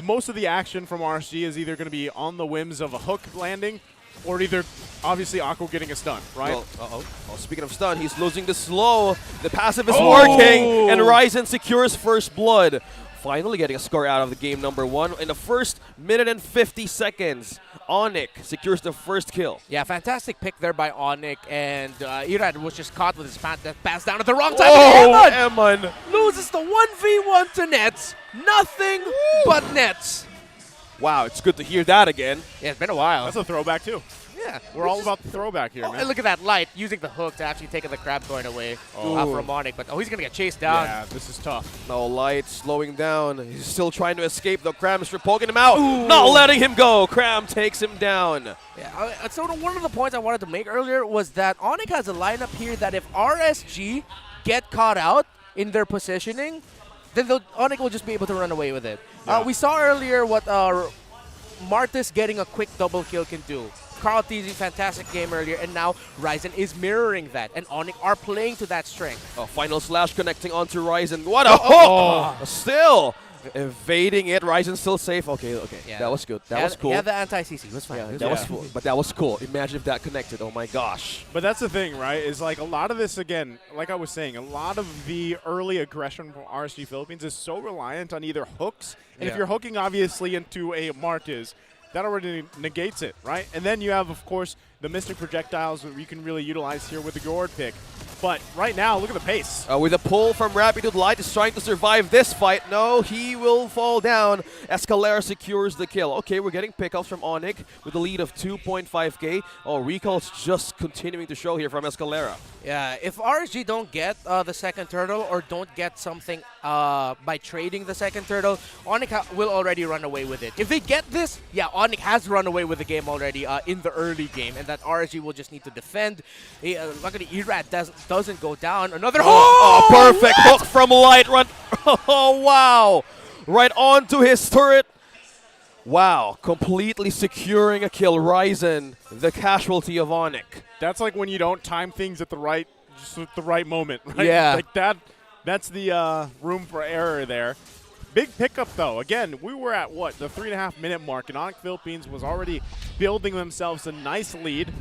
most of the action from RSG is either going to be on the whims of a hook landing or either, obviously, Aqua getting a stun, right? Well, speaking of stun, he's losing the slow. The passive is working, and Ryzen secures first blood. Finally getting a score out of the game number 1 in the first minute and 50 seconds. ONIC secures the first kill. Yeah, fantastic pick there by ONIC, and Irad was just caught with his pass down at the wrong time. Eman loses the 1v1 to Nets. Nothing but Nets. Wow, it's good to hear that again. Yeah, it's been a while. That's a throwback, too. Yeah. We're all about the throwback here, man. And look at that Light using the hook to actually take the crab coin away from ONIC. But he's going to get chased down. Yeah, this is tough. No, Light slowing down. He's still trying to escape, though. Cram's poking him out. Not letting him go. Cram takes him down. Yeah, so one of the points I wanted to make earlier was that ONIC has a lineup here that if RSG get caught out in their positioning, then ONIC will just be able to run away with it. Yeah. We saw earlier what Martis getting a quick double kill can do. Carl Teasy, fantastic game earlier, and now Ryzen is mirroring that, and ONIC are playing to that strength. Final slash connecting onto Ryzen. What a hook! Still evading it. Ryzen still safe. Okay. Yeah. That was good. That was cool. Yeah, the anti-CC. It was fine. But that was cool. Imagine if that connected. Oh my gosh. But that's the thing, right? Is like a lot of this, again, like I was saying, a lot of the early aggression from RSG Philippines is so reliant on either hooks, and if you're hooking obviously into a Martiz, that already negates it, right? And then you have, of course, the Mystic projectiles that you can really utilize here with the Gord pick. But right now, look at the pace. With a pull from Rapid Light is trying to survive this fight. No, he will fall down. Escalera secures the kill. Okay, we're getting pickups from ONIC with a lead of 2.5k. Recall's just continuing to show here from Escalera. Yeah, if RSG don't get the second turtle or don't get something by trading the second turtle, ONIC will already run away with it. If they get this, yeah, ONIC has run away with the game already in the early game, and that RSG will just need to defend. Luckily, Irad doesn't go down. Another perfect hook from Light. Run. Oh, wow. Right onto his turret. Wow, completely securing a kill. Ryzen, the casualty of ONIC. That's like when you don't time things at the right moment, right? Yeah. Like that's the room for error there. Big pickup, though. Again, we were at, the 3.5 minute mark, and ONIC Philippines was already building themselves a nice lead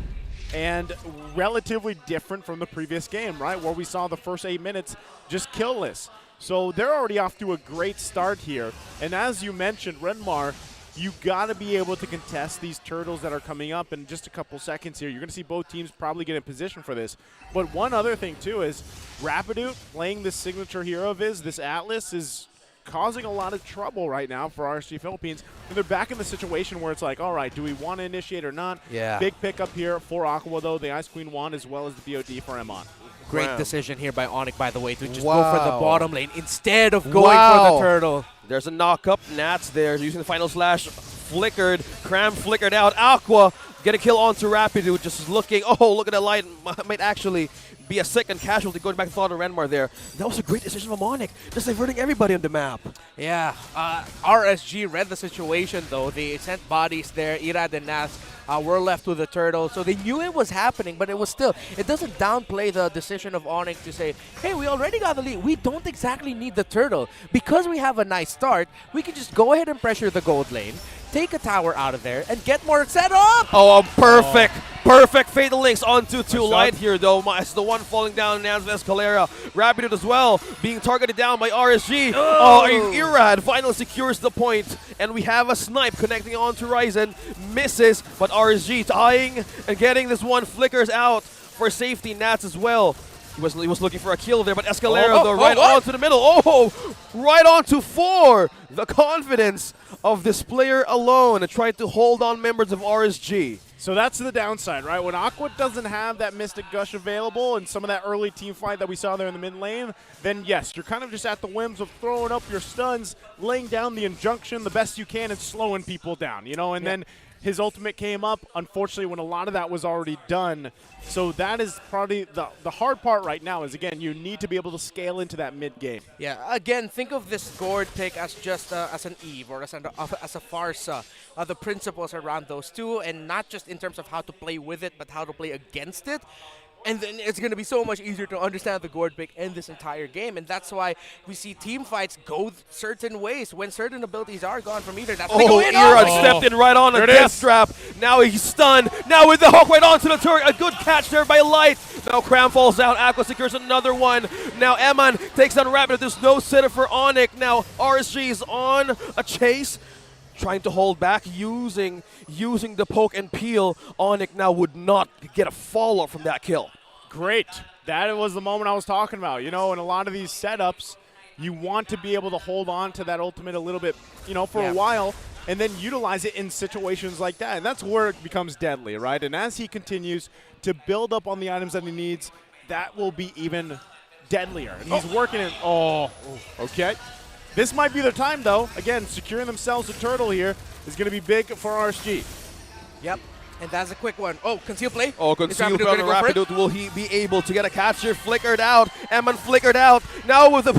and relatively different from the previous game, right, where we saw the first 8 minutes just killless. So they're already off to a great start here. And as you mentioned, Renmar, you got to be able to contest these turtles that are coming up in just a couple seconds here. You're going to see both teams probably get in position for this. But one other thing, too, is Rapidu playing this signature hero of his, this Atlas, is causing a lot of trouble right now for RSG Philippines. And they're back in the situation where it's like, all right, do we want to initiate or not? Yeah. Big pickup here for Aqua, though. The Ice Queen won, as well as the BOD for Emon. Great decision here by ONIC, by the way, to just go for the bottom lane instead of going for the turtle. There's a knock-up. Nats there using the final slash. Flickered. Cram flickered out. Aqua get a kill onto Rapidu. Just looking. Oh, look at the Light. Might actually be a second casualty going back to Father Renmar there. That was a great decision from ONIC. Just diverting everybody on the map. Yeah. RSG read the situation, though. They sent bodies there. Irad and Nas were left with the turtle. So they knew it was happening, but it doesn't downplay the decision of ONIC to say, hey, we already got the lead. We don't exactly need the turtle. Because we have a nice start, we can just go ahead and pressure the gold lane, take a tower out of there, and get more set up. Perfect. Perfect Fatal Links onto Light here, though. It's the one falling down in hands of Escalera. Rapid as well, being targeted down by RSG. Irad finally secures the point, and we have a snipe connecting onto Ryzen. Misses, but RSG tying and getting this one. Flickers out for safety. Nats as well. He was looking for a kill there, but Escalera though right onto the middle. Oh, right onto 4. The confidence of this player alone and trying to hold on members of RSG. So that's the downside, right? When Aqua doesn't have that Mystic Gush available and some of that early team fight that we saw there in the mid lane, then yes, you're kind of just at the whims of throwing up your stuns, laying down the injunction the best you can and slowing people down, you know? And then his ultimate came up, unfortunately, when a lot of that was already done. So that is probably the hard part right now is, again, you need to be able to scale into that mid game. Yeah, again, think of this Gord pick as just as an Eve or as a Farsa. The principles around those two, and not just in terms of how to play with it, but how to play against it. And then it's going to be so much easier to understand the Gord pick in this entire game. And that's why we see team fights go certain ways when certain abilities are gone from either. That's Erod stepped in right on a death trap. Now he's stunned. Now with the hook right onto the turret. A good catch there by Light. Now Cram falls down. Aqua secures another one. Now Eman takes down Rapid. There's no sitter for ONIC. Now RSG is on a chase, trying to hold back using the poke and peel. ONIC now would not get a follow from that kill. Great. That was the moment I was talking about. You know, in a lot of these setups, you want to be able to hold on to that ultimate a little bit, you know, for a while, and then utilize it in situations like that. And that's where it becomes deadly, right? And as he continues to build up on the items that he needs, that will be even deadlier. And he's working it. Okay. This might be their time, though. Again, securing themselves a turtle here is going to be big for RSG. Yep. And that's a quick one. Oh, conceal play. Oh, conceal play on Rapidude. Will he be able to get a catcher? Flickered out. Eman flickered out. Now with a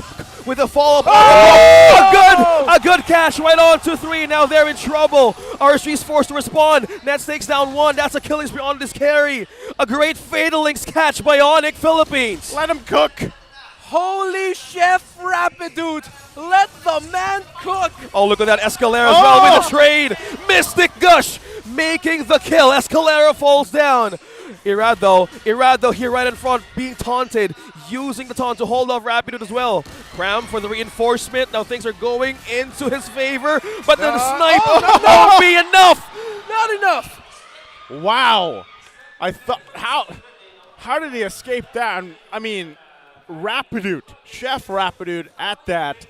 follow-up. A good catch right on to 3. Now they're in trouble. RSG is forced to respond. Nets takes down 1. That's a killing spree on this carry. A great Fatal Links catch by ONIC Philippines. Let him cook. Holy chef Rapidude. Let the man cook. Oh, look at that Escalera as well with the trade. Mystic Gush making the kill. Escalera falls down. Irad though here right in front being taunted, using the taunt to hold off Rapidude as well. Cram for the reinforcement. Now things are going into his favor, but then the snipe won't be enough. Not enough. Wow. I thought, how did he escape that? I mean, Rapidude, Chef Rapidude at that.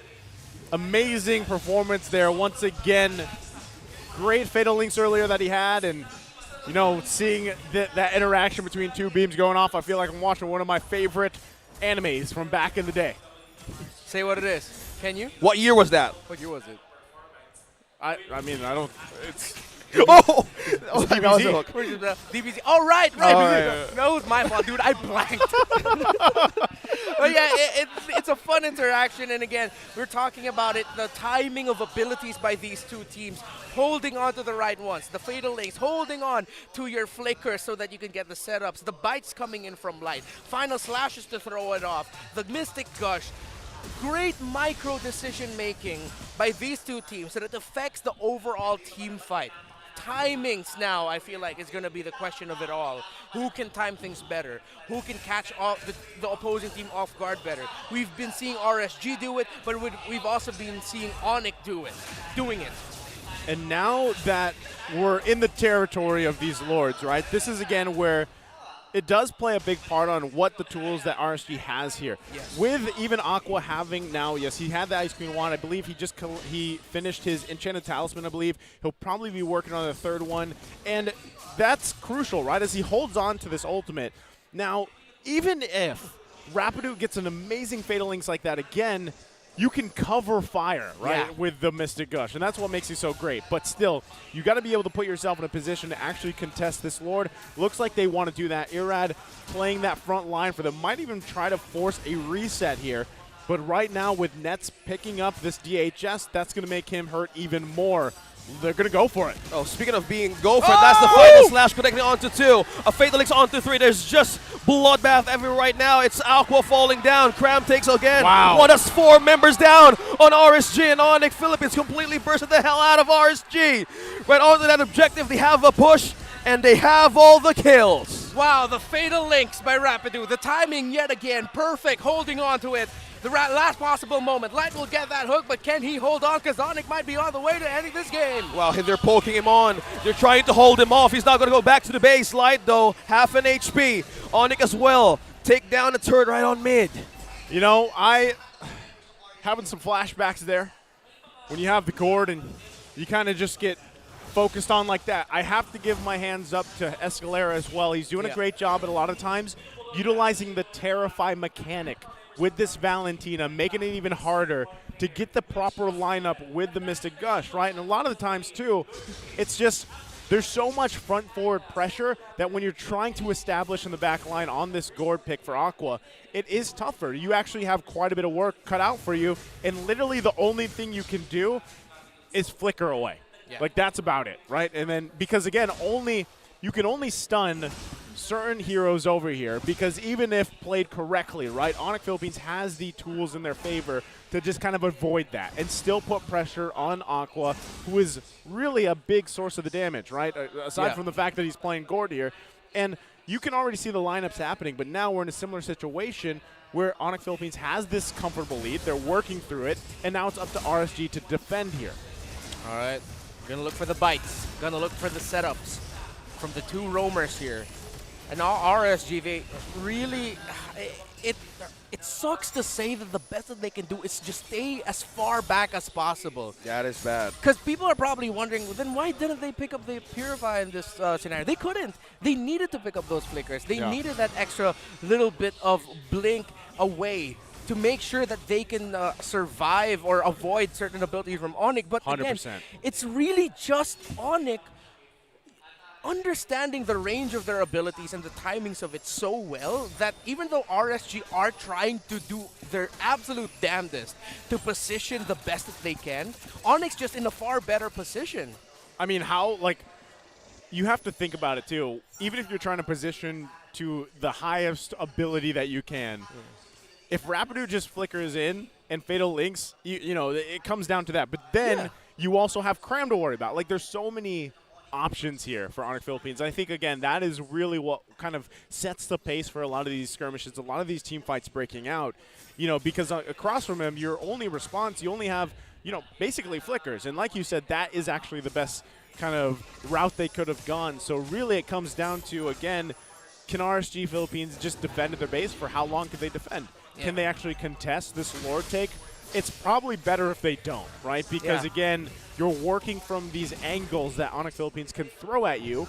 Amazing performance there once again. Great Fatal Links earlier that he had, and you know, seeing that interaction between two beams going off, I feel like I'm watching one of my favorite animes from back in the day. Say what it is. Can you? What year was that? What year was it? I mean, I don't. It's. Oh, that was a hook. DBZ. Oh, right. That was my fault, dude. I blanked. But yeah, it's a fun interaction. And again, we're talking about it, the timing of abilities by these two teams, holding on to the right ones, the Fatal Links, holding on to your flickers so that you can get the setups, the bites coming in from Light, final slashes to throw it off, the Mystic Gush. Great micro decision making by these two teams that it affects the overall team fight. Timings now, I feel like, is going to be the question of it all. Who can time things better? Who can catch the opposing team off guard better? We've been seeing RSG do it, but we've also been seeing ONIC doing it. And now that we're in the territory of these lords, right, this is again where it does play a big part on what the tools that RSG has here. Yes. With even Aqua having now, yes, he had the Ice Queen wand. I believe he finished his Enchanted Talisman, I believe. He'll probably be working on the third one. And that's crucial, right, as he holds on to this ultimate. Now, even if Rapidude gets an amazing Fatal Links like that again, you can cover fire, right, with the Mystic Gush, and that's what makes you so great. But still, you got to be able to put yourself in a position to actually contest this Lord. Looks like they want to do that. Irad playing that front line for them. Might even try to force a reset here. But right now, with Nets picking up this DHS, that's going to make him hurt even more. They're going to go for it. Oh, speaking of being go for it, that's the final slash connecting onto 2. A Fatal Links onto 3. There's just bloodbath everywhere right now. It's Aqua falling down. Cram takes again. Wow. What, that's 4 members down on RSG, and ONIC Philippines completely bursted the hell out of RSG. Right onto that objective, they have a push, and they have all the kills. Wow, the Fatal Links by Rapidude. The timing yet again, perfect, holding on to it. The last possible moment. Light will get that hook, but can he hold on? Because ONIC might be on the way to ending this game. Wow, and they're poking him on. They're trying to hold him off. He's not going to go back to the base. Light, though, half an HP. ONIC as well, take down the turret right on mid. You know, I having some flashbacks there. When you have the gourd and you kind of just get focused on like that. I have to give my hands up to Escalera as well. He's doing a great job at a lot of times utilizing the Terrify mechanic with this Valentina, making it even harder to get the proper lineup with the Mystic Gush, right? And a lot of the times, too, it's just there's so much front-forward pressure that when you're trying to establish in the back line on this gourd pick for Aqua, it is tougher. You actually have quite a bit of work cut out for you, and literally the only thing you can do is flicker away. Yeah. Like, that's about it, right? And then, because, again, you can only stun certain heroes over here because even if played correctly, right, ONIC Philippines has the tools in their favor to just kind of avoid that and still put pressure on Aqua, who is really a big source of the damage, right, aside from the fact that he's playing gourd here. And you can already see the lineups happening, but now we're in a similar situation where ONIC Philippines has this comfortable lead. They're working through it, and now it's up to RSG to defend here. All right. Gonna look for the bites. Gonna look for the setups from the two roamers here. And now RSG, they really, it sucks to say that the best that they can do is just stay as far back as possible. That is bad. Because people are probably wondering, well, then why didn't they pick up the Purify in this scenario? They couldn't. They needed to pick up those flickers. They needed that extra little bit of blink away to make sure that they can survive or avoid certain abilities from ONIC. But 100%. Again, it's really just ONIC understanding the range of their abilities and the timings of it so well that even though RSG are trying to do their absolute damnedest to position the best that they can, ONIC's just in a far better position. I mean, you have to think about it too. Even if you're trying to position to the highest ability that you can, if Rapidu just flickers in and Fatal Links, you know, it comes down to that. But then you also have Cram to worry about. Like, there's so many options here for ONIC Philippines. I think, again, that is really what kind of sets the pace for a lot of these skirmishes, a lot of these team fights breaking out, you know, because across from him, your only response, you only have, you know, basically flickers. And like you said, that is actually the best kind of route they could have gone. So really it comes down to, again, can RSG Philippines just defend their base? For how long can they defend? Yeah. Can they actually contest this Lord take? It's probably better if they don't, right? Because, again, you're working from these angles that ONIC Philippines can throw at you,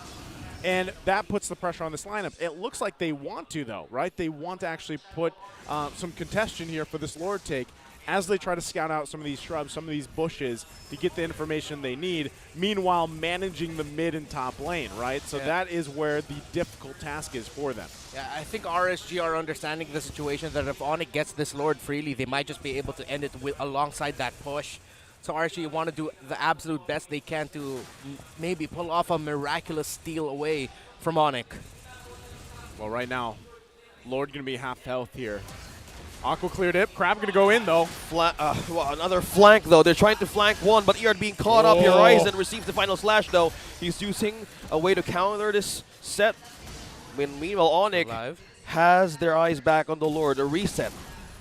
and that puts the pressure on this lineup. It looks like they want to, though, right? They want to actually put some contention here for this Lord take as they try to scout out some of these shrubs, some of these bushes to get the information they need, meanwhile managing the mid and top lane, right? So that is where the difficult task is for them. Yeah, I think RSG are understanding the situation that if ONIC gets this Lord freely, they might just be able to end it alongside that push. So RSG want to do the absolute best they can to maybe pull off a miraculous steal away from ONIC. Well, right now, Lord going to be half health here. Aqua cleared it. Crab going to go in, though. Well, another flank, though. They're trying to flank one, but Eard being caught up here. Ryzen receives the final slash, though. He's using a way to counter this set. Meanwhile, ONIC has their eyes back on the Lord. A reset.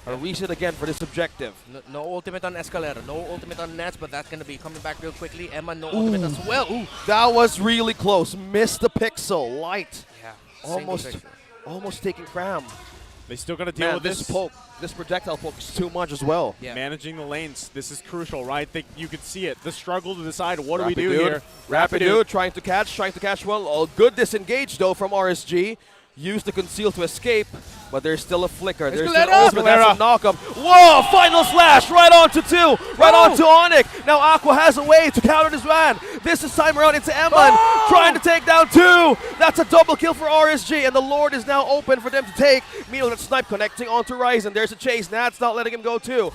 A reset again for this objective. No ultimate on Escalera. No ultimate on Nets, but that's going to be coming back real quickly. Emma, no ultimate as well. Ooh. That was really close. Missed the pixel. Light. Yeah. Almost taking Cram. They still got to deal with this poke. This projectile poke is too much as well. Yeah. Managing the lanes, this is crucial, right? You can see it. The struggle to decide what do we do here. Rapidu trying to catch well. Oh, good disengage, though, from RSG. Use the conceal to escape, but there's still a flicker. There's still ultimate. That's a knock-up. Whoa! Final slash right onto two. Right onto ONIC. Now Aqua has a way to counter this man. This is time around into Emman. Trying to take down two. That's a double kill for RSG, and the Lord is now open for them to take. Meanwhile, that snipe connecting onto Ryzen. There's a chase. Nat's not letting him go too.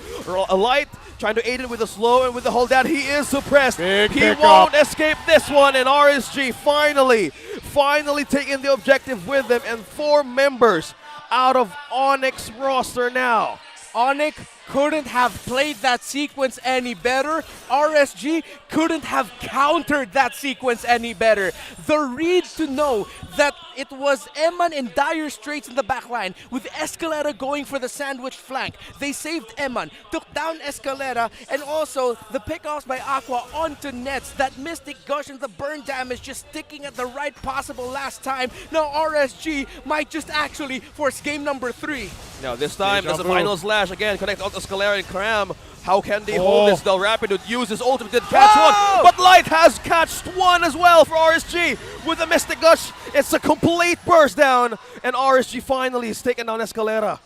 A light trying to aid it with a slow and with the hold down. He is suppressed. He won't escape this one, and RSG finally taking the objective with them, and 4 members out of ONIC's roster now. ONIC couldn't have played that sequence any better. RSG couldn't have countered that sequence any better. The read to know that it was Eman in dire straits in the backline with Escalera going for the sandwich flank. They saved Eman, took down Escalera, and also the pickoffs by Aqua onto nets. That Mystic Gush and the burn damage just sticking at the right possible last time. Now RSG might just actually force game number 3. Now this time, there's the final slash again. Connect out Escalera and Cram. How can they hold this? Del Rapid would use his ultimate, did catch one, but Light has catched one as well for RSG with the Mystic Gush. It's a complete burst down, and RSG finally is taking down Escalera.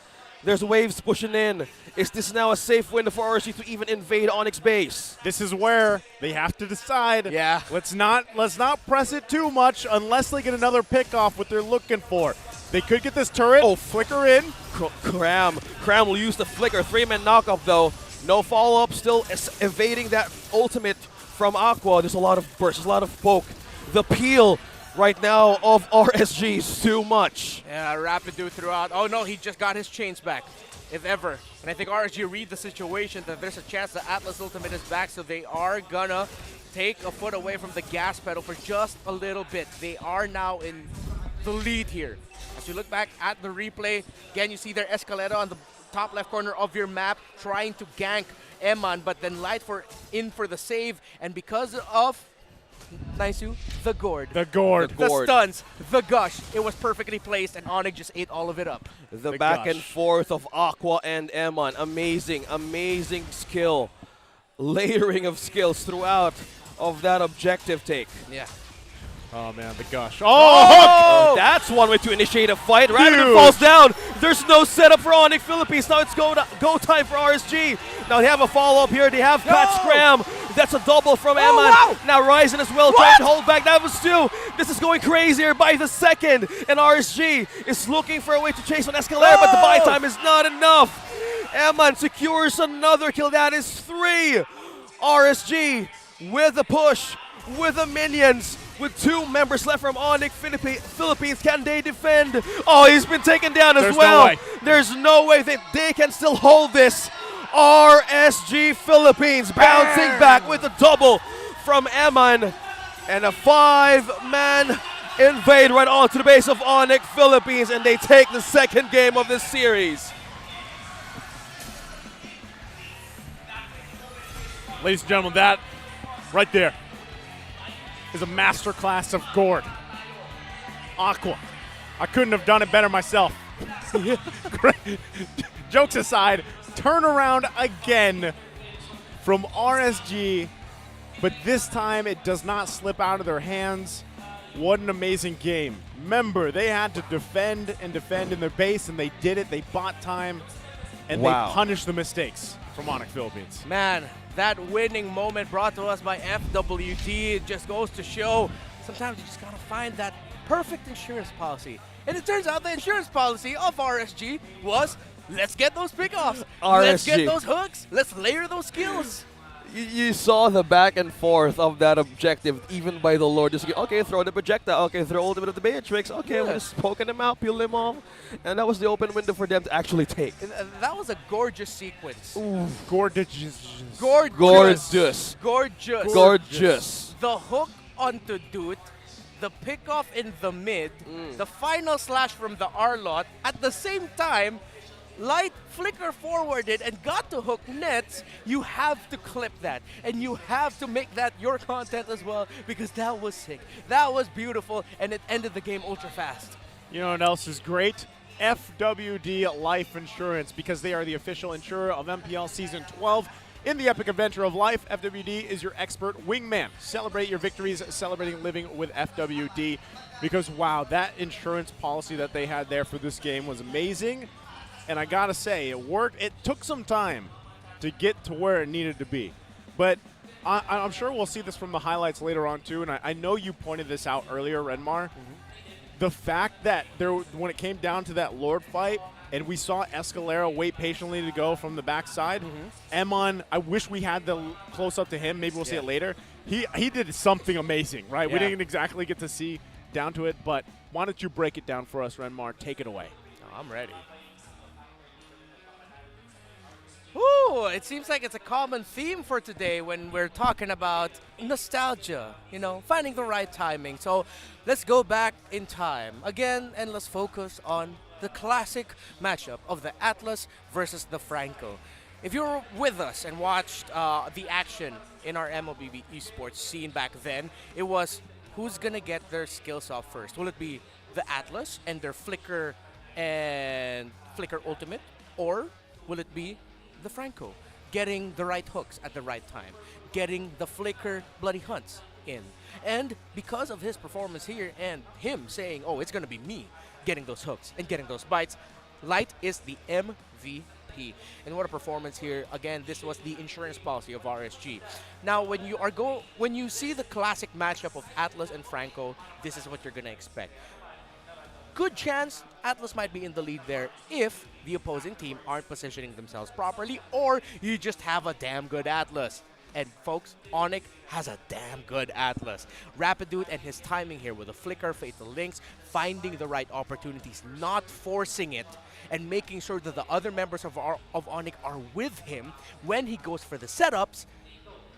There's waves pushing in. Is this now a safe win for RSG to even invade Onyx base? This is where they have to decide. Yeah. Let's not press it too much unless they get another pick off what they're looking for. They could get this turret. Oh, flicker in. Cram will use the flicker. 3-man knockoff though. No follow-up, still evading that ultimate from Aqua. There's a lot of bursts, there's a lot of poke. The peel right now of RSG is too much. Yeah, rapid dude throughout. Oh no, he just got his chains back, if ever. And I think RSG read the situation that there's a chance that Atlas ultimate is back, so they are gonna take a foot away from the gas pedal for just a little bit. They are now in the lead here. As you look back at the replay, again you see their Escalera on the top left corner of your map trying to gank Eman, but then Light in for the save, and because of Naisu, the gourd. The gourd. The stuns, the gush. It was perfectly placed, and Onyx just ate all of it up. The back and forth of Aqua and Eman. Amazing, amazing skill. Layering of skills throughout of that objective take. Yeah. Oh man, the gush. Oh, that's one way to initiate a fight. Rapid falls down. There's no setup for Onyx Philippines. Now it's go time for RSG. Now they have a follow-up here. They have Pat Scram. That's a double from Eman. Wow. Now Ryzen as well, trying to hold back. That was 2. This is going crazier by the second. And RSG is looking for a way to chase on Escalera, but the buy time is not enough. Eman secures another kill. That is 3. RSG with a push, with the minions. With 2 members left from ONIC Philippines, can they defend? Oh, he's been taken down as well. No way. There's no way that they can still hold this. RSG Philippines bouncing back with a double from Eman. And a 5-man invade right onto the base of ONIC Philippines, and they take the second game of this series. Ladies and gentlemen, that right there is a masterclass of gourd. Aqua. I couldn't have done it better myself. Jokes aside, turnaround again from RSG, but this time it does not slip out of their hands. What an amazing game. Remember, they had to defend and defend in their base, and they did it. They bought time, and they punished the mistakes from ONIC Philippines. Man, that winning moment brought to us by FWD, it just goes to show sometimes you just gotta find that perfect insurance policy. And it turns out the insurance policy of RSG was, let's get those pickoffs, let's get those hooks, let's layer those skills. You saw the back and forth of that objective, even by the Lord. Just okay, throw the projectile. Okay, throw ultimate of the Beatrix. Okay, we're just poking them out, peel them off, and that was the open window for them to actually take. And that was a gorgeous sequence. Ooh, gorgeous. Gorgeous. The hook onto Dude, the pickoff in the mid, the final slash from the R-Lot. At the same time, Light flicker forwarded and got to hook nets. You have to clip that, and you have to make that your content as well, because that was sick. That was beautiful, and it ended the game ultra fast. You know what else is great? FWD Life Insurance, because they are the official insurer of MPL Season 12. In the epic adventure of life, FWD is your expert wingman. Celebrate your victories, celebrating living with FWD, because wow, that insurance policy that they had there for this game was amazing. And I gotta say, it worked. It took some time to get to where it needed to be. But I'm sure we'll see this from the highlights later on too, and I know you pointed this out earlier, Renmar. The fact that when it came down to that Lord fight, and we saw Escalera wait patiently to go from the backside, Eman, I wish we had the close-up to him. Maybe we'll see it later. He did something amazing, right? We didn't exactly get to see down to it, but why don't you break it down for us, Renmar? Take it away. I'm ready. Woo! So, it seems like it's a common theme for today when we're talking about nostalgia, finding the right timing. So, let's go back in time again and let's focus on the classic matchup of the Atlas versus the Franco. If you were with us and watched the action in our MLBB esports scene back then, it was who's gonna get their skills off first. Will it be the Atlas and their Flicker and Flicker Ultimate, or will it be the Franco getting the right hooks at the right time, getting the Flicker Bloody Hunts in? And because of his performance here and him saying, oh, it's gonna be me getting those hooks and getting those bites, Light is the MVP. And what a performance here. Again, this was the insurance policy of RSG. Now, when you see the classic matchup of Atlas and Franco, this is what you're gonna expect. Good chance Atlas might be in the lead there if the opposing team aren't positioning themselves properly, or you just have a damn good Atlas. And folks, ONIC has a damn good Atlas. Rapidude and his timing here with a Flicker, Fatal Links, finding the right opportunities, not forcing it, and making sure that the other members of ONIC are with him when he goes for the setups.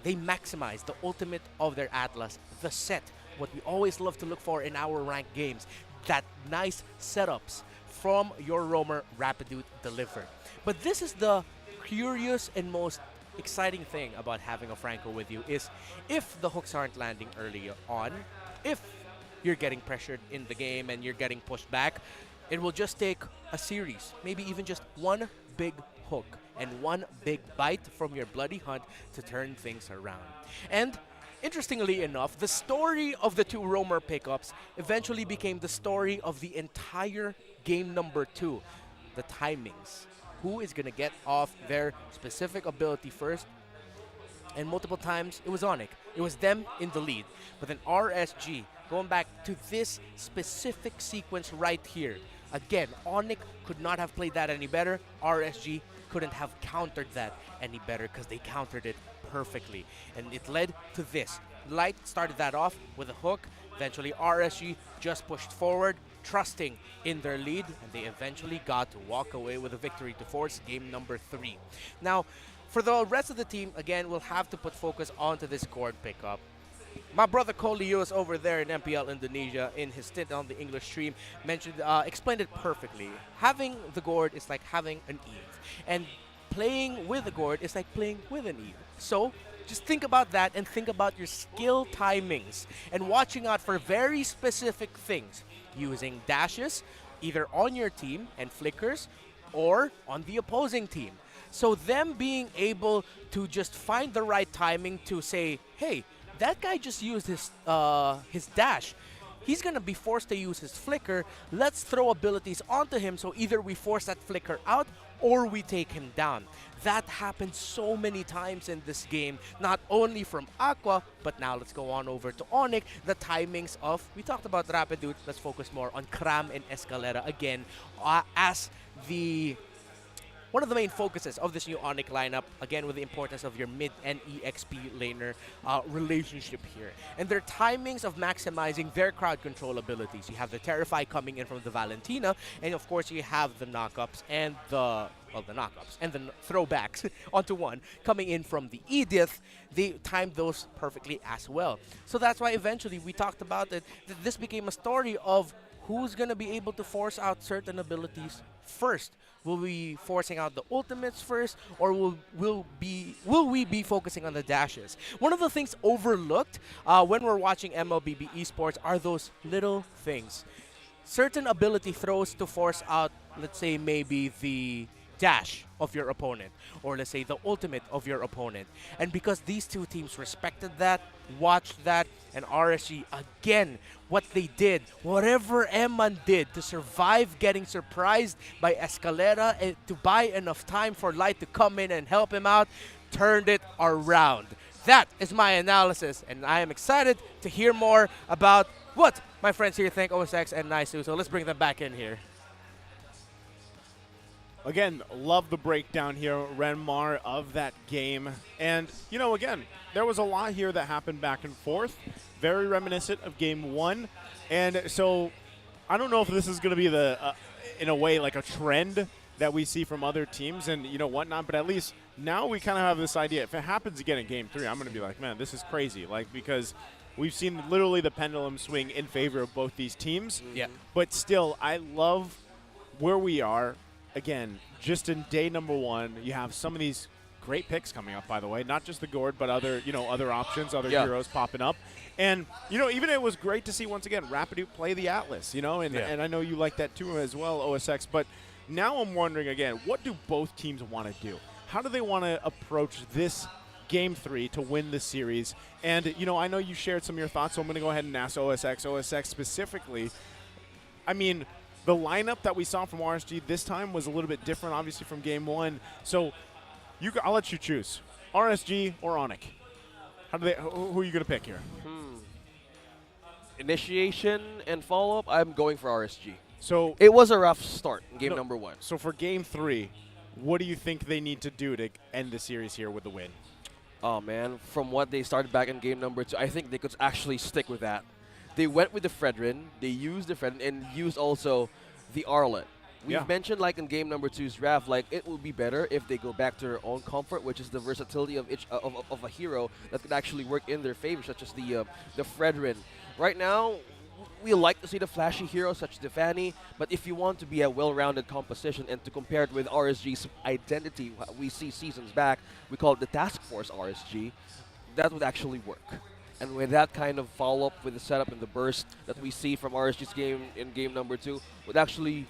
They maximize the ultimate of their Atlas, the set, what we always love to look for in our ranked games, that nice setups from your roamer Rapidude delivered. But this is the curious and most exciting thing about having a Franco with you is if the hooks aren't landing early on, if you're getting pressured in the game and you're getting pushed back, it will just take a series, maybe even just one big hook and one big bite from your Bloody Hunt to turn things around. And interestingly enough, the story of the two roamer pickups eventually became the story of the entire game number 2, the timings. Who is going to get off their specific ability first? And multiple times, it was ONIC. It was them in the lead. But then RSG, going back to this specific sequence right here. Again, ONIC could not have played that any better. RSG couldn't have countered that any better because they countered it perfectly. And it led to this. Light started that off with a hook. Eventually, RSG just pushed forward, trusting in their lead, and they eventually got to walk away with a victory to force game number 3. Now, for the rest of the team, again, we'll have to put focus onto this gourd pickup. My brother Colius over there in MPL Indonesia, in his stint on the English stream, explained it perfectly. Having the gourd is like having an Eve, and playing with the gourd is like playing with an Eve. So, just think about that and think about your skill timings and watching out for very specific things. Using dashes either on your team and flickers or on the opposing team. So them being able to just find the right timing to say, hey, that guy just used his dash. He's going to be forced to use his flicker. Let's throw abilities onto him so either we force that flicker out or we take him down. That happened so many times in this game, not only from Aqua, but now let's go on over to ONIC. The timings of, we talked about Rapidude, let's focus more on Cram and Escalera again as one of the main focuses of this new ONIC lineup, again with the importance of your mid and EXP laner relationship here. And their timings of maximizing their crowd control abilities. You have the Terrify coming in from the Valentina, and of course you have the knockups and the throwbacks onto one coming in from the Edith. They timed those perfectly as well. So that's why eventually we talked about it, that this became a story of who's going to be able to force out certain abilities first. Will we be forcing out the ultimates first, or will we be focusing on the dashes? One of the things overlooked when we're watching MLBB esports are those little things. Certain ability throws to force out, let's say, maybe the dash of your opponent, or let's say the ultimate of your opponent. And because these two teams respected that, watched that, and RSG, again, what they did, whatever Eman did to survive getting surprised by Escalera and to buy enough time for Light to come in and help him out, turned it around. That is my analysis, and I am excited to hear more about what my friends here think, OSX and Naisu. So let's bring them back in here. Again, love the breakdown here, Renmar, of that game. And, you know, again, there was a lot here that happened back and forth. Very reminiscent of Game 1. And so I don't know if this is going to be in a way, like a trend that we see from other teams and, you know, whatnot. But at least now we kind of have this idea. If it happens again in Game 3, I'm going to be like, man, this is crazy. Like, because we've seen literally the pendulum swing in favor of both these teams. Yeah. But still, I love where we are. Again, just in day number 1, you have some of these great picks coming up, by the way. Not just the Gord, but other, you know, other options, other heroes popping up. And, you know, even it was great to see, once again, Rapidu play the Atlas, you know, and I know you like that too as well, OSX. But now I'm wondering, again, what do both teams want to do? How do they want to approach this Game 3 to win the series? And, you know, I know you shared some of your thoughts, so I'm going to go ahead and ask OSX specifically. I mean, the lineup that we saw from RSG this time was a little bit different, obviously, from Game 1. So I'll let you choose, RSG or ONIC. Who are you going to pick here? Initiation and follow-up, I'm going for RSG. So it was a rough start in game number 1. So for Game 3, what do you think they need to do to end the series here with the win? Oh, man. From what they started back in game number 2, I think they could actually stick with that. They went with the Fredrin. They used the Fredrin and used also the Arlet. We've mentioned, like, in game number 2's draft, like, it would be better if they go back to their own comfort, which is the versatility of of a hero that could actually work in their favor, such as the Fredrin. Right now, we like to see the flashy heroes such as Defani, but if you want to be a well-rounded composition and to compare it with RSG's identity, we see seasons back, we call it the Task Force RSG, that would actually work. And with that kind of follow-up with the setup and the burst that we see from RSG's game in game number 2, could actually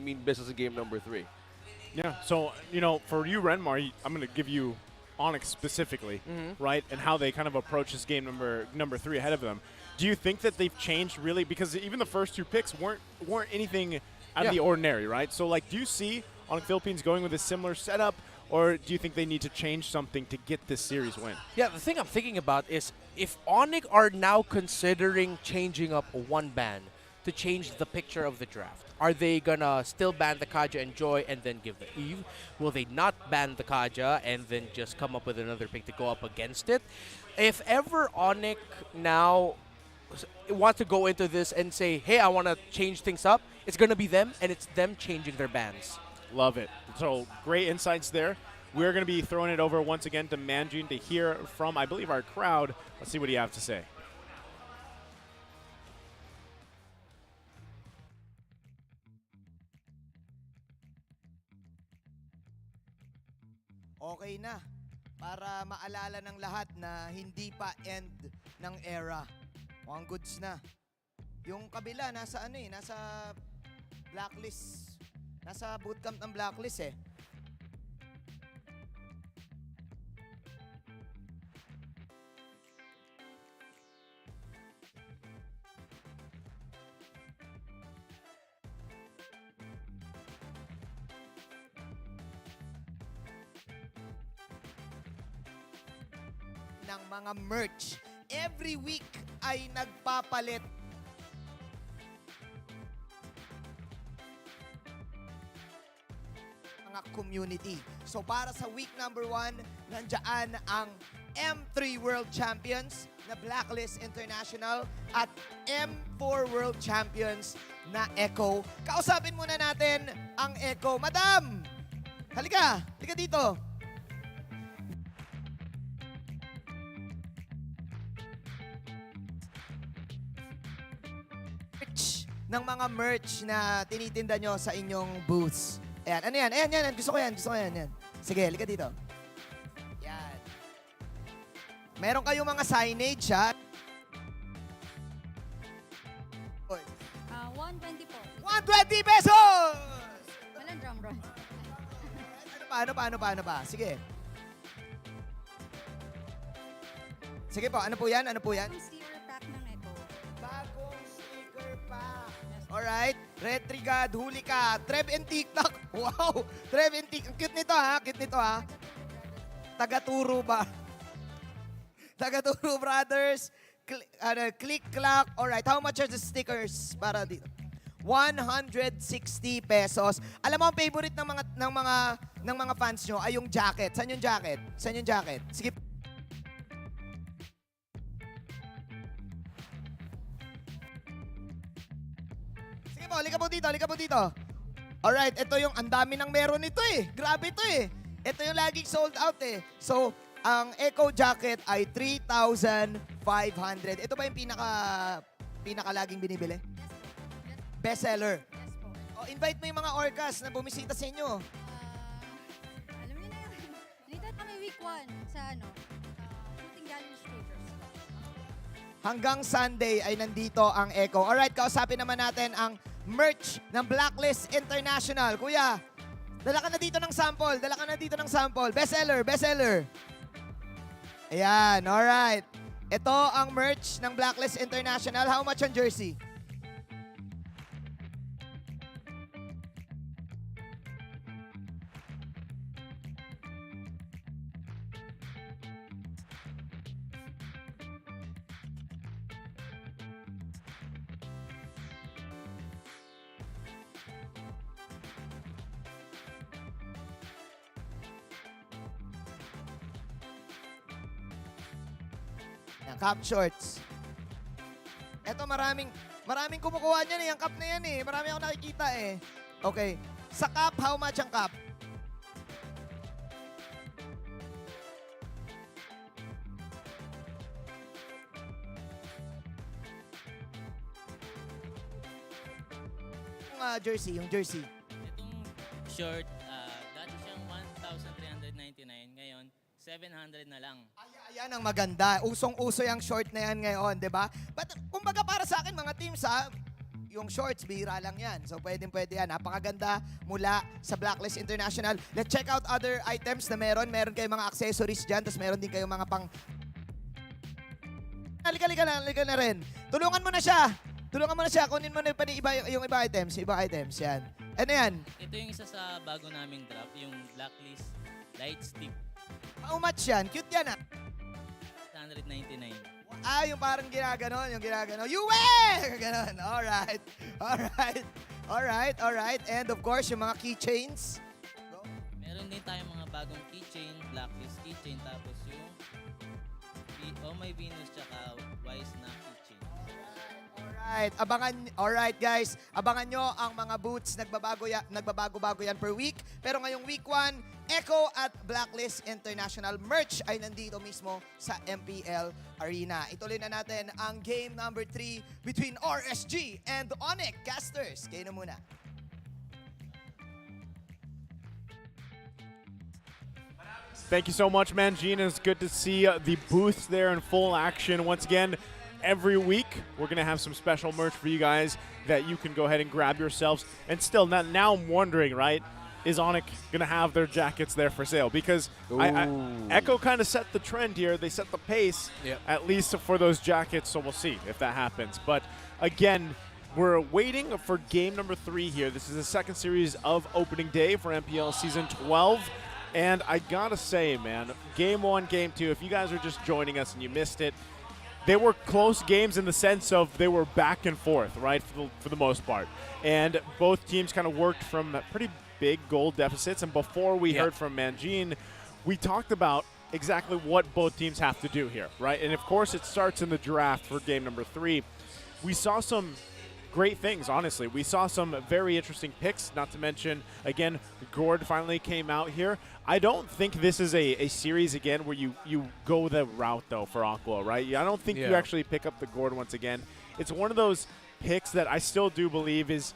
mean business in game number 3. Yeah. So, you know, for you, Renmar, I'm going to give you ONIC specifically, right, and how they kind of approach this game number 3 ahead of them. Do you think that they've changed really? Because even the first 2 picks weren't anything out of the ordinary, right? So, like, do you see ONIC Philippines going with a similar setup? Or do you think they need to change something to get this series win? Yeah, the thing I'm thinking about is if ONIC are now considering changing up one ban to change the picture of the draft, are they going to still ban the Kaja and Joy and then give the Eve? Will they not ban the Kaja and then just come up with another pick to go up against it? If ever ONIC now wants to go into this and say, hey, I want to change things up, it's going to be them, and it's them changing their bans. Love it. So great insights there. We're going to be throwing it over once again to Manjin to hear from, I believe, our crowd. Let's see what you have to say. Okay na. Para maalala ng lahat na hindi pa end ng era. Mukhang goods na. Yung kabila, nasa blacklist. Nasa bootcamp ng blacklist eh. Ng mga merch. Every week ay nagpapalit mga community. So para sa week number 1, nandiyan ang M3 World Champions na Blacklist International at M4 World Champions na Echo. Kausapin muna natin ang Echo. Madam! Halika dito. Ng mga merch na tinitinda nyo sa inyong booths. Ayan, ano yan? Ayan. Gusto ko yan. Sige, halika dito. Yan. Meron kayong mga signage, ha? 120 po. 120 pesos! Walang drum roll. Ano pa? Sige. Sige po, ano po yan? Yung sticker pack ng Echo. Bagong sticker pack. Alright. Retrigad, huli ka. Trev and TikTok. Wow. Trev and TikTok. Cute nito ha. Tagaturo ba? Tagaturo Brothers. Click, clack. Alright. How much are the stickers para dito? 160 pesos. Alam mo ang favorite ng mga fans nyo ay yung jacket. Saan yung jacket? Sige. Halika po dito. Alright, ito yung, ang dami ng meron nito eh. Grabe ito eh. Ito yung laging sold out eh. So, ang Echo Jacket ay 3,500. Ito ba yung pinaka laging binibili? Bestseller. Oh, invite mo yung mga orcas na bumisita sa inyo. Alam niyo na yun. Dito kami week 1 sa Shooting Gallery Stage. Hanggang Sunday ay nandito ang Echo. Alright, kausapin naman natin ang merch ng Blacklist International. Kuya, dala ka na dito ng sample. Dala ka na dito ng sample. Bestseller, bestseller. Ayan, alright. Ito ang merch ng Blacklist International. How much ang jersey? Cap shorts. Ito maraming kumukuha niyan eh. Ang cap na yan eh. Marami akong nakikita eh. Okay. Sa cap, how much ang cap? Yung jersey. Itong short, dati siyang 1,399. Ngayon, 700 na lang. Ayan ang maganda. Usong-uso yung short na yan ngayon, di ba? But kumbaga para sa akin, mga teams yung shorts, bihira lang yan. So pwede yan. Napakaganda mula sa Blacklist International. Let's check out other items na meron. Meron kayong mga accessories dyan, tapos meron din kayong mga pang... Halika na rin. Tulungan mo na siya. Kunin mo na yung iba items. Yan. Ano yan? Ito yung isa sa bago naming drop, yung Blacklist Light Stick. How much yan? Cute yan 199. Yung parang ginaganon. Yue! Ganon. Alright. And of course, yung mga keychains. Meron din tayong mga bagong keychain, Blacklist keychain, tapos yung Oh My Venus tsaka Wise na keychain. Alright guys, abangan nyo ang mga boots. Nagbabago-bago yan per week. Pero ngayong week 1, Echo at Blacklist International merch ay nandito mismo sa MPL Arena. Ituloy na natin ang game number 3 between RSG and ONIC. Casters, kayo na muna. Thank you so much, Mangina. It's good to see the booths there in full action. Once again, every week, we're going to have some special merch for you guys that you can go ahead and grab yourselves. And still, now I'm wondering, right, is ONIC going to have their jackets there for sale? Because Echo kind of set the trend here. They set the pace, at least for those jackets, so we'll see if that happens. But again, we're waiting for game number 3 here. This is the second series of opening day for MPL Season 12. And I gotta say, man, game 1, game 2, if you guys are just joining us and you missed it, they were close games in the sense of they were back and forth, right, for the most part. And both teams kind of worked from pretty big goal deficits. And before we heard from Mangine, we talked about exactly what both teams have to do here, right? And of course, it starts in the draft for game number 3. We saw some great things, honestly. We saw some very interesting picks, not to mention, again, Gord finally came out here. I don't think this is a series, again, where you go the route, though, for Aqua, right? I don't think you actually pick up the Gord once again. It's one of those picks that I still do believe is,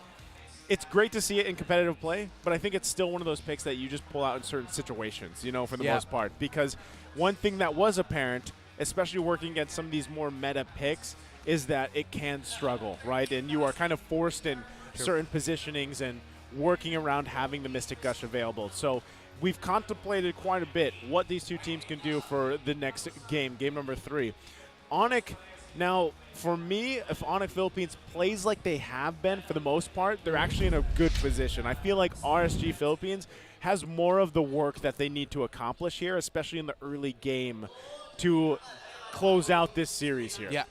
it's great to see it in competitive play, but I think it's still one of those picks that you just pull out in certain situations, you know, for the most part. Because one thing that was apparent, especially working against some of these more meta picks, is that it can struggle, right? And you are kind of forced in certain positionings and working around having the Mystic Gush available. So we've contemplated quite a bit what these two teams can do for the next game, game number 3. ONIC, now, for me, if ONIC Philippines plays like they have been for the most part, they're actually in a good position. I feel like RSG Philippines has more of the work that they need to accomplish here, especially in the early game, to close out this series here. Yeah.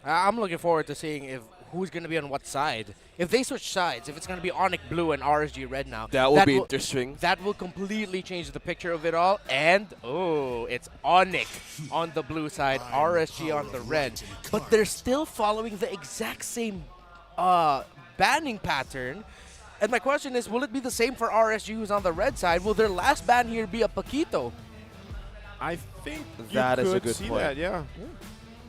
I'm looking forward to seeing who's going to be on what side. If they switch sides, if it's going to be ONIC Blue and RSG Red now, that will be interesting. That will completely change the picture of it all. And, it's ONIC on the blue side, RSG on the red. But they're still following the exact same banning pattern And my question is, will it be the same for RSG who's on the red side? Will their last ban here be a Paquito? I think that you is a could good see point. that, yeah.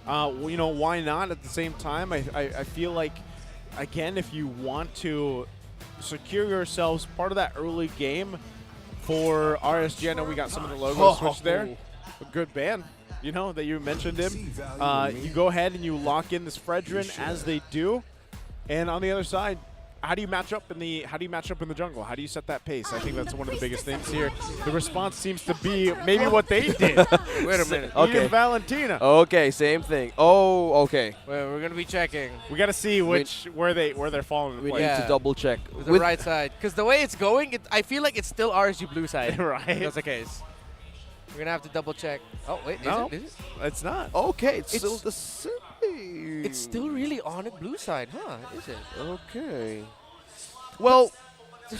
Well, you know, why not at the same time? I feel like, again, if you want to secure yourselves part of that early game for RSG, I know we got some of the logos switched there. A good ban, you know, that you mentioned him. You go ahead and you lock in this Fredrin as they do. And on the other side, how do you match up in the jungle? How do you set that pace? I think that's one of the biggest things here. The response seems to be maybe what they did. Wait a minute. Okay. Valentina. Okay, same thing. Oh, okay. Well, we're gonna be checking. We got to see where they're falling. We need to double check. The right side, because the way it's going, I feel like it's still RSG blue side. Right. That's the case. We're gonna have to double check. Oh wait, No, is it? it's not. Okay, it's still the same. It's still really ONIC blue side, huh? Is it? Okay. Well,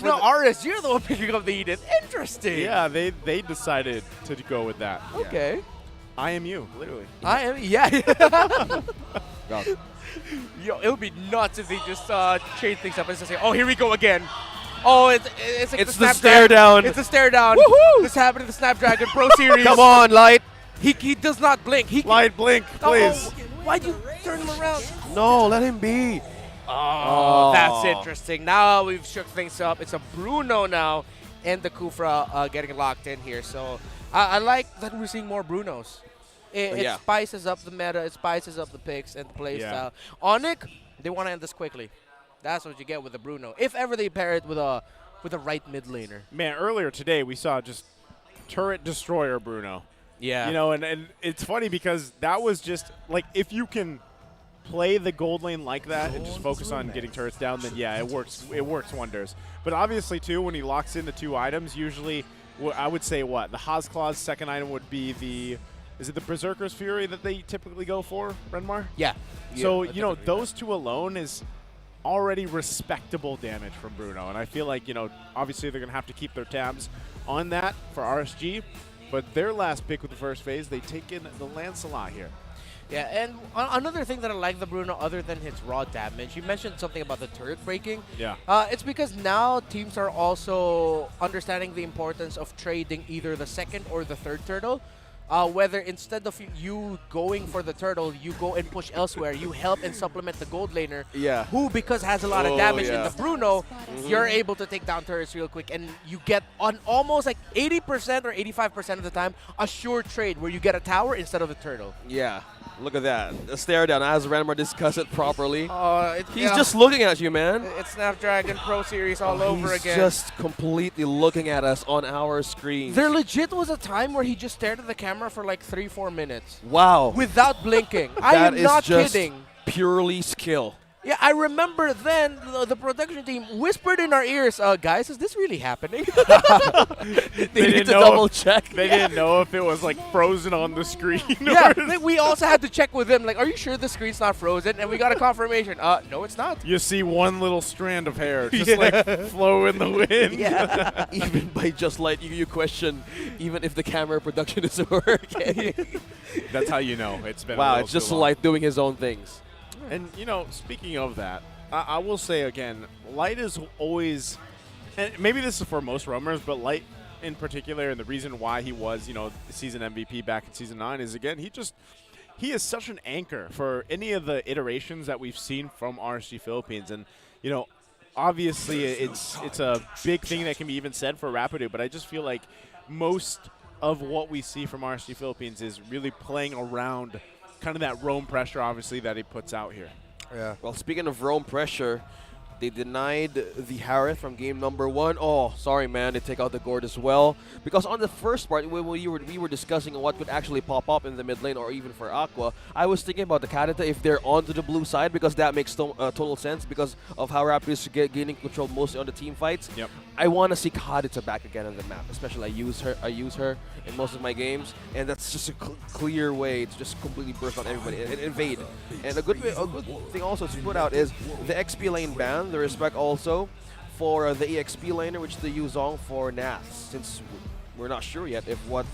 no, RSG, you're the one picking up the Eden. Interesting. Yeah, they decided to go with that. Okay. I am you, literally. I am, yeah. Yo, it would be nuts if they just change things up and just say, oh, here we go again. Oh, it's like it's the stare down. It's the stare down. Woohoo! This happened in the Snapdragon Pro Series. Come on, Light. He does not blink. Light, blink, please. Why'd you turn him around? No, let him be. Oh, that's interesting. Now we've shook things up. It's a Bruno now, and the Kufra getting locked in here. So I like that we're seeing more Brunos. It spices up the meta. It spices up the picks and the play style. ONIC, they want to end this quickly. That's what you get with the Bruno. If ever they pair it with a right mid laner. Man, earlier today we saw just turret destroyer Bruno. Yeah. You know, and it's funny because that was just like if you can play the gold lane like that and just focus on getting turrets down, then yeah, it works wonders. But obviously too, when he locks in the 2 items, usually I would say the Hazclaw's second item would be is it the Berserker's Fury that they typically go for, Renmar? Yeah. So, you know, those 2 alone is already respectable damage from Bruno. And I feel like, you know, obviously they're going to have to keep their tabs on that for RSG. But their last pick with the first phase, they take in the Lancelot here. Yeah, and another thing that I like the Bruno, other than his raw damage, you mentioned something about the turret breaking. Yeah. It's because now teams are also understanding the importance of trading either the second or the third turtle. Whether instead of you going for the turtle, you go and push elsewhere. You help and supplement the gold laner, who, because has a lot of damage in the Bruno, you're able to take down turrets real quick. And you get on almost like 80% or 85% of the time a sure trade where you get a tower instead of a turtle. Yeah. Look at that. A stare down. As Renmar discussed it properly. He's yeah. just looking at you, man. It's Snapdragon Pro Series all over he's again. Just completely looking at us on our screen. There legit was a time where he just stared at the camera for like 3-4 minutes. Wow. Without blinking. I am not kidding. Purely skill. Yeah, I remember then the production team whispered in our ears, guys, is this really happening? they need to double check. They didn't know if it was like frozen on the screen. Yeah, we also had to check with them, like, are you sure the screen's not frozen? And we got a confirmation. No, it's not. You see one little strand of hair just like flow in the wind. Yeah. Even by just light, you question even if the camera production is working. That's how you know it's been. Wow, it's just Light doing his own things. And, you know, speaking of that, I will say again, Light is always, and maybe this is for most roamers, but Light in particular, and the reason why he was, you know, season MVP back in Season 9 is, again, he is such an anchor for any of the iterations that we've seen from RSG Philippines. And, you know, obviously it's a big thing that can be even said for Rapidu, but I just feel like most of what we see from RSG Philippines is really playing around kind of that roam pressure, obviously, that he puts out here. Yeah. Well, speaking of roam pressure, they denied the Harith from game number 1. Oh, sorry, man. They take out the Gord as well. Because on the first part, when we were discussing what could actually pop up in the mid lane or even for Aqua, I was thinking about the Kadita if they're onto the blue side, because that makes total sense because of how Rapid is gaining control mostly on the team fights. Yep. I want to see Kadita back again on the map. Especially I use her in most of my games, and that's just a clear way to just completely burst on everybody and invade. And a good thing also to put out is the XP lane ban. The respect also for the EXP laner, which they use on for Nath, since we're not sure yet if what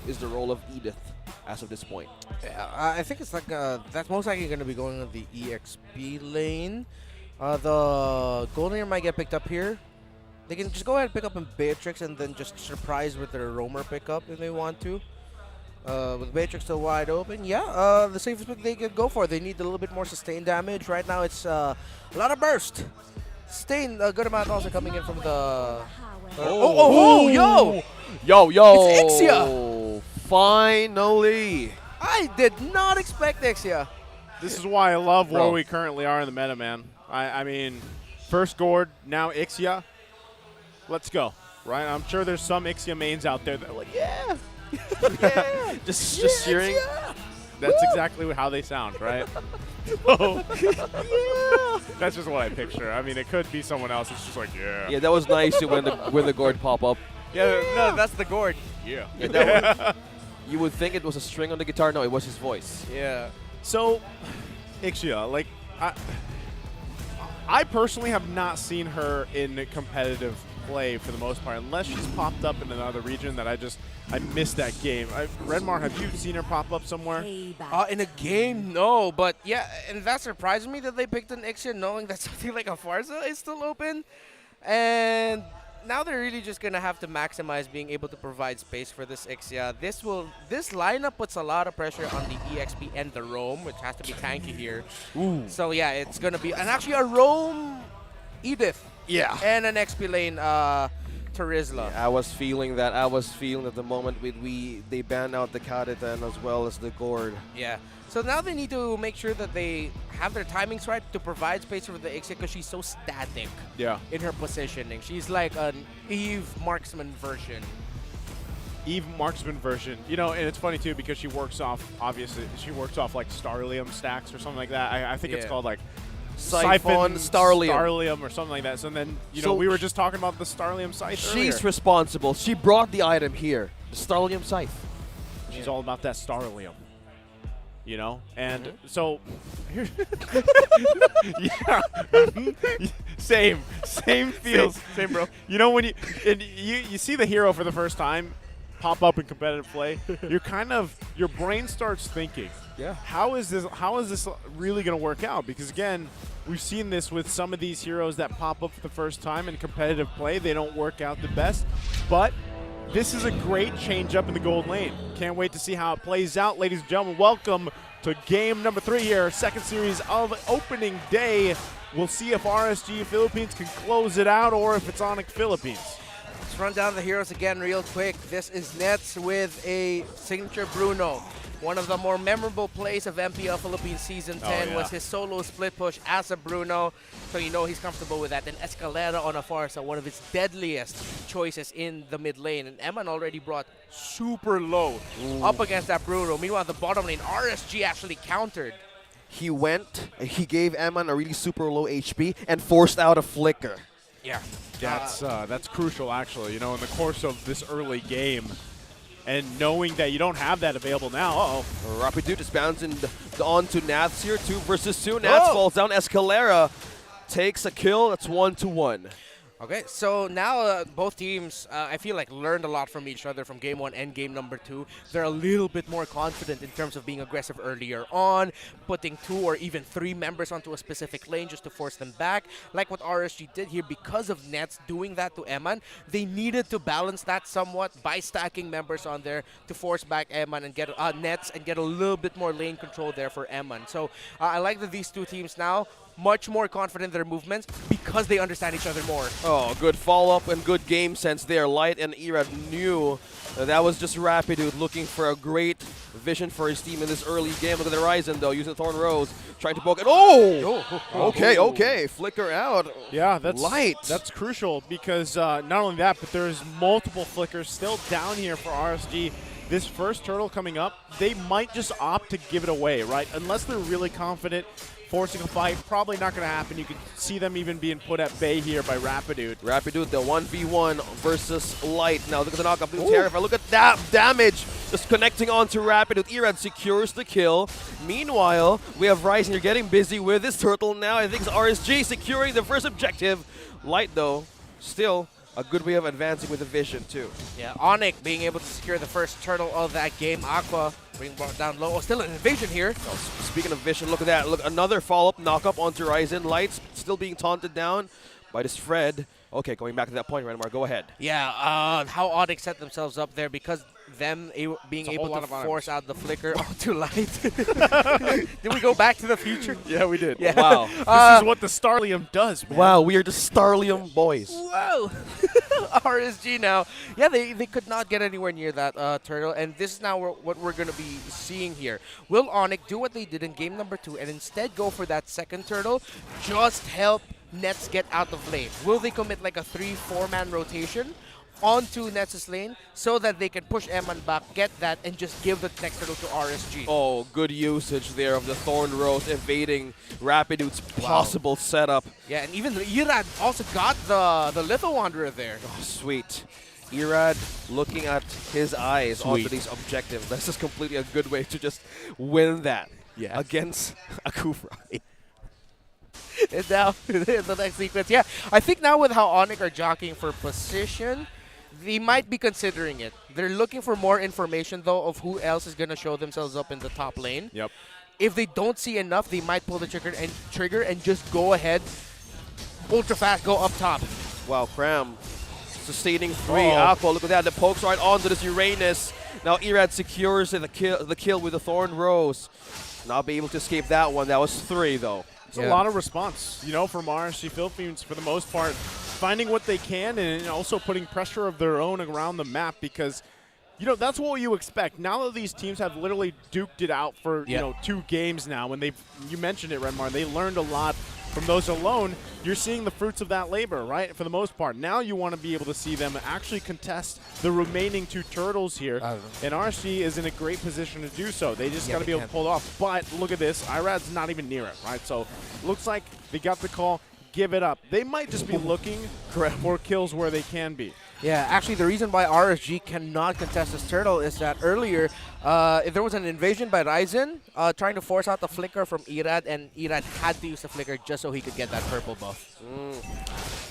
is the role of Edith as of this point. Yeah, I think it's like that's most likely going to be going on the EXP lane. The Golden Ear might get picked up here. They can just go ahead and pick up in Beatrix and then just surprise with their Roamer pickup if they want to. With Beatrix still wide open, yeah, the safest pick they could go for. They need a little bit more sustained damage. Right now it's a lot of burst. Sustain, a good amount also coming in from the... yo! It's Ixia! Finally! I did not expect Ixia. This is why I love where we currently are in the meta, man. I mean, first Gord, now Ixia. Let's go, right? I'm sure there's some Ixia mains out there that are like, yeah, yeah, just cheering. That's exactly how they sound, right? Yeah. That's just what I picture. I mean, it could be someone else. It's just like, yeah. Yeah, that was nice when the Gord pop up. Yeah, no, that's the Gord. Yeah. You would think it was a string on the guitar. No, it was his voice. Yeah. So, Ixia, like, I personally have not seen her in competitive play for the most part, unless she's popped up in another region that I missed that game. Redmar, have you seen her pop up somewhere? In a game, no, but yeah, and that surprised me that they picked an Ixia knowing that something like a Farza is still open. And now they're really just gonna have to maximize being able to provide space for this Ixia. This lineup puts a lot of pressure on the EXP and the Roam, which has to be tanky here. Ooh. So yeah, it's gonna be actually a Roam Edith. Yeah. And an XP lane Terizla. Yeah, I was feeling that. I was feeling at the moment they banned out the Kaditan as well as the Gord. Yeah. So now they need to make sure that they have their timings right to provide space for the Ixia because she's so static in her positioning. She's like an Eve marksman version. Eve marksman version. You know, and it's funny too because she works off like Starlium stacks or something like that. I think it's called like Siphon, Starlium or something like that. So then, you know, we were just talking about the Starlium Scythe She's earlier. responsible. She brought the item here, the Starlium Scythe. She's all about that Starlium. You know? And so, yeah. Same feels. Same, bro. You know, when you see the hero for the first time pop up in competitive play, your brain starts thinking, how is this really going to work out? Because again, we've seen this with some of these heroes that pop up for the first time in competitive play. They don't work out the best, but this is a great change up in the gold lane. Can't wait to see how it plays out. Ladies and gentlemen, welcome to game number 3 here, second series of opening day. We'll see if RSG Philippines can close it out or if it's ONIC Philippines. Let's run down the heroes again real quick. This is Nets with a signature Bruno. One of the more memorable plays of MPL Philippines Season 10 was his solo split push as a Bruno. So you know he's comfortable with that. And Escalera on a Farsa, one of his deadliest choices in the mid lane. And Eman already brought super low up against that Bruno. Meanwhile, the bottom lane, RSG actually countered. He gave Eman a really super low HP and forced out a flicker. Yeah. That's crucial, actually, you know, in the course of this early game. And knowing that you don't have that available now, Rapidu just bouncing onto Nats here, 2 versus 2. Nats falls down. Escalera takes a kill. That's 1-1. Okay, so now both teams, I feel like, learned a lot from each other from game 1 and game number 2. They're a little bit more confident in terms of being aggressive earlier on, putting 2 or even 3 members onto a specific lane just to force them back. Like what RSG did here, because of Nets doing that to Eman, they needed to balance that somewhat by stacking members on there to force back Eman and get Nets and get a little bit more lane control there for Eman. So I like that these two teams now much more confident in their movements because they understand each other more. Oh, good follow-up and good game sense there. Light and Irad knew that was just Rapidude looking for a great vision for his team in this early game. Look at the Horizon, though, using Thorn Rose, trying to poke it. Okay. Flicker out. Yeah, that's Light. That's crucial because not only that, but there's multiple flickers still down here for RSG. This first turtle coming up, they might just opt to give it away, right? Unless they're really confident. Forcing a fight, probably not going to happen. You can see them even being put at bay here by Rapidude. Rapidude, the 1v1 versus Light. Now look at the knockup. Terrified. Look at that damage. Just connecting onto Rapidude. Irad secures the kill. Meanwhile, we have Ryzen. You're getting busy with this turtle now. I think it's RSG securing the first objective. Light, though, still a good way of advancing with the vision, too. Yeah, ONIC being able to secure the first turtle of that game. Aqua Bring down low. Oh, still an invasion here. Oh, speaking of vision, look at that. Look, another follow-up knock-up onto Ryzen. Lights still being taunted down by this Fred. Okay, going back to that point, Renmar, go ahead. Yeah, how ONIC set themselves up there because them being able to force out the flicker. Oh, too light. Did we go back to the future? Yeah, we did. Yeah. Wow. This is what the Starlium does, man. Wow, we are the Starlium boys. Whoa. RSG now. Yeah, they could not get anywhere near that turtle, and this is now what we're going to be seeing here. Will ONIC do what they did in game number 2 and instead go for that second turtle? Just help Nets get out of lane. Will they commit like a 3-4 man rotation onto Nets' lane so that they can push Eman back, get that, and just give the next turtle to RSG? Oh, good usage there of the Thorn Rose evading Rapidude's possible setup. Yeah, and even Irad also got the Litho Wanderer there. Oh, sweet. Irad looking at his eyes onto these objectives. This is completely a good way to just win that against Akufra. And now, the next sequence. Yeah, I think now with how ONIC are jockeying for position, they might be considering it. They're looking for more information, though, of who else is going to show themselves up in the top lane. Yep. If they don't see enough, they might pull the trigger and just go ahead, ultra fast, go up top. Wow, Cram sustaining 3. Aqua, look at that. The pokes right onto this Uranus. Now Irad secures the kill with the Thorn Rose. Not be able to escape that one. That was 3, though. It's a lot of response, from RSG Philippines for the most part, finding what they can and also putting pressure of their own around the map because, that's what you expect. Now that these teams have literally duked it out for, 2 games now, and you mentioned it, Renmar, they learned a lot from those alone. You're seeing the fruits of that labor, right, for the most part. Now you want to be able to see them actually contest the remaining 2 turtles here, and RSG is in a great position to do so. They just got to be able to pull it off. But look at this. Irad's not even near it, right? So looks like they got the call. Give it up. They might just be looking for kills where they can be. Yeah, actually the reason why RSG cannot contest this turtle is that earlier, if there was an invasion by Ryzen, trying to force out the flicker from Irad, and Irad had to use the flicker just so he could get that purple buff.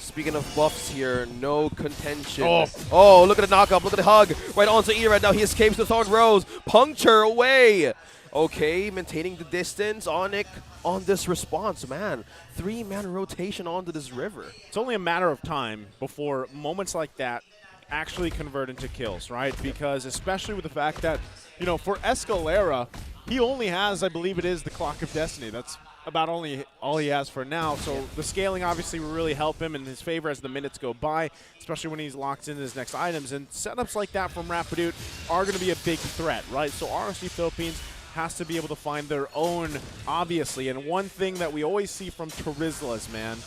Speaking of buffs here, no contention. Oh, look at the knock-up, look at the hug. Right onto Irad, now he escapes the Thorn Rose. Puncture away. Okay, maintaining the distance. ONIC on this response, man. 3-man rotation onto this river. It's only a matter of time before moments like that actually convert into kills, right? Because especially with the fact that, for Escalera, he only has, I believe it is, the Clock of Destiny. That's about all he has for now. So the scaling obviously will really help him in his favor as the minutes go by, especially when he's locked into his next items. And setups like that from Rapidude are going to be a big threat, right? So RSG Philippines has to be able to find their own, obviously. And one thing that we always see from Terizlas, man,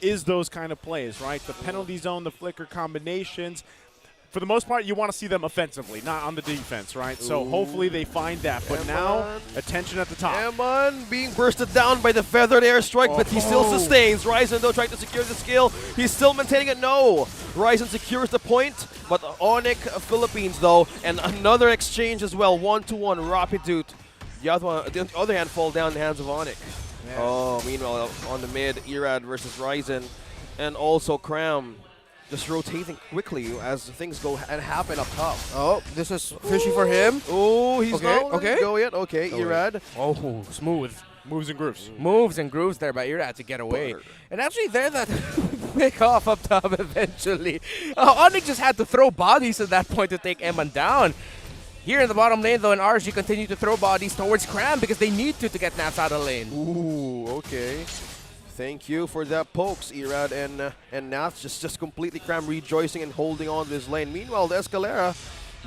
is those kind of plays, right? The penalty zone, the flicker combinations. For the most part, you want to see them offensively, not on the defense, right? So hopefully they find that. But now, attention at the top. Eman being bursted down by the feathered airstrike, but he still sustains. Ryzen, though, trying to secure the skill. He's still maintaining it. No. Ryzen secures the point, but ONIC Philippines, though, and another exchange as well. 1-to-1, Rapidude. The other hand fall down in the hands of ONIC. Yeah. Oh, meanwhile, on the mid, Irad versus Ryzen, and also Cram. Just rotating quickly as things go and happen up top. Oh, this is fishy for him. Oh, he's not letting go yet. Okay, Irad. Oh, smooth. Moves and grooves. Moves and grooves there by Irad to get away. And actually there that pick off up top eventually. ONIC just had to throw bodies at that point to take Eman down. Here in the bottom lane, though, and RSG continue to throw bodies towards Cram because they need to get Nats out of lane. Ooh, okay. Thank you for that pokes, Irad and Nats just completely Cram rejoicing and holding on to his lane. Meanwhile, the Escalera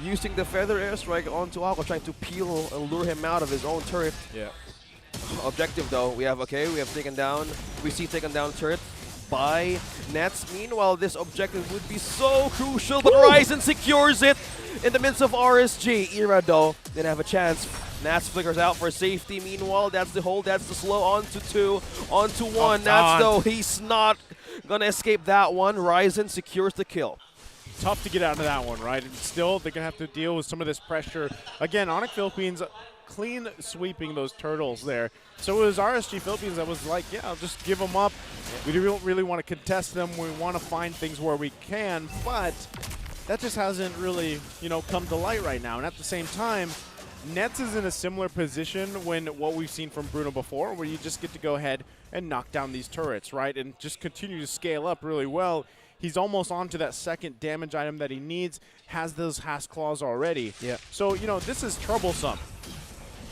using the feather airstrike onto Aqua, trying to peel and lure him out of his own turret. Yeah. Objective though, we have taken down turret by Nets. Meanwhile, this objective would be so crucial, but Ryzen secures it in the midst of RSG. Irad though didn't have a chance. Nats flickers out for safety. Meanwhile, that's the hold, that's the slow. Onto 2, onto 1. Nats though, he's not gonna escape that one. Ryzen secures the kill. Tough to get out of that one, right? And still, they're gonna have to deal with some of this pressure. Again, ONIC Philippines clean sweeping those turtles there. So it was RSG Philippines that was like, yeah, I'll just give them up. We don't really want to contest them. We want to find things where we can, but that just hasn't really, come to light right now. And at the same time, Nets is in a similar position when what we've seen from Bruno before, where you just get to go ahead and knock down these turrets, right, and just continue to scale up really well. He's almost on to that second damage item that he needs, has those Hask Claws already. Yeah. So, you know, this is troublesome.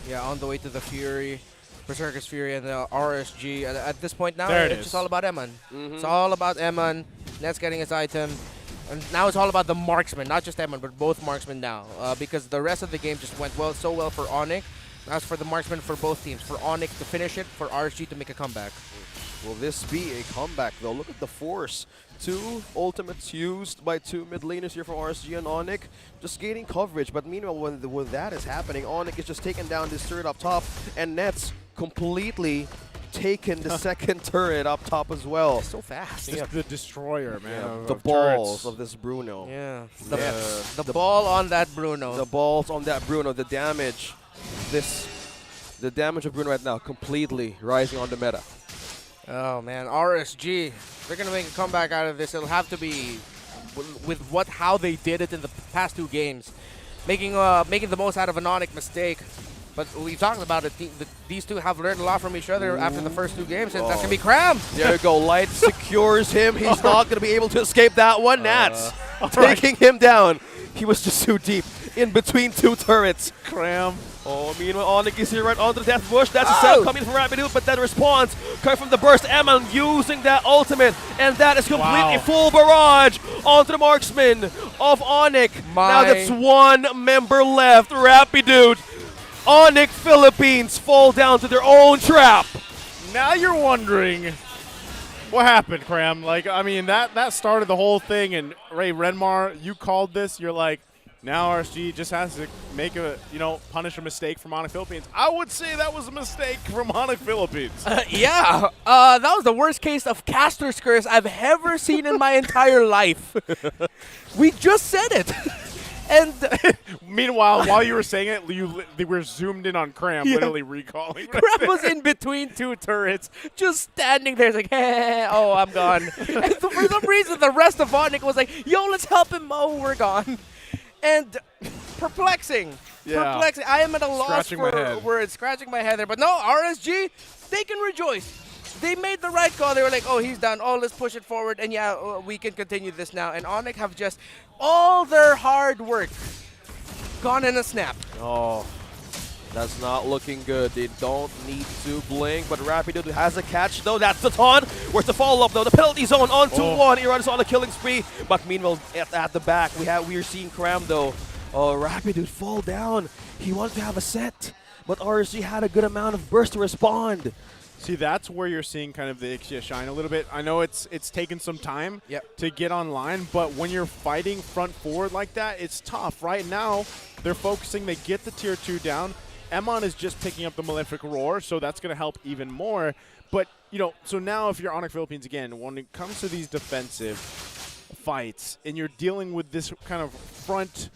Yeah, on the way to the Fury, Berserker's Fury, and the RSG. At this point now, There it it's is. just all about Eman. It's all about Eman. Net's getting his item. And now it's all about the marksman, not just Eman, but both marksmen now. Because the rest of the game just went so well for ONIC. Now it's for the marksman for both teams. For ONIC to finish it, for RSG to make a comeback. Will this be a comeback, though? Look at the force. 2 ultimates used by 2 mid laners here from RSG and ONIC, just gaining coverage. But meanwhile, when that is happening, ONIC is just taking down this turret up top, and Nets completely taken the second turret up top as well. So fast. Just the destroyer, man. Yeah, the of balls turrets. of this Bruno. Yeah. The The ball on that Bruno. The balls on that Bruno, the damage. The damage of Bruno right now completely rising on the meta. Oh man, RSG, they're gonna make a comeback out of this. It'll have to be with how they did it in the past 2 games, making the most out of an ONIC mistake. But we talked about it. These two have learned a lot from each other after the first 2 games, and that's gonna be Cram. There you go. Light secures him. He's not gonna be able to escape that one. Nats taking him down. He was just too deep in between 2 turrets. Cram. Oh, meanwhile, ONIC is here right onto the death bush. That's a setup coming from Rapidude, but then response coming from the burst. Eman using that ultimate, and that is completely full barrage onto the marksman of ONIC. Now that's 1 member left. Rapidude. ONIC Philippines fall down to their own trap. Now you're wondering what happened, Cram. Like, I mean, that started the whole thing, and Ray Renmar, you called this. You're like, now RSG just has to make a, punish a mistake from ONIC Philippines. I would say that was a mistake from ONIC Philippines. Yeah, that was the worst case of caster's curse I've ever seen in my entire life. We just said it. And meanwhile, while you were saying it, they were zoomed in on Cram, literally recalling. Cram was in between 2 turrets, just standing there, like, hey, oh, I'm gone. And for some reason, the rest of ONIC was like, yo, let's help him. Oh, we're gone. And perplexing. Perplexing. I am at a loss for words, scratching my head there. But no, RSG, they can rejoice. They made the right call. They were like, oh, he's done. Oh, let's push it forward. And yeah, we can continue this now. And ONIC have just all their hard work gone in a snap. Oh, that's not looking good. They don't need to blink, but Rapidude has a catch, though. That's the taunt. Where's the follow-up, though? The penalty zone onto 1. Iran is on a killing spree. But meanwhile, at the back, we are seeing Cram, though. Oh, Rapidude fall down. He wanted to have a set, but RSG had a good amount of burst to respond. See, that's where you're seeing kind of the Ixia shine a little bit. I know it's taken some time to get online, but when you're fighting front forward like that, it's tough. Right now, they're focusing. They get the tier 2 down. Emon is just picking up the Malefic Roar, so that's going to help even more. But, so now if you're ONIC Philippines again, when it comes to these defensive fights and you're dealing with this kind of front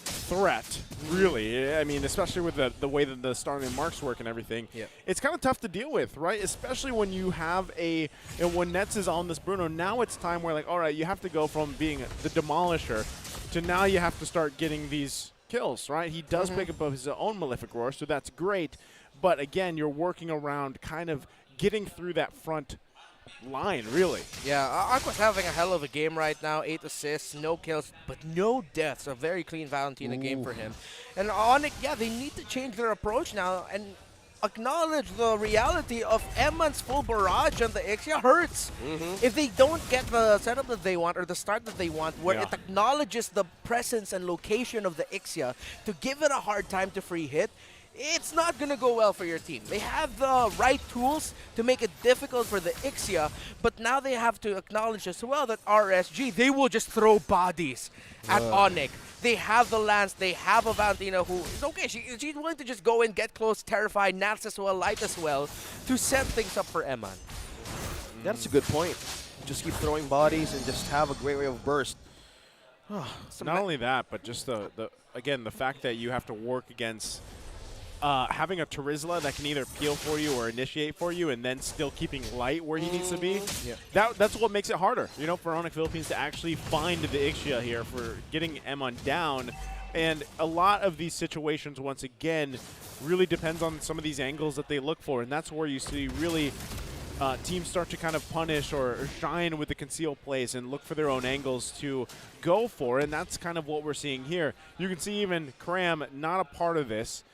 threat, really. I mean, especially with the way that the starting marks work and everything, it's kind of tough to deal with, right? Especially when you have when Nets is on this Bruno, now it's time where, like, all right, you have to go from being the demolisher to now you have to start getting these kills, right? He does pick up his own Malefic Roar, so that's great. But again, you're working around kind of getting through that front line, really. Yeah, Aqua's having a hell of a game right now. 8 assists, no kills, but no deaths. A very clean Valentina game for him. And ONIC, they need to change their approach now and acknowledge the reality of Eman's full barrage on the Ixia hurts. If they don't get the setup that they want or the start that they want, where it acknowledges the presence and location of the Ixia to give it a hard time to free hit, it's not going to go well for your team. They have the right tools to make it difficult for the Ixia, but now they have to acknowledge as well that RSG, they will just throw bodies at ONIC. They have the Lance, they have a Valentina who is okay. She's willing to just go in, get close, terrify, Nats as well, Light as well, to set things up for Eman. That's a good point. Just keep throwing bodies and just have a great way of burst. Not only that, but just again, the fact that you have to work against having a Terizla that can either peel for you or initiate for you and then still keeping Light where he needs to be. That's what makes it harder, for ONIC Philippines to actually find the Ixia here for getting Emon down. And a lot of these situations, once again, really depends on some of these angles that they look for. And that's where you see really teams start to kind of punish or shine with the conceal plays and look for their own angles to go for. And that's kind of what we're seeing here. You can see even Cram not a part of this.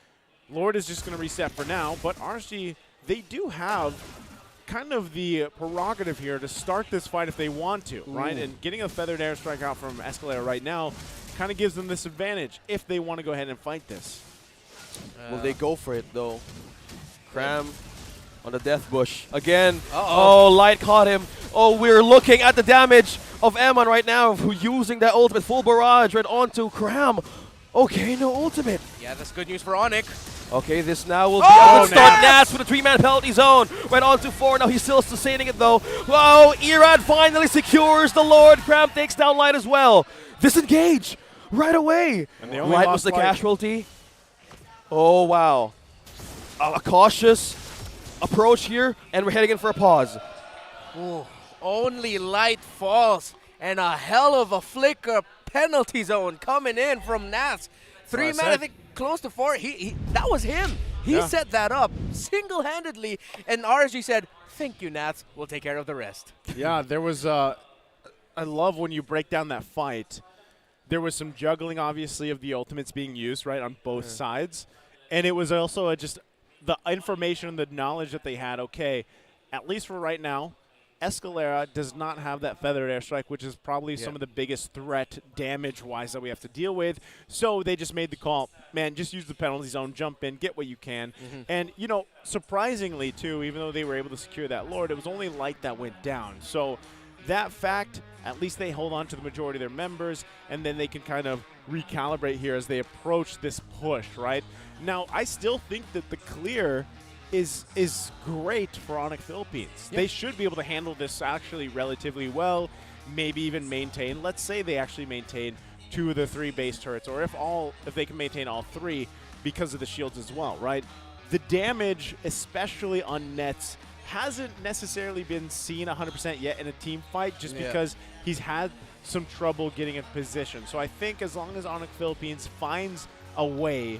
Lord is just going to reset for now. But RSG, they do have kind of the prerogative here to start this fight if they want to, right? And getting a feathered airstrike out from Escalera right now kind of gives them this advantage if they want to go ahead and fight this. Will they go for it, though? Cram on the death bush. Again. Oh, Light caught him. Oh, we're looking at the damage of Eman right now, using that ultimate full barrage right onto Cram. Okay, no ultimate. Yeah, that's good news for ONIC. Okay, this now will be a good start. Nats with a 3-man penalty zone. Right on to 4. Now he's still sustaining it, though. Whoa, Erad finally secures the Lord. Cram takes down Light as well. Disengage right away. And they only Light lost was the Light. casualty. Oh, wow. A cautious approach here, and we're heading in for a pause. Ooh, only Light falls, and a hell of a flicker penalty zone coming in from Nats. 3 man, I think, close to 4. That was him. He set that up single-handedly, and RSG said, "Thank you, Nats. We'll take care of the rest." Yeah, there was I love when you break down that fight. There was some juggling, obviously, of the ultimates being used, right, on both sides. And it was also just the information and the knowledge that they had, okay, at least for right now, Escalera does not have that feathered airstrike, which is probably some of the biggest threat damage-wise that we have to deal with. So they just made the call, man, just use the penalty zone, jump in, get what you can. And, you know, surprisingly, too, even though they were able to secure that Lord, it was only Light that went down. So that fact, at least they hold on to the majority of their members, and then they can kind of recalibrate here as they approach this push, right? Now, I still think that the clear is great for ONIC Philippines. They should be able to handle this actually relatively well, maybe even maintain. Let's say they actually maintain 2 of the 3 base turrets, or if they can maintain all 3 because of the shields as well, right? The damage, especially on Nets, hasn't necessarily been seen 100% yet in a team fight, just because he's had some trouble getting in position. So I think as long as ONIC Philippines finds a way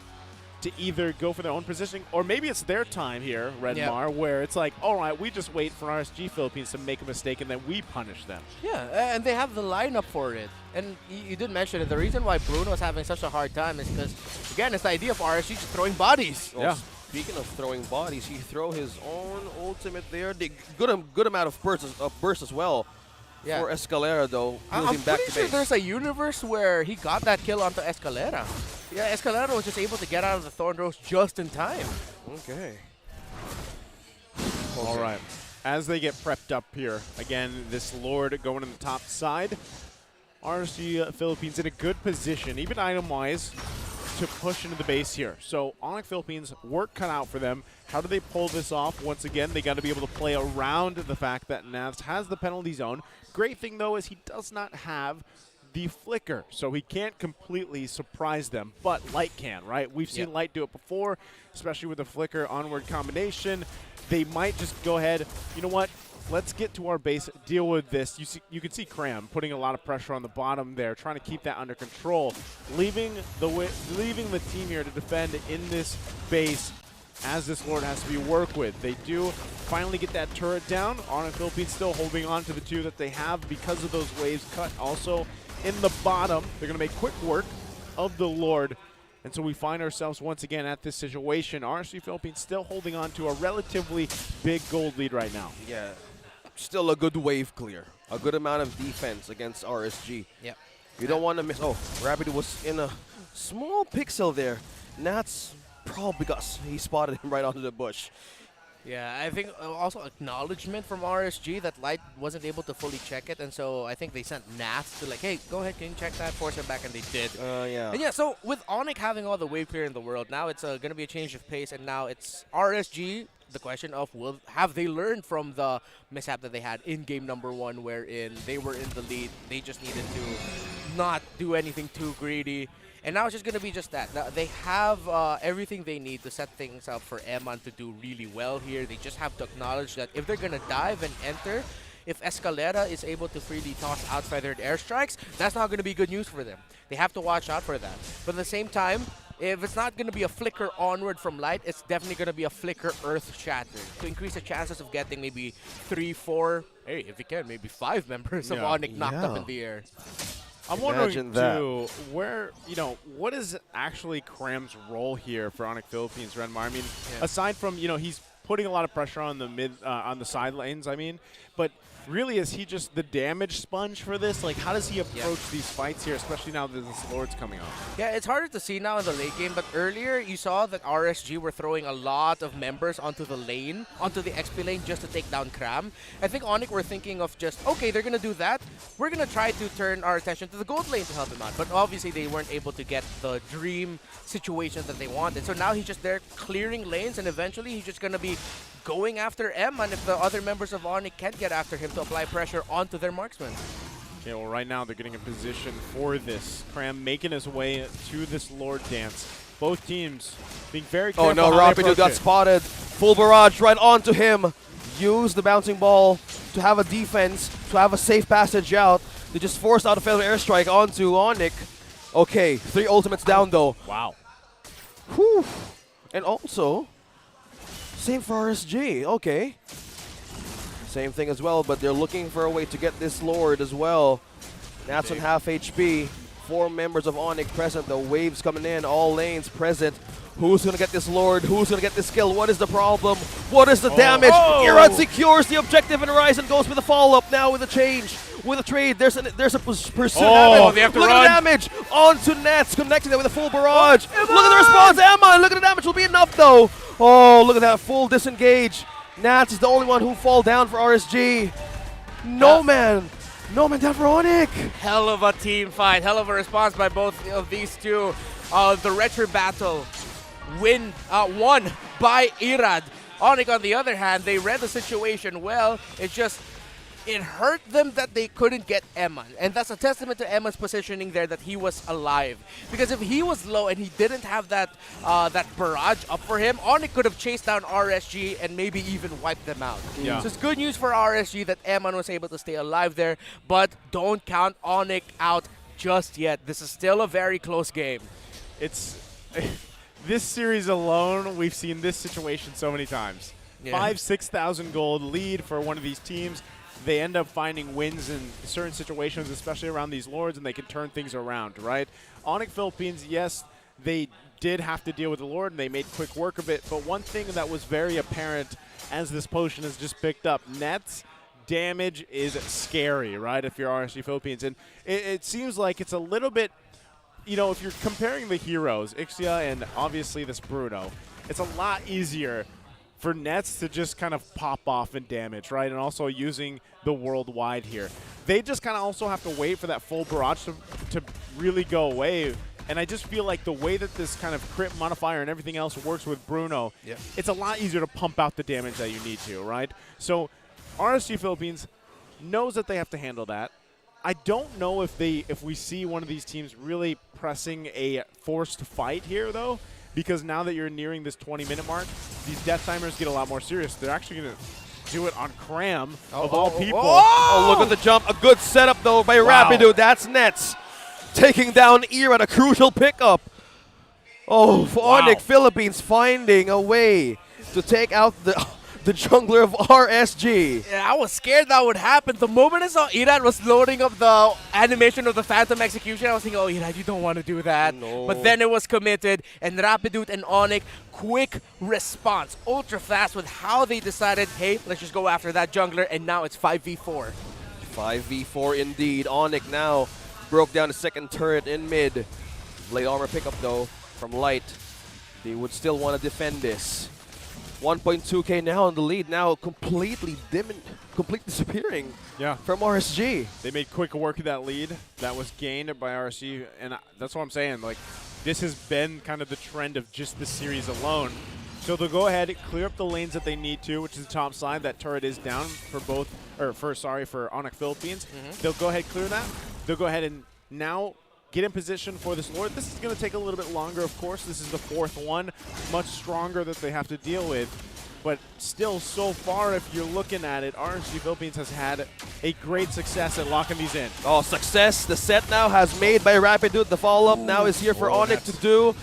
to either go for their own positioning, or maybe it's their time here, Redmar, where it's like, all right, we just wait for RSG Philippines to make a mistake and then we punish them. Yeah, and they have the lineup for it. And you did mention it. The reason why Bruno is having such a hard time is because, again, it's the idea of RSG just throwing bodies. Speaking of throwing bodies, he throw his own ultimate there. Good amount of burst as well. For Escalera, though, I'm pretty sure there's a universe where he got that kill onto Escalera. Yeah, Escalera was just able to get out of the Thorn Rose just in time. Okay. All right. As they get prepped up here, again, this Lord going on the top side. RSG Philippines in a good position, even item-wise, to push into the base here. So ONIC Philippines, work cut out for them. How do they pull this off? Once again, they got to be able to play around the fact that Nats has the penalty zone. Great thing, though, is he does not have the flicker, so he can't completely surprise them, but Light can, right? We've seen Light do it before, especially with the flicker onward combination. They might just go ahead, you know what? Let's get to our base, deal with this. You can see Cram putting a lot of pressure on the bottom there, trying to keep that under control, leaving the team here to defend in this base as this Lord has to be worked with. They do finally get that turret down. ONIC Philippines still holding on to the 2 that they have because of those waves cut. Also in the bottom, they're going to make quick work of the Lord. And so we find ourselves once again at this situation. RSG Philippines still holding on to a relatively big gold lead right now. Yeah. Still a good wave clear. A good amount of defense against RSG. Yeah. You don't want to miss. Oh, Rabbit was in a small pixel there. Nats probably he spotted him right onto the bush. Yeah, I think also acknowledgement from RSG that Light wasn't able to fully check it, and so I think they sent Nats to like, hey, go ahead, can you check that? Force him back, and they did. Yeah. And yeah, so with ONIC having all the wave clear in the world, now it's going to be a change of pace, and now it's RSG. The question of have they learned from the mishap that they had in game number 1, wherein they were in the lead, they just needed to not do anything too greedy. And now it's just going to be just that. They have everything they need to set things up for Eman to do really well here. They just have to acknowledge that if they're going to dive and enter, if Escalera is able to freely toss out-feathered airstrikes, that's not going to be good news for them. They have to watch out for that. But at the same time, if it's not going to be a flicker onward from light, it's definitely going to be a flicker earth shatter to increase the chances of getting maybe 3, 4, hey, if you can, maybe 5 members of ONIC knocked up in the air. I'm wondering, too, where, what is actually Cram's role here for ONIC Philippines, Renmar? I mean, aside from, he's putting a lot of pressure on the on the side lanes, but really, is he just the damage sponge for this? Like, how does he approach these fights here, especially now that this Lord's coming up? Yeah, it's harder to see now in the late game, but earlier you saw that RSG were throwing a lot of members onto the lane, onto the XP lane, just to take down Cram. I think ONIC were thinking of just, okay, they're going to do that. We're going to try to turn our attention to the gold lane to help him out. But obviously, they weren't able to get the dream situation that they wanted. So now he's just there clearing lanes, and eventually he's just going to be going after M, and if the other members of ONIC can't get after him to apply pressure onto their marksmen. Okay, well, right now they're getting in position for this. Cram making his way to this Lord dance. Both teams being very careful. Oh no, Rapido got spotted. Full barrage right onto him. Use the bouncing ball to have a defense, to have a safe passage out. They just forced out a feather airstrike onto ONIC. Okay, 3 ultimates down though. Wow. Whew. And also, same for RSG, okay. Same thing as well, but they're looking for a way to get this Lord as well. That's on half HP. 4 members of ONIC present, the waves coming in, all lanes present. Who's gonna get this Lord? Who's gonna get this kill? What is the problem? What is the damage? Irad secures the objective and Ryzen goes with a follow-up now with a change. With a trade, there's a pursuit. They have to look run. at the damage onto Nets, connecting it with a full barrage. Look at the response, Emma. Look at the damage, will be enough though. Oh, look at that full disengage. Nats is the only one who fall down for RSG. No man down for ONIC. Hell of a team fight, hell of a response by both of these two. The retro battle won by Irad. ONIC, on the other hand, they read the situation well. It hurt them that they couldn't get Emma. And that's a testament to Emma's positioning there, that he was alive. Because if he was low and he didn't have that barrage up for him, ONIC could have chased down RSG and maybe even wiped them out. Yeah. So it's good news for RSG that Emma was able to stay alive there. But don't count ONIC out just yet. This is still a very close game. It's this series alone, we've seen this situation so many times. 5,000-6,000 gold lead for one of these teams. They end up finding wins in certain situations, especially around these Lords, and they can turn things around, right? ONIC Philippines, yes, they did have to deal with the Lord, and they made quick work of it, but one thing that was very apparent as this potion has just picked up, Nets damage is scary, right, if you're RSG Philippines. And it seems like it's a little bit, if you're comparing the heroes, Ixia and obviously this Bruno, it's a lot easier for Nets to just kind of pop off and damage, right? And also using the worldwide here. They just kind of also have to wait for that full barrage to really go away. And I just feel like the way that this kind of crit modifier and everything else works with Bruno, it's a lot easier to pump out the damage that you need to, right? So RSG Philippines knows that they have to handle that. I don't know if we see one of these teams really pressing a forced fight here, though, because now that you're nearing this 20-minute mark, these death timers get a lot more serious. They're actually going to do it on Cram, of all people. Oh, look at the jump. A good setup, though, by Rapido. That's Nets taking down Ira, a crucial pickup. Oh, ONIC Philippines finding a way to take out the jungler of RSG. Yeah, I was scared that would happen. The moment I saw Irad was loading up the animation of the Phantom Execution, I was thinking, oh, Irad, you don't want to do that. No. But then it was committed, and Rapidoot and ONIC, quick response, ultra fast with how they decided, hey, let's just go after that jungler, and now it's 5v4. 5v4 indeed. ONIC now broke down the second turret in mid. Blade armor pickup, though, from Light. They would still want to defend this. 1.2k now in the lead, now completely disappearing from RSG. They made quick work of that lead that was gained by RSG, and that's what I'm saying. Like, this has been kind of the trend of just this series alone. So they'll go ahead, clear up the lanes that they need to, which is the top side. That turret is down for for ONIC Philippines. They'll go ahead, clear that. They'll go ahead and now get in position for this Lord. This is going to take a little bit longer, of course. This is the 4th one, much stronger that they have to deal with. But still, so far, if you're looking at it, RSG Philippines has had a great success at locking these in. Oh, success. The set now has made by Rapid Dude. The follow-up now is here for ONIC to do.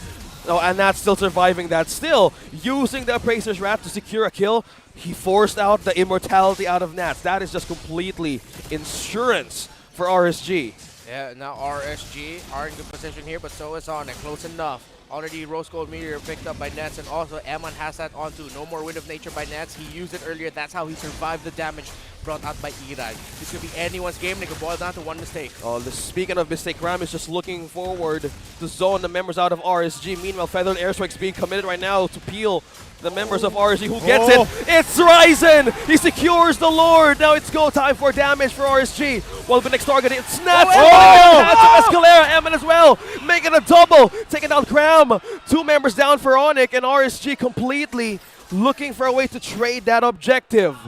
Oh, and that's still surviving that. Still, using the Appraiser's Wrap to secure a kill, he forced out the immortality out of Nats. That is just completely insurance for RSG. Yeah, now RSG are in good position here, but so is ONIC. Close enough. Already Rose Gold Meteor picked up by Nets, and also Eman has that on too. No more Wind of Nature by Nets. He used it earlier. That's how he survived the damage brought out by Irad. This could be anyone's game, and it could boil down to one mistake. Speaking of mistake, Ram is just looking forward to zone the members out of RSG. Meanwhile, Feathered Airstrike's being committed right now to peel the members of RSG. Who gets it? It's Ryzen! He secures the Lord! Now it's go time for damage for RSG. While the next target, it's Nats! Escalera, Eman as well! Making a double! Taking out Cram! 2 members down for ONIC, and RSG completely looking for a way to trade that objective.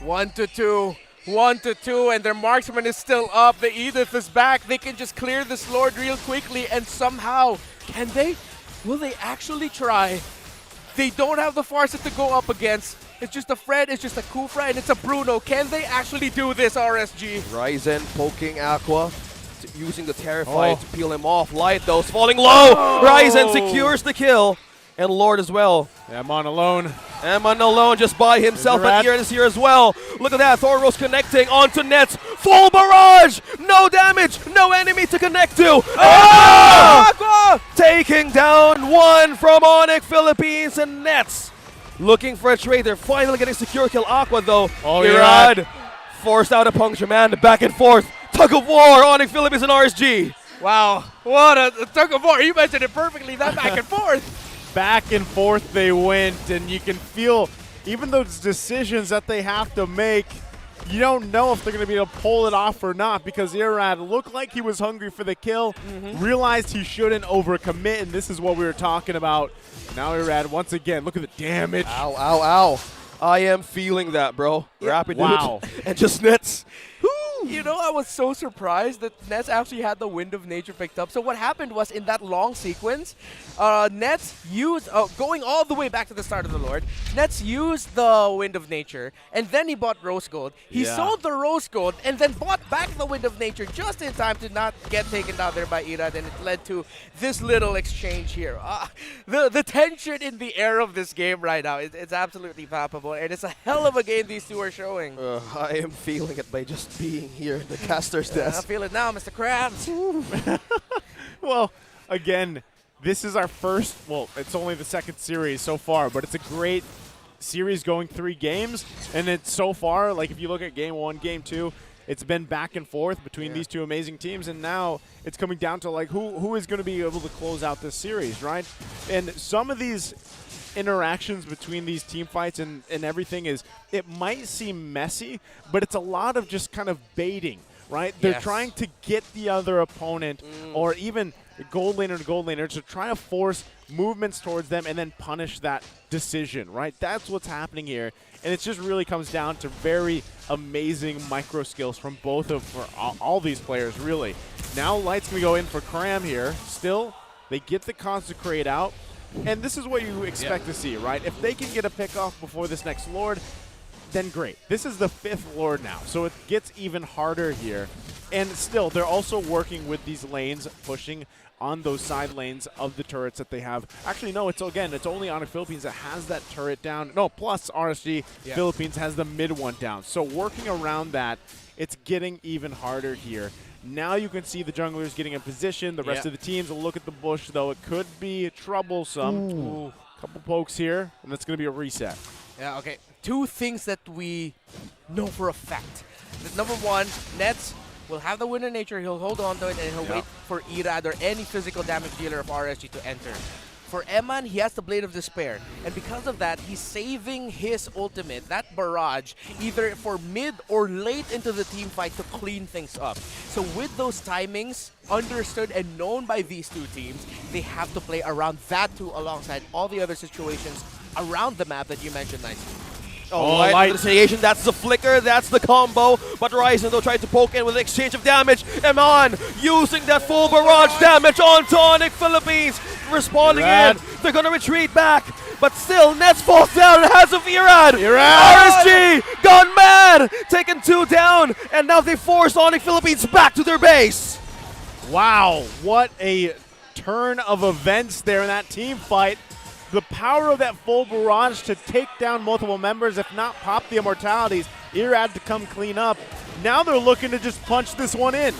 1-2. 1-2, and their marksman is still up. The Edith is back. They can just clear this Lord real quickly, and somehow, can they? Will they actually try? They don't have the Farsight to go up against. It's just a Fred, it's just a Kufra, and it's a Bruno. Can they actually do this, RSG? Ryzen poking Aqua, using the Terrify to peel him off. Light, though, is falling low. Ryzen secures the kill, and Lord as well. Eman alone. Eman alone just by himself, but Ian is here as well. Look at that, Thoros connecting onto Nets. Full barrage! No damage, no enemy to connect to. Aqua! Taking down one from ONIC Philippines, and Nets looking for a trade. They're finally getting secure kill. Aqua though. Irad forced out a puncture man, back and forth. Tug of war, ONIC Philippines and RSG. Wow, what a tug of war. You mentioned it perfectly, that back and forth. Back and forth they went, and you can feel, even those decisions that they have to make, you don't know if they're going to be able to pull it off or not, because Irad looked like he was hungry for the kill, realized he shouldn't overcommit, and this is what we were talking about. Now Irad, once again, look at the damage. Ow, ow, ow. I am feeling that, bro. Rapid wow. And just Nets. You know, I was so surprised that Nets actually had the Wind of Nature picked up. So what happened was, in that long sequence, Nets used, going all the way back to the start of the Lord, Nets used the Wind of Nature, and then he bought Rose Gold. He sold the Rose Gold, and then bought back the Wind of Nature just in time to not get taken down there by Irad, and it led to this little exchange here. The tension in the air of this game right now, it's absolutely palpable, and it's a hell of a game these two are showing. I am feeling it by just being here at the caster's desk. I feel it now, Mr. Krabs. Well, again, this is our first, well, it's only the second series so far, but it's a great series going 3 games. And it's so far, like if you look at game 1, game 2, it's been back and forth between these two amazing teams. And now it's coming down to like who is going to be able to close out this series, right? And some of these interactions between these team fights and everything is, it might seem messy, but it's a lot of just kind of baiting, right? They're trying to get the other opponent or even gold laner to gold laner to try to force movements towards them and then punish that decision, right? That's what's happening here. And it just really comes down to very amazing micro skills from both of all these players, really. Now Light's going to go in for Cram here. Still, they get the Consecrate out. And this is what you expect to see, right? If they can get a pick off before this next Lord, then great. This is the 5th Lord now, so it gets even harder here. And still, they're also working with these lanes, pushing on those side lanes of the turrets that they have. Actually, no, it's only ONIC Philippines that has that turret down. No, plus RSG Philippines has the mid one down. So working around that, it's getting even harder here. Now you can see the junglers getting in position. The rest of the teams will look at the bush, though. It could be troublesome. Ooh. Couple pokes here, and that's going to be a reset. Yeah, okay. 2 things that we know for a fact. That number 1, Nets will have the Wind of Nature. He'll hold on to it, and he'll wait for Irad or any physical damage dealer of RSG to enter. For Eman, he has the Blade of Despair, and because of that, he's saving his ultimate, that barrage, either for mid or late into the team fight to clean things up. So with those timings understood and known by these two teams, they have to play around that too alongside all the other situations around the map that you mentioned nicely. Light. That's the flicker, that's the combo. But Ryzen though tried to poke in with an exchange of damage. Eman using that full barrage damage onto ONIC Philippines. Responding in. They're going to retreat back. but still, Nets falls down in the hands of Irad. RSG gone mad, taking 2 down, and now they force ONIC Philippines back to their base. Wow, what a turn of events there in that team fight. The power of that full barrage to take down multiple members, if not pop the immortalities. Irad to come clean up. Now they're looking to just punch this one in.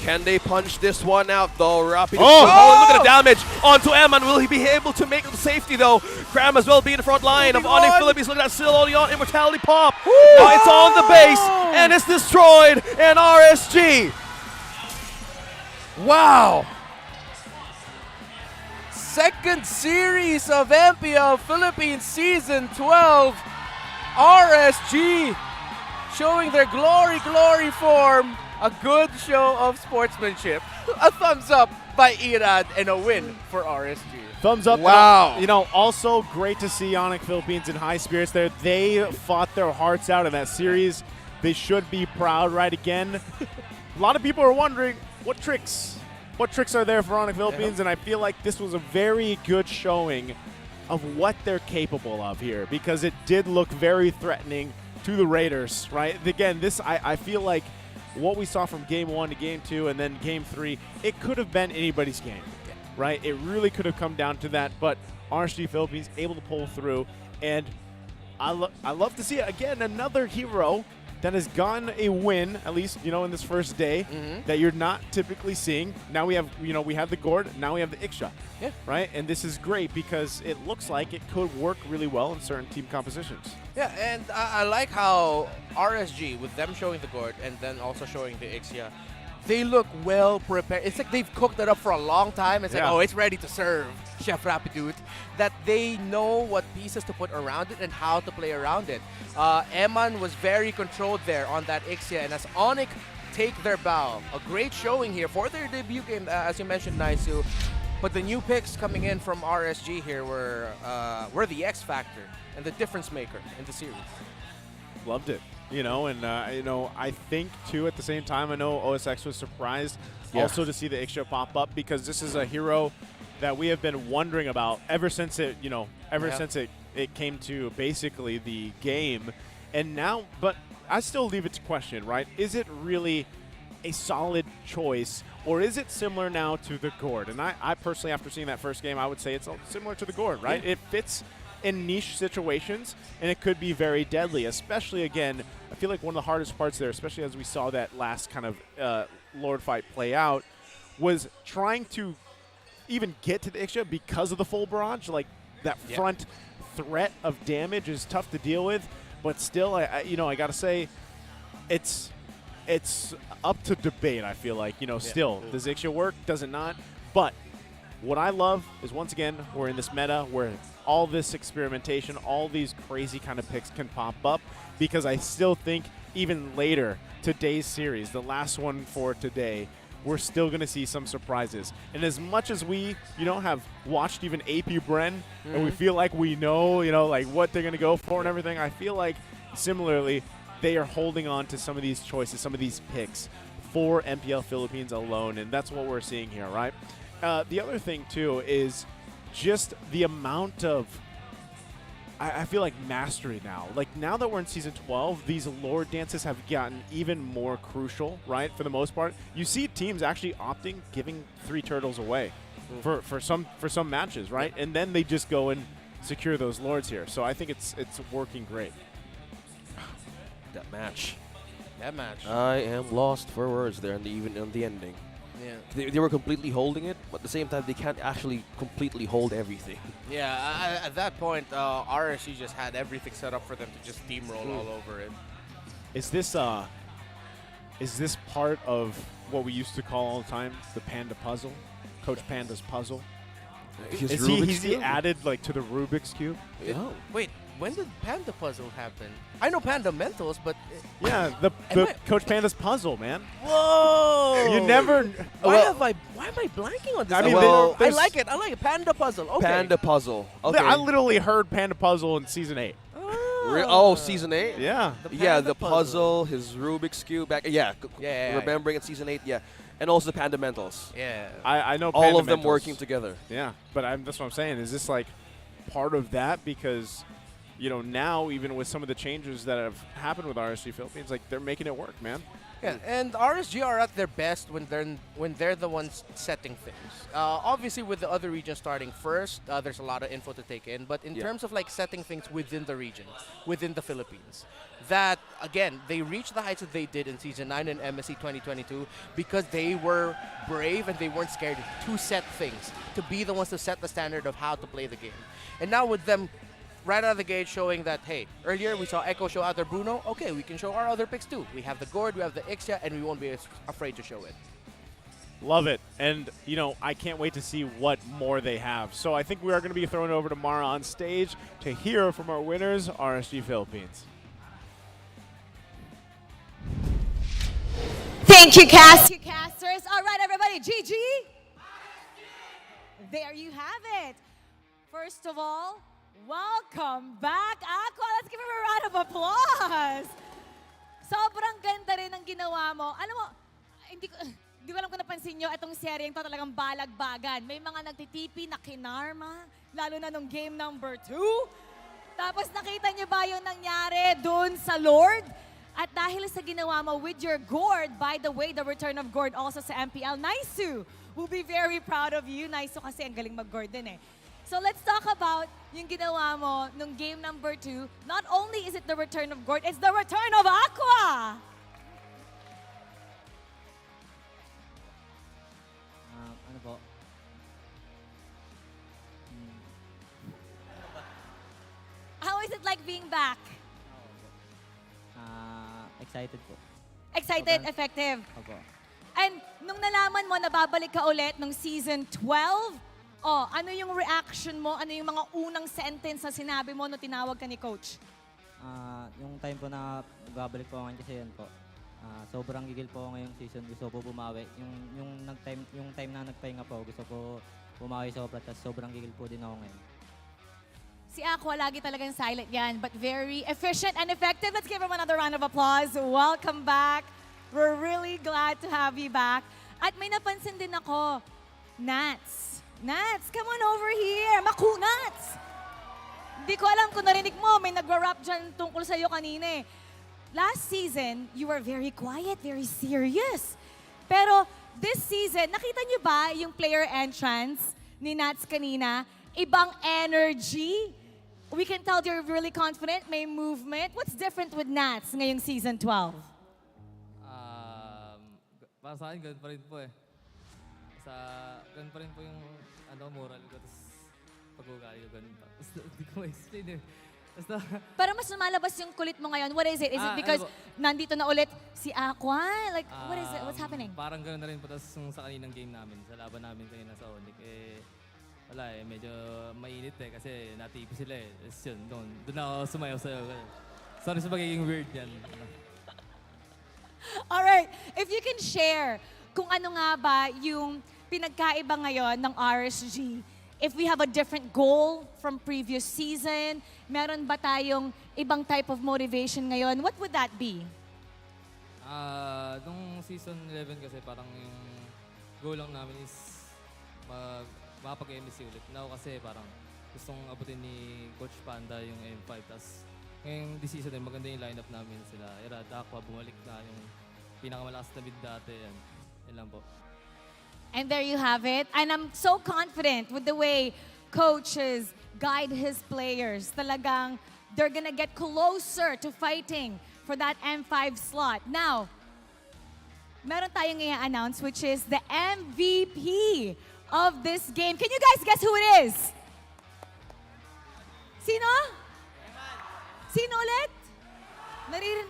Can they punch this one out though? Rapid. Oh, look at the damage onto Eman. Will he be able to make the safety though? Cram as well be in the front line of ONIC Philippines. Look at that, still only on immortality pop. Now it's on the base and it's destroyed. And RSG. Wow. Second series of MPL Philippines Season 12. RSG showing their glory form. A good show of sportsmanship. A thumbs up by Irad and a win for RSG. Thumbs up. Wow. You know, also great to see ONIC Philippines in high spirits there. They fought their hearts out in that series. They should be proud right again. A lot of people are wondering what tricks are there for ONIC Philippines, and I feel like this was a very good showing of what they're capable of here, because it did look very threatening to the Raiders, right? Again, this I feel like what we saw from Game 1 to Game 2 and then Game 3, it could have been anybody's game, right? It really could have come down to that, but RSG Philippines able to pull through, and I love to see it. Again, another hero that has gotten a win, at least, you know, in this first day, that you're not typically seeing. Now we have, you know, we have the Gord, now we have the Iksha, right? And this is great because it looks like it could work really well in certain team compositions. Yeah, and I like how RSG, with them showing the Gord and then also showing the Ixia, they look well prepared. It's like they've cooked it up for a long time. It's like, oh, it's ready to serve, Chef Rapidude. That they know what pieces to put around it and how to play around it. Eman was very controlled there on that Ixia, and as ONIC take their bow, a great showing here for their debut game, as you mentioned, Naisu. But the new picks coming in from RSG here were the X factor and the difference maker in the series. Loved it. You know, and you know, I think too at the same time, I know OSX was surprised also to see the Ixia pop up, because this is a hero that we have been wondering about ever since it, you know, since it came to basically the game. And now, but I still leave it to question, right? Is it really a solid choice, or is it similar now to the Gord? And I personally, after seeing that first game, I would say it's similar to the Gord, right? It fits in niche situations, and it could be very deadly, especially, again, I feel like one of the hardest parts there, especially as we saw that last kind of Lord fight play out, was trying to even get to the Ixia because of the full barrage. Like, that front threat of damage is tough to deal with, but still, I gotta say, it's up to debate, I feel like. You know, still, does Ixia work? Does it not? But what I love is, once again, we're in this meta where all this experimentation, all these crazy kind of picks can pop up, because I still think even later, today's series, the last one for today, we're still going to see some surprises. And as much as we, you know, have watched even APBR, and we feel like we know, you know, like what they're going to go for and everything, I feel like similarly, they are holding on to some of these choices, some of these picks for MPL Philippines alone, and that's what we're seeing here, right? The other thing, too, is just the amount of, I feel like, mastery now. Like, now that we're in Season 12, these Lord dances have gotten even more crucial, right, for the most part. You see teams actually opting, giving 3 turtles away for some matches, right? And then they just go and secure those Lords here. So I think it's working great. That match. That match. I am lost for words there, even in the ending. Yeah. They were completely holding it, but at the same time, they can't actually completely hold everything. Yeah, at that point, RSG just had everything set up for them to just steamroll all over it. Is this part of what we used to call all the time the Panda puzzle? Coach Panda's puzzle? Is he added, like, to the Rubik's Cube? Oh. Wait, when did Panda Puzzle happen? I know Panda Mentals, but... Yeah, the Coach Panda's puzzle, man. Whoa! You never... Why am I blanking on this? I mean, I like it. I like it. Panda Puzzle. Okay. Panda Puzzle. Okay. I literally heard Panda Puzzle in Season 8. Oh, Season 8? Yeah. The puzzle, his Rubik's Cube back. Remembering in Season 8, and also the Pandamentals. Yeah. I know all of them Pandamentals. working together. Yeah, but that's what I'm saying. Is this like, part of that because, you know, now even with some of the changes that have happened with RSG Philippines, like they're making it work, man. Yeah, and RSG are at their best when they're the ones setting things. Obviously, with the other regions starting first, there's a lot of info to take in. But in terms of like setting things within the region, within the Philippines, that again they reached the heights that they did in Season 9 in MSC 2022 because they were brave and they weren't scared to set things, to be the ones to set the standard of how to play the game. And now with them right out of the gate showing that, hey, earlier we saw Echo show out their Bruno. Okay, we can show our other picks too. We have the Gord, we have the Ixia, and we won't be afraid to show it. Love it. And, you know, I can't wait to see what more they have. So I think we are going to be throwing over to Mara on stage to hear from our winners, RSG Philippines. Thank you, casters. All right, everybody, GG. There you have it. First of all, welcome back, Aqua. Let's give him a round of applause. Sobrang ganda rin ang ginawa mo. Alam mo, hindi ko alam kung napansin nyo, itong seryeng to talagang balagbagan. May mga nagtitipi na kinarma, lalo na nung game number 2. Tapos nakita nyo ba yung nangyari dun sa Lord? At dahil sa ginawa mo with your Gord, by the way, the return of Gord also sa MPL, Naisu will be very proud of you. Naisu kasi ang galing mag-Gord din eh. So let's talk about yung ginawa mo nung game number 2. Not only is it the return of Gord, it's the return of Aqua! Ano po? How is it like being back? Excited po. Excited, effective. Opo. And nung nalaman mo na babalik ka ulit nung season 12, ano yung reaction mo? Ano yung mga unang sentence na sinabi mo nung tinawag ka ni Coach? Yung time po na babalik po ngayon kasi yan po. Sobrang gigil po ngayong season. Gusto po bumawi. Yung time na nagpahinga po, gusto po bumawi sobra. Tapos sobrang gigil po din ako ngayon. Si Aqua lagi talagang silent yan, but very efficient and effective. Let's give him another round of applause. Welcome back. We're really glad to have you back. At may napansin din ako, Nats, come on over here. Makunats! Hindi ko alam kung narinig mo, may nagra-rap dyan tungkol sa'yo kanina eh. Last season, you were very quiet, very serious. Pero this season, nakita niyo ba yung player entrance ni Nats kanina? Ibang energy. We can tell you're really confident, may movement. What's different with Nats ngayong season 12? Para sa akin, ganun pa rin po eh. Ganun pa rin po yung moral ko. Tapos pag-ugali ko, ganun pa. Hindi ko ma-explain eh. Para mas lumalabas yung kulit mo ngayon, what is it? Is it because nandito na ulit si Aqua? Like, what is it? What's happening? Parang ganun na rin po. Tapos sa kaninang game namin, sa laban namin kanina sa ONIC, wala eh, medyo mainit eh kasi natipi sila eh. Tapos yun, doon ako sumayaw sa'yo. Sorry sa pagiging weird yan. Alright, if you can share kung ano nga ba yung pinagkaiba ngayon ng RSG. If we have a different goal from previous season, meron ba tayong ibang type of motivation ngayon? What would that be? Nung season 11 kasi parang yung goal lang namin is makapag-MSC ulit. Now kasi parang gustong abutin ni Coach Panda yung M5. Tapos ngayong this season maganda yung lineup namin sila. Irad, Aqua, bumalik na yung pinakamalakas na bid dati. Yan lang po. And there you have it. And I'm so confident with the way coaches guide his players. Talagang they're gonna get closer to fighting for that M5 slot. Now, meron tayong i-announce which is the MVP of this game. Can you guys guess who it is? Sino? Sino ulit?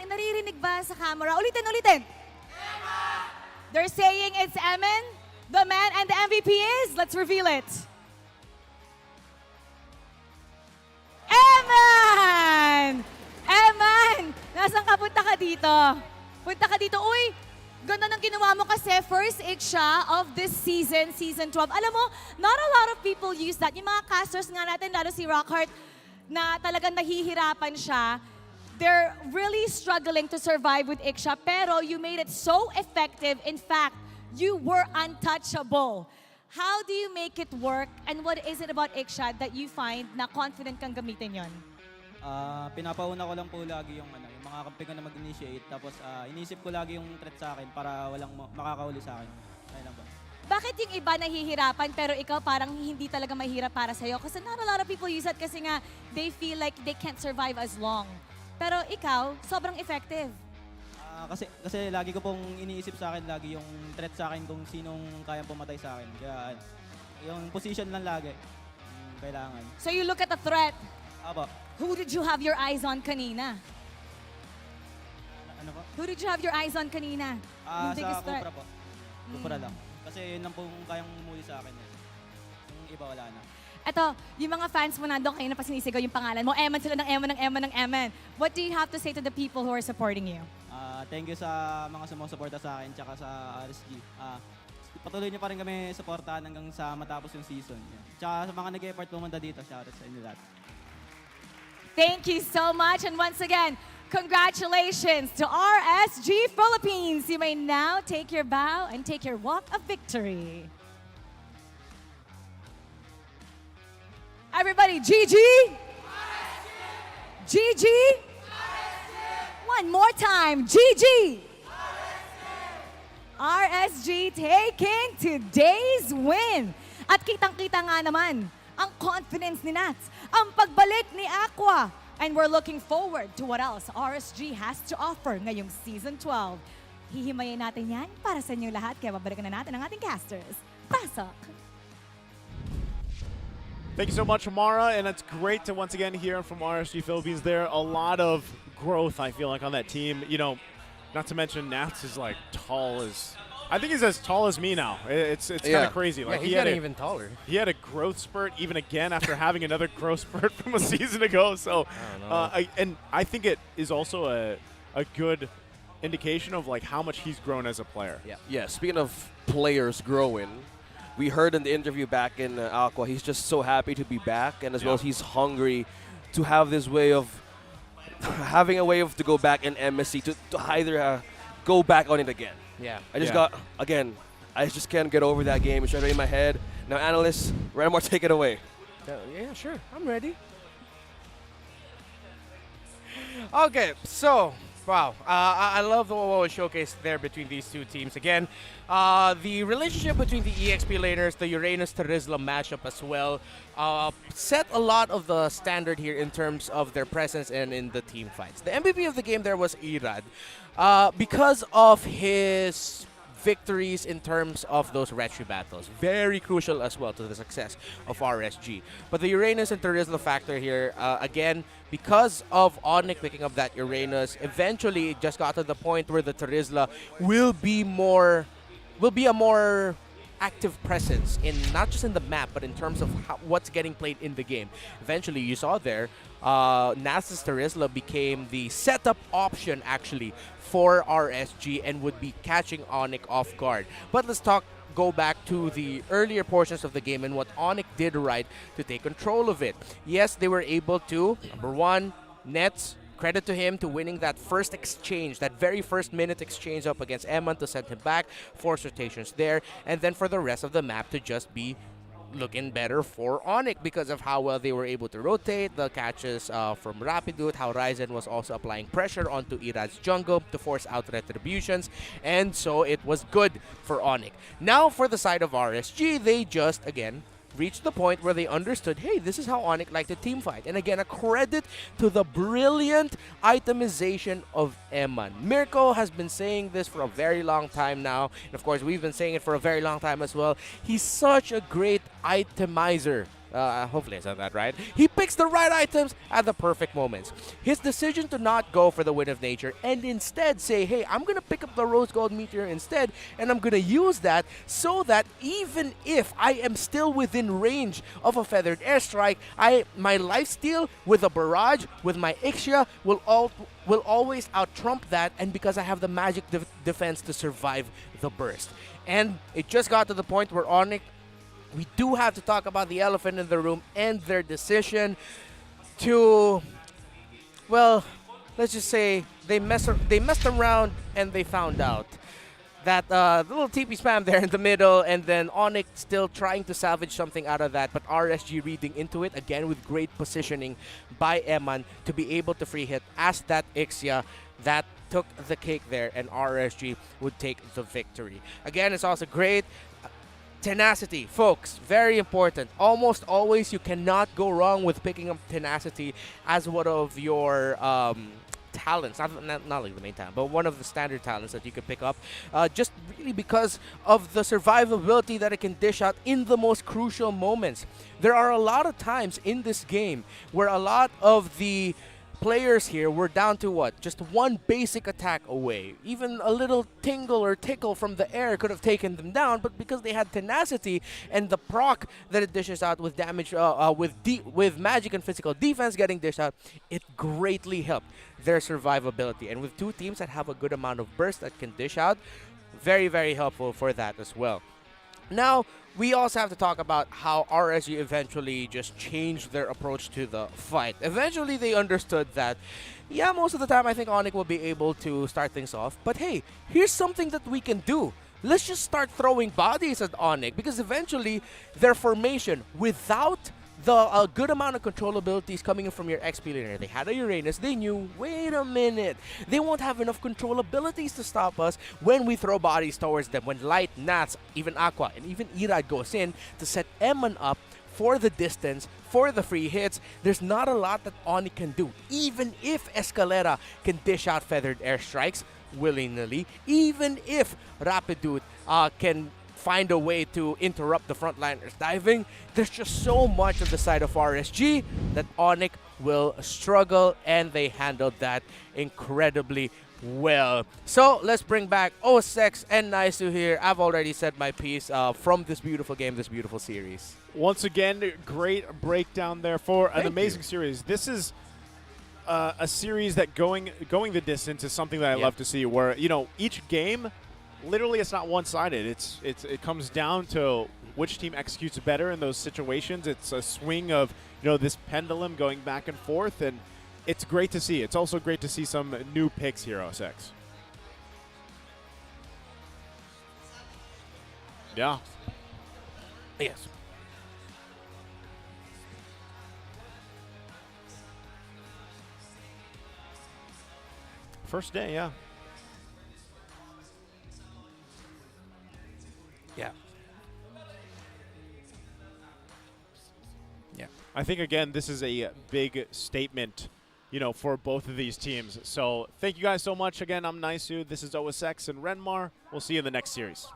Naririnig ba sa camera? Ulitin. They're saying it's Eman. The man and the MVP is, let's reveal it. Eman! Nasaan ka? Punta ka dito. Uy, ganda ng ginawa mo kasi first siya of this season, season 12. Alam mo, not a lot of people use that. Yung mga casters nga natin, lalo si Rockhart, na talagang nahihirapan siya. They're really struggling to survive with Ixia, pero you made it so effective. In fact, you were untouchable. How do you make it work? And what is it about Ikshad that you find na confident kang gamitin yon? Pinapauna ko lang po lagi yung mga kampi ko na mag-initiate. Tapos inisip ko lagi yung threat sa akin para walang makakahuli sa akin. Ayun lang ba? Bakit yung iba nahihirapan pero ikaw parang hindi talaga mahirap para sa'yo? Kasi not a lot of people use that kasi nga they feel like they can't survive as long. Pero ikaw, sobrang effective. Kasi lagi ko pong iniisip sa akin lagi yung threat sa akin kung sinong kayang pumatay sa akin. Kaya yung position lang lagi kailangan. So you look at the threat. Apo. Who did you have your eyes on kanina? Ano po? Who did you have your eyes on kanina? Yung biggest Sa threat? Cobra po. Cobra lang. Kasi yun lang pong kayang muli sa akin. Yung iba wala na. Eto, yung mga fans mo nandun kayo na pa sinisigaw yung pangalan mo. Eman sila ng Eman, ng Eman, ng Eman. What do you have to say to the people who are supporting you? Thank you sa mga sumusuporta sa akin tsaka sa RSG. Patuloy niyo pa rin kami suportahan hanggang sa matapos yung season. Tsaka sa mga nag-effort pumunta dito, shoutout sa inyo lahat. Thank you so much. And once again, congratulations to RSG Philippines. You may now take your bow and take your walk of victory. Everybody, GG! GG! One more time, GG! RSG taking today's win. At kitang-kita nga naman ang confidence ni Nats, ang pagbalik ni Aqua. And we're looking forward to what else RSG has to offer ngayong Season 12. Hihimayin natin yan para sa inyo lahat, kaya babalikan na natin ang ating casters. Pasok! Thank you so much, Mara, and it's great to once again hear from RSG Philippines. There a lot of growth, I feel like, on that team. You know, not to mention Nats is like tall as, I think he's as tall as me now. It's kind of crazy. Like he's getting even taller. He had a growth spurt even again after having another growth spurt from a season ago. So, and I think it is also a good indication of like how much he's grown as a player. Yeah. Speaking of players growing, we heard in the interview back in Aqua, he's just so happy to be back, and as well as he's hungry to have this way of having a way of to go back in MSC to either go back on it again. Yeah. I just can't get over that game. It's right in my head. Now, analysts, Ranmore, take it away. Yeah, sure. I'm ready. Okay, so, wow. I love what was showcased there between these two teams. Again, the relationship between the EXP laners, the Uranus-Terizla matchup as well, set a lot of the standard here in terms of their presence and in the team fights. The MVP of the game there was Irad. Because of his victories in terms of those retry battles. Very crucial as well to the success of RSG. But the Uranus and Terizla factor here, again, because of ONIC picking up that Uranus, eventually it just got to the point where the Terizla will be a more active presence in not just in the map, but in terms of what's getting played in the game. Eventually, you saw there, Nasus Terizla became the setup option actually for RSG and would be catching ONIC off guard. But let's go back to the earlier portions of the game and what ONIC did right to take control of it. Yes, they were able to, number one, Nets, credit to him to winning that first exchange, that very first minute exchange up against Eman to send him back, force rotations there, and then for the rest of the map to just be looking better for ONIC because of how well they were able to rotate, the catches from Rapidut, how Ryzen was also applying pressure onto Irad's jungle to force out retributions, and so it was good for ONIC. Now for the side of RSG, they just, again, reached the point where they understood, hey, this is how ONIC like to team fight. And again, a credit to the brilliant itemization of Eman. Mirko has been saying this for a very long time now. And of course, we've been saying it for a very long time as well. He's such a great itemizer. Hopefully I said that right. He picks the right items at the perfect moments. His decision to not go for the Wind of Nature and instead say, hey, I'm going to pick up the Rose Gold Meteor instead, and I'm going to use that so that even if I am still within range of a Feathered Airstrike, my lifesteal with a Barrage, with my Ixia, will always out-trump that, and because I have the magic defense to survive the burst. And it just got to the point where ONIC, we do have to talk about the elephant in the room and their decision to, well, let's just say they messed around and they found out. that little TP spam there in the middle, and then ONIC still trying to salvage something out of that, but RSG reading into it, again with great positioning by Eman to be able to free hit as that Ixia that took the cake there, and RSG would take the victory. Again, it's also great. Tenacity, folks, very important. Almost always you cannot go wrong with picking up tenacity as one of your talents, not like the main talent, but one of the standard talents that you could pick up, just really because of the survivability that it can dish out in the most crucial moments. There are a lot of times in this game where a lot of the players here were down to what? Just one basic attack away. Even a little tingle or tickle from the air could have taken them down, but because they had tenacity and the proc that it dishes out with damage, with magic and physical defense getting dished out, it greatly helped their survivability. And with two teams that have a good amount of burst that can dish out, very, very helpful for that as well. Now, we also have to talk about how RSG eventually just changed their approach to the fight. Eventually, they understood that, yeah, most of the time I think ONIC will be able to start things off. But hey, here's something that we can do. Let's just start throwing bodies at ONIC, because eventually their formation, without the good amount of control abilities coming in from your XP laner. They had a Uranus. They knew, wait a minute, they won't have enough control abilities to stop us when we throw bodies towards them. When Light, Nats, even Aqua, and even Irad goes in to set Eman up for the distance, for the free hits, there's not a lot that ONIC can do. Even if Escalera can dish out feathered airstrikes willy-nilly, even if Rapidude can find a way to interrupt the frontliners diving, there's just so much on the side of RSG that ONIC will struggle, and they handled that incredibly well. So let's bring back OSEX and Naisu here. I've already said my piece from this beautiful game, this beautiful series. Once again, great breakdown there for an Thank amazing you. series. This is a series that going the distance is something that I love to see, where, you know, each game, literally, it's not one-sided. It comes down to which team executes better in those situations. It's a swing of, you know, this pendulum going back and forth, and it's great to see. It's also great to see some new picks here, OSX. Yeah. Yes. First day, yeah. Yeah. Yeah. I think, again, this is a big statement, you know, for both of these teams. So thank you guys so much. Again, I'm Naisu. This is OSX and Renmar. We'll see you in the next series.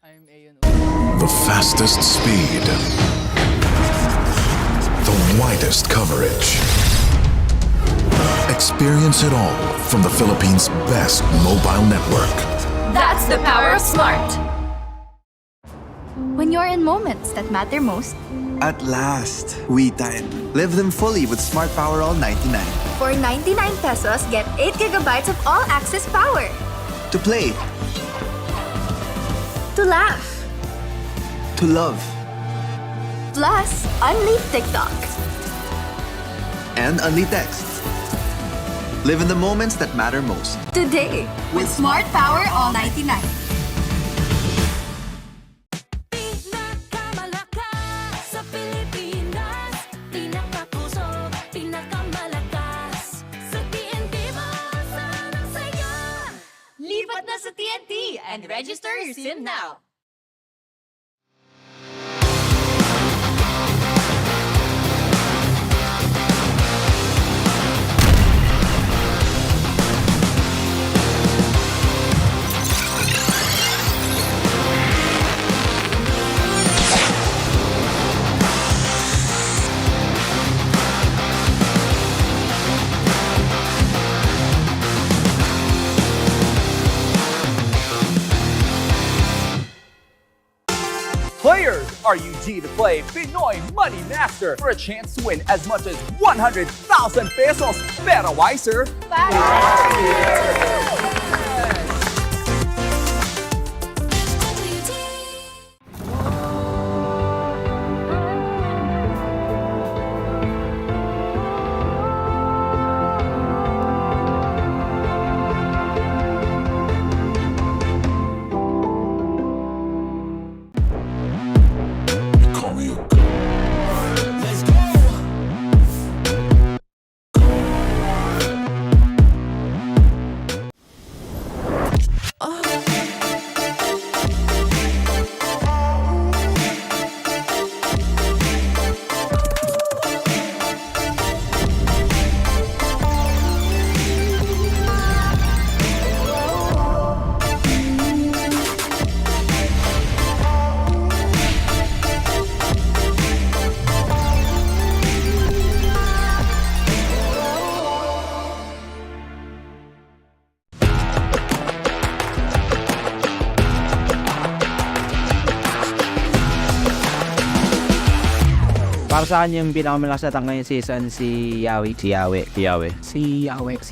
The fastest speed. The widest coverage. Experience it all from the Philippines' best mobile network. That's the power of Smart. When you're in moments that matter most, At last, we time. Live them fully with Smart Power All 99. for 99 pesos, get 8 gigabytes of all-access power. To play, To laugh. to love, Plus, unleash TikTok. and only texts. Live in the moments that matter most. Today, with Smart Power All 99. Sa Pilipinas, pinakapuso, pinakamalakas. Sa TNT, maaasahan sa iyo. Lipat na sa TNT and register your SIM now. PG to play Pinoy Money Master for a chance to win as much as 100,000 pesos. Better wiser. Para sa akin yung pinakamalakas na tangka ngayong season si Yawi. Si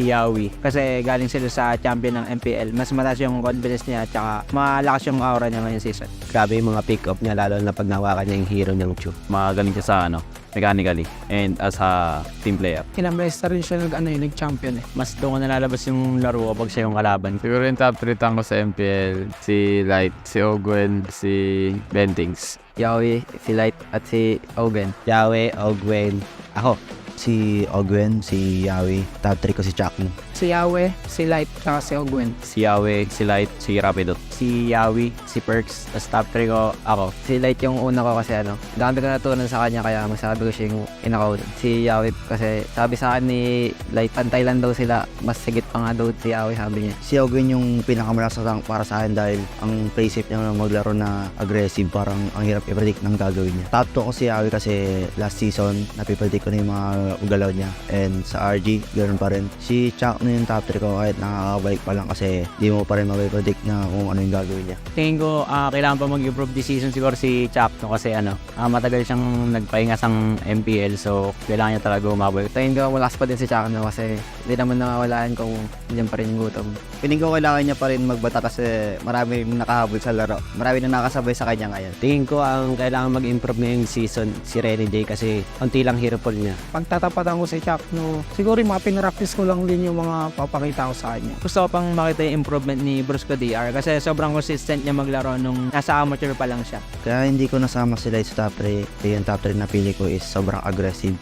Yawi. Kasi galing sila sa champion ng MPL. Mas mataas yung confidence niya at saka malakas yung aura niya ngayong season. Grabe yung mga pick-up niya lalo na pag nawakan niya yung hero niyang Chu. Magaling siya sa mechanically and as a team player. Ilang beses na rin siya nag-champion eh. Mas doon ko nalalabas yung laro kapag siya yung kalaban. Siguro yung top 3 tango sa MPL, si Light, si Ogwen, si Bentings. Yawi, si Light at si Ogwen. Yawi, Ogwen. Ako, si Ogwen, si Yawi. Top 3 ko si Chucky. Si Yawe, si Light, saka si Ogwen. Si Yawe, si Light, si Rapido. Si Yawi, si Perks, tapos top 3 ko ako. Si Light yung una ko kasi dami ko natutunan sa kanya kaya masabi ko siya yung inakaw. Si Yawi kasi sabi sa akin ni Light, pantay lang daw sila. Mas sigit pa nga daw si Yawi sabi niya. Si Ogwen yung pinakamalakas para sa akin dahil ang play safe niya maglaro na aggressive, parang ang hirap i-predict ng gagawin niya. Top 2 ko si Yawi kasi last season napipredict ko na yung mga galaw niya. And sa RG, ganoon pa rin. Si Chuck na yung top 3 ko kahit nakakabalik pa lang kasi di mo pa rin mapipredict na kung ano yung gagawin niya. Tingin ko kailangan pa mag-improve this season siguro si Chuck no? Kasi matagal siyang nagpahinga sa MPL so kailangan niya talaga umabot. Tingin ko malakas pa din si Chuck no? Kasi hindi naman nakawalaan kung diyan pa rin yung gutom. Tingin ko kailangan niya pa rin magbata kasi marami nakahabol sa laro. Marami na nakasabay sa kanya ngayon. Tingin ko ang kailangan mag-improve ngayong season si Renny J kasi konti lang hero pool niya. Pagtatapatan ko si Chuck no, siguro yung mga pinractice ko lang din yung mga papakita ko sa kanya. Gusto ko pang makita yung improvement ni Brusco DR kasi sobrang consistent niya maglaro nung nasa amateur pa lang siya. Kaya hindi ko nasama sila sa top 3. Yung top 3 na pili ko is sobrang aggressive.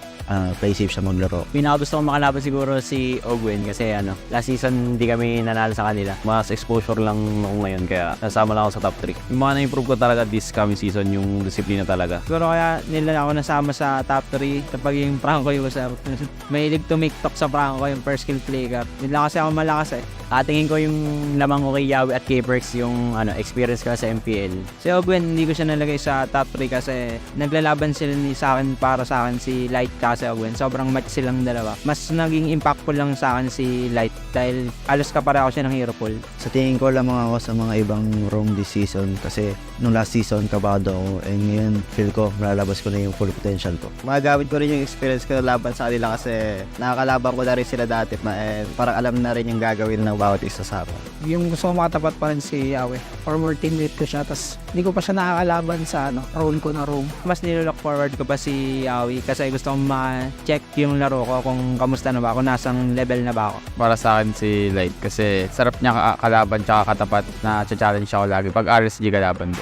Play safe siya maglaro. Pinakagusto ko makalaban siguro si Ogwen kasi last season hindi kami nanalo sa kanila. Mas exposure lang ako ngayon kaya nasama lang ako sa top 3. Yung mga na-improve ko talaga this coming season yung disiplina talaga. Siguro kaya nila ako nasama sa top 3 kapag yung Franco yung sir. Mahilig tumiktok sa Franco yung first skill player. Hindi lang kasi ako malakas eh. Tingin ko yung lamang ko kay Yawi at kay Perks yung experience ko sa MPL. Si Ogwen hindi ko siya nalagay sa top 3 kasi naglalaban sila sa akin para sa akin si Light kasi Ogwen. Sobrang match silang dalawa. Mas naging impactful lang sa akin si Light dahil alos kapareho siya ng hero pool. Sa tingin ko lamang ako sa mga ibang room this season kasi nung last season kabado ako and ngayon feel ko malalabas ko na yung full potential ko. Magagamit ko rin yung experience ko laban sa kanila kasi nakakalaban ko na rin sila dati and parang alam na rin yung gagawin ng bawat isa sa akin. Yung gusto ko makatapat pa rin si Yawe. Former teammate ko siya tapos hindi ko pa siya nakakalaban sa role ko na room. Mas nilook forward ko pa si Yawi kasi gusto kong ma-check yung laro ko kung kamusta na ba ako, nasang level na ba ako. Para sa akin si Light kasi sarap niya kalaban tsaka katapat na challenge ako lagi pag RSG kalaban.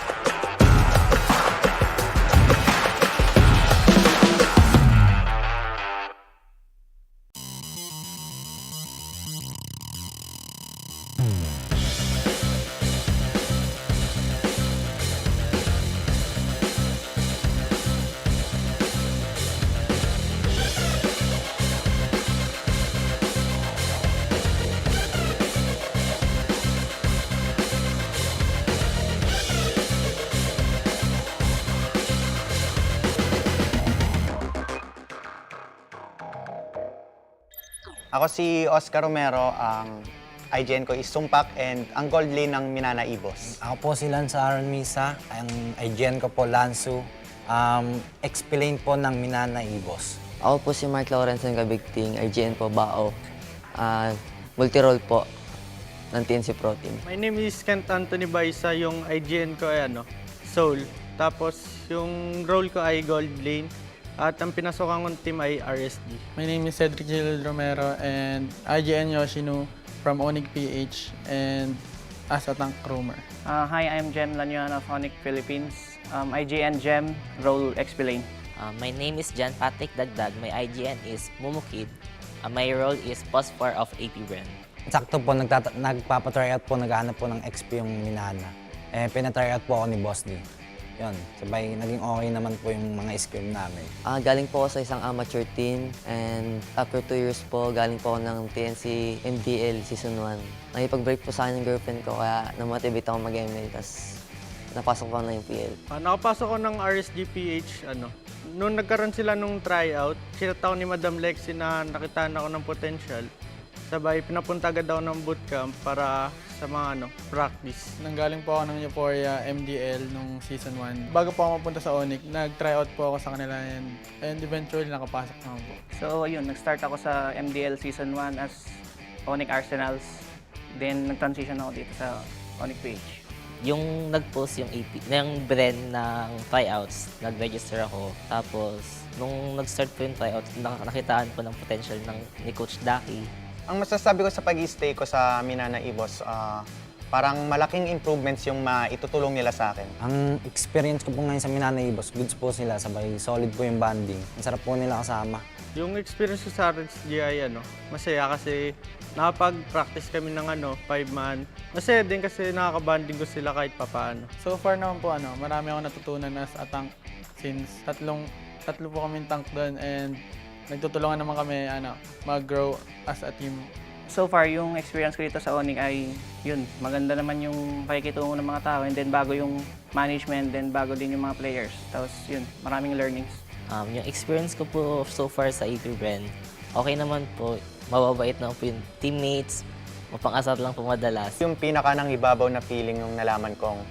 Ako si Oscar Romero, ang IGN ko is Sumpak and ang gold lane ng Minana Ibos. Ako po si Lance Aaron Misa, ang IGN ko po Lansu Explain po ng Minana Ibos. Ako po si Mark Lawrence ng Gabigting, RGN po, Bao. Multi-role po ng TNC Pro Team. My name is Kent Anthony Baisa, yung IGN ko ay Soul. Tapos yung role ko ay Gold Lane. At ang pinasokan kong team ay RSD. My name is Cedric Gil Romero and IGN Yoshino from ONIC PH and as a tank roamer. Hi, I'm Jem Lanyon of ONIC Philippines. IGN Jem, role Explain. My name is John Patrick Dagdag. My IGN is Mumukid. My role is Post-4 of APBR. Sakto po, nagpapatry out po, naghahanap po ng XP yung Minana. Pinatry out po ako ni Boss D. Yun, sabay naging okay naman po yung mga skill namin. Galing po ako sa isang amateur team and after 2 years po, galing po ako ng TNC MDL Season 1. Nakipag-break po sa akin ng girlfriend ko kaya namotivate ako mag-ML, tapos napasok ko na yung PL. Nakapasok ko ng RSGPH, Noong nagkaroon sila nung tryout, sinata ko ni Madam Lexi na nakitaan ako ng potential. Sabay, pinapunta agad ako ng bootcamp para sa mga practice. Nanggaling po ako ng Euphoria MDL nung Season 1. Bago po ako mapunta sa ONIC, nag-tryout po ako sa kanila and eventually nakapasok naman po. So ayun, nag-start ako sa MDL Season 1 as ONIC Arsenals. Then nag-transition ako dito sa ONIC PH. Yung nag-post yung brand ng tryouts, nag-register ako. Tapos, nung nag-start po yung tryouts, nakitaan po ng potential ni Coach Daki. Ang masasabi ko sa pag-stay ko sa Minana Ibos, parang malaking improvements yung maitutulong nila sa akin. Ang experience ko po ngayon sa Minana Ibos, goods po sila, sabay solid po yung bonding. Ang sarap po nila kasama. Yung experience ko sa RSGI, masaya kasi nakapag-practice kami ng 5-man. Masaya din kasi nakaka-bonding ko sila kahit papaano. So far naman po, marami ako natutunan as a tank since tatlo po kaming tank doon and nagtutulungan naman kami mag-grow as a team. So far, yung experience ko dito sa ONIC ay yun, maganda naman yung pakikitungo ng mga tao and then bago yung management, then bago din yung mga players. Tapos yun, maraming learnings. Yung experience ko po so far sa APBR, okay naman po. Mababait naman po yung teammates, mapang-asar lang po madalas. Yung pinaka nang ibabaw na feeling yung nalaman kong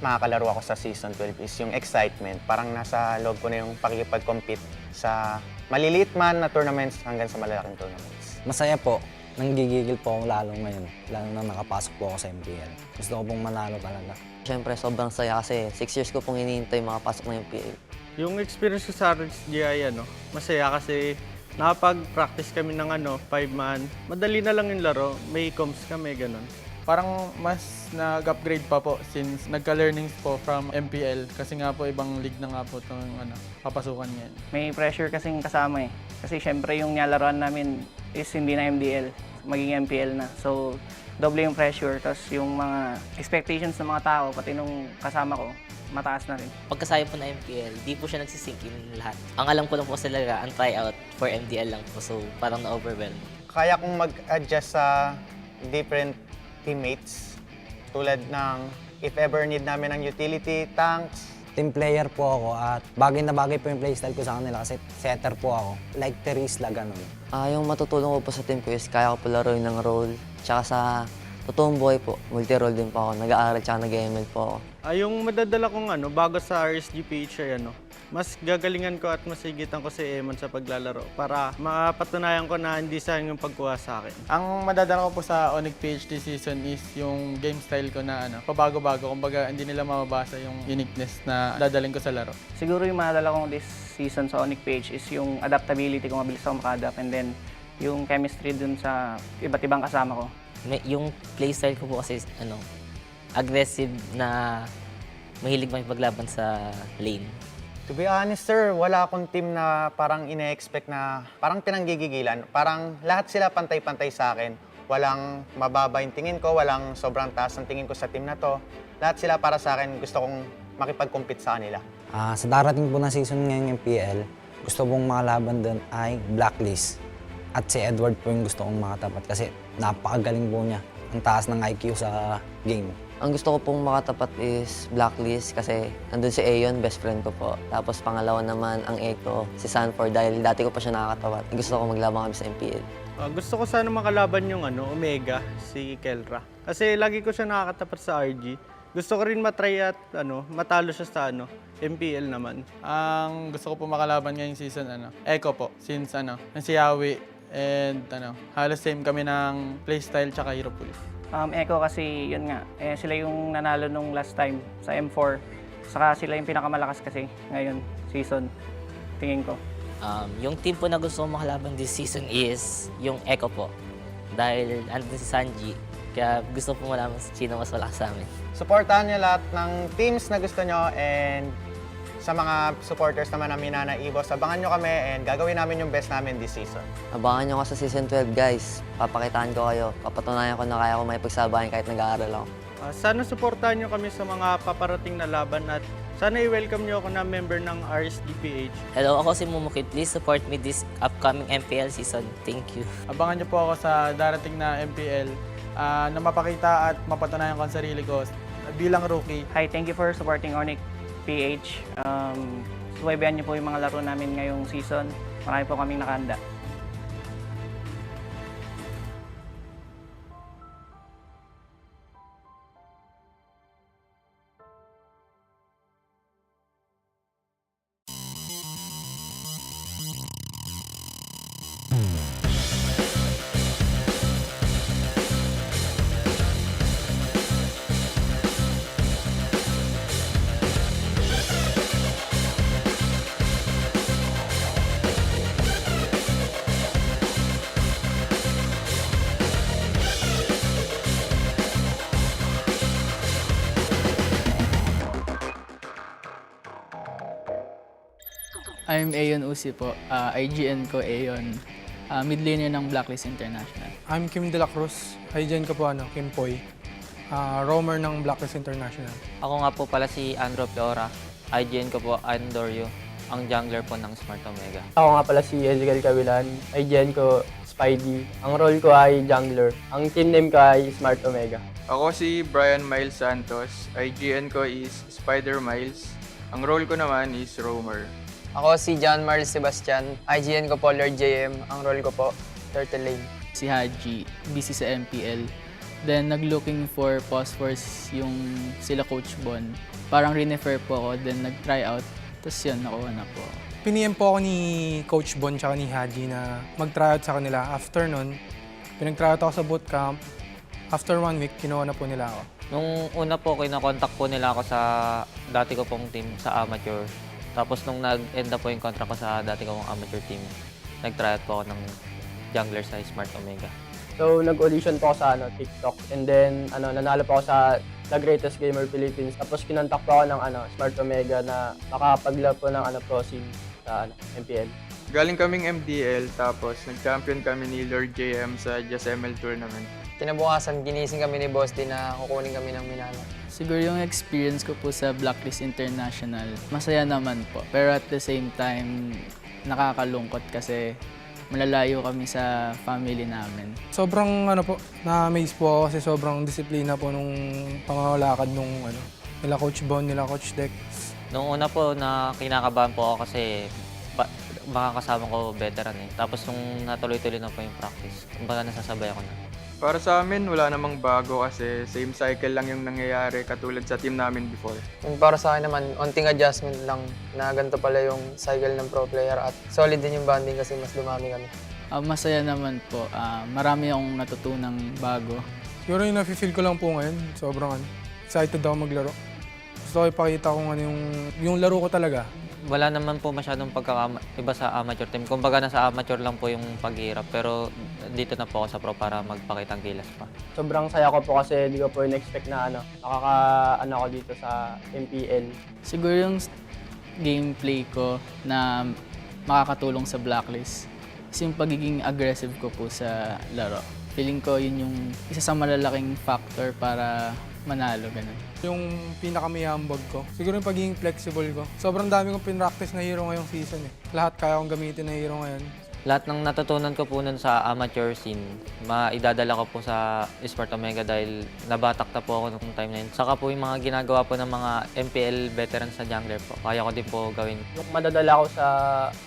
makakalaro ako sa Season 12 is yung excitement. Parang nasa loob ko na yung pakikipag-compete sa maliliit man na tournaments hanggang sa malalaking tournaments. Masaya po. Nanggigigil po ako lalo ngayon. Lalo na nakapasok po ako sa MPL. Gusto ko pong manalo talaga. Siyempre, sobrang saya kasi 6 years ko pong hinihintay makapasok na yung PL. Yung experience ko sa RSGI, masaya kasi nakapag-practice kami ng 5-man. Madali na lang yung laro, may comms kami, ganun. Parang mas nag-upgrade pa po since nagka-learnings po from MPL kasi nga po ibang league na nga po itong papasukan ngayon. May pressure kasing kasama Kasi syempre yung nilaruan namin is hindi na MDL, maging MPL na. So, doble yung pressure, tapos yung mga expectations ng mga tao, pati nung kasama ko, mataas na rin. Pagkasayo po na MPL, di po siya nagsisink in lahat. Ang alam ko lang po talaga, ang tryout for MDL lang po. So, parang na-overwhelm. Kaya kong mag-adjust sa different teammates. Tulad ng if ever need namin ng utility, tanks. Team player po ako at bagay na bagay po yung playstyle ko sa kanila kasi setter po ako. Like Terisla, ganun. Yung matutulong ko po sa team ko is kaya ko po laruin ng role. Tsaka sa totoong buhay po, multi-role din po ako. Nag-aaral tsaka nag-ML po ako. Yung madadala kong bago sa RSGPH ay mas gagalingan ko at masigitan ko si Eman sa paglalaro para mapatunayan ko na hindi sayang yung pagkuha sa akin. Ang madadala ko po sa ONIC PH this season is yung game style ko na pabago-bago. Kumbaga hindi nila mababasa yung uniqueness na dadaling ko sa laro. Siguro yung madadala ko this season sa ONIC PH is yung adaptability ko, mabilis ako maka-adapt, and then yung chemistry dun sa iba't ibang kasama ko. Yung playstyle ko po kasi aggressive na mahilig makipaglaban sa lane. To be honest, sir, wala akong team na parang ine-expect na parang pinanggigigilan. Parang lahat sila pantay-pantay sa akin. Walang mababa yung tingin ko, walang sobrang taas ang tingin ko sa team na to. Lahat sila para sa akin, gusto kong makipag-compete sa kanila. Sa darating po na season ngayon ng PL, gusto kong makalaban doon ay Blacklist. At si Edward po yung gusto kong makatapat kasi napakagaling po niya. Ang taas ng IQ sa game. Ang gusto ko pong makatapat is Blacklist kasi nandun si Aeon, best friend ko po. Tapos pangalawa naman ang Echo, si Sanford dahil dati ko pa siya nakakatapat. Gusto ko maglaban kami sa MPL. Gusto ko sana makalaban yung Omega, si Kelra. Kasi lagi ko siya nakakatapat sa RG. Gusto ko rin matry at matalo siya sa MPL naman. Ang gusto ko po makalaban ngayong season, Echo po. Since si Yawi and halos same kami ng playstyle tsaka hero pool. Echo kasi yun nga, sila yung nanalo nung last time sa M4. Saka sila yung pinakamalakas kasi ngayon season, tingin ko. Yung team po na gusto ko makalaban this season is yung Echo po. Dahil andun si Sanji, kaya gusto po malaman sino mas malakas sa amin. Supportahan niyo lahat ng teams na gusto nyo, and sa mga supporters naman namin na Ibos, abangan nyo kami and gagawin namin yung best namin this season. Abangan nyo ko sa season 12, guys. Papakitaan ko kayo. Papatunayan ko na kaya ko may pagsabayan kahit nag-aaral ako. Sana suportahan nyo kami sa mga paparating na laban at sana i-welcome nyo ako na member ng RSDPH. Hello, ako si Mumukit. Please support me this upcoming MPL season. Thank you. Abangan niyo po ako sa darating na MPL na mapakita at mapatunayan ko ang sarili ko bilang rookie. Hi, thank you for supporting ONIC PH. Subaybayan niyo po yung mga laro namin ngayong season. Marami po kaming nakahanda. I'm Ayon Usi po. IGN ko Ayon. Mid laner ng Blacklist International. I'm Kim De La Cruz. IGN ko po Kim Poy. Roamer ng Blacklist International. Ako nga po pala si Andro Flora. IGN ko po Andorio, ang jungler po ng Smart Omega. Ako nga pala si Ezekiel Cavilan. IGN ko Spidey. Ang role ko ay jungler. Ang team name ko ay Smart Omega. Ako si Brian Miles Santos. IGN ko is Spider Miles. Ang role ko naman is Roamer. Ako si John Marl Sebastian. IGN ko po Lord JM. Ang role ko po, Turtle Lane. Si Haji, busy sa MPL. Then nag-looking for phosphors yung sila Coach Bon. Parang rinefer po ako, then nag-try out. Tapos yun, nakuha na po. Piniem po ako ni Coach Bon tsaka ni Haji na mag-tryout sa kanila. After nun, pinag-tryout ako sa bootcamp. After 1 week, kinuha na po nila ako. Nung una po, kinakontak po nila ako sa dati ko pong team sa amateur. Tapos nung nag-end na po yung contract ko sa dati kong amateur team, nag-tryout po ako ng jungler sa Smart Omega. So, nag-audition po ako sa TikTok. And then, nanalo po ako sa The Greatest Gamer Philippines. Tapos, kinontak po ako ng Smart Omega na makakapag-lab po ng pro scene sa MPL. Galing kaming MDL, tapos nag-champion kami ni Lord JM sa Just ML tournament. Kinabukasan, ginising kami ni Boss din na kukunin kami ng Minana. Siguro yung experience ko po sa Blacklist International, masaya naman po. Pero at the same time, nakakalungkot kasi malalayo kami sa family namin. Sobrang na-amaze po ako kasi sobrang disiplina po nung pangangalakad nung nila Coach Bon, nila Coach Dex. Nung una po, kinakabahan po ako kasi makakasama ko veteran eh. Tapos nung natuloy-tuloy na po yung practice, kumbaga nasasabay ako na. Para sa amin, wala namang bago kasi same cycle lang yung nangyayari katulad sa team namin before. Para sa akin naman, onting adjustment lang na ganito pala yung cycle ng pro player at solid din yung bonding kasi mas dumami kami. Masaya naman po. Marami akong natutunang bago. Siguro yung nafe-feel ko lang po ngayon, sobrang excited ako maglaro. Gusto ko ipakita kung yung laro ko talaga. Wala naman po masyadong iba sa amateur team. Kumbaga nasa amateur lang po yung paghihirap pero dito na po ako sa pro para magpakitang gilas pa. Sobrang saya ko po kasi di ko po in-expect na ako dito sa MPL. Siguro yung gameplay ko na makakatulong sa Blacklist is yung pagiging aggressive ko po sa laro. Feeling ko yun yung isa sa malalaking factor para manalo, ganun. Yung pinakamayambag ko, siguro yung pagiging flexible ko. Sobrang dami kong pinractice na hero ngayong season eh. Lahat kaya kong gamitin na hero ngayon. Lahat ng natutunan ko po nun sa amateur scene, maidadala ko po sa Smart Omega dahil nabatak na po ako nung time na yun. Saka po yung mga ginagawa po ng mga MPL veterans sa jungler po, kaya ko din po gawin. Yung madadala ko sa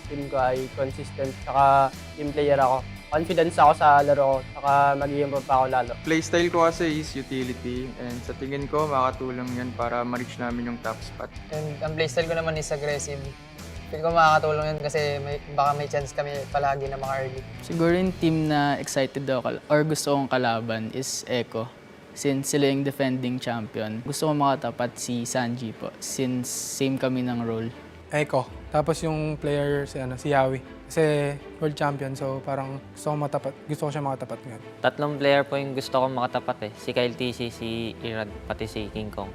team ko ay consistent, saka team player ako. confidence ako sa laro ko, saka mag-improve pa ako lalo. Playstyle ko kasi is utility and sa tingin ko makatulong yan para ma-reach namin yung top spot. And ang playstyle ko naman is aggressive. Feel ko makakatulong yun kasi baka may chance kami palagi na maka-early. Siguro yung team na excited ako or gusto kong kalaban is Echo. Since sila yung defending champion, gusto kong makatapat si Sanji po since same kami ng role. Echo. Tapos yung player si Yawi. Kasi world champion, so parang gusto ko siya makatapat ngayon. 3 player po yung gusto kong makatapat eh. Si Kyle TC, si Irad, pati si King Kong.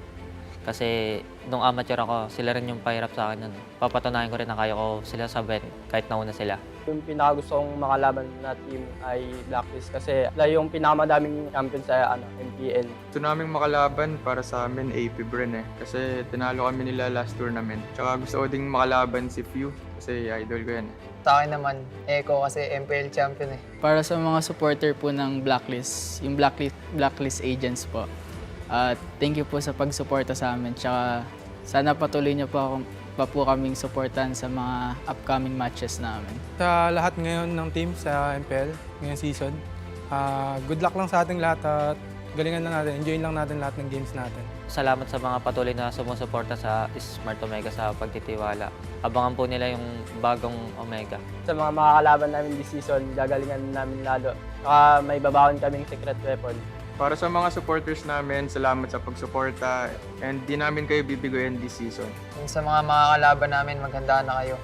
Kasi nung amateur ako, sila rin yung pahirap sa akin nun. Papatunayan ko rin na kaya ko sila sabihin kahit nauna sila. Yung pinaka gusto kong makalaban na team ay Blacklist kasi yung pinakamadaming champion sa MPL. Gusto naming makalaban para sa amin APBR eh. Kasi tinalo kami nila last tournament. Tsaka gusto ko ding makalaban si Few kasi idol ko yan eh. Sa akin naman, Echo kasi MPL champion eh. Para sa mga supporter po ng Blacklist, yung Blacklist agents po, thank you po sa pagsuporta sa amin. Tsaka sana patuloy niyo pa po kaming supportan sa mga upcoming matches namin. Sa lahat ngayon ng team sa MPL, ngayong season, good luck lang sa ating lahat at galingan lang natin, enjoyin lang natin lahat ng games natin. Salamat sa mga patuloy na sumusuporta sa Smart Omega sa pagtitiwala. Abangan po nila yung bagong Omega. Sa mga makakalaban namin this season, gagalingan namin lalo. Saka may babaon kaming secret weapon. Para sa mga supporters namin, salamat sa pagsuporta and di namin kayo bibigoyin this season. Yung sa mga makakalaban namin, maghandaan na kayo.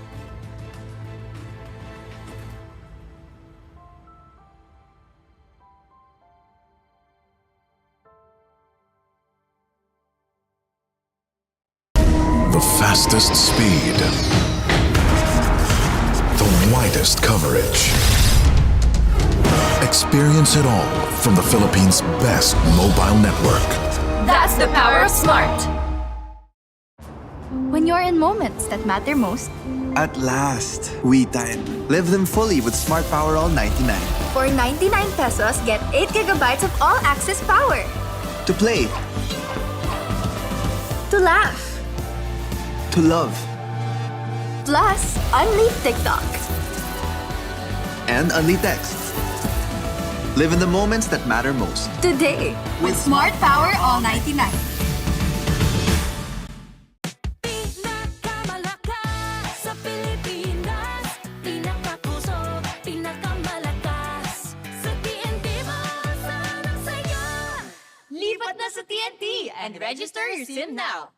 The fastest speed, the widest coverage. Experience it all from the Philippines' best mobile network. That's the power of smart. When you're in moments that matter most, At last, we time. Live them fully with Smart Power All 99. for 99 pesos, get 8 gigabytes of all-access power. To play, To laugh, to love, plus unleash TikTok. and only text. Live in the moments that matter most. Today, with Smart Power All 99. Sa Pilipinas, pinakapuso, pinakamalakas. Sa TNT mo, sarang saya. Lipat na sa TNT and register your SIM now.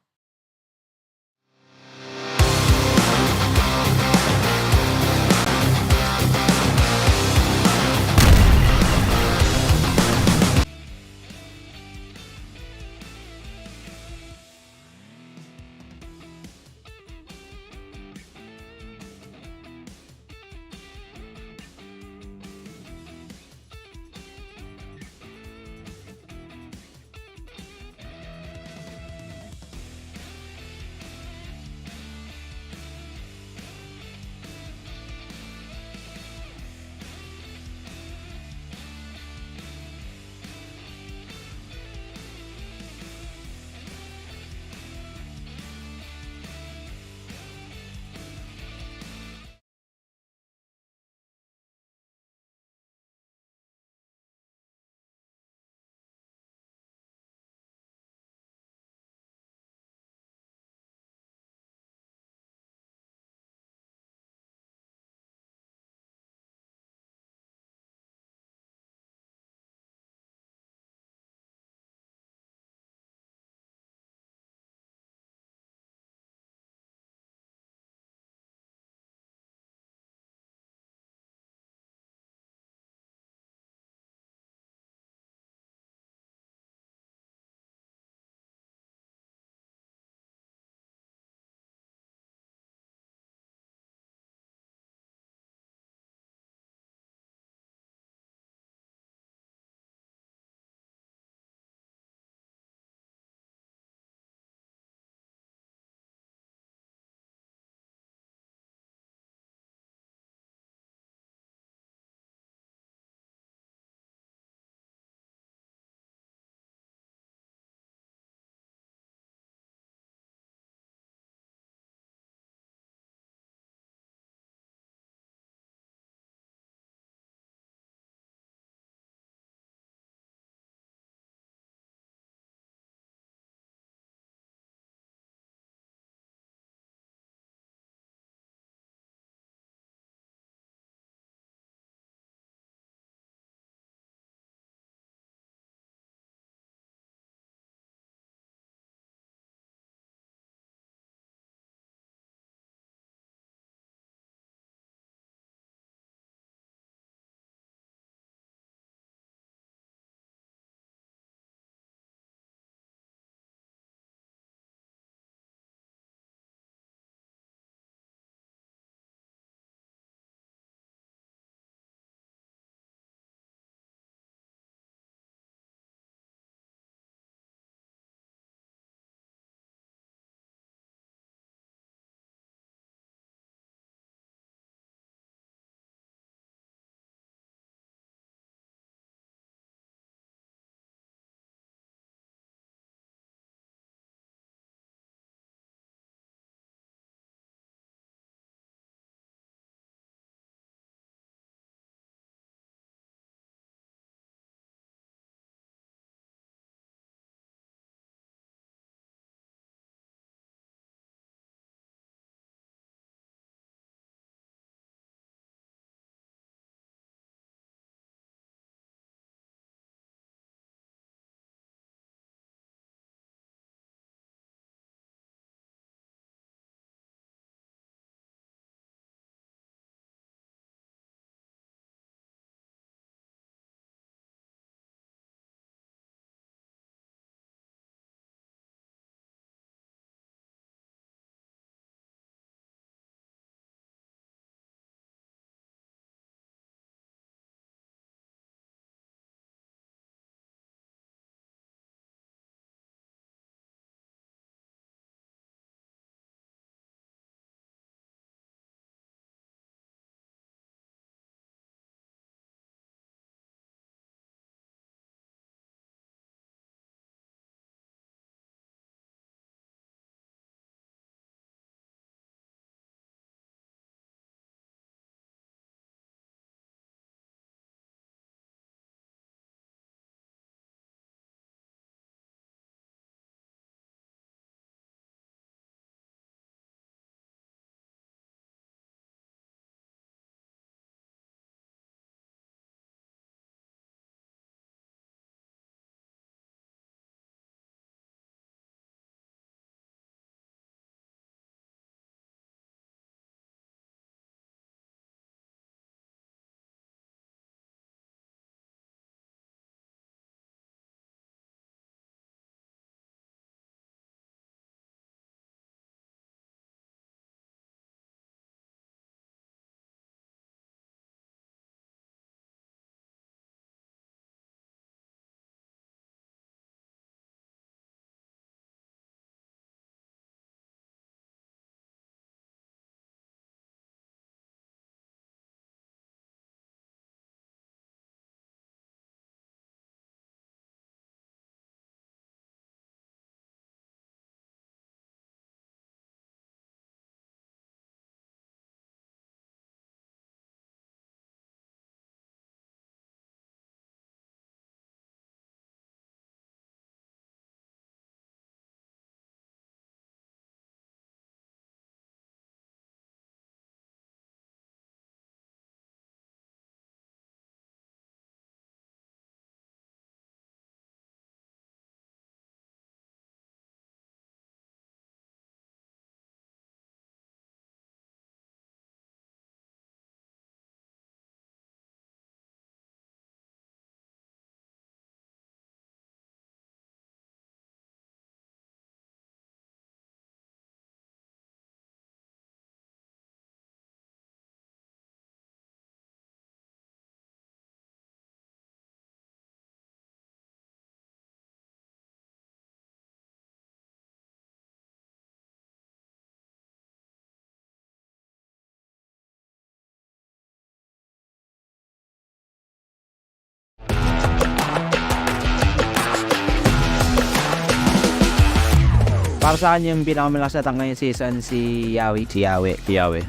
Para sa akin yung pinakamalakas na tank ngayong season si Yawi. Si Yawi.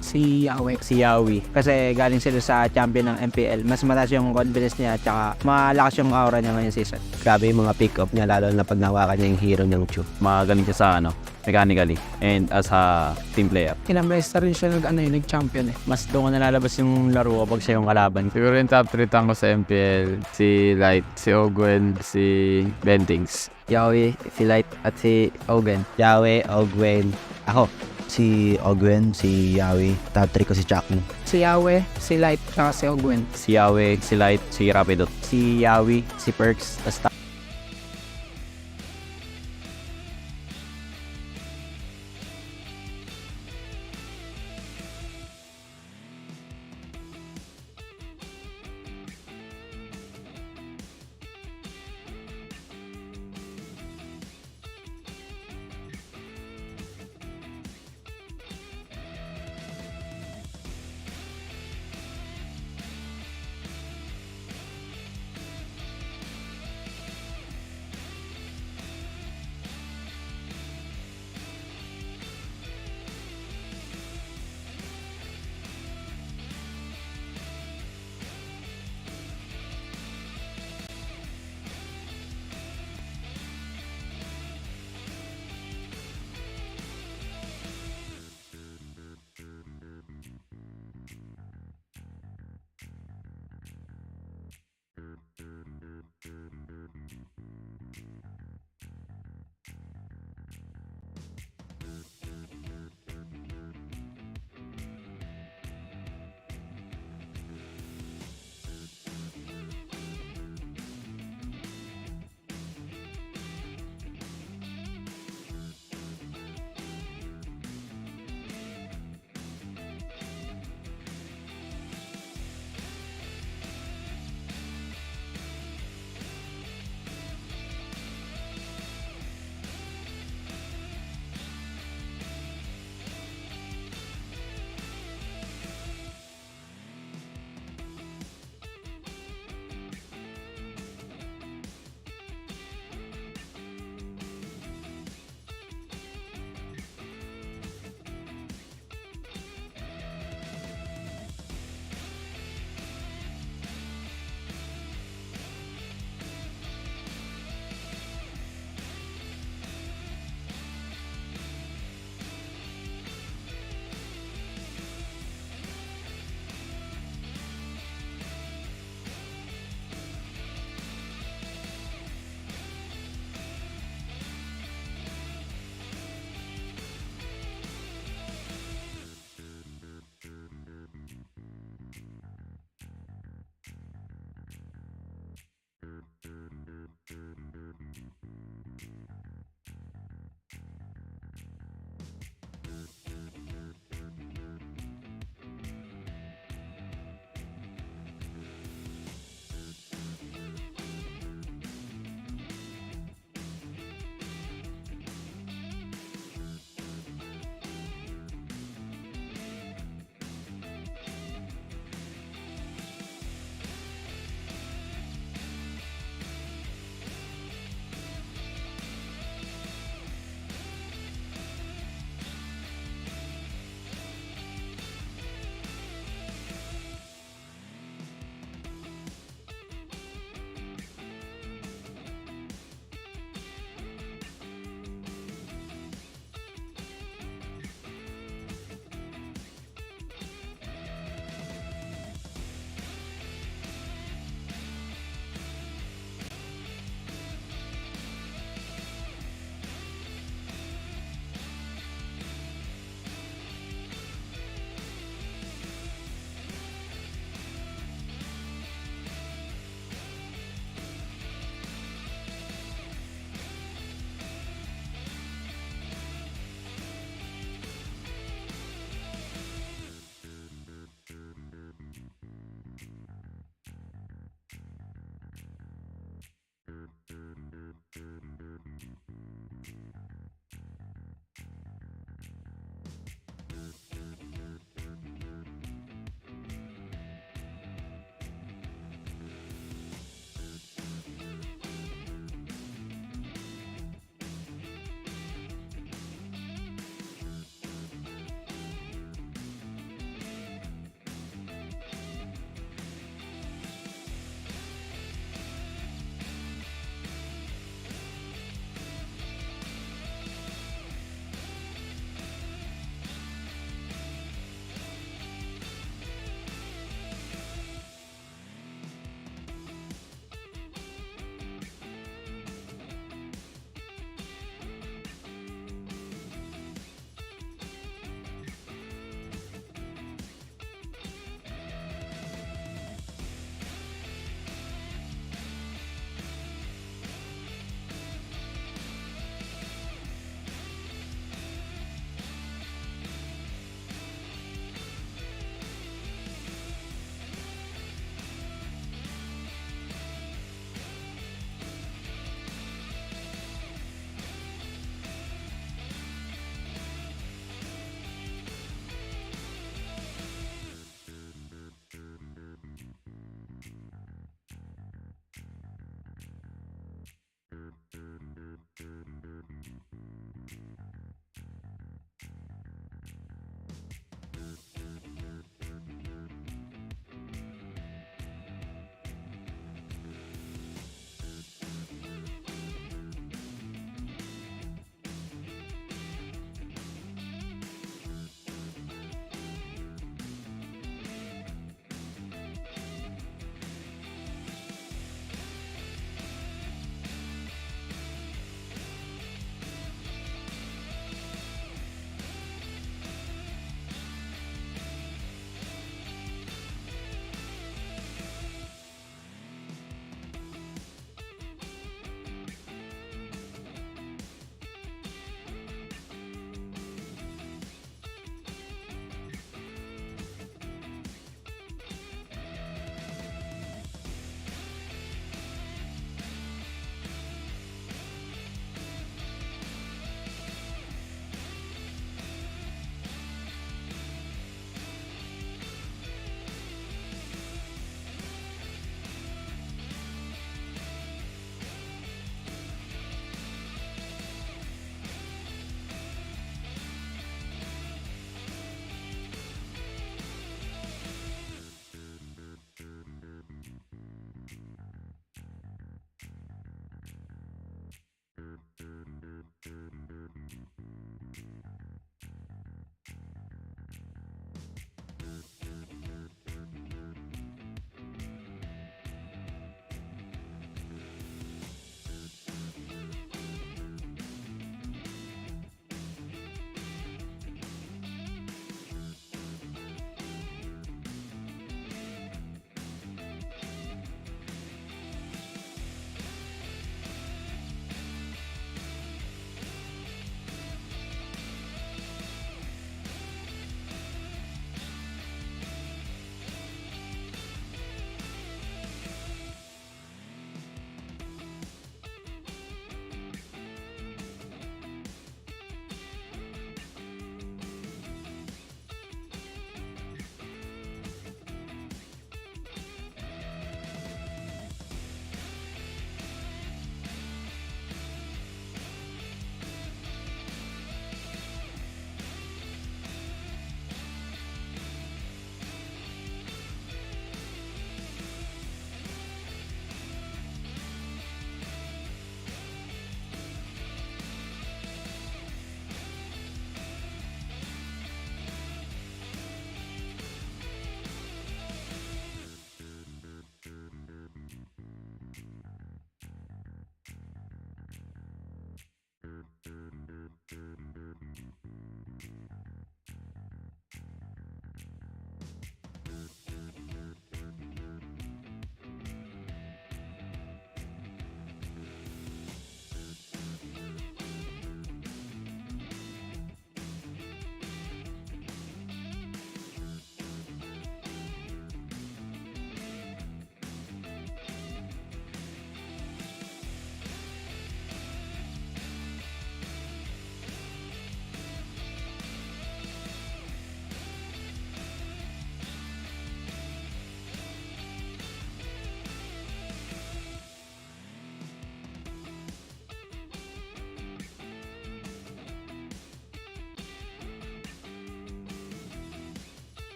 Si Yawi. Kasi galing sila sa champion ng MPL. Mas mataas yung confidence niya at saka malakas yung aura niya ngayong season. Grabe yung mga pick-up niya lalo na pag nawakan niya yung hero niyang Chu. Magaling siya sa mechanically and as a team player. Ilang beses na rin siya nag-champion eh. Mas doon ko nalalabas yung laro kapag siya yung kalaban. Siguro yung top 3 tank ko sa MPL, si Light, si Ogwen, si Bentings. Yawi, si Light at si Ogen. Yawi, Ogwen, ako. Si Ogwen, si Yawi, top 3 ko si Chakmo. Si Yawe, si Light, tsaka si Ogwen. Si Yawi, si Light, si Rapidot. Si Yawi, si Perks, tas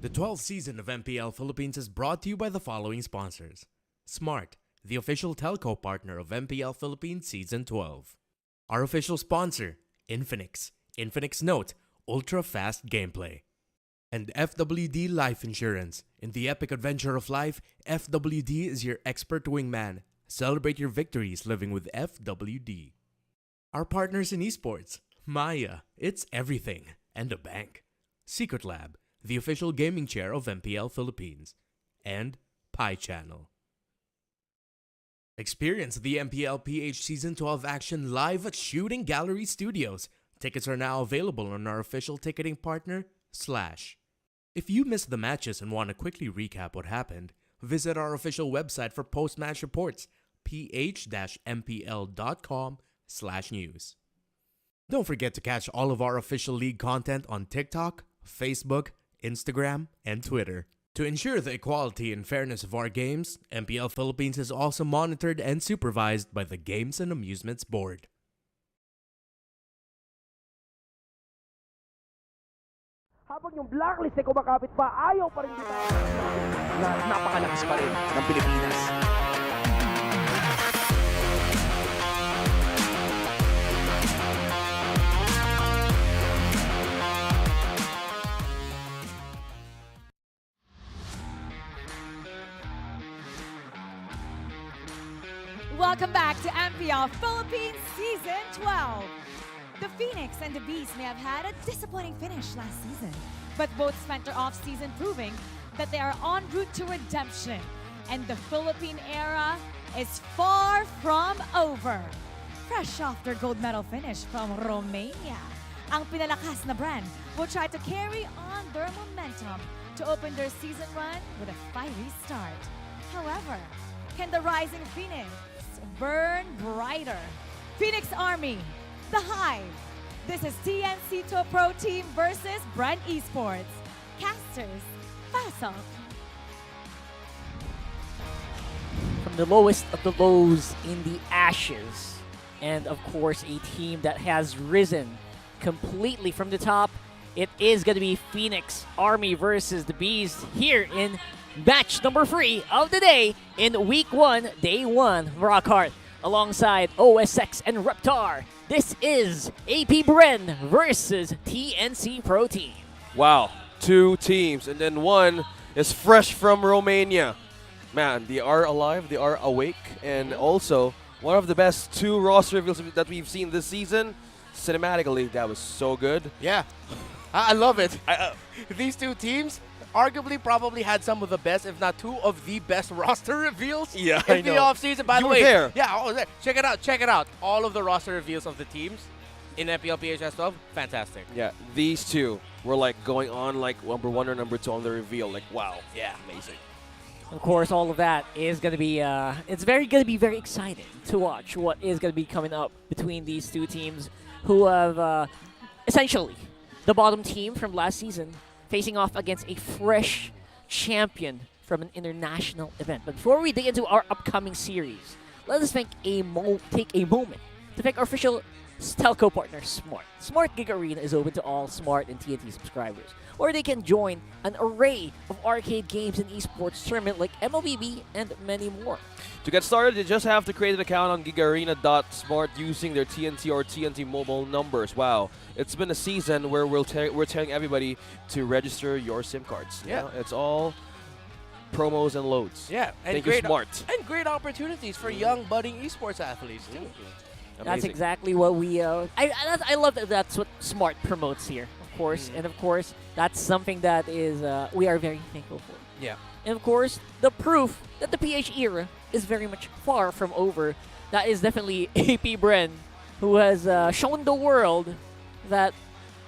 The 12th season of MPL Philippines is brought to you by the following sponsors. Smart, the official telco partner of MPL Philippines Season 12. Our official sponsor, Infinix. Infinix Note, ultra-fast gameplay. And FWD Life Insurance. In the epic adventure of life, FWD is your expert wingman. Celebrate your victories living with FWD. Our partners in esports, Maya, it's everything, and a bank. Secret Lab, the official gaming chair of MPL Philippines. And Pi Channel. Experience the Mpl-Ph Season 12 action live at Shooting Gallery Studios. Tickets are now available on our official ticketing partner, Slash. If you missed the matches and want to quickly recap what happened, visit our official website for post-match reports, ph-mpl.com/news. Don't forget to catch all of our official league content on TikTok, Facebook, Instagram, and Twitter. To ensure the equality and fairness of our games, MPL Philippines is also monitored and supervised by the Games and Amusements Board. Habang yung blacklist ay kumakapit pa, ayaw pa rin dito na napakalakas pa rin ng Pilipinas. Welcome back to MPL Philippines Season 12. The Phoenix and the Bees may have had a disappointing finish last season, but both spent their off-season proving that they are en route to redemption, and the Philippine era is far from over. Fresh off their gold medal finish from Romania, ang pinalakas na brand will try to carry on their momentum to open their season run with a fiery start. However, can the rising Phoenix burn brighter? Phoenix Army, The Hive. This is TNC to a Pro Team versus Brand Esports. Casters, pass off. From the lowest of the lows in the ashes, and of course a team that has risen completely from the top, it is going to be Phoenix Army versus the Bees here in match number 3 of the day in week 1, day 1, Rockhart, alongside OSX and Reptar. This is APBR versus TNC Pro Team. Wow, 2 teams, and then one is fresh from Romania. Man, they are alive, they are awake, and also one of the best 2 roster reveals that we've seen this season. Cinematically, that was so good. Yeah, I love it. These 2 teams arguably probably had some of the best, if not 2 of the best roster reveals in the offseason. By the way, there. Yeah, check it out. All of the roster reveals of the teams in Mpl-Ph S12, fantastic. Yeah, these 2 were like going on like number 1 or number 2 on the reveal. Like, wow. Yeah, amazing. Of course, all of that is going to be, it's going to be very exciting to watch what is going to be coming up between these 2 teams who have essentially the bottom team from last season facing off against a fresh champion from an international event. But before we dig into our upcoming series, let us take a moment to thank our official telco partner, Smart. Smart Gig Arena is open to all Smart and TNT subscribers, or they can join an array of arcade games and esports tournament like MLBB and many more. To get started, you just have to create an account on gigarena.smart using their TNT or TNT mobile numbers. Wow, it's been a season where we're telling everybody to register your SIM cards. Yeah. You know, it's all promos and loads. Yeah, and Thank you, Smart. And great opportunities for young budding esports athletes too. That's exactly what we. I love that. That's what Smart promotes here, of course, and of course that's something that is we are very thankful for. Yeah. And of course, the proof that the PH era is very much far from over. That is definitely APBR, who has shown the world that,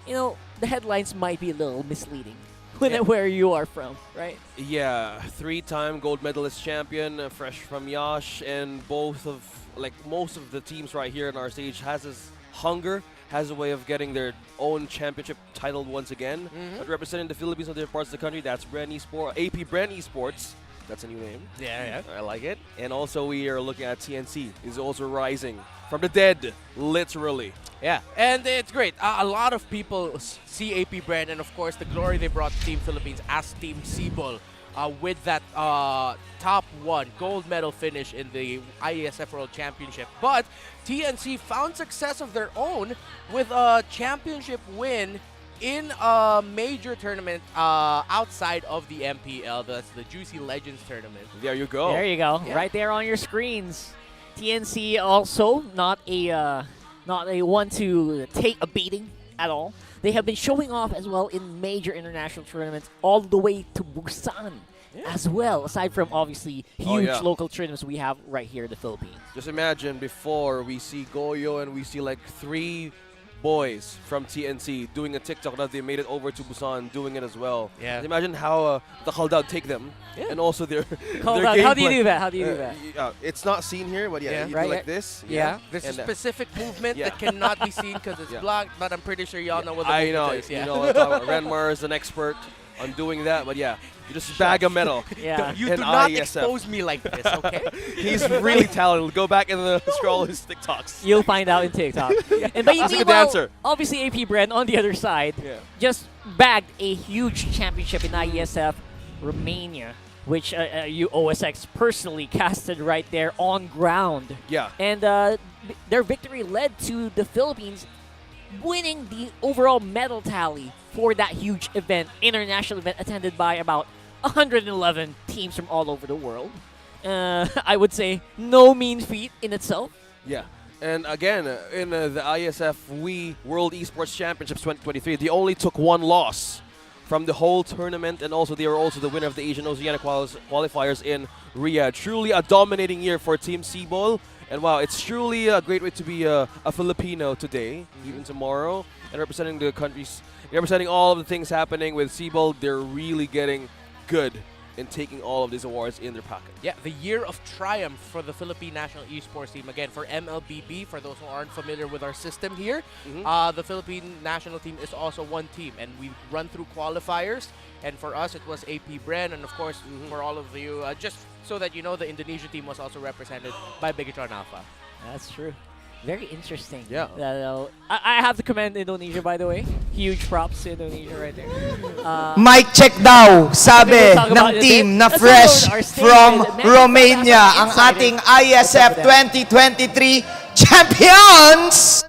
you know, the headlines might be a little misleading where you are from, right? Yeah, 3-time gold medalist champion, fresh from Yash, and most of the teams right here on our stage has this hunger, has a way of getting their own championship title once again. But representing the Philippines and different parts of the country, that's APBR Esports. That's a new name. Yeah. I like it. And also we are looking at TNC. Is also rising from the dead, literally. Yeah, and it's great. A lot of people see AP brand and of course the glory they brought to Team Philippines as Team Cebol with that top 1 gold medal finish in the IESF World Championship. But TNC found success of their own with a championship win in a major tournament outside of the MPL. That's the Juicy Legends tournament. There you go. There you go. Yeah. Right there on your screens. TNC also not a one to take a beating at all. They have been showing off as well in major international tournaments all the way to Busan as well, aside from obviously huge local tournaments we have right here in the Philippines. Just imagine before we see Goyo and we see like 3 boys from TNC doing a TikTok. Now they made it over to Busan doing it as well. Yeah. Just imagine how the Khaldad take them and also their Khaldad, how do you do that? How do you do that? It's not seen here, but you do like this. Yeah. There's a specific movement that cannot be seen because it's blocked, but I'm pretty sure y'all know what the I movement know. is. Yeah. You know what I'm talking about. Renmar is an expert on doing that, but yeah, you just bag a medal. You do not expose me like this, okay? He's really talented. Go back and scroll his TikToks. You'll find out in TikTok. And but He's a good meanwhile, dancer. obviously AP Brand on the other side just bagged a huge championship in IESF Romania, which you OSX personally casted right there on ground. Yeah. And their victory led to the Philippines winning the overall medal tally for that huge event, international event attended by about 111 teams from all over the world. I would say no mean feat in itself. Yeah. And again, in the ISF Wii World Esports Championships 2023, they only took 1 loss from the whole tournament, and also they were also the winner of the Asian Oceania qualifiers in Riyadh. Truly a dominating year for Team Cebol. And wow, it's truly a great way to be a Filipino today, even tomorrow, and representing the countries, representing all of the things happening with Cebol. They're really getting good in taking all of these awards in their pocket. Yeah, the year of triumph for the Philippine National Esports Team. Again, for MLBB, for those who aren't familiar with our system here, the Philippine National Team is also one team, and we run through qualifiers. And for us, it was AP Brand, and of course, for all of you, just so that you know, the Indonesia team was also represented by Bigatron Alpha. That's true. Very interesting. Yeah. I have to commend Indonesia, by the way. Huge props to Indonesia right there. Mic check daw, sabi ng team na fresh from Romania, ang ating ISF 2023 champions!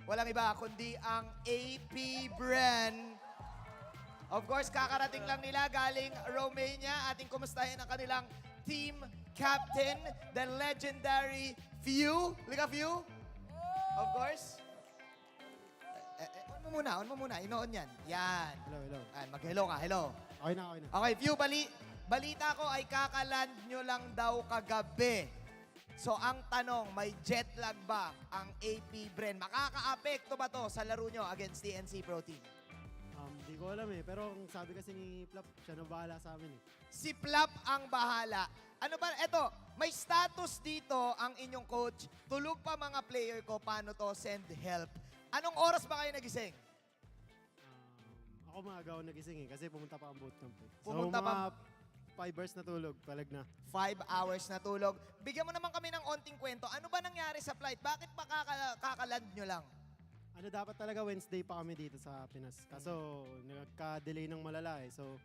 Walang iba kundi ang AP Brand. Of course, kakarating lang nila galing Romania. Ating kumustahin ang kanilang team captain, the legendary Few. Lika Few. Of course. On mo muna. Inoon yan. Yan. Hello. Mag-hello ka. Hello. Okay na. Okay, Few, balita ko ay kakaland nyo lang daw kagabi. So, ang tanong, may jet lag ba ang AP Brand? Makaka-apekto ba to sa laro nyo against TNC Pro Team? Hindi ko alam pero ang sabi kasi ni Plap, siya na bahala sa amin Si Plap ang bahala. Ano ba? Eto, may status dito ang inyong coach. Tulog pa mga player ko, paano to send help. Anong oras ba kayo nagising? Ako maaga ako nagising kasi pumunta pa ang bootcamp. Pumunta so, mga pa 5 hours na tulog, palag na. 5 hours na tulog. Bigyan mo naman kami ng onting kwento. Ano ba nangyari sa flight? Bakit pa kakaland nyo lang? Dapat talaga Wednesday pa kami dito sa Pinas. Kaso nagka-delay ng malala So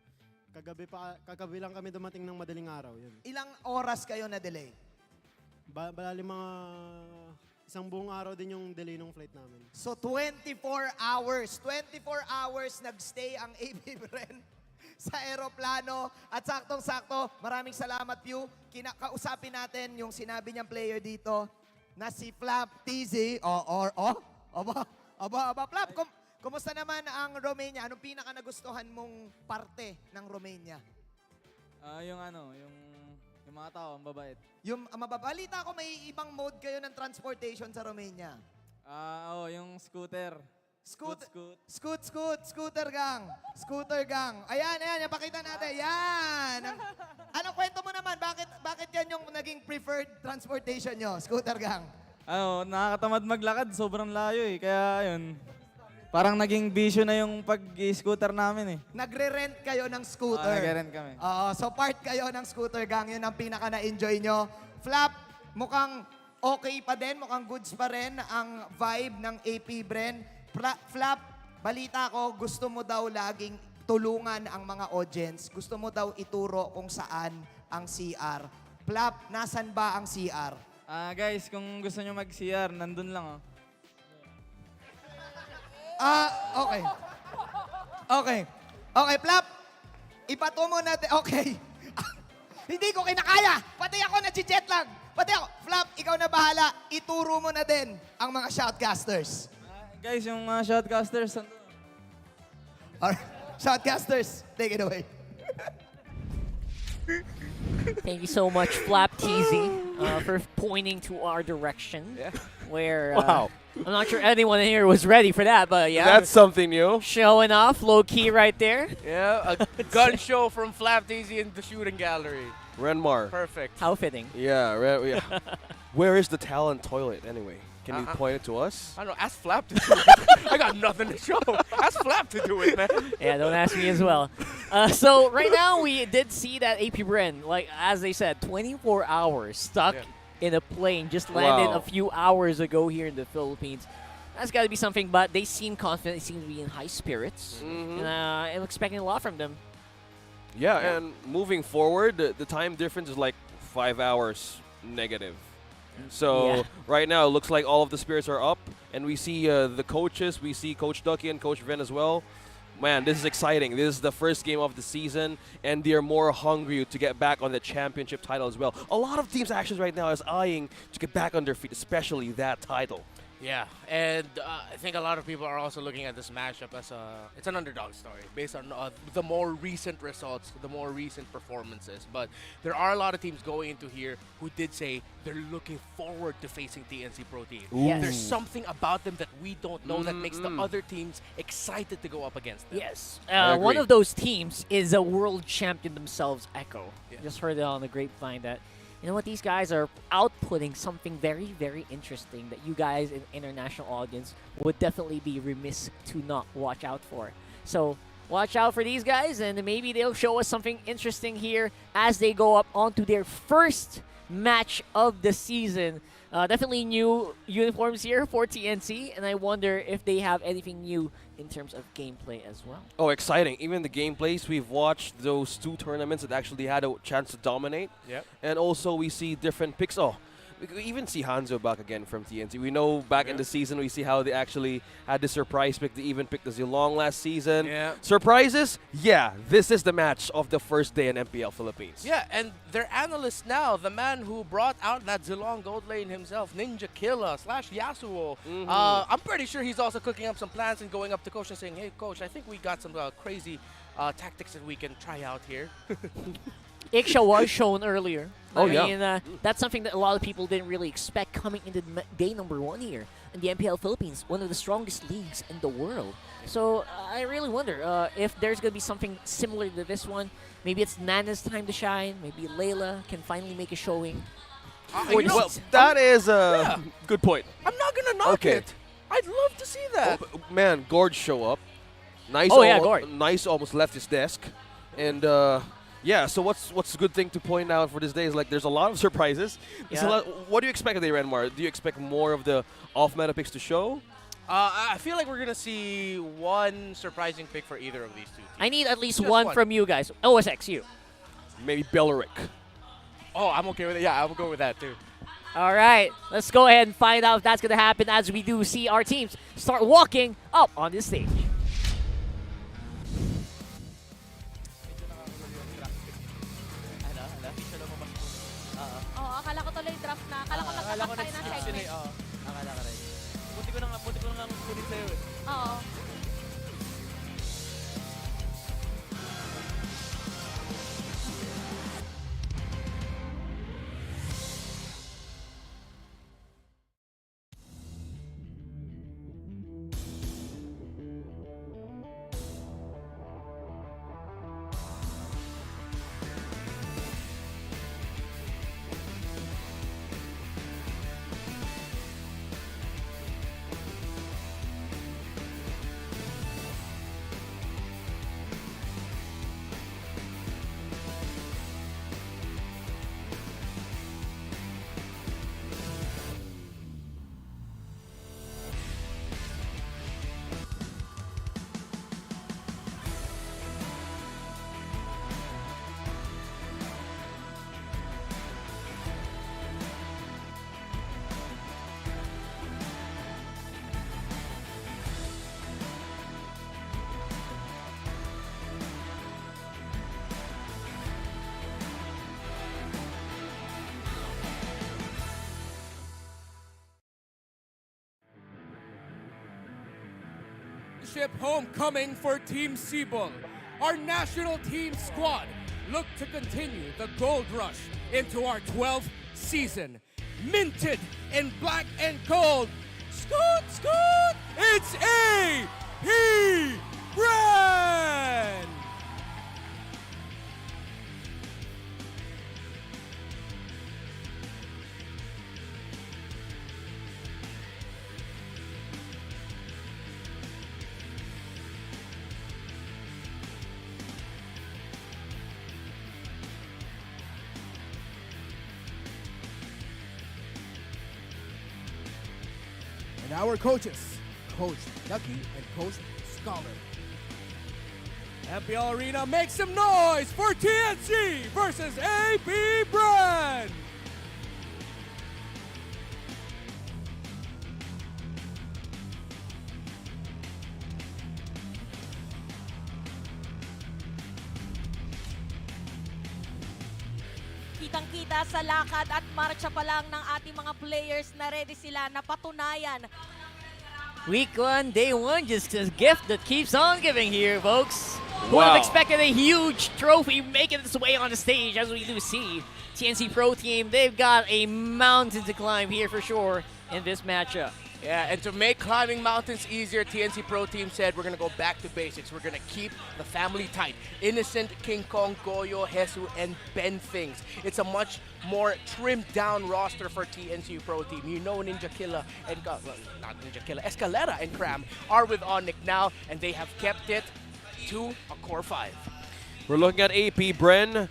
kagabi lang kami dumating ng madaling araw. Yun. Ilang oras kayo na delay? Bali mga isang buong araw din yung delay ng flight namin. So 24 hours. 24 hours nagstay ang AP Brand sa aeroplano. At saktong-sakto, maraming salamat Pew. Kausapin natin yung sinabi niyang player dito na si Flap TZ. Aba, Flap, kumusta naman ang Romania? Anong pinaka nagustuhan mong parte ng Romania? Yung mga tao, ang babait. Yung mababalita ko may ibang mode kayo ng transportation sa Romania. Yung scooter. Scooter gang. Ayan, pakita natin. Yan. Ano kwento mo naman? Bakit yan yung naging preferred transportation nyo? Scooter gang. Nakakatamad maglakad, sobrang layo Kaya yun, parang naging bisyo na yung pag-scooter namin Nagre-rent kayo ng scooter. Nagre-rent kami. So part kayo ng scooter gang, yun ang pinaka na-enjoy nyo. Flap, mukhang okay pa din, mukhang goods pa rin ang vibe ng AP Bren. Flap, balita ko, gusto mo daw laging tulungan ang mga audience. Gusto mo daw ituro kung saan ang CR. Flap, nasan ba ang CR? Guys, kung gusto nyo mag-CR, nandun lang oh. Okay. Okay. Okay, Flap. Ipatungo natin. Okay. Hindi ko kinakaya. Pati ako na-jet lag. Pati ako. Flap, ikaw na bahala. Ituro mo na din ang mga shoutcasters. Guys, yung mga shoutcasters, nandun. Alright. Shoutcasters, take it away. Thank you so much, Flap TZ, for pointing to our direction. Yeah. Where Wow. I'm not sure anyone in here was ready for that, but yeah. That's something new. Showing off, low key right there. Yeah, a gun show from Flap Daisy in the shooting gallery. Renmar. Perfect. How fitting. Yeah, yeah. Where is the talent toilet anyway? Can you point it to us? I don't know. Ask Flap to do it. I got nothing to show. Ask Flap to do it, man. Yeah, don't ask me as well. So right now we did see that AP Bren, like as they said, 24 hours stuck in a plane, just landed a few hours ago here in the Philippines. That's got to be something, but they seem confident. They seem to be in high spirits. And I'm expecting a lot from them. Yeah, and moving forward, the time difference is like 5 hours negative. So right now, it looks like all of the spirits are up, and we see the coaches. We see Coach Ducky and Coach Ven as well. Man, this is exciting. This is the first game of the season, and they're more hungry to get back on the championship title as well. A lot of teams' actions right now is eyeing to get back on their feet, especially that title. Yeah, and I think a lot of people are also looking at this matchup as it's an underdog story based on the more recent results, the more recent performances. But there are a lot of teams going into here who did say they're looking forward to facing TNC Pro Team. Yes. There's something about them that we don't know that makes the other teams excited to go up against them. Yes. One of those teams is a world champion themselves, Echo. Just heard it on the grapevine that, you know what, these guys are outputting something very, very interesting that you guys in international audience would definitely be remiss to not watch out for. So watch out for these guys, and maybe they'll show us something interesting here as they go up onto their first match of the season. Definitely new uniforms here for TNC, and I wonder if they have anything new in terms of gameplay as well. Oh, exciting. Even the gameplays, we've watched those two tournaments that actually had a chance to dominate. Yep. And also we see different picks. Oh, we could even see Hanzo back again from TNC. We know back in the season, we see how they actually had the surprise pick. They even picked the Zilong last season. Yeah. Surprises? Yeah, this is the match of the first day in MPL Philippines. Yeah, and their analyst now, the man who brought out that Zilong gold lane himself, Ninja Killa / Yasuo. I'm pretty sure he's also cooking up some plans and going up to coach and saying, hey, coach, I think we got some crazy tactics that we can try out here. Iksha was shown earlier. Oh, I mean, that's something that a lot of people didn't really expect coming into day number 1 here in the MPL Philippines, one of the strongest leagues in the world. So I really wonder if there's going to be something similar to this one. Maybe it's Nana's time to shine. Maybe Layla can finally make a showing. Well, that is a good point. I'm not going to knock it. I'd love to see that. Oh, man, Gord show up. Nice. Gord. Nice, almost left his desk. And yeah, so what's a good thing to point out for this day is like there's a lot of surprises. What do you expect of the Renmar? Do you expect more of the off-meta picks to show? I feel like we're going to see one surprising pick for either of these two teams. I need at least one from you guys. OSX, you. Maybe Beleric. Oh, I'm okay with it. Yeah, I will go with that too. All right, let's go ahead and find out if that's going to happen as we do see our teams start walking up on this stage. Akala ko tuloy draft na. Akala ko nagtatap tayo ng segment. Akala ka rin. Buti ko na lang kunin sa'yo eh. Oo. championship homecoming for Team Cebol. Our national team squad look to continue the gold rush into our 12th season. Minted in black and gold. Scoot, scoot! It's AP Brand! And our coaches, Coach Lucky and Coach Scholar. MPL Arena, make some noise for TNC versus AP Brand! Kitang-kita sa lakad at marcha pa lang ng ating mga players na ready sila na patunayan. Week 1, day 1, just a gift that keeps on giving here, folks. Who would have expected a huge trophy making its way on the stage, as we do see. TNC Pro Team, they've got a mountain to climb here for sure in this matchup. Yeah, and to make climbing mountains easier, TNC Pro Team said we're going to go back to basics. We're going to keep the family tight. Innocent, King Kong, Goyo, Hesu, and Ben Things. It's a much more trimmed down roster for TNC Pro Team. You know Ninja Killa and, well, not Ninja Killa, Escalera and Cram are with ONIC now, and they have kept it to a core 5. We're looking at AP Bren,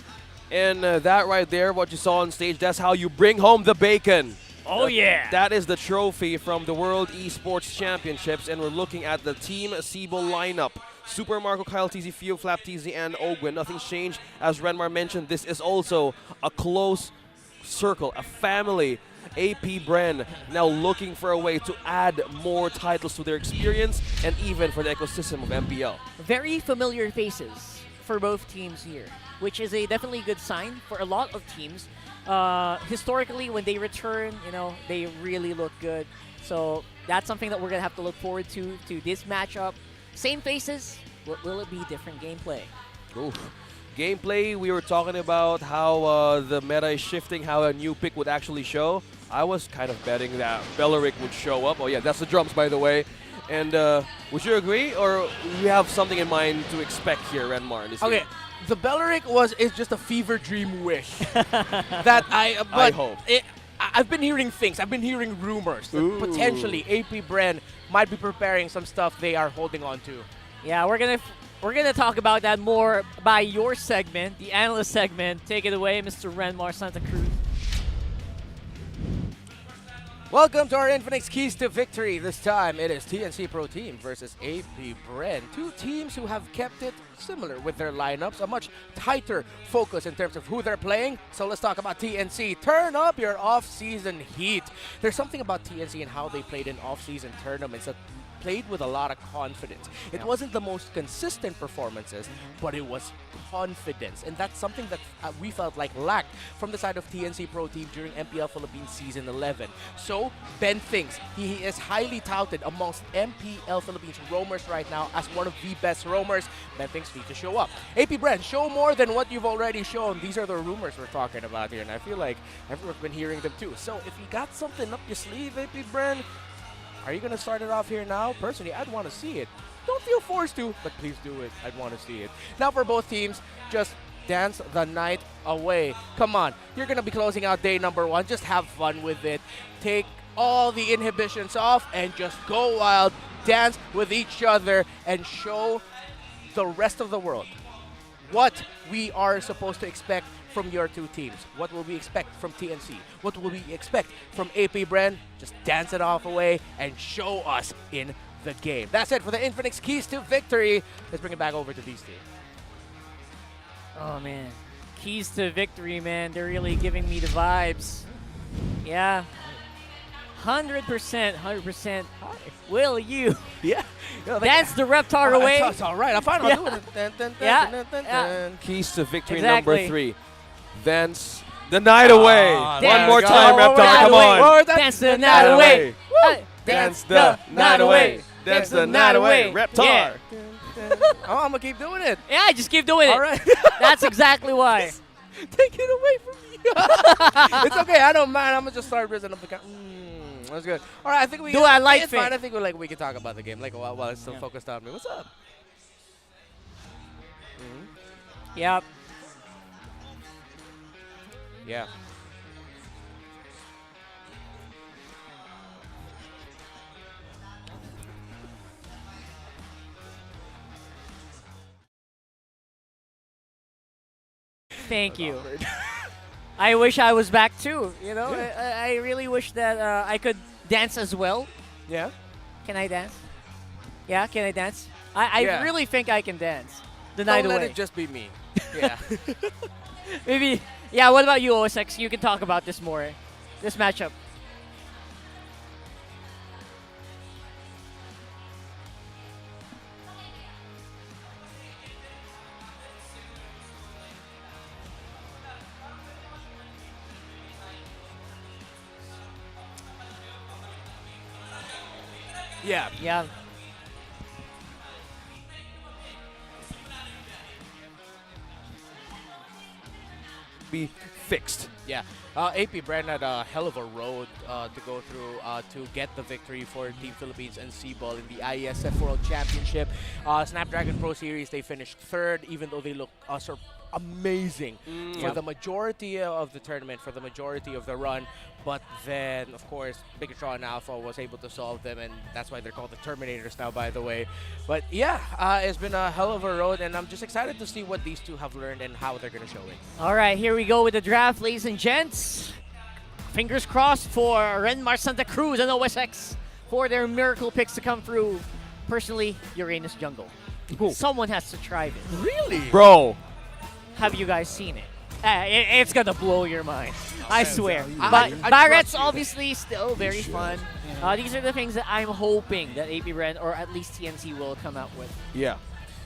and that right there, what you saw on stage, that's how you bring home the bacon. Oh, yeah. That is the trophy from the World Esports Championships, and we're looking at the Team Cebol lineup. Super Marco, Kyle, TZ, Fio, Flap, TZ, and Ogwin. Nothing's changed. As Renmar mentioned, this is also a close circle, a family. AP Bren now looking for a way to add more titles to their experience and even for the ecosystem of MPL. Very familiar faces for both teams here, which is a definitely good sign for a lot of teams. Historically, when they return, you know, they really look good. So that's something that we're going to have to look forward to this matchup. Same faces, will it be different gameplay? Oof. Gameplay, we were talking about how the meta is shifting, how a new pick would actually show. I was kind of betting that BLCK would show up. Oh yeah, that's the drums, by the way. And would you agree, or you have something in mind to expect here, Renmar? Okay, the BLCK is just a fever dream wish that I hope. I've been hearing things. I've been hearing rumors that potentially AP Bren might be preparing some stuff they are holding on to. Yeah, we're gonna talk about that more by your segment, the analyst segment. Take it away, Mr. Renmar Santa Cruz. Welcome to our Infinix Keys to Victory. This time it is TNC Pro Team versus AP Bren. Two teams who have kept it similar with their lineups, a much tighter focus in terms of who they're playing. So let's talk about TNC. Turn up your off-season heat. There's something about TNC and how they played in off-season tournaments that played with a lot of confidence. It wasn't the most consistent performances, but it was confidence. And that's something that we felt like lacked from the side of TNC Pro Team during MPL Philippines Season 11. So, Ben thinks he is highly touted amongst MPL Philippines roamers right now as one of the best roamers. Ben thinks need to show up. AP Bren, show more than what you've already shown. These are the rumors we're talking about here, and I feel like everyone's been hearing them too. So, if you got something up your sleeve, AP Bren, are you going to start it off here now? Personally, I'd want to see it. Don't feel forced to, but please do it. I'd want to see it. Now for both teams, just dance the night away. Come on, you're going to be closing out day number 1. Just have fun with it. Take all the inhibitions off and just go wild. Dance with each other and show the rest of the world what we are supposed to expect from your two teams. What will we expect from TNC? What will we expect from AP Bren? Just dance it off away and show us in the game. That's it for the Infinix Keys to Victory. Let's bring it back over to these teams. Oh man, Keys to Victory, man. They're really giving me the vibes. Yeah. 100%. Will you? Yeah. Dance the Reptar away. That's all right. I'm fine. I'll do it. Yeah. Keys to Victory number 3. Dance the night away. One more time, Reptar. Come on. Dance the night away. Dance the night away. Dance the night away. Reptar. Yeah. Oh, I'm gonna keep doing it. Yeah, just keep doing it. All right. That's exactly why. Take it away from me. It's okay. I don't mind. I'm gonna just start raising up the count. That's good. All right. I think we. Do I like it's it? fine. I think we can talk about the game while it's still focused on me. What's up? Yep. Yeah. Thank you. I wish I was back too. You know, I really wish that I could dance as well. Yeah. Can I dance? Yeah, can I dance? I really think I can dance. The night Don't away. let it just be me. Yeah. Maybe. Yeah. What about you, OSX? You can talk about this more. This matchup. Yeah. Yeah. Be fixed. Yeah. AP Brand had a hell of a road to go through to get the victory for Team Philippines and C-Ball in the IESF World Championship. Snapdragon Pro Series, they finished third, even though they look sort of amazing for the majority of the tournament, for the majority of the run. But then, of course, Bigatron and Alpha was able to solve them, and that's why they're called the Terminators now, by the way. But yeah, it's been a hell of a road, and I'm just excited to see what these two have learned and how they're going to show it. All right, here we go with the draft, ladies and gents. Fingers crossed for Renmar Santa Cruz and OSX for their miracle picks to come through. Personally, Uranus Jungle. Someone has to try this. Really? Bro. Have you guys seen it? It's gonna blow your mind. I swear. I But Barrett's obviously still very fun. These are the things that I'm hoping that AP Brand or at least TNC will come out with. Yeah.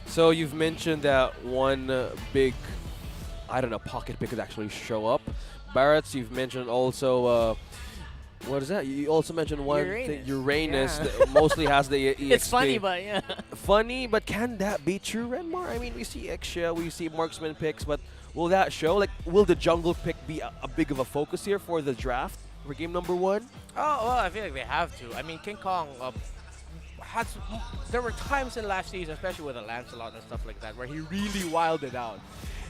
So you've mentioned that one big, I don't know, pocket pick could actually show up. Barrett's, you've mentioned also, what is that? You also mentioned one thing, Uranus that mostly has the EXP. It's funny, but yeah. Funny, but can that be true, Renmar? I mean, we see X-Shell, we see marksman picks, but will that show? Like, will the jungle pick be a big of a focus here for the draft for game number 1? Oh, well, I feel like they have to. I mean, King Kong there were times in last season, especially with the Lancelot and stuff like that, where he really wilded out.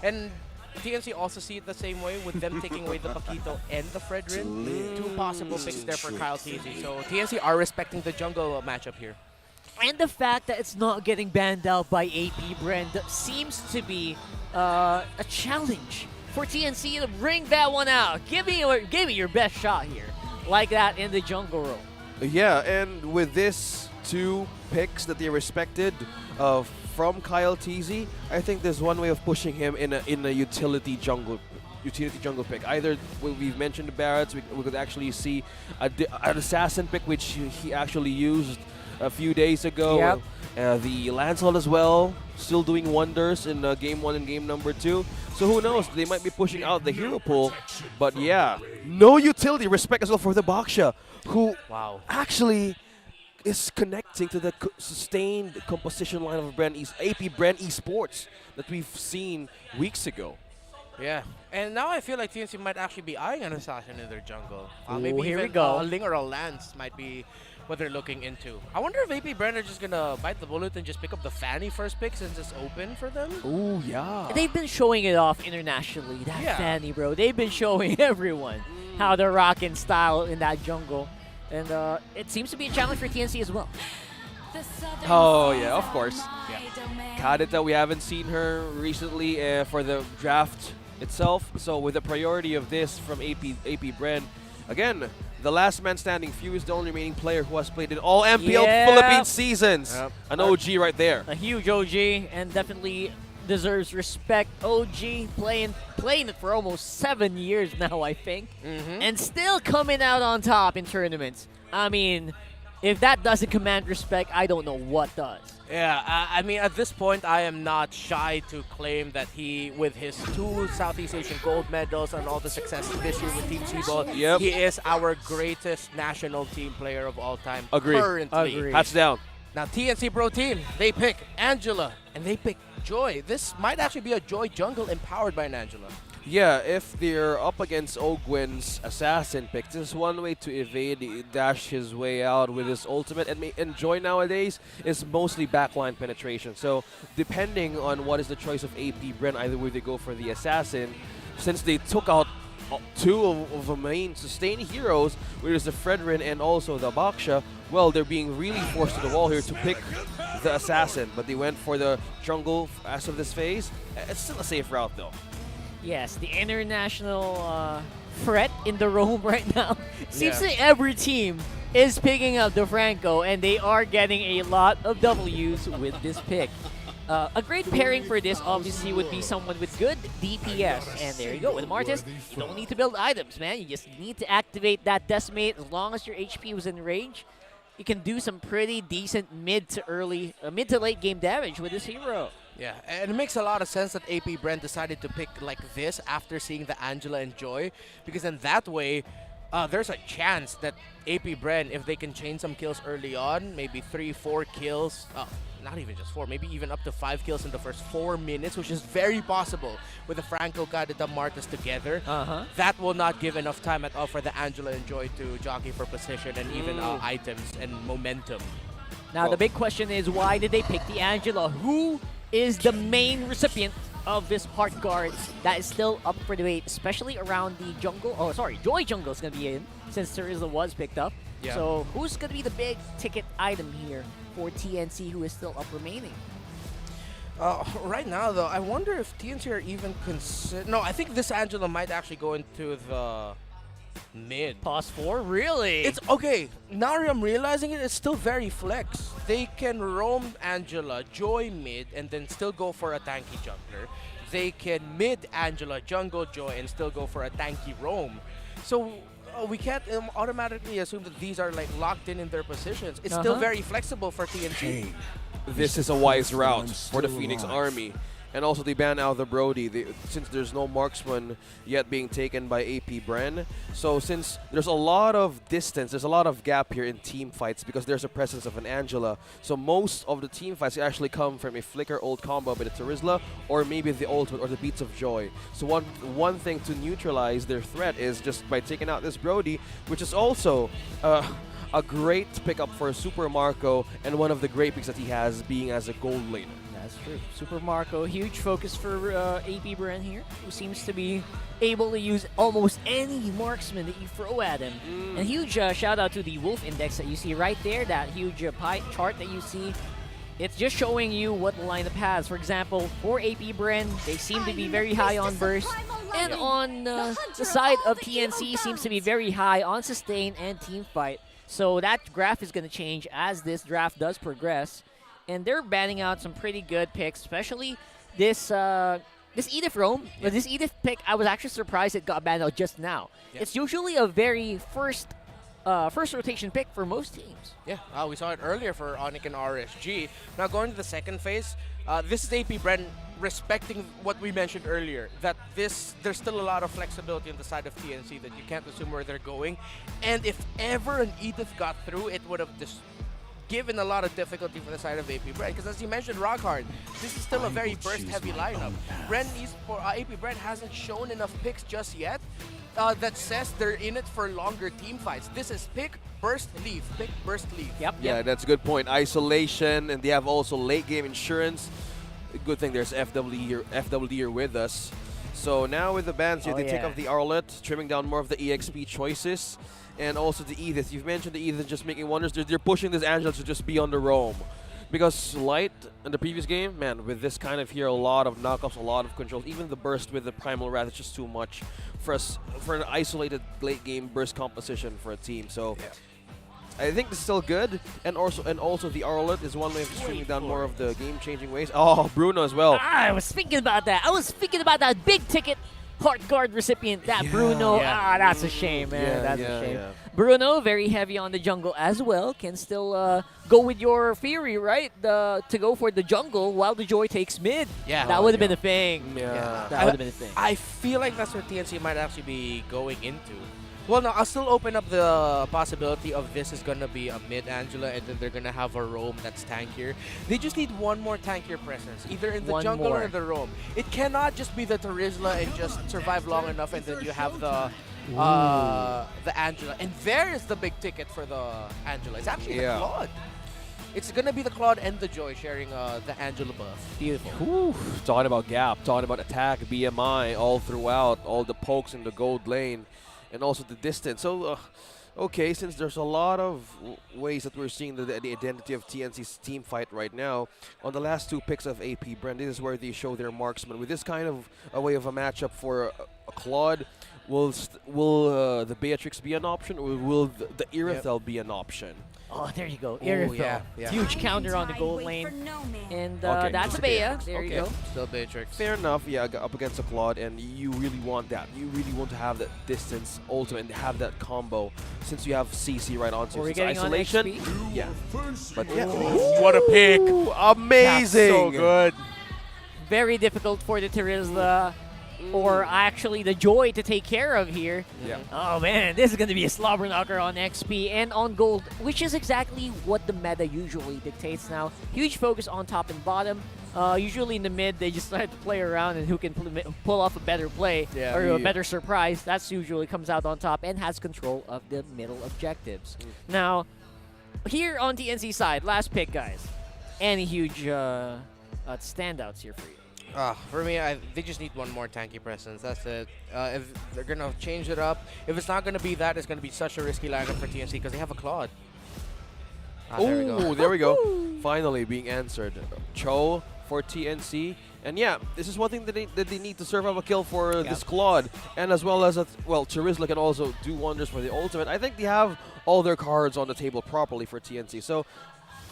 And TNC also see it the same way with them taking away the Paquito and the Fredrin. Two possible picks there for Kyle TZ. So TNC are respecting the jungle matchup here. And the fact that it's not getting banned out by AP Brand seems to be a challenge for TNC to bring that one out. Give me your best shot here, like that in the jungle role. Yeah, and with this 2 picks that they respected from Kyle TZ, I think there's one way of pushing him in a utility jungle pick. Either we've mentioned the Barretts, we could actually see an assassin pick, which he actually used a few days ago. Yep. The Lancelot as well, still doing wonders in game 1 and game number 2. So who knows? They might be pushing out the hero pool. But yeah, no utility. Respect as well for the Baksha, who actually is connecting to the sustained composition line of AP Brand Esports that we've seen weeks ago. Yeah, and now I feel like TNC might actually be eyeing an assassin in their jungle. Maybe here even we go. A Ling or a Lance might be what they're looking into. I wonder if AP Brand are just gonna bite the bullet and just pick up the Fanny first pick since it's open for them. Ooh, yeah. They've been showing it off internationally, that Fanny, bro. They've been showing everyone how they're rocking style in that jungle. And it seems to be a challenge for TNC as well. Oh, yeah, of course. Kadita, we haven't seen her recently for the draft itself. So with the priority of this from AP Brand, again, the last man standing, Few is the only remaining player who has played in all MPL Philippines seasons. An OG right there. A huge OG and definitely deserves respect. OG playing it for almost 7 years now, I think. And still coming out on top in tournaments. I mean, If that doesn't command respect, I don't know what does. Yeah, I mean, at this point, I am not shy to claim that he, with his 2 Southeast Asian gold medals and all the success this year with Team Seaball, he is our greatest national team player of all time. Currently. Hats down. Now, TNC Pro Team, they pick Angela, and they pick Joy. This might actually be a Joy jungle empowered by an Angela. Yeah, if they're up against Ogwen's assassin pick, this is one way to evade, dash his way out with his ultimate. And Joy nowadays is mostly backline penetration. So depending on what is the choice of APBR, either way they go for the assassin, since they took out 2 of the main sustained heroes, which is the Fredrin and also the Baksha, well, they're being really forced to the wall here to pick the assassin. But they went for the jungle as of this phase. It's still a safe route though. Yes, the international threat in the roam right now. Seems like every team is picking up DeFranco, and they are getting a lot of W's with this pick. A great pairing for this, obviously, would be someone with good DPS. And there you go. With Martis, you don't need to build items, man. You just need to activate that Decimate. As long as your HP was in range, you can do some pretty decent mid to late game damage with this hero. Yeah, and it makes a lot of sense that APBR decided to pick like this after seeing the Angela and Joy, because in that way, there's a chance that APBR, if they can chain some kills early on, maybe 3-4 kills, not even just 4, maybe even up to 5 kills in the first 4 minutes, which is very possible with the Franco Cadeta Martis together. That will not give enough time at all for the Angela and Joy to jockey for position and even items and momentum. Now, the big question is, why did they pick the Angela? Who is the main recipient of this Heart Guard that is still up for debate, especially around the jungle? Oh, sorry, Joy jungle is going to be in, since Terizla was picked up. Yeah. So who's going to be the big ticket item here for TNC, who is still up remaining? Right now, though, I wonder if TNC are even consider. No, I think this Angela might actually go into the mid. Pause 4? Really? It's okay. Now I'm realizing it's still very flex. They can roam Angela, Joy mid, and then still go for a tanky jungler. They can mid Angela, jungle Joy, and still go for a tanky roam. So we can't automatically assume that these are like locked in their positions. It's still very flexible for TNT. This is a wise route for the Phoenix Army. And also they ban out the Brody since there's no marksman yet being taken by APBR. So since there's a lot of distance, there's a lot of gap here in team fights because there's a presence of an Angela. So most of the team fights actually come from a flicker ult combo by the Terizla or maybe the ultimate or the Beats of Joy. So one thing to neutralize their threat is just by taking out this Brody, which is also a great pickup for Super Marco and one of the great picks that he has being as a gold laner. That's true. Super Marco, huge focus for APBR here, who seems to be able to use almost any marksman that you throw at him. And huge shout out to the Wolf Index that you see right there, that huge pie chart that you see. It's just showing you what the lineup has. For example, for APBR, they seem to be very high on burst. And on the side of TNC seems to be very high on sustain and team fight. So that graph is going to change as this draft does progress. And they're banning out some pretty good picks, especially this Edith roam. But this Edith pick, I was actually surprised it got banned out just now. It's usually a very first rotation pick for most teams. Yeah, we saw it earlier for ONIC and RSG. Now going to the second phase, this is APBR respecting what we mentioned earlier, that there's still a lot of flexibility on the side of TNC that you can't assume where they're going. And if ever an Edith got through, it would have given a lot of difficulty for the side of APBR, because as you mentioned, Rockhard, this is still a very burst-heavy lineup. APBR hasn't shown enough picks just yet that says they're in it for longer team fights. This is pick, burst, leave, pick, burst, leave. Yeah, that's a good point. Isolation, and they have also late-game insurance. Good thing there's FW here with us. So now with the bans here, they take off the Arlet, trimming down more of the EXP choices. And also the Edith. You've mentioned the Edith just making wonders. They're pushing this Angela to just be on the roam. Because Light in the previous game, man, with this kind of hero, a lot of knockups, a lot of controls. Even the burst with the Primal Wrath is just too much for an isolated late game burst composition for a team. So I think this is still good. And also the Arlet is one way of streaming down more of the game-changing ways. Oh, Bruno as well. I was thinking about that. I was thinking about that big ticket heart guard recipient, that Bruno. That's a shame, man. That's a shame. Bruno, very heavy on the jungle as well, can still go with your theory, right? To go for the jungle while the Joy takes mid. Yeah. That would have been a thing. That would have been a thing. I feel like that's where TNC might actually be going into. Well, no, I'll still open up the possibility of this is going to be a mid-Angela, and then they're going to have a roam that's tankier. They just need one more tankier presence, either in the jungle or the roam. It cannot just be the Terizla and just survive long enough, and then you have the Angela. And there is the big ticket for the Angela. It's actually the Claude. It's going to be the Claude and the Joy sharing the Angela buff. Beautiful. Whew. Talking about gap, talking about attack, BMI, all throughout, all the pokes in the gold lane, and also the distance. So, okay, since there's a lot of ways that we're seeing the identity of TNC's team fight right now, on the last 2 picks of AP Brand, this is where they show their marksman. With this kind of a way of a matchup for a Claude, will the Beatrix be an option, or will the Irithel be an option? Oh, there you go. Irithel. Huge counter on the gold lane. And that's a Bea. There you go. Still Beatrix. Fair enough, yeah, up against a Claude, and you really want that. You really want to have that distance ultimate and have that combo, since you have CC right onto We're getting isolation. On XP. Yeah. But yeah. What a pick. Amazing. That's so good. Very difficult for the Terizla. Or actually the Joy to take care of here. Yeah. Oh man, this is going to be a slobber knocker on XP and on gold, which is exactly what the meta usually dictates now. Huge focus on top and bottom. Usually in the mid, they just like to play around and who can pull off a better play or a better surprise. That's usually comes out on top and has control of the middle objectives. Now, here on TNC side, last pick, guys. Any huge standouts here for you? For me, they just need one more tanky presence. That's it. If they're going to change it up, if it's not going to be that, it's going to be such a risky lineup for TNC because they have a Claude. There we go. Finally being answered. Cho for TNC. And yeah, this is one thing that they need to survive a kill for this Claude. And as well as, Charizla can also do wonders for the ultimate. I think they have all their cards on the table properly for TNC. So,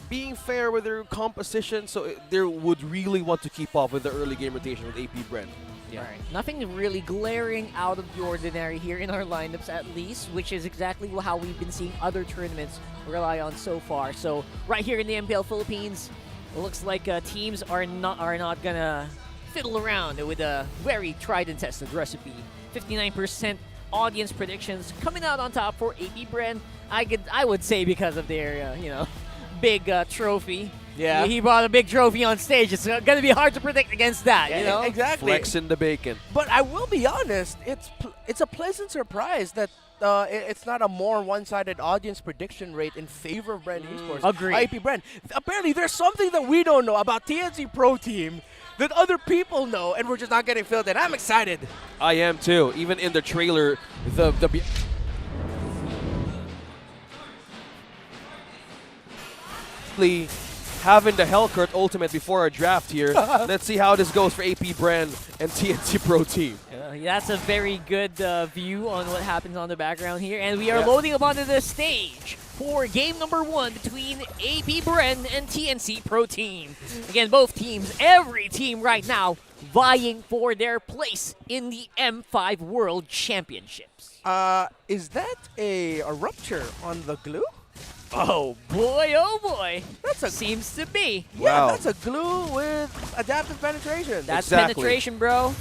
being fair with their composition, so they would really want to keep up with the early game rotation with AP Brent. Yeah. Right. Nothing really glaring out of the ordinary here in our lineups, at least, which is exactly how we've been seeing other tournaments rely on so far. So right here in the MPL Philippines, it looks like teams are not gonna fiddle around with a very tried and tested recipe. 59% audience predictions coming out on top for AP Brand. I would say because of their big trophy. Yeah. He brought a big trophy on stage. It's going to be hard to predict against that, you know? Exactly. Flexing the bacon. But I will be honest, it's a pleasant surprise that it's not a more one-sided audience prediction rate in favor of Brand Esports. Agreed. IP Brand. Apparently, there's something that we don't know about TNC Pro Team that other people know, and we're just not getting filled in. I'm excited. I am too. Even in the trailer, having the Hellcurt ultimate before our draft here. Let's see how this goes for AP Brand and TNC Pro Team. That's a very good view on what happens on the background here. And we are loading up onto the stage for game number 1 between AP Brand and TNC Pro Team. Again, both teams, every team right now, vying for their place in the M5 World Championships. Is that a rupture on the glue? Oh boy, seems to be. Yeah, that's a glue with adaptive penetration. That's penetration, bro.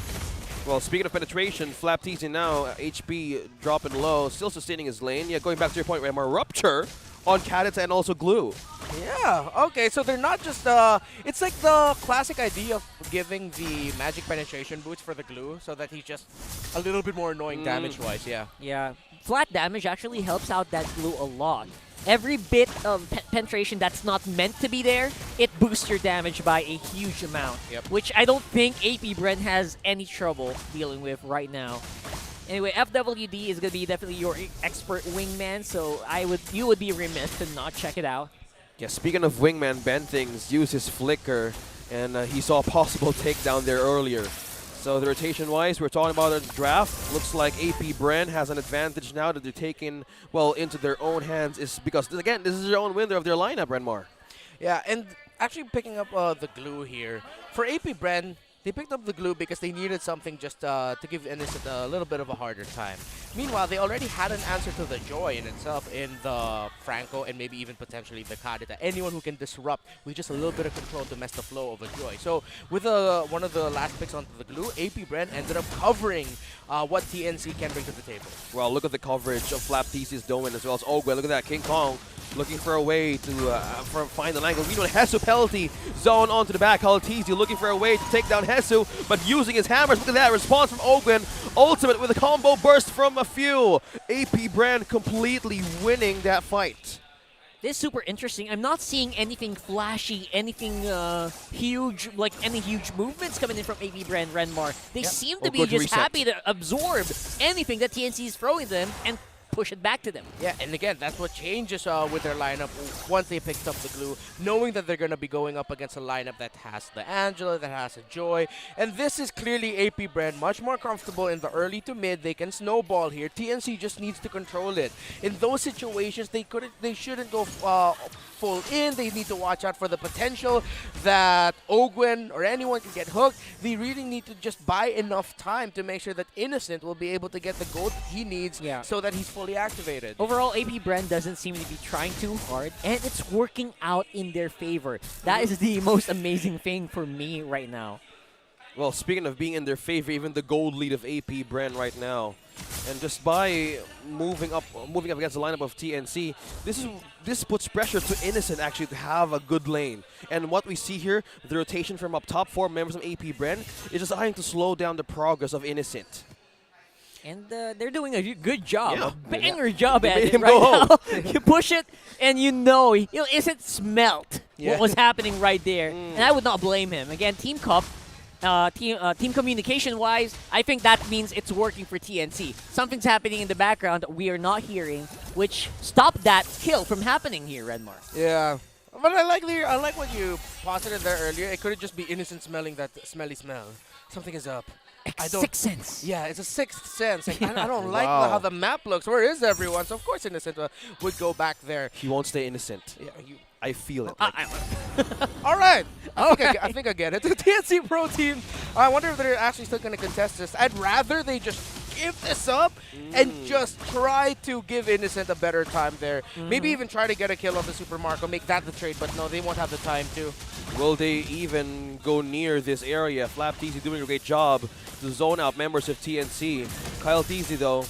Well, speaking of penetration, Flap teasing now, HP dropping low, still sustaining his lane. Yeah, going back to your point, Ramar, rupture on Cadets and also glue. Yeah, okay, so they're not just, it's like the classic idea of giving the magic penetration boots for the glue so that he's just a little bit more annoying damage-wise, Yeah, flat damage actually helps out that glue a lot. Every bit of penetration that's not meant to be there, it boosts your damage by a huge amount, which I don't think AP Brand has any trouble dealing with right now. Anyway, FWD is going to be definitely your expert wingman, so you would be remiss to not check it out. Yeah, speaking of wingman, Ben Things used his flicker, and he saw a possible takedown there earlier. So the rotation-wise, we're talking about a draft. Looks like AP Brand has an advantage now that they're taking, into their own hands. Is because, again, this is their own winner of their lineup, Renmar. Yeah, and actually picking up the glue here, for AP Brand, They picked up the glue because they needed something just to give Innocent a little bit of a harder time. Meanwhile, they already had an answer to the Joy in itself in the Franco and maybe even potentially the Kadita. Anyone who can disrupt with just a little bit of control to mess the flow of a Joy. So with one of the last picks onto the glue, AP Bren ended up covering what TNC can bring to the table. Well, look at the coverage of Flap TC's Doman as well as Ogwe. Look at that, King Kong looking for a way to find an angle. We know Hesu penalty zone onto the back. Haltizi looking for a way to take down Hesu, but using his hammers. Look at that response from Ogwen. Ultimate with a combo burst from a few. AP Brand completely winning that fight. This is super interesting. I'm not seeing anything flashy, anything huge, like any huge movements coming in from AP Brand Renmar. They seem to be just happy to absorb anything that TNC is throwing them and push it back to them. Yeah, and again, that's what changes with their lineup once they picked up the glue, knowing that they're going to be going up against a lineup that has the Angela, that has a Joy, and this is clearly AP Brand much more comfortable in the early to mid. They can snowball here. TNC just needs to control it. In those situations, they shouldn't go full in. They need to watch out for the potential that Ogwen or anyone can get hooked. They really need to just buy enough time to make sure that Innocent will be able to get the gold he needs so that he's fully activated. Overall, AP Brand doesn't seem to be trying too hard, and it's working out in their favor. That is the most amazing thing for me right now. Well, speaking of being in their favor, even the gold lead of AP Brand right now. And just by moving up against the lineup of TNC, this puts pressure to Innocent actually to have a good lane. And what we see here, the rotation from up top, 4 members of AP Brand, is just trying to slow down the progress of Innocent. And they're doing a good job, a banger job at it him right go now. You push it, and you know Innocent smelt what was happening right there. And I would not blame him. Again, Team Cup, team communication-wise, I think that means it's working for TNC. Something's happening in the background that we are not hearing, which stopped that kill from happening here, Renmar. Yeah. But I like what you posited there earlier. It could just be Innocent smelling that smelly smell. Something is up. Sixth sense. Yeah, it's a sixth sense. Like, I don't like how the map looks. Where is everyone? So of course Innocent would go back there. He won't stay innocent. Yeah, I feel it. All right. I think I get it. The TNC Pro team, I wonder if they're actually still going to contest this. I'd rather they just give this up and just try to give Innocent a better time there. Maybe even try to get a kill on the Super Marco, make that the trade, but no, they won't have the time to. Will they even go near this area? Flap TC doing a great job to zone out members of TNC. Kyle TC though,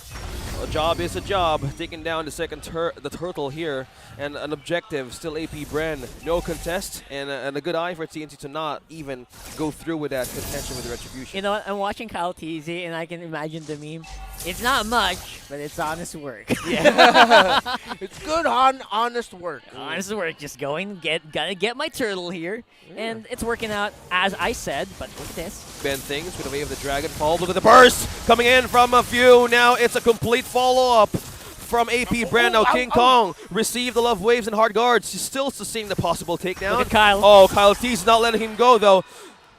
a job is a job. Taking down the second the turtle here, and an objective still AP Bren. No contest, and a good eye for TNC to not even go through with that contention with the Retribution. You know what? I'm watching Kyle TZ, and I can imagine the meme. It's not much, but it's honest work. Yeah. It's good honest work. Honest work. Just gotta get my turtle here, and it's working out as I said. But look at this. Ben Things with a wave of the Dragon Fall. Look at the burst coming in from a few. Now it's a complete follow-up from AP Brand. Now King Kong received the love waves and hard guards. He's still sustaining the possible takedown. Look at Kyle. Oh, Kyle T's not letting him go though.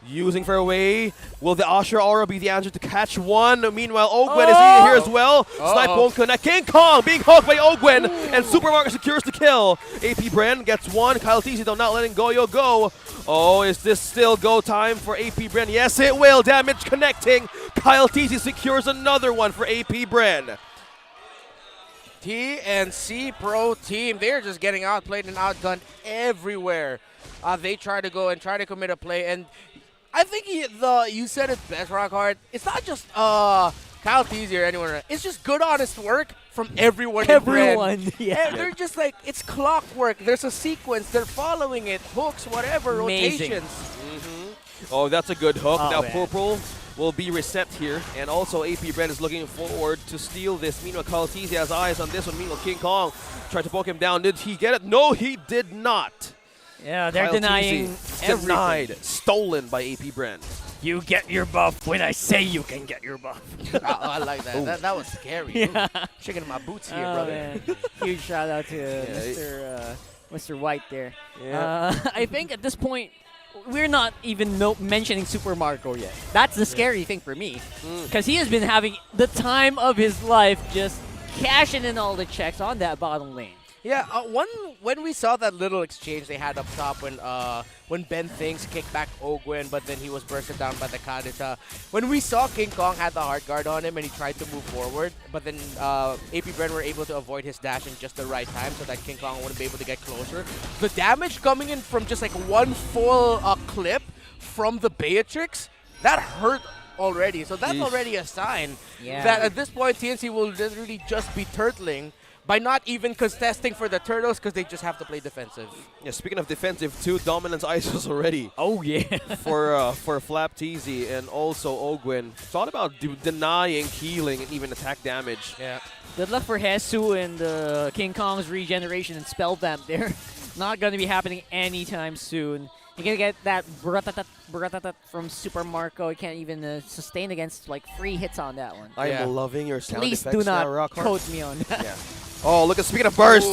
Using for a way. Will the Usher Aura be the answer to catch one? Meanwhile, Ogwen is here as well. Snipe won't connect. King Kong being hooked by Ogwen. And Super Market secures the kill. AP Brand gets one. Kyle TC though not letting Goyo go. Oh, is this still go time for AP Brand? Yes, it will. Damage connecting. Kyle TC secures another one for AP Brand. TNC Pro team, they're just getting outplayed and outgunned everywhere. They try to go and try to commit a play, and I think you said it best, Rockhard. It's not just Kyle Teasy or anyone. It's just good, honest work from everyone. Everyone, yeah. And they're just like, it's clockwork. There's a sequence. They're following it. Hooks, whatever, Amazing. rotations. Oh, that's a good hook. Oh, now man. Purple will be reset here, and also AP Brand is looking forward to steal this. Meanwhile, Kyle Teasy has eyes on this one. Meanwhile, King Kong tried to poke him down. Did he get it? No, he did not. Yeah, they're Kyle denying Teasy everything. denied. Stolen by AP Brand. You get your buff when I say you can get your buff. I like that. That was scary. Yeah. Shaking my boots here, Oh, brother. man. Huge shout out to Mr. White there. Yeah. I think at this point, we're not even mentioning Super Marco yet. That's the scary thing for me. Because he has been having the time of his life just cashing in all the checks on that bottom lane. Yeah, when we saw that little exchange they had up top when Ben Things kicked back Ogwen, but then he was bursted down by the Kadita. When we saw King Kong had the hard guard on him and he tried to move forward, but then AP Bren were able to avoid his dash in just the right time so that King Kong wouldn't be able to get closer. The damage coming in from just like one full clip from the Beatrix, that hurt already. So that's already a sign that at this point TNC will literally just be turtling by not even contesting for the Turtles because they just have to play defensive. Yeah, speaking of defensive, 2 dominance ISOs already. Oh, yeah. for Flap TZ and also Ogwen. It's all about denying, healing, and even attack damage. Yeah. Good luck for Hesu and King Kong's regeneration and spell vamp there. Not going to be happening anytime soon. You're going to get that bratatat from Super Marco. You can't even sustain against like 3 hits on that one. I'm loving your sound Please effects do not now, Rockhart. quote me on that. Yeah. Oh, look at, speaking of burst,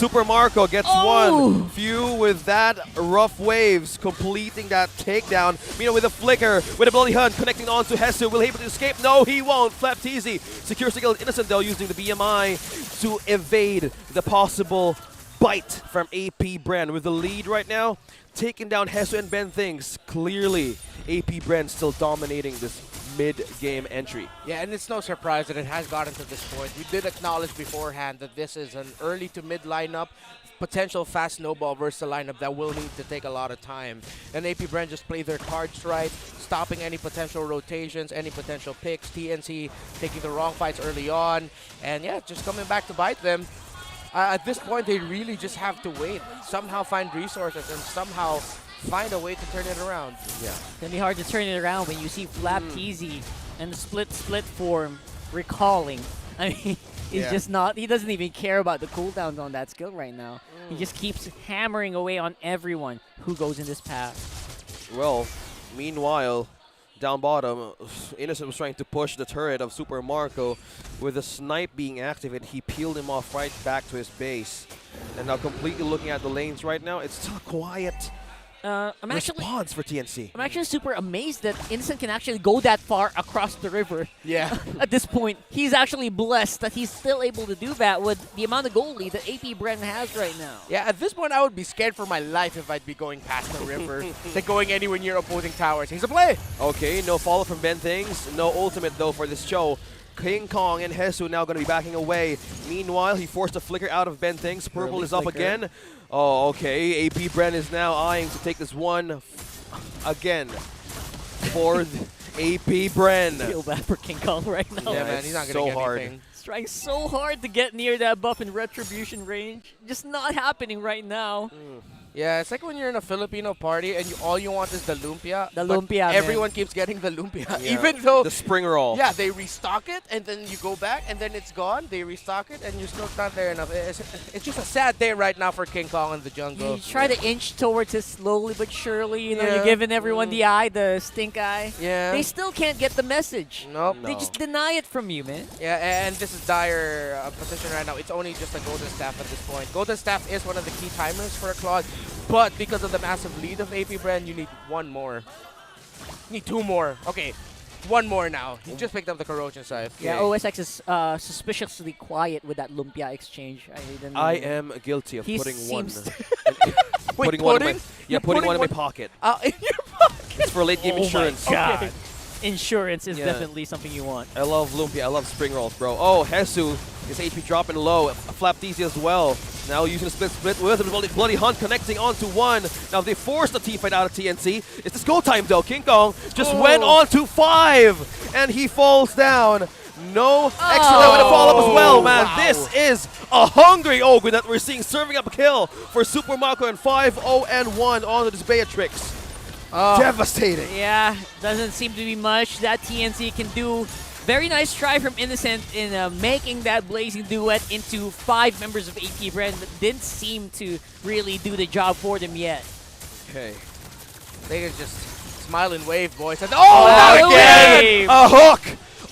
Super Marco gets one. Few with that rough waves, completing that takedown. Mina with a flicker, with a bloody hunt, connecting on to Hesu. Will he able to escape? No, he won't. Flap TZ secures the kill. Innocent though, using the BMI to evade the possible bite from AP Bren. With the lead right now, taking down Hesu and Ben Things. Clearly, AP Bren still dominating this mid-game entry. Yeah, and it's no surprise that it has gotten to this point. We did acknowledge beforehand that this is an early to mid lineup, potential fast snowball versus a lineup that will need to take a lot of time. And AP Bren just play their cards right, stopping any potential rotations, any potential picks. TNC taking the wrong fights early on, and yeah, just coming back to bite them. At this point, they really just have to wait, somehow find resources, and somehow find a way to turn it around. Yeah. It's going to be hard to turn it around when you see Flap TZ and the split form recalling. I mean, he's just not, he doesn't even care about the cooldowns on that skill right now. He just keeps hammering away on everyone who goes in this path. Well, meanwhile, down bottom, Innocent was trying to push the turret of Super Marco. With the snipe being activated, he peeled him off right back to his base. And now completely looking at the lanes right now, it's still quiet. Response for TNC. I'm actually super amazed that Innocent can actually go that far across the river. Yeah. At this point, he's actually blessed that he's still able to do that with the amount of goal lead that AP Bren has right now. Yeah, at this point, I would be scared for my life if I'd be going past the river, than going anywhere near opposing towers. Here's a play. Okay, no follow from Ben Things. No ultimate, though, for this show. King Kong and Hesu now going to be backing away. Meanwhile, he forced a flicker out of Ben Things. Purple Early is up flicker. again. Oh, okay. AP Bren is now eyeing to take this one again for AP Bren. Feel bad for King Kong right now. Yeah, man, he's not going to get anything. He's trying so hard to get near that buff in retribution range. Just not happening right now. Yeah, it's like when you're in a Filipino party and all you want is the lumpia. The but lumpia, man. everyone keeps getting the lumpia. Yeah. Even though the spring roll. Yeah, they restock it and then you go back and then it's gone. They restock it and you're still not there enough. It's just a sad day right now for King Kong in the jungle. You try to inch towards it slowly but surely. You know, you're giving everyone the eye, the stink eye. Yeah. They still can't get the message. Nope. They just deny it from you, man. Yeah, and this is dire position right now. It's only just a Golden Staff at this point. Golden Staff is one of the key timers for a Claude, but because of the massive lead of AP Bren, you need one more. You need 2 more. Okay, 1 more now. He just picked up the Corrosion Scythe. Yeah, OSX is suspiciously quiet with that Lumpia exchange. I am guilty of He putting one. seems Putting one in my pocket. in your pocket? It's for late game insurance. My God. Okay. Insurance is definitely something you want. I love Lumpia. I love spring rolls, bro. Oh, Hesu, his HP dropping low. Flap DC as well. Now using a split with a bloody hunt connecting onto one. Now they forced the team fight out of TNC. It's this go time though. King Kong just went on to 5 and he falls down. No extra with a follow-up as well, man. Wow. This is a hungry Ogre that we're seeing serving up a kill for Super Marco and 5-0-1 onto this Beatrix. Devastating. Yeah, doesn't seem to be much that TNC can do. Very nice try from Innocent in making that Blazing Duet into 5 members of AP Bren, but didn't seem to really do the job for them yet. Okay. They can just smile and wave, boys. And not again! A hook!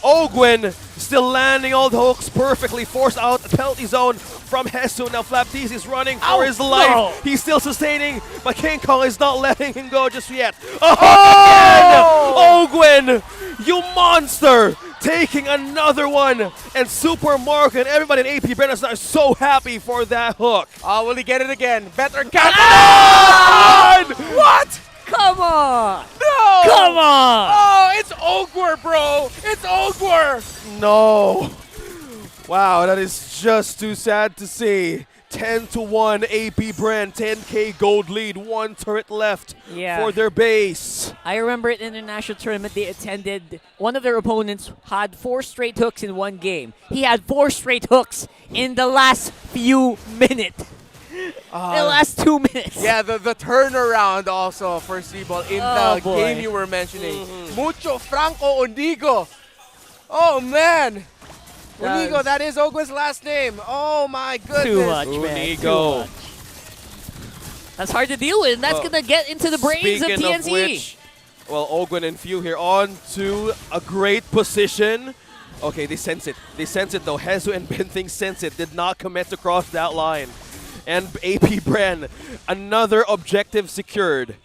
Ogwen still landing all the hooks perfectly, forced out the penalty zone from Hesu. Now Flap DC is running for his life. No. He's still sustaining, but King Kong is not letting him go just yet. A hook again! Ogwen, you monster! taking another one. And Super Mark and everybody in AP Brennan are so happy for that hook. Will he get it again? Better catch. What? Come on! No! Come on! Oh, it's Ogwer, bro! It's Ogwer! No. Wow, that is just too sad to see. 10-1 AP Brand, 10K gold lead, 1 turret left for their base. I remember at international tournament they attended, one of their opponents had 4 straight hooks in one game. He had 4 straight hooks in the last few minutes. The last 2 minutes. Yeah, the turnaround also for Seaball in the game you were mentioning. Mucho Franco Onigo. Oh, man. Onigo, that is Ogwen's last name. Oh, my goodness. Too much, man. Onigo. That's hard to deal with, and that's going to get into the brains of TNC. Of which, well, Ogwen and Few here on to a great position. Okay, they sense it. They sense it, though. Hezu and Benthing sense it. Did not commit to cross that line. And AP Bren, another objective secured.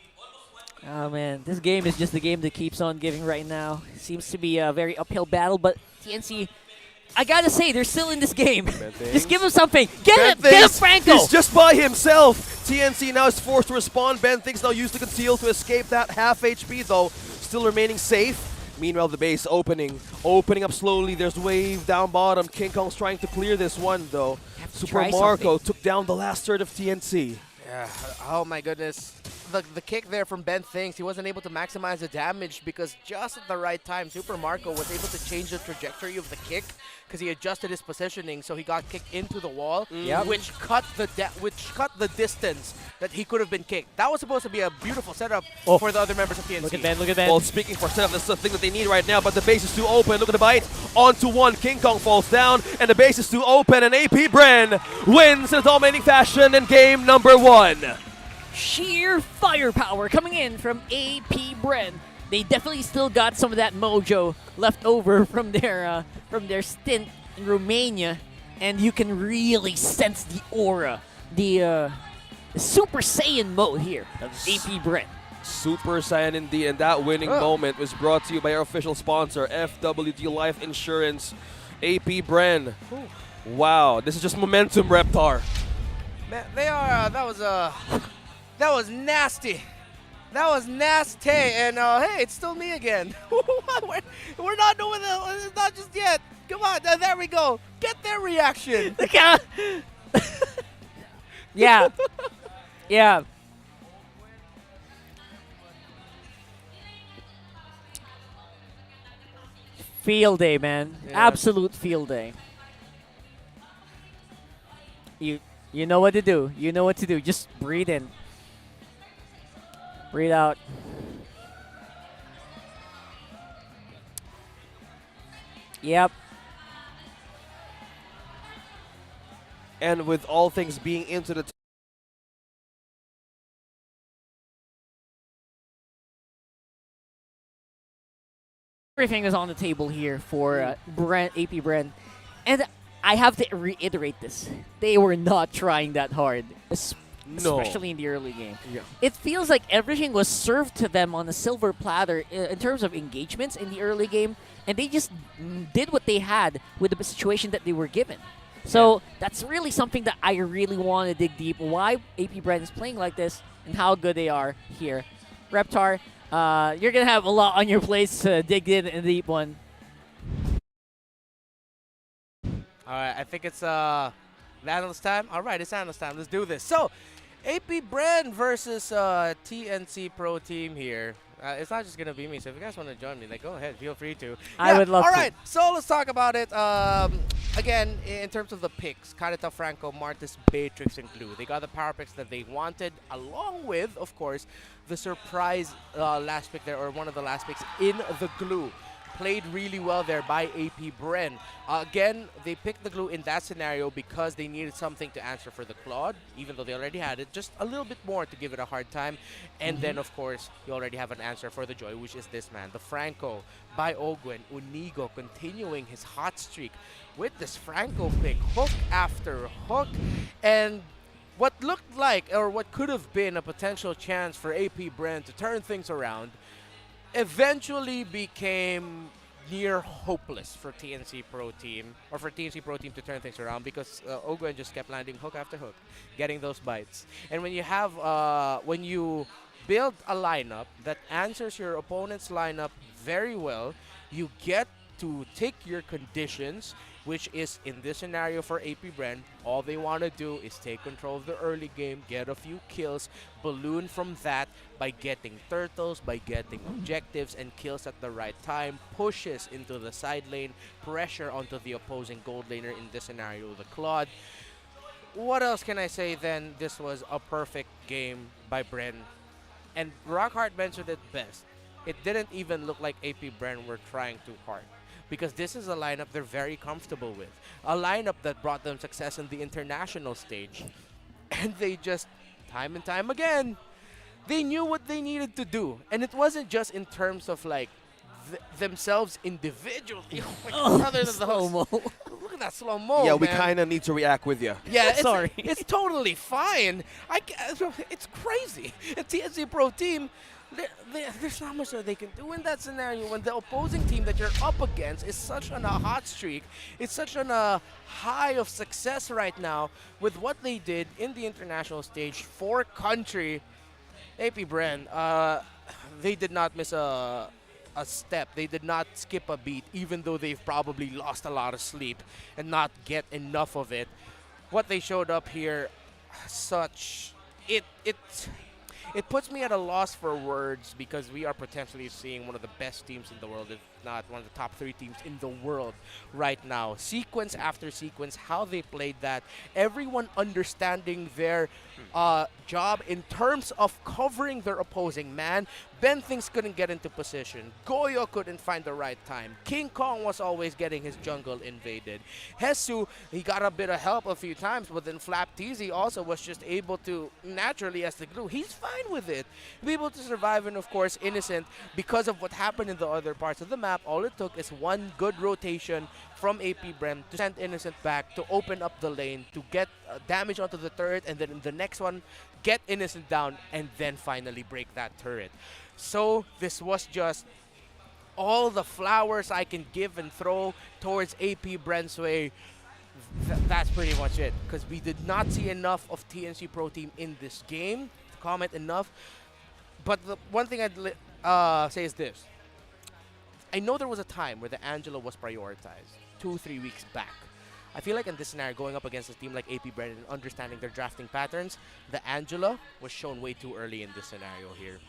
Oh, man. This game is just the game that keeps on giving right now. Seems to be a very uphill battle, but TNC, I gotta say, they're still in this game. Just give him something. Get him, Franco! He's just by himself. TNC now is forced to respond. Benthing's now used to conceal to escape that half HP, though. Still remaining safe. Meanwhile, the base opening up slowly. There's wave down bottom. King Kong's trying to clear this one, though. Super Marco took down the last third of TNC. Yeah. Oh, my goodness. The kick there from Ben Things, he wasn't able to maximize the damage because just at the right time, Super Marco was able to change the trajectory of the kick because he adjusted his positioning, so he got kicked into the wall, which cut the distance that he could have been kicked. That was supposed to be a beautiful setup for the other members of TNC. Look at Ben, look at Ben. Well, speaking for setup, that's the thing that they need right now, but the base is too open. Look at the bite. Onto one. King Kong falls down, and the base is too open, and AP Bren wins in a dominating fashion in game number 1. Sheer firepower coming in from AP Bren. They definitely still got some of that mojo left over from their stint in Romania, and you can really sense the aura, the Super Saiyan mode here of AP Bren. Super Saiyan indeed, and that winning moment was brought to you by our official sponsor, FWD Life Insurance, AP Bren. Wow, this is just momentum, Reptar. Man, they are. That was nasty. That was nasty. And hey, it's still me again. We're not doing it. It's not just yet. Come on, there we go. Get their reaction. Yeah. Yeah. Field day, man. Yeah. Absolute field day. You know what to do. You know what to do. Just breathe in. Breathe out. Yep. And with all things being into the everything is on the table here for AP Bren. And I have to reiterate this. They were not trying that hard, especially in the early game. Yeah. It feels like everything was served to them on a silver platter in terms of engagements in the early game, and they just did what they had with the situation that they were given. So that's really something that I really want to dig deep. Why AP Bren is playing like this and how good they are here. Reptar, you're going to have a lot on your plate to dig in a deep one. All right, I think it's analyst time. All right, it's analyst time. Let's do this. So, AP Bren versus TNC Pro Team here. It's not just going to be me, so if you guys want to join me, like, go ahead. Feel free to. I would love to. All right, so let's talk about it. Again, in terms of the picks, Carita, Franco, Martis, Beatrix, and Glue. They got the power picks that they wanted, along with, of course, the surprise last pick there, or one of the last picks in the Glue. Played really well there by AP Bren. Again, they picked the Glue in that scenario because they needed something to answer for the Claude, even though they already had it, just a little bit more to give it a hard time. And then, of course, you already have an answer for the Joy, which is this man, the Franco by Ogwen. Unigo continuing his hot streak with this Franco pick, hook after hook. And what looked like, or what could have been a potential chance for AP Bren to turn things around, eventually became near hopeless for TNC Pro Team, or for TNC Pro Team to turn things around, because Ogwen just kept landing hook after hook, getting those bites. And when you have, when you build a lineup that answers your opponent's lineup very well, you get to take your conditions, which is, in this scenario for AP Brand, all they want to do is take control of the early game, get a few kills, balloon from that by getting turtles, by getting objectives and kills at the right time, pushes into the side lane, pressure onto the opposing gold laner, in this scenario, the Claude. What else can I say then? This was a perfect game by Bren. And Rockhart mentioned it best. It didn't even look like AP Bren were trying too hard, because this is a lineup they're very comfortable with. A lineup that brought them success in the international stage. And they just, time and time again, they knew what they needed to do. And it wasn't just in terms of like themselves individually. Other than slow-mo. Look at that slow-mo, Yeah, we man. kind of need to react with you. Yeah, it's, Sorry. It's totally fine. It's crazy. A TNC Pro Team, there's not much that they can do in that scenario when the opposing team that you're up against is such on a hot streak. It's such on a high of success right now with what they did in the international stage for country. AP Bren, they did not miss a step. They did not skip a beat, even though they've probably lost a lot of sleep and not get enough of it. What they showed up here, it puts me at a loss for words, because we are potentially seeing one of the best teams in the world, if not one of the top 3 teams in the world right now. Sequence after sequence, how they played that, everyone understanding their job in terms of covering their opposing man. Ben things couldn't get into position. Goyo couldn't find the right time. King Kong was always getting his jungle invaded. Hesu, he got a bit of help a few times, but then Flap TZ also was just able to, naturally as the glue, he's fine with it, be able to survive. And of course, Innocent, because of what happened in the other parts of the map, all it took is one good rotation from AP Brem to send Innocent back, to open up the lane, to get damage onto the turret, and then in the next one, get Innocent down, and then finally break that turret. So this was just all the flowers I can give and throw towards AP Brent's way. That's pretty much it, because we did not see enough of TNC Pro Team in this game to comment enough. But the one thing I'd say is this. I know there was a time where the Angela was prioritized 2-3 weeks back. I feel like in this scenario, going up against a team like AP Brand and understanding their drafting patterns, the Angela was shown way too early in this scenario here.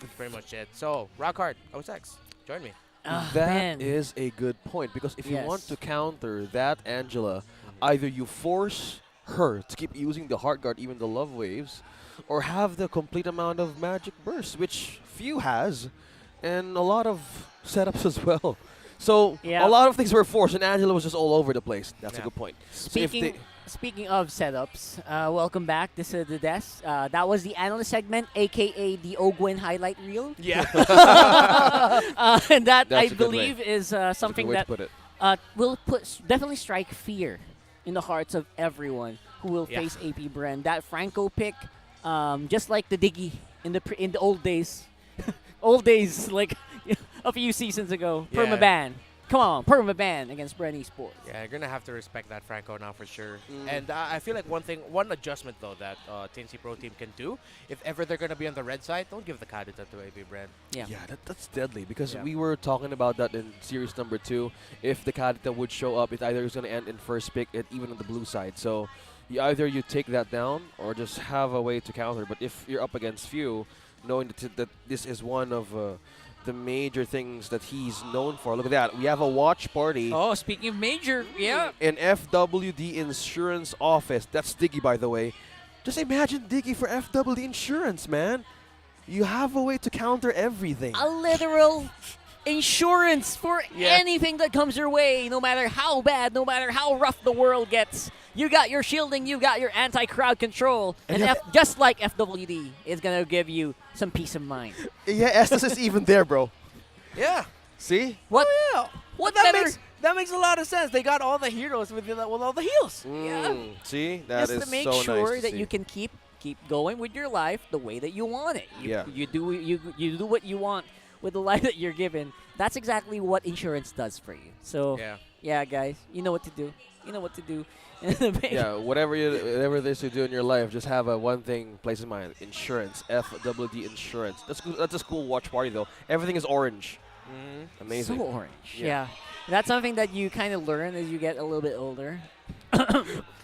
That's pretty much it. So, Rockhart, OSX, join me. That is a good point, because if you want to counter that Angela, either you force her to keep using the Heart Guard, even the Love Waves, or have the complete amount of Magic Burst, which few has, and a lot of setups as well. So a lot of things were forced, and Angela was just all over the place. That's a good point. Speaking of setups, welcome back. This is the desk. That was the analyst segment, aka the Ogwen highlight reel. Yeah. And that, That's I believe, is something that will definitely strike fear in the hearts of everyone who will face AP Brand. That Franco pick, just like the Diggy in the old days. Old days, like a few seasons ago. Permaban. Come on, permaban against Bren Esports. Yeah, you're going to have to respect that Franco now for sure. And I feel like one adjustment, though, that TNC Pro Team can do, if ever they're going to be on the red side, don't give the Kadita to AB Brand. Yeah, that's deadly, because we were talking about that in series number 2. If the Kadita would show up, it either is going to end in first pick, even on the blue side. So either you take that down or just have a way to counter. But if you're up against few, knowing that this is one of the major things that he's known for. Look at that. We have a watch party. Oh, speaking of major, in FWD Insurance Office. That's Diggy, by the way. Just imagine Diggy for FWD Insurance, man. You have a way to counter everything. A literal insurance for anything that comes your way, no matter how bad, no matter how rough the world gets. You got your shielding, you got your anti-crowd control, and just like FWD, it's going to give you some peace of mind. Yeah, Estes is even there, bro. Yeah. See? What? Oh, yeah. What that makes a lot of sense. They got all the heroes with all the heals. See? That is just to make so nice sure to that see. you can keep going with your life the way that you want it. You do what you want with the life that you're given, that's exactly what insurance does for you. So, yeah, guys, you know what to do. You know what to do. Yeah, whatever it is you do in your life, just have one thing place in mind: insurance. FWD insurance. That's a cool watch party though. Everything is orange. Amazing. So orange. Yeah. That's something that you kind of learn as you get a little bit older.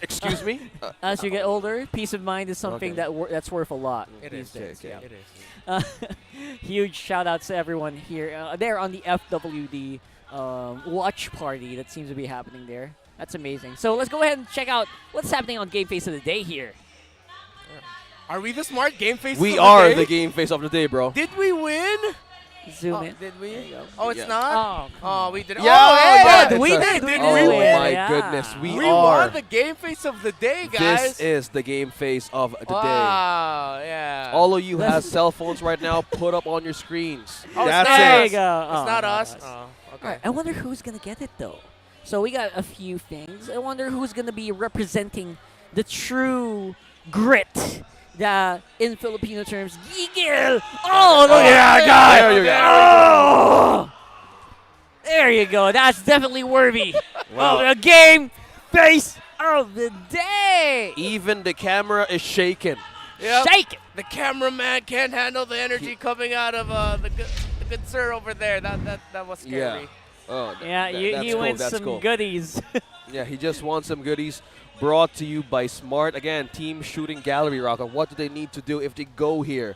Excuse me? As you get older, peace of mind is something that's worth a lot. It these is. days. It is. Huge shout out to everyone here. There on the FWD watch party that seems to be happening there. That's amazing. So let's go ahead and check out what's happening on Game Face of the Day here. Are we the smart Game Face? We are the game face of the day, bro. Did we win? Zoom in. Did we? Oh, it's Yeah. not? Oh, we did. Yeah, oh, we did. Did Oh we win? my goodness, we We are. won the Game Face of the Day, guys. This is the game face of the day. Wow, yeah. All of you have cell phones right now. Put up on your screens. Oh, That's there it. you go. It's not no, us. that's- Oh, okay. Alright, I wonder who's going to get it, though. So we got a few things. I wonder who's going to be representing the true grit that, in Filipino terms, gigil. Oh, look at that guy. There you go. Oh! There you go. That's definitely worthy Wow. of the game face of the day. Even the camera is shaking. Yep. Shake it. The cameraman can't handle the energy coming out of the good sir over there. That was scary. Yeah. Oh, Yeah, that's he cool. wins That's some cool. goodies. Yeah, he just won some goodies brought to you by Smart. Again, Team Shooting Gallery Rock. What do they need to do if they go here?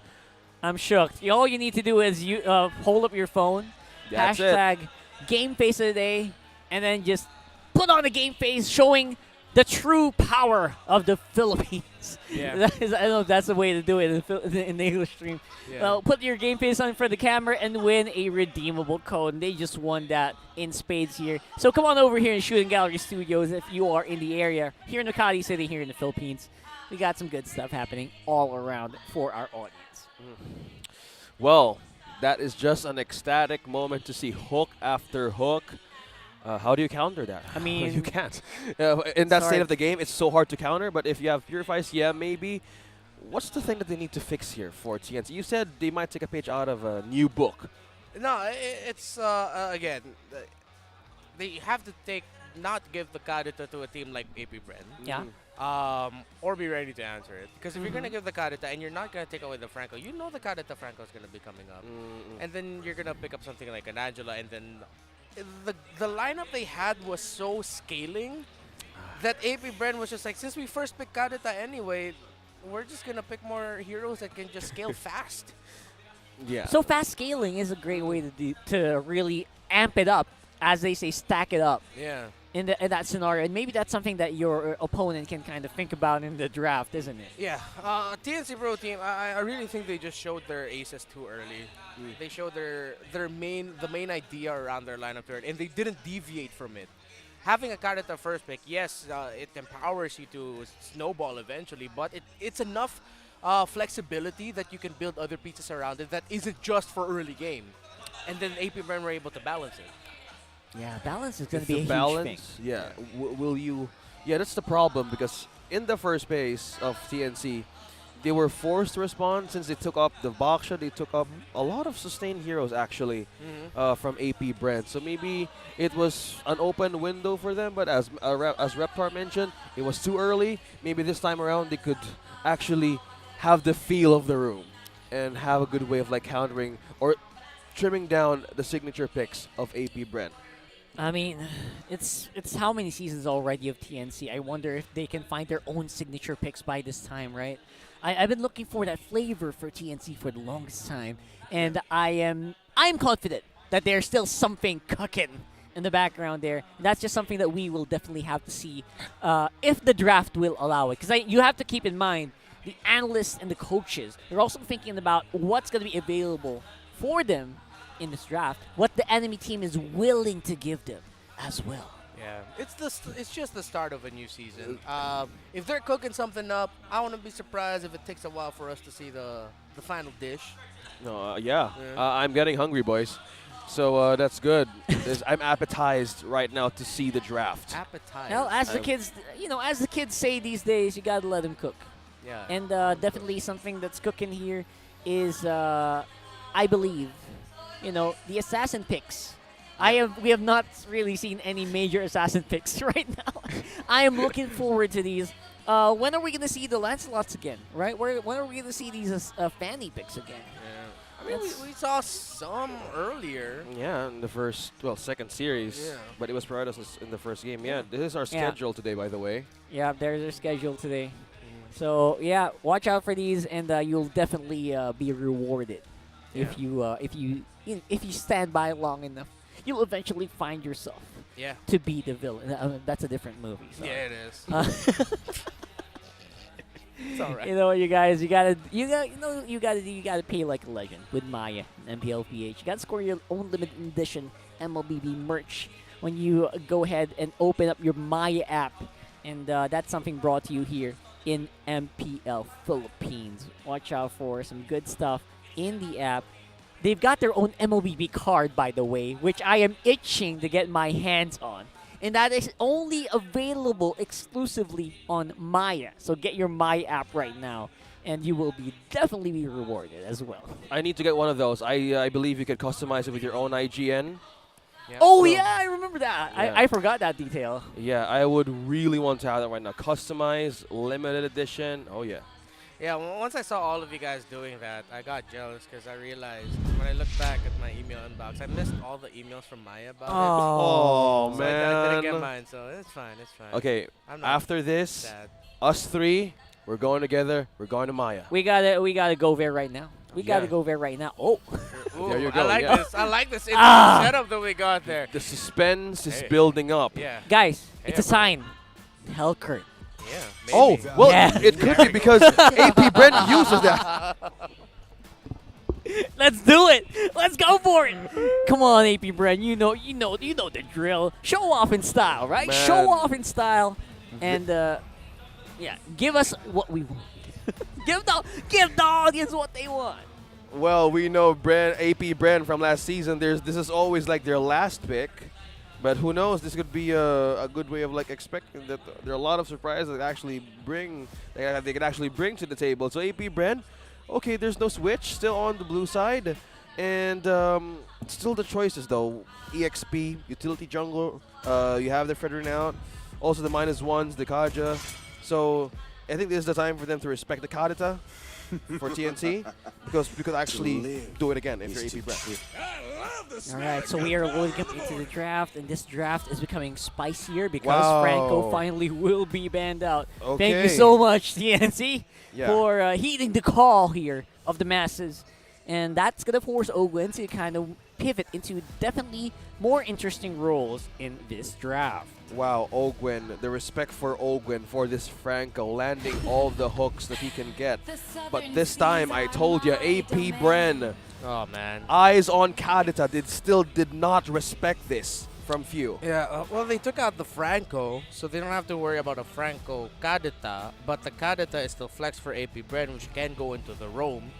I'm shocked. All you need to do is you hold up your phone, That's hashtag Game Face of the Day, and then just put on the game face showing the true power of the Philippines. Yeah. I don't know if that's the way to do it in the English stream. Yeah. Well, put your game face on for the camera and win a redeemable code. And they just won that in spades here. So come on over here in Shooting Gallery Studios if you are in the area here in Makati City, here in the Philippines. We got some good stuff happening all around for our audience. Well, that is just an ecstatic moment to see hook after hook. How do you counter that? I mean, you can't. In that state hard. of the game, it's so hard to counter. But if you have Purifies, yeah, maybe. What's the thing that they need to fix here for TNC? You said they might take a page out of a new book. No, it's again, they have to not give the Kadita to a team like APBR. Yeah. Or be ready to answer it. Because if you're going to give the Kadita and you're not going to take away the Franco, you know the Kadita Franco is going to be coming up. And then you're going to pick up something like an Angela, and then the lineup they had was so scaling that APBR was just like, since we first picked Kadita anyway, we're just going to pick more heroes that can just scale fast. Yeah. So fast scaling is a great way to really amp it up, as they say, stack it up. Yeah. In that scenario, and maybe that's something that your opponent can kind of think about in the draft, isn't it? Yeah, TNC Pro Team, I really think they just showed their aces too early. They showed the main idea around their lineup turn, and they didn't deviate from it. Having a card at the first pick, yes, it empowers you to snowball eventually, but it's enough flexibility that you can build other pieces around it that isn't just for early game. And then APBR were able to balance it. Yeah, balance is going to It's be a the balance, huge thing. yeah. Will you? Yeah, that's the problem because in the first phase of TNC, they were forced to respond since they took up the Baksha. They took up a lot of sustained heroes actually from APBR. So maybe it was an open window for them. But as Reptar mentioned, it was too early. Maybe this time around they could actually have the feel of the room and have a good way of like countering or trimming down the signature picks of APBR. I mean, it's how many seasons already of TNC. I wonder if they can find their own signature picks by this time, right? I've been looking for that flavor for TNC for the longest time, and I'm confident that there's still something cooking in the background there. That's just something that we will definitely have to see if the draft will allow it. Because you have to keep in mind, the analysts and the coaches, they're also thinking about what's going to be available for them in this draft, what the enemy team is willing to give them as well. Yeah, it's just the start of a new season. If they're cooking something up, I wouldn't be surprised if it takes a while for us to see the final dish. Yeah. I'm getting hungry, boys. So that's good. I'm appetized right now to see the draft. Appetized. Well, as the kids say these days, you gotta let them cook. Yeah. And definitely something that's cooking here is, I believe, you know, the assassin picks. We have not really seen any major assassin picks right now. I am looking forward to these. When are we gonna see the Lancelots again? Right? When are we gonna see these Fanny picks again? I mean, we saw some earlier. Yeah, in the second series. Yeah. But it was prioritized in the first game. Yeah, this is our schedule today, by the way. Yeah, there's our schedule today. So yeah, watch out for these, and you'll definitely be rewarded if you stand by long enough. You'll eventually find yourself to be the villain. That's a different movie. Sorry. Yeah, it is. It's all right. You know, you gotta pay like a legend with Maya and Mpl-Ph. You gotta score your own limited edition MLBB merch when you go ahead and open up your Maya app, and that's something brought to you here in MPL Philippines. Watch out for some good stuff in the app. They've got their own MLBB card, by the way, which I am itching to get my hands on. And that is only available exclusively on Maya. So get your Maya app right now, and you will definitely be rewarded as well. I need to get one of those. I believe you can customize it with your own IGN. Yeah. Oh, yeah, I remember that. Yeah. I forgot that detail. Yeah, I would really want to have that right now. Customize, limited edition. Oh, yeah. Yeah, once I saw all of you guys doing that, I got jealous because I realized when I looked back at my email inbox, I missed all the emails from Maya about it. Oh, So man. I didn't get mine, so it's fine, it's fine. Okay, I'm not after this, sad. us three, we're going together. We're going to Maya. We gotta go there right now. We gotta go there right now. Oh, Ooh, there you go. I like yeah. this. I like this setup that we got there. The suspense is building up. Yeah. Guys, it's a sign. Hellcurt. Yeah. Maybe. Oh, well, Yeah. it could be because AP Brent uses that. Let's do it. Let's go for it. Come on, AP Brent. You know the drill. Show off in style, right? Man. Show off in style, and give us what we want. give the audience what they want. Well, we know AP Brent from last season. This is always like their last pick. But who knows? This could be a good way of like expecting that there are a lot of surprises that they can actually bring to the table. So AP Brent, okay, there's no switch, still on the blue side, and still the choices though. EXP, utility jungle, you have the Fredrin out, also the -1s, the Kaja. So I think this is the time for them to respect the Kadita for TNT because we could actually do it again if you're AP Brent. All right, so we are loading up into the draft, and this draft is becoming spicier because Wow. Franco finally will be banned out. Thank you Okay. so much, TNC, Yeah. for heeding the call here of the masses. And that's going to force Ogwen to kind of pivot into definitely more interesting roles in this draft. Wow, Ogwen, the respect for Ogwen for this Franco, landing all the hooks that he can get. But this time, I told you, AP Bren, Oh, man. eyes on Kadita, still did not respect this from few. Yeah, well, they took out the Franco, so they don't have to worry about a Franco Kadita, but the Kadita is still flex for AP Bren, which can go into the roam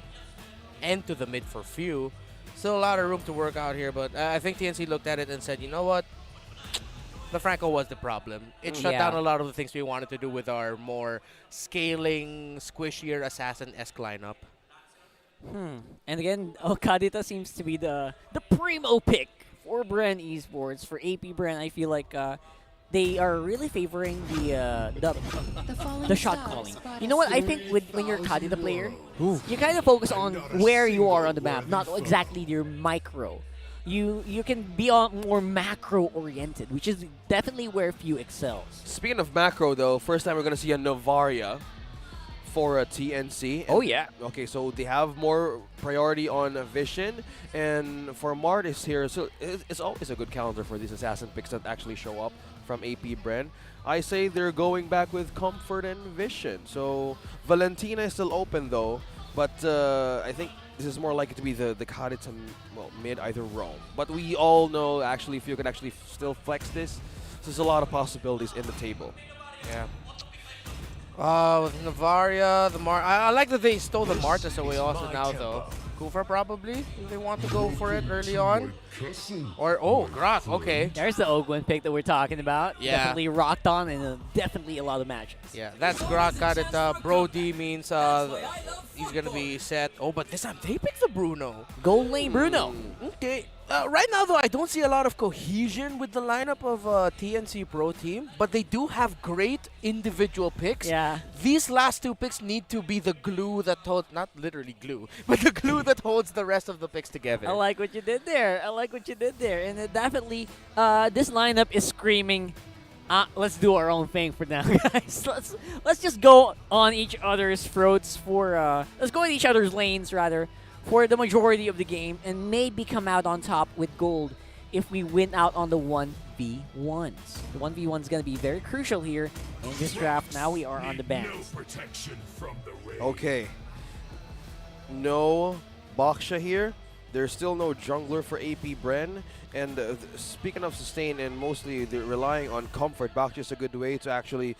and to the mid for few. Still a lot of room to work out here, but I think TNC looked at it and said, you know what? The Franco was the problem. It shut down a lot of the things we wanted to do with our more scaling, squishier assassin-esque lineup. And again, Kadita seems to be the primo pick for Bren Esports. For AP Bren, I feel like they are really favoring the shot calling. You know what? I think when you're a Kadita player, you kind of focus on where you are on the map, not exactly your micro. You can be more macro oriented, which is definitely where few excels. Speaking of macro, though, first time we're going to see a Novaria for a TNC. Oh, yeah. Okay, so they have more priority on vision, and for Martis here, so it's always a good calendar for these assassin picks that actually show up from AP Bren. I say they're going back with comfort and vision. So Valentina is still open though, but I think this is more likely to be the Kadita, well, mid, either roam. But we all know actually if you can actually still flex this, there's a lot of possibilities in the table. Yeah. With Navaria, I like that they stole the Martas away also now though. Kufa probably, if they want to go for it early on. Or, oh, Grok, okay. There's the Ogwen pick that we're talking about. Yeah. Definitely rocked on and definitely a lot of matches. Yeah, that's Grok got it. Brody means he's going to be set. Oh, but this time they picked the Bruno. Gold lane Bruno. Okay. Right now, though, I don't see a lot of cohesion with the lineup of TNC Pro Team, but they do have great individual picks. Yeah. These last two picks need to be the glue that holds, not literally glue, but the glue that holds the rest of the picks together. I like what you did there. And it definitely, this lineup is screaming, let's do our own thing for now, guys. Let's just go on each other's throats for, let's go in each other's lanes, rather, for the majority of the game, and maybe come out on top with gold if we win out on the 1v1s. The 1v1 is going to be very crucial here in this draft. Now we are on the bans. Okay. No Baksha here. There's still no jungler for AP Bren. And speaking of sustain, and mostly they're relying on comfort, Baksha is a good way to actually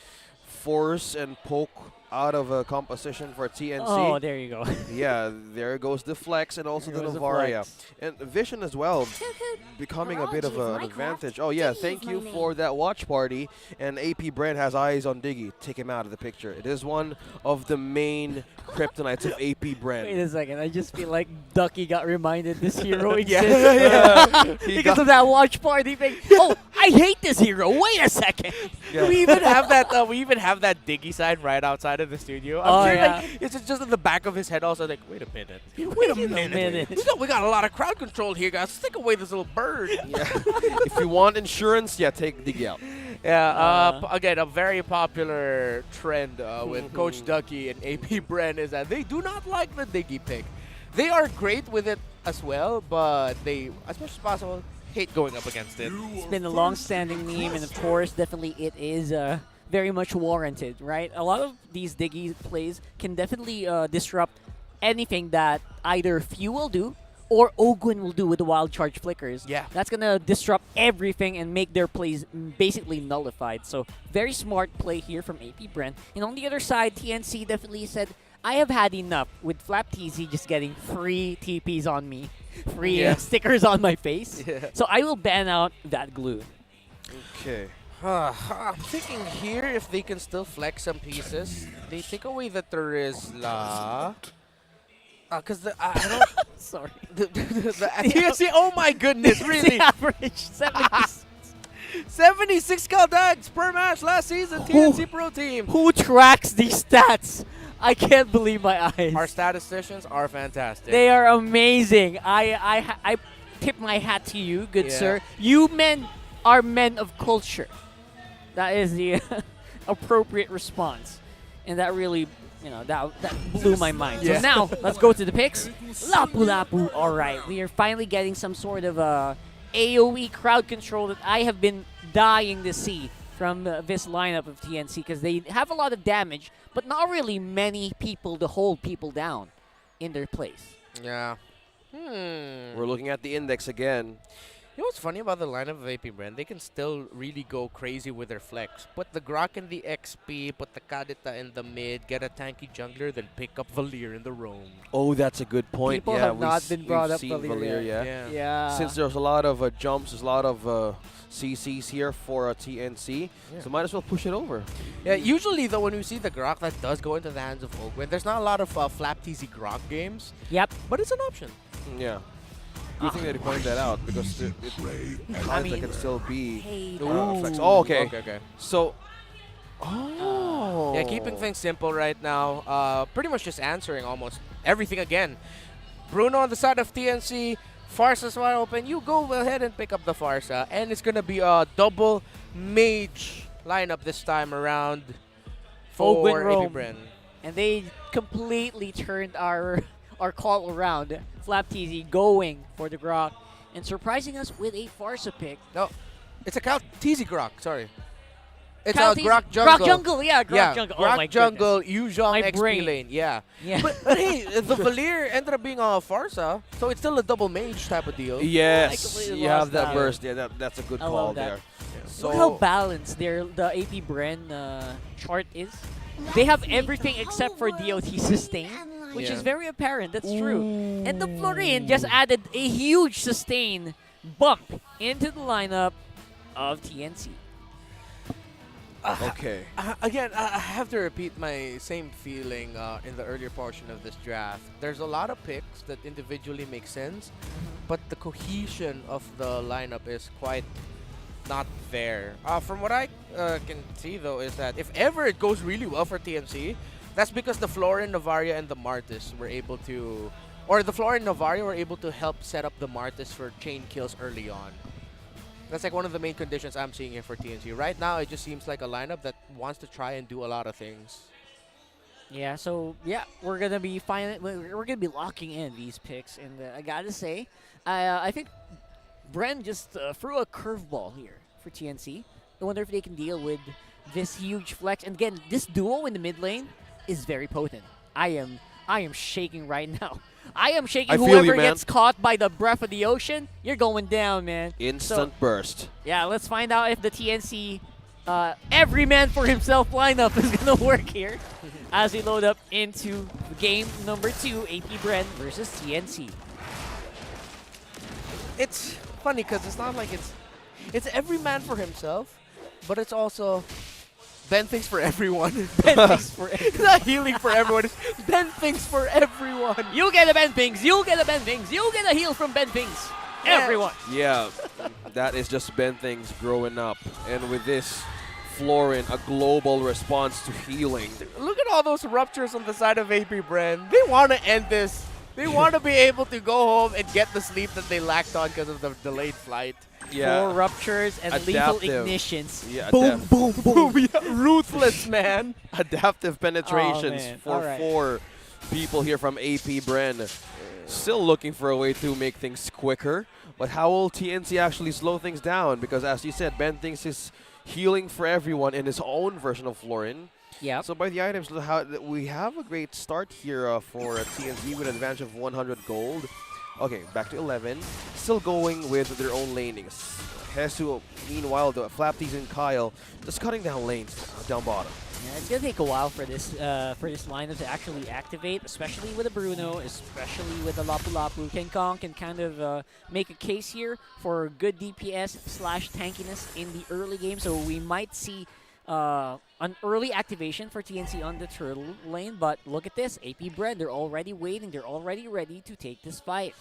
force and poke out of a composition for TNC. Oh, there you go. Yeah, there goes the Flex and also the Navaria. And Vision as well, becoming a bit of an advantage. Oh yeah, thank you for that watch party. And AP Brand has eyes on Diggy. Take him out of the picture. It is one of the main kryptonites of AP Brand. Wait a second, I just feel like Ducky got reminded this hero exists. Because of that watch party thing. Oh, I hate this hero. Wait a second. Yeah. We even have that. We even have that Diggy sign right outside of the studio. I'm sure, like, it's just in the back of his head. Also, like, wait a minute. Wait a minute. We got a lot of crowd control here, guys. Let's take away this little bird. Yeah. If you want insurance, yeah, take Diggy out. Yeah. Again, a very popular trend with Coach Ducky and AP Bren is that they do not like the Diggy pick. They are great with it as well, but they, as much as possible, hate going up against it. It's been a long-standing meme, and of course, definitely it is very much warranted, right? A lot of these Diggy plays can definitely disrupt anything that either Few will do or Ogwen will do with the wild charge flickers. Yeah. That's going to disrupt everything and make their plays basically nullified. So very smart play here from AP Bren. And on the other side, TNC definitely said, I have had enough with Flap TZ just getting free TPs on me, free stickers on my face. Yeah. So I will ban out that glue. Okay. I'm thinking here if they can still flex some pieces. They take away the Terizla. Because I don't... Sorry. The TNC, oh my goodness, really? Average 76. 76 Kaldags per match last season, TNC Pro Team. Who tracks these stats? I can't believe my eyes. Our statisticians are fantastic. They are amazing. I tip my hat to you, good sir. You men are men of culture. That is the appropriate response. And that really, that blew my mind. So now, let's go to the picks. Lapu Lapu. All right, we are finally getting some sort of AoE crowd control that I have been dying to see from this lineup of TNC, because they have a lot of damage, but not really many people to hold people down in their place. Yeah. We're looking at the index again. You know what's funny about the lineup of AP Brand? They can still really go crazy with their flex. Put the Grok in the XP, put the Kadita in the mid, get a tanky jungler, then pick up Valir in the roam. Oh, that's a good point. People have not been brought up Valir. Yeah. Since there's a lot of jumps, there's a lot of CCs here for TNC, so might as well push it over. Yeah, usually though, when we see the Grok that does go into the hands of Ogwen, there's not a lot of Flap TZ Grok games. Yep. But it's an option. Yeah. Good thing that you pointed that out, because it can still be flex. Oh, okay. Okay. So, yeah, keeping things simple right now. Pretty much just answering almost everything again. Bruno on the side of TNC. Farsa's wide open. You go ahead and pick up the Farsa. And it's going to be a double mage lineup this time around for AP Bren. And they completely turned our call around. Flap TZ going for the Grok and surprising us with a Farsa pick. No, it's a TZ Grok, sorry. It's Cal a Grok Jungle. Grok Jungle, Grok Jungle. Grok Oh my Jungle, goodness. Yuzhong My XP brain. lane, yeah. But hey, the Valir ended up being a Farsa, so it's still a double mage type of deal. yes, you have that burst. Yeah, that's a good I call love that. there. So Look how balanced the AP Bren chart is. They have everything except for DOT sustain, which is Yeah. very apparent. That's true. And the Florin just added a huge sustain bump into the lineup of TNC. Okay. Again, I have to repeat my same feeling in the earlier portion of this draft. There's a lot of picks that individually make sense, but the cohesion of the lineup is quite not there. From what I can see, though, is that if ever it goes really well for TNC, that's because the Florin, Novaria, and the Martis were able to, or the Florin and Novaria were able to help set up the Martis for chain kills early on. That's like one of the main conditions I'm seeing here for TNC. Right now, it just seems like a lineup that wants to try and do a lot of things. Yeah, so yeah, we're gonna be we're gonna be locking in these picks, and I gotta say, I think Bren just threw a curveball here for TNC. I wonder if they can deal with this huge flex. And again, this duo in the mid lane is very potent. I am shaking right now. I am shaking. I feel Whoever you, man. gets caught by the breath of the ocean, you're going down, man. Instant So, burst. yeah, let's find out if the TNC every man for himself lineup is going to work here as we load up into game number 2, AP Bren versus TNC. It's funny because it's not like it's every man for himself, but it's also Ben thinks for everyone. Ben thinks for it's not healing for everyone. It's Ben thinks for everyone. You get a Ben Pings. You get a Ben Pings. You get a heal from Ben Pings. Everyone. Yeah, that is just Ben things growing up. And with this, Florin, a global response to healing. Look at all those ruptures on the side of AP Bren. They want to end this. They want to be able to go home and get the sleep that they lacked on because of the delayed flight. Yeah. 4 ruptures and Adaptive. lethal ignitions. Yeah, boom, boom, boom. Yeah, ruthless, man. Adaptive penetrations man. for Alright. 4 people here from AP Bren. Still looking for a way to make things quicker. But how will TNC actually slow things down? Because as you said, Ben thinks he's healing for everyone in his own version of Florin. Yeah. So by the items, we have a great start here for TNC with an advantage of 100 gold. Okay, back to 11. Still going with their own lanings. Hesu, meanwhile, the Flapties and Kyle just cutting down lanes down bottom. Yeah, it's gonna take a while for this lineup to actually activate, especially with a Bruno, especially with a Lapu Lapu. King Kong can kind of make a case here for good DPS / tankiness in the early game, so we might see an early activation for TNC on the turtle lane, but look at this, AP Bren, they're already waiting, they're already ready to take this fight.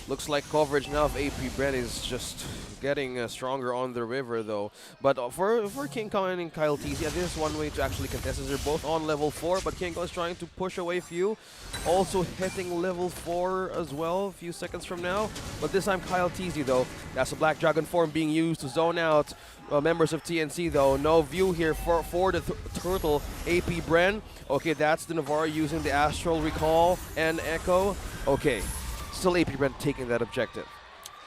Looks like coverage now of AP Bren is just getting stronger on the river though. But for King Kong and Kyle TZ, yeah, this is one way to actually contest as they're both on level 4, but King Kong is trying to push away few. Also hitting level 4 as well a few seconds from now. But this time Kyle TZ though, that's a Black Dragon form being used to zone out members of TNC though. No view here for the turtle AP Bren. Okay, that's the Navarre using the Astral Recall and Echo. Okay. Still AP Bren taking that objective.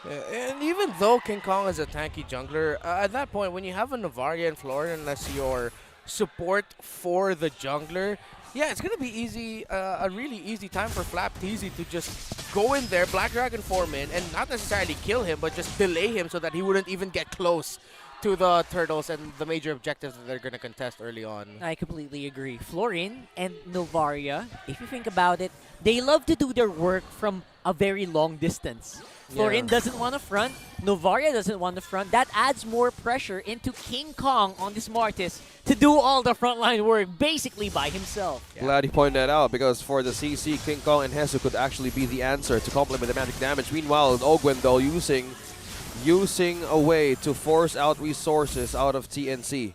And even though King Kong is a tanky jungler, at that point, when you have a Novaria and Florin as your support for the jungler, yeah, it's going to be easy, a really easy time for Flapteezy to just go in there, Black Dragon form in, and not necessarily kill him, but just delay him so that he wouldn't even get close to the turtles and the major objectives that they're going to contest early on. I completely agree. Florin and Novaria, if you think about it, they love to do their work from a very long distance. Florin doesn't want to front. Novaria doesn't want to front. That adds more pressure into King Kong on this Martis to do all the frontline work basically by himself. Glad you pointed that out because for the CC, King Kong and Hesu could actually be the answer to complement the magic damage. Meanwhile, Ogwen though using a way to force out resources out of TNC.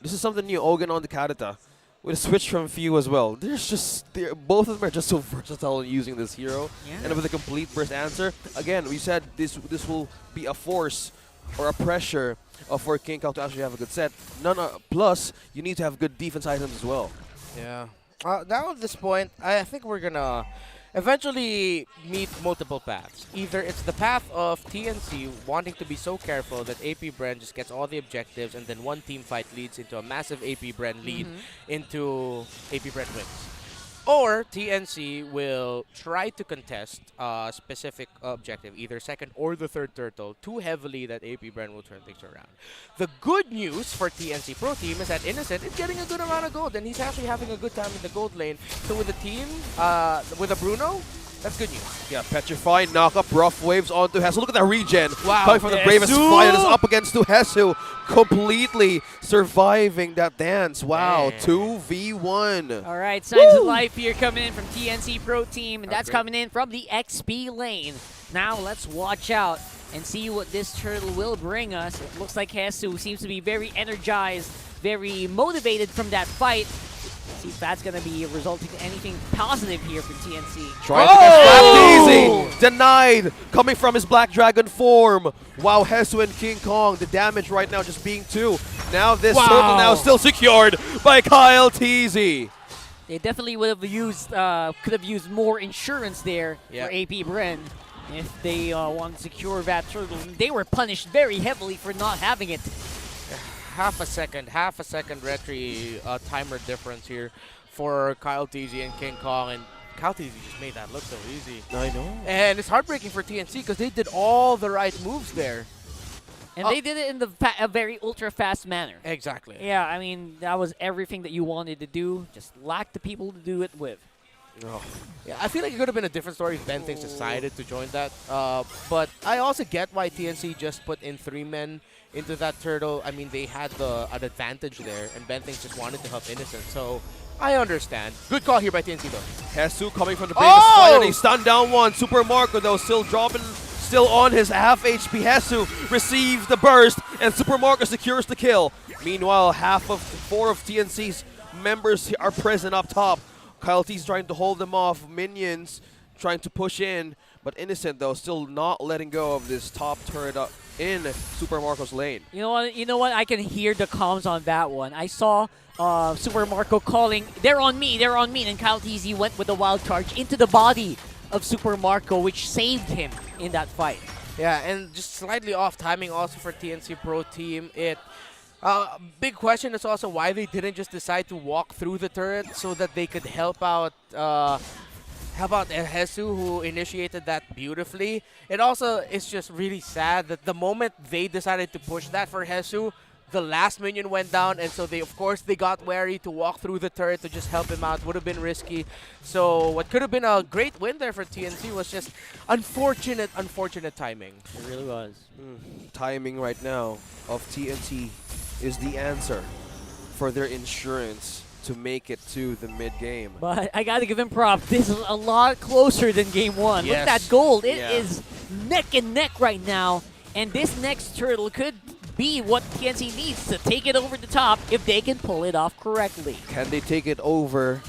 This is something new, Ogwen on the Kadita. With a switch from Few as well. Both of them are just so versatile in using this hero. Yeah. And with a complete burst answer, again, we said this will be a force or a pressure for King Kong to actually have a good set. Plus, you need to have good defense items as well. Yeah. Now at this point, I think we're going to eventually meet multiple paths. Either it's the path of TNC wanting to be so careful that AP Bren just gets all the objectives and then one team fight leads into a massive AP Bren lead into AP Bren wins. Or TNC will try to contest a specific objective, either second or the third turtle, too heavily that AP Brand will turn things around. The good news for TNC Pro Team is that Innocent is getting a good amount of gold, and he's actually having a good time in the gold lane. So with the team, with a Bruno, that's good news. Yeah, Petrify, knock up rough waves onto Hesu. Look at that regen. Wow. Coming from the bravest fight is up against Hesu. Completely surviving that dance. Wow, 2v1. All right, signs of life here coming in from TNC Pro Team, and that's coming in from the XP lane. Now let's watch out and see what this turtle will bring us. It looks like Hesu seems to be very energized, very motivated from that fight. See if that's going to be resulting in anything positive here for TNC. Trying to get slapped easy. Denied. Coming from his Black Dragon form. Wow, Hesu and King Kong. The damage right now just being 2. Now this circle now still secured by Kyle Teasy. They definitely would have used, could have used more insurance there for AP Bren if they want to secure that turtle. They were punished very heavily for not having it. Half a second retry timer difference here for Kyle Teasy and King Kong, and Kyle Teasy just made that look so easy. I know. And it's heartbreaking for TNC because they did all the right moves there. And they did it in a very ultra-fast manner. Exactly. Yeah, I mean, that was everything that you wanted to do, just lacked the people to do it with. Oh. Yeah, I feel like it could have been a different story if Bentings decided to join that. But I also get why TNC just put in 3 men into that turtle. I mean, they had an advantage there, and Bentings just wanted to help Innocent. So I understand. Good call here by TNC, though. Hesu coming from the bravest fight, and he stunned down one. Super Marco, though, still dropping, still on his half HP. Hesu receives the burst, and Super Marco secures the kill. Meanwhile, 4 of TNC's members are present up top. Kyle T's trying to hold them off. Minions trying to push in. But Innocent, though, still not letting go of this top turret up in Super Marco's lane. You know what? I can hear the comms on that one. I saw Super Marco calling, they're on me, and Kyle TZ went with a wild charge into the body of Super Marco, which saved him in that fight. Yeah, and just slightly off timing also for TNC Pro Team. Big question is also why they didn't just decide to walk through the turret so that they could help out Hesu, who initiated that beautifully. It also is just really sad that the moment they decided to push that for Hesu, the last minion went down, and so of course they got wary to walk through the turret to just help him out. Would have been risky. So what could have been a great win there for TNC was just unfortunate timing. It really was. Timing right now of TNT is the answer for their insurance to make it to the mid-game. But I gotta give him props. This is a lot closer than game 1. Yes. Look at that gold. It is neck and neck right now. And this next turtle could be what TNC needs to take it over the top if they can pull it off correctly. Can they take it over?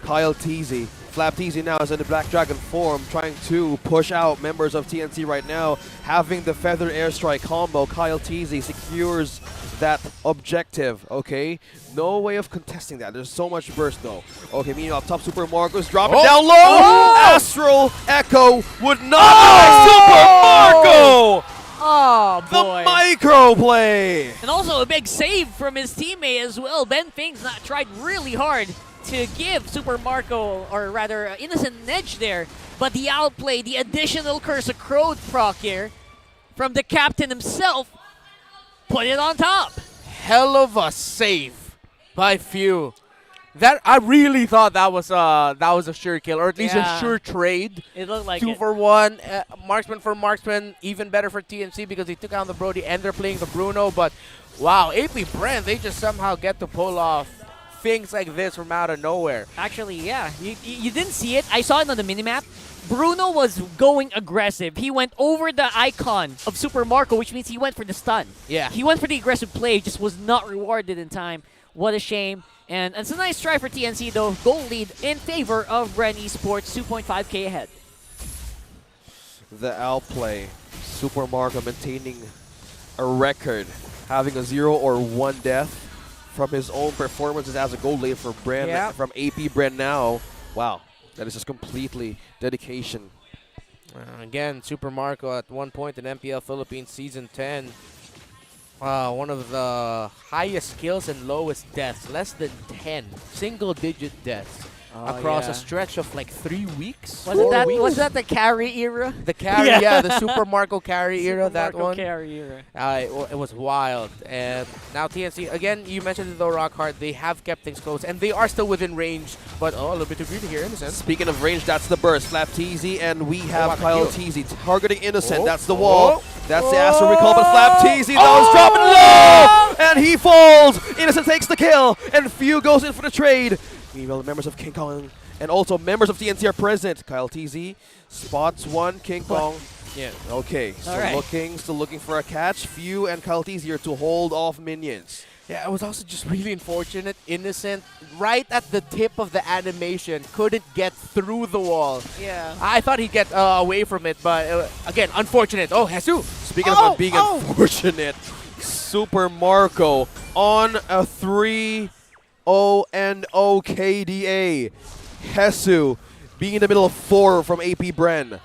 Kyle Teasy. Flap Teasy now is in the Black Dragon form, trying to push out members of TNC right now. Having the Feather Airstrike combo, Kyle Teasy secures that objective, okay? No way of contesting that. There's so much burst, though. Okay, meanwhile, top Super Marco's dropping down low. Astral Echo would not die. Super Marco! Oh, boy. The micro play! And also a big save from his teammate as well. Ben Fing's tried really hard to give Super Marco, or rather Innocent, an edge there. But the outplay, the additional Curse of Crow proc here from the captain himself, put it on top. Hell of a save by Few. That I really thought that was a sure kill, or at least a sure trade. It looked like 2 for 1, marksman for marksman, even better for TNC because they took out the Brody and they're playing the Bruno. But wow, AP Brand, they just somehow get to pull off things like this from out of nowhere. Actually, yeah, you didn't see it. I saw it on the minimap. Bruno was going aggressive. He went over the icon of Super Marco, which means he went for the stun. Yeah. He went for the aggressive play, just was not rewarded in time. What a shame. And it's a nice try for TNC, though. Goal lead in favor of Bren Esports, 2.5K ahead. The outplay. Super Marco maintaining a record, having a 0 or 1 death from his own performances as a goal lead for Bren, from AP Bren now. Wow, that is just completely dedication. Again, Super Marco at one point in MPL Philippines Season 10. One of the highest kills and lowest deaths, less than 10, single-digit deaths. across a stretch of like 3 weeks. Was that the carry era? The carry, yeah, the Super Marco carry era, Super that Marco one. carry era. It was wild. And now TNC, again, you mentioned it though, Rockhard, they have kept things close, and they are still within range, but a little bit too greedy here, Innocent. Speaking of range, that's the burst. Flap TZ, and we have wow, Kyle thank TZ targeting Innocent. That's the wall. That's the Astro Recall, but Flap TZ now is dropping low! And he falls! Innocent takes the kill, and Few goes in for the trade. Meanwhile, members of King Kong and also members of TNC are present. Kyle TZ spots one, King Kong. Yeah. Okay, still looking for a catch. Few and Kyle TZ are to hold off minions. Yeah, it was also just really unfortunate. Innocent, right at the tip of the animation, couldn't get through the wall. Yeah. I thought he'd get away from it, but again, unfortunate. Oh, Jesus. Speaking of being unfortunate, Super Marco on a 3-0 KDA. Hesu being in the middle of 4 from AP Bren.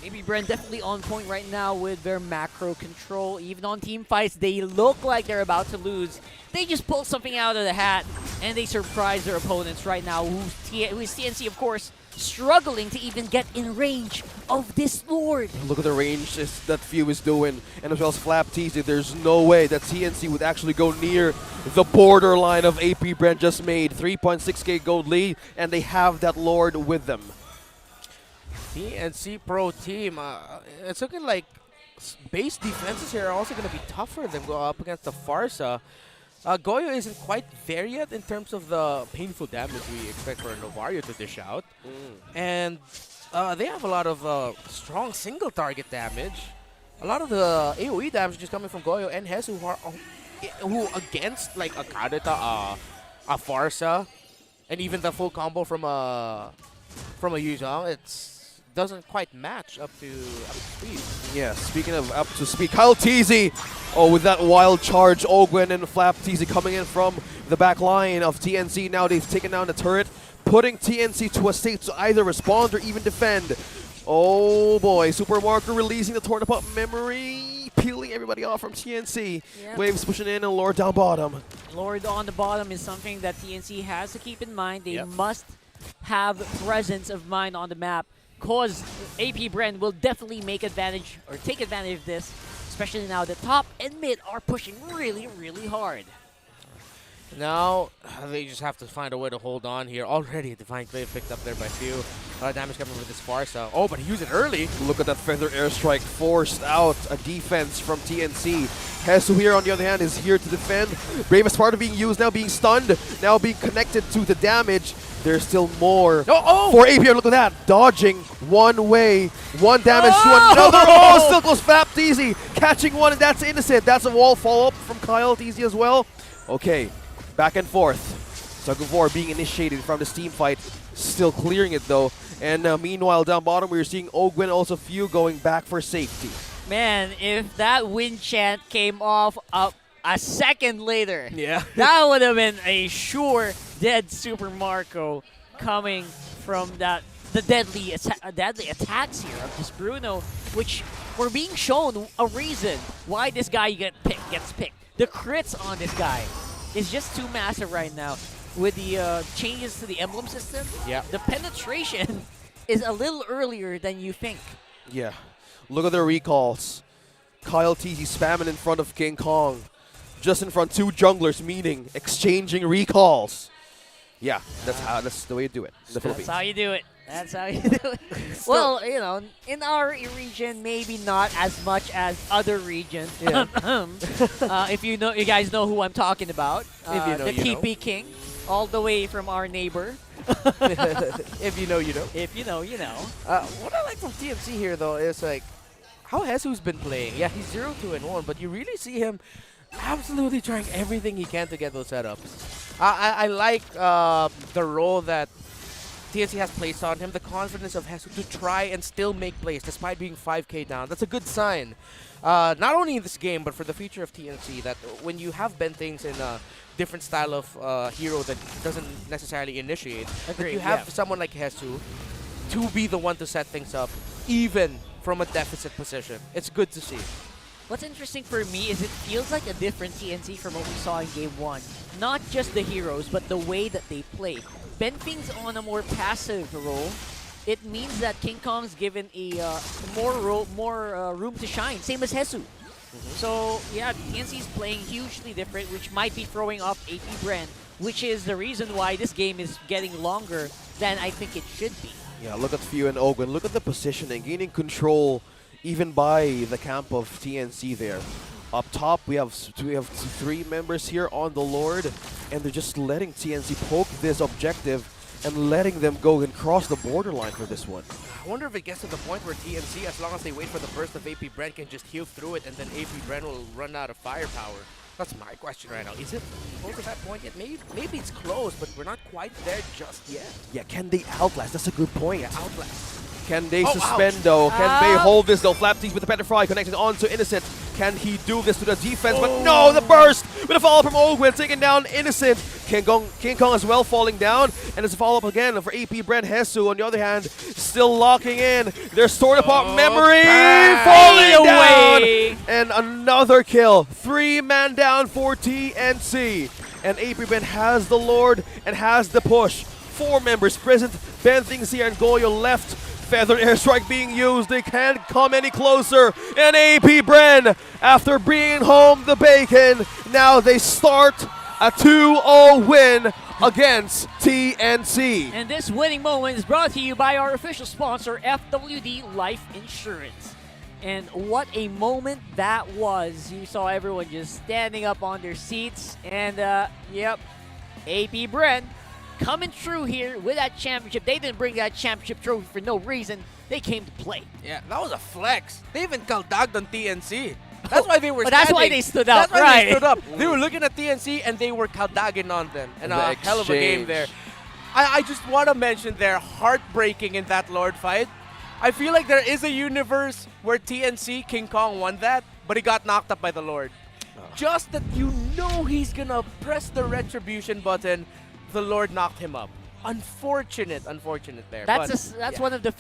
AB Bren definitely on point right now with their macro control. Even on team fights, they look like they're about to lose. They just pull something out of the hat, and they surprise their opponents right now, who is TNC, of course, struggling to even get in range of this Lord. Look at the range that Few is doing, and as well as Flap TZ. There's no way that TNC would actually go near the borderline of AP Brent just made. 3.6k gold lead, and they have that Lord with them. TNC Pro Team, it's looking like base defenses here are also going to be tougher than go up against the Farsa. Goyo isn't quite there yet in terms of the painful damage we expect for Novario to dish out. And they have a lot of strong single target damage. A lot of the AoE damage is coming from Goyo and Hesu, who against like a Kadeta, a Farsa, and even the full combo from a Yuzhong, it's doesn't quite match up to speed. Yeah, speaking of up to speed, Kyle TZ, with that wild charge, Ogwen and Flap TZ coming in from the back line of TNC. Now they've taken down the turret, putting TNC to a state to either respond or even defend. Oh boy, Super Marco releasing the Tornapop memory, peeling everybody off from TNC. Yep. Waves pushing in and Lord down bottom. Lord on the bottom is something that TNC has to keep in mind. They must have presence of mind on the map, because AP Bren will definitely take advantage of this, especially now the top and mid are pushing really, really hard. Now, they just have to find a way to hold on here. Already a Divine Glaive picked up there by Few. A lot of damage coming with this Farsa. Oh, but he used it early. Look at that Feather Airstrike, forced out a defense from TNC. Hesu here, on the other hand, is here to defend. Bravest part of being used, now being stunned, now being connected to the damage. There's still more for APBR. Look at that. Dodging one way, one damage to another. Oh, still goes Flap TZ. Catching one, and that's Innocent. That's a wall follow-up from Kyle TZ as well. Okay, back and forth. Tug of War being initiated from this team fight. Still clearing it, though. And meanwhile, down bottom, we're seeing Ogwen, also Few, going back for safety. Man, if that wind chant came off a second later, that would have been a sure dead Super Marco coming from the deadly attacks here of this Bruno, which we're being shown a reason why this guy gets picked. The crits on this guy is just too massive right now. With the changes to the emblem system, the penetration is a little earlier than you think. Yeah. Look at their recalls. Kyle TZ spamming in front of King Kong. Just in front, 2 junglers, meaning exchanging recalls. Yeah, that's the way you do it in the Philippines. That's how you do it. That's how you do it. Well, you know, in our region, maybe not as much as other regions. Yeah. If you guys know who I'm talking about, if you know, the you TP King, all the way from our neighbor. If you know, you know. If you know, you know. What I like from TMC here, though, is like how Hesu's been playing. Yeah, he's 0-2-1, but you really see him absolutely trying everything he can to get those setups. I like the role that TNC has placed on him, the confidence of Hesu to try and still make plays despite being 5k down. That's a good sign. Not only in this game, but for the future of TNC, that when you have been things in a different style of hero that doesn't necessarily initiate, that you have someone like Hesu to be the one to set things up, even from a deficit position. It's good to see. What's interesting for me is it feels like a different TNC from what we saw in Game 1. not just the heroes, but the way that they play. Benfing's on a more passive role. It means that King Kong's given a more room to shine, same as Hesu. So yeah, TNC's playing hugely different, which might be throwing off AP Brand, which is the reason why this game is getting longer than I think it should be. Yeah, look at Few and Ogwen. Look at the positioning, gaining control even by the camp of TNC there. Up top, we have 3 members here on the Lord, and they're just letting TNC poke this objective and letting them go and cross the borderline for this one. I wonder if it gets to the point where TNC, as long as they wait for the burst of AP Brand, can just heal through it, and then AP Brand will run out of firepower. That's my question right now. Is it close to that point yet? Maybe it's close, but we're not quite there just yet. Yeah, can they outlast? That's a good point. Yeah, outlast. Can they suspend though? Can they hold this though? Flaptees with the Petrify connecting on to Innocent. Can he do this to the defense? But no, the burst with a follow from Ogwen taking down Innocent. King Kong as well falling down. And it's a follow-up again for AP Brand. Hesu, on the other hand, still locking in. Their sword apart memory falling down. And another kill. 3-man down for TNC. And AP Brand has the Lord and has the push. 4 members present. Benthings here and Goyo left. Feather airstrike being used. They can't come any closer. And AP Bren, after bringing home the bacon, now they start a 2-0 win against TNC. And this winning moment is brought to you by our official sponsor, FWD Life Insurance. And what a moment that was. You saw everyone just standing up on their seats. And, yep, AP Bren coming through here with that championship. They didn't bring that championship trophy for no reason. They came to play. Yeah, that was a flex. They even kaldagged on TNC. That's why they were That's why they stood up, That's why right. they stood up. They were looking at TNC and they were kaldagging on them. And a hell of a game there. I just want to mention their heartbreaking in that Lord fight. I feel like there is a universe where TNC, King Kong won that, but he got knocked up by the Lord. Just that you know he's going to press the retribution button, the Lord knocked him up. Unfortunate there. That's one of the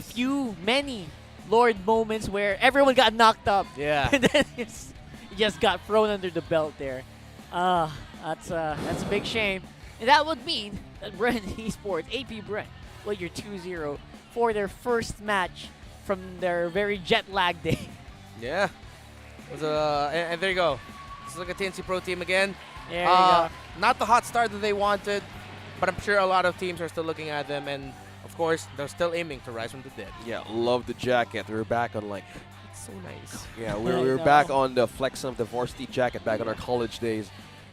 few many Lord moments where everyone got knocked up. Yeah. And then he just got thrown under the belt there. That's a big shame. And that would mean that Bren Esports, AP Bren, will your 2-0 for their first match from their very jet lag day. Yeah. And there you go. Let's look at TNC Pro Team again. There you go. Not the hot start that they wanted, but I'm sure a lot of teams are still looking at them, and of course, they're still aiming to rise from the dead. Yeah, love the jacket. We're back on It's so nice. Yeah, we're back on the flex of the varsity jacket back on our college days,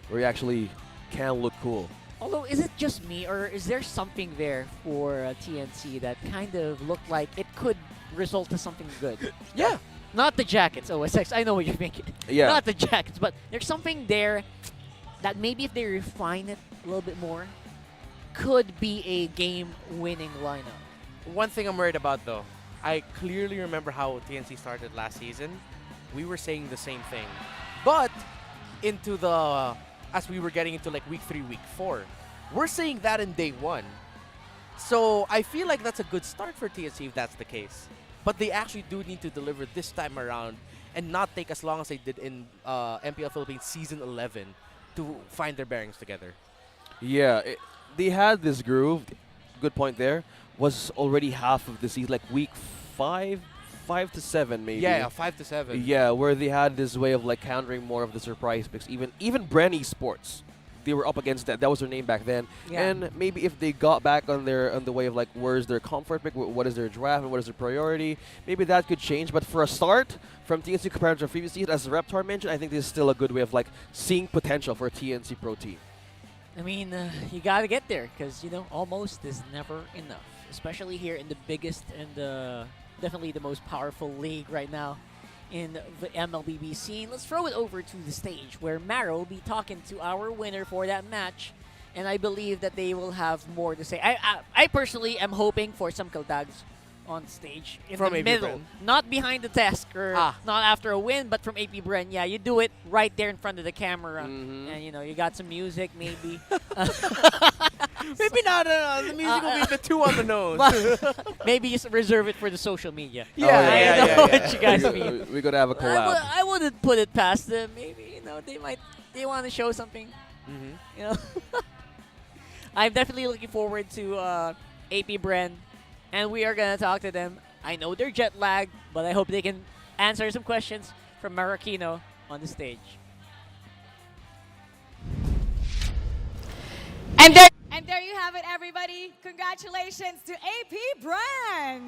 where you actually can look cool. Although, is it just me, or is there something there for TNC that kind of looked like it could result to something good? Yeah. Not the jackets, OSX. I know what you're thinking. Yeah. Not the jackets, but there's something there that maybe if they refine it a little bit more, could be a game-winning lineup. One thing I'm worried about, though, I clearly remember how TNC started last season. We were saying the same thing. But as we were getting into like week 3, week 4, we're saying that in day 1. So I feel like that's a good start for TNC if that's the case. But they actually do need to deliver this time around and not take as long as they did in MPL Philippines Season 11 to find their bearings together. Yeah, they had this groove. Good point there. Was already half of the season, like week 5 to 7 maybe. Yeah, 5 to 7. Yeah, where they had this way of like countering more of the surprise picks. Even Bren Esports, they were up against that. That was their name back then. Yeah. And maybe if they got back on the way of like where's their comfort pick, what is their draft, and what is their priority, maybe that could change. But for a start, from TNC compared to previous season, as Reptar mentioned, I think this is still a good way of like seeing potential for a TNC Pro team. I mean, you got to get there because, almost is never enough, especially here in the biggest and definitely the most powerful league right now in the MLBB scene. Let's throw it over to the stage where Maro will be talking to our winner for that match, and I believe that they will have more to say. I personally am hoping for some kaldags on stage in from the AP middle, Bren. not behind the desk or not after a win, but from AP Bren. Yeah, you do it right there in front of the camera, and you got some music maybe. Maybe not. The music will be the 2 on the nose. Maybe just reserve it for the social media. Yeah, I know what you guys mean. We're gonna have a collab. I wouldn't put it past them. Maybe they might Do you want to show something? You know, I'm definitely looking forward to APBR, and we are gonna talk to them. I know they're jet lagged, but I hope they can answer some questions from Marroquino on the stage. And there you have it, everybody. Congratulations to APBR.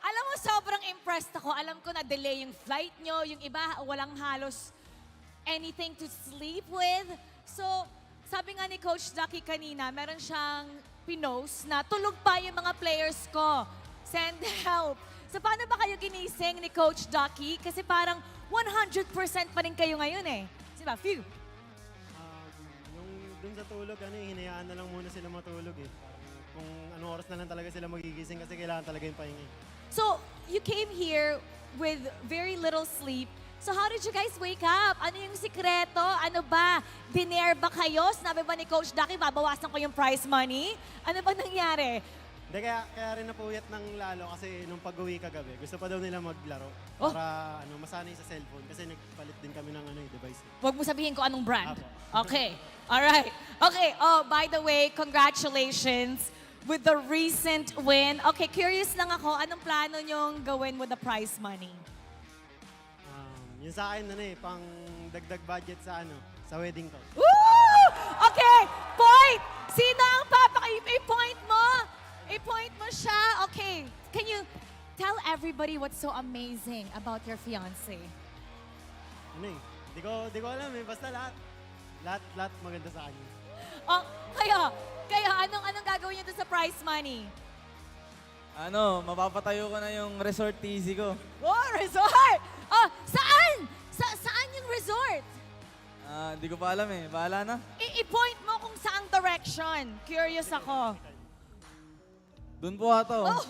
Alam mo, sobrang impressed ako. Alam ko na delay yung flight nyo. Yung iba, walang halos anything to sleep with. So, sabi nga ni Coach Ducky kanina, meron siyang pinost na tulog pa yung mga players ko. Send help. So, paano ba kayo ginising ni Coach Ducky? Kasi parang 100% pa rin kayo ngayon eh. Diba? Phew. Yung dun sa tulog, hinayaan na lang muna sila matulog eh. Kung anong oras na lang talaga sila magigising kasi kailangan talaga yung pahinga. So, you came here with very little sleep. So, how did you guys wake up? Ano yung sikreto? Ano ba? Diner ba kayo? Sinabi ba ni Coach Ducky, babawasan ko yung prize money? Ano ba nangyari? Hindi, kaya rin napuyat ng lalo kasi nung pag-uwi kagabi, gusto pa daw nila maglaro para masanay sa cellphone kasi nagpalit din kami ng device. Huwag mo sabihin ko anong brand. Apo. Okay. Alright. Okay. Oh, by the way, congratulations with the recent win. Okay, curious lang ako, anong plano nyong gawin with the prize money? Yung sa akin, pang dagdag budget sa wedding ko. Woo! Okay, point! Sino ang i-point mo? I-point mo siya. Okay, can you tell everybody what's so amazing about your fiancé? Di ko alam basta lahat maganda sa kanya. Oh, kaya anong gagawin niyo doon sa prize money? Mapapatayo ko na yung resort TZ ko. Oh, resort! Oh, saan? Saan yung resort? Hindi ko pa alam eh. Bahala na. I-point mo kung saang direction. Curious ako. Doon po ato. Oh!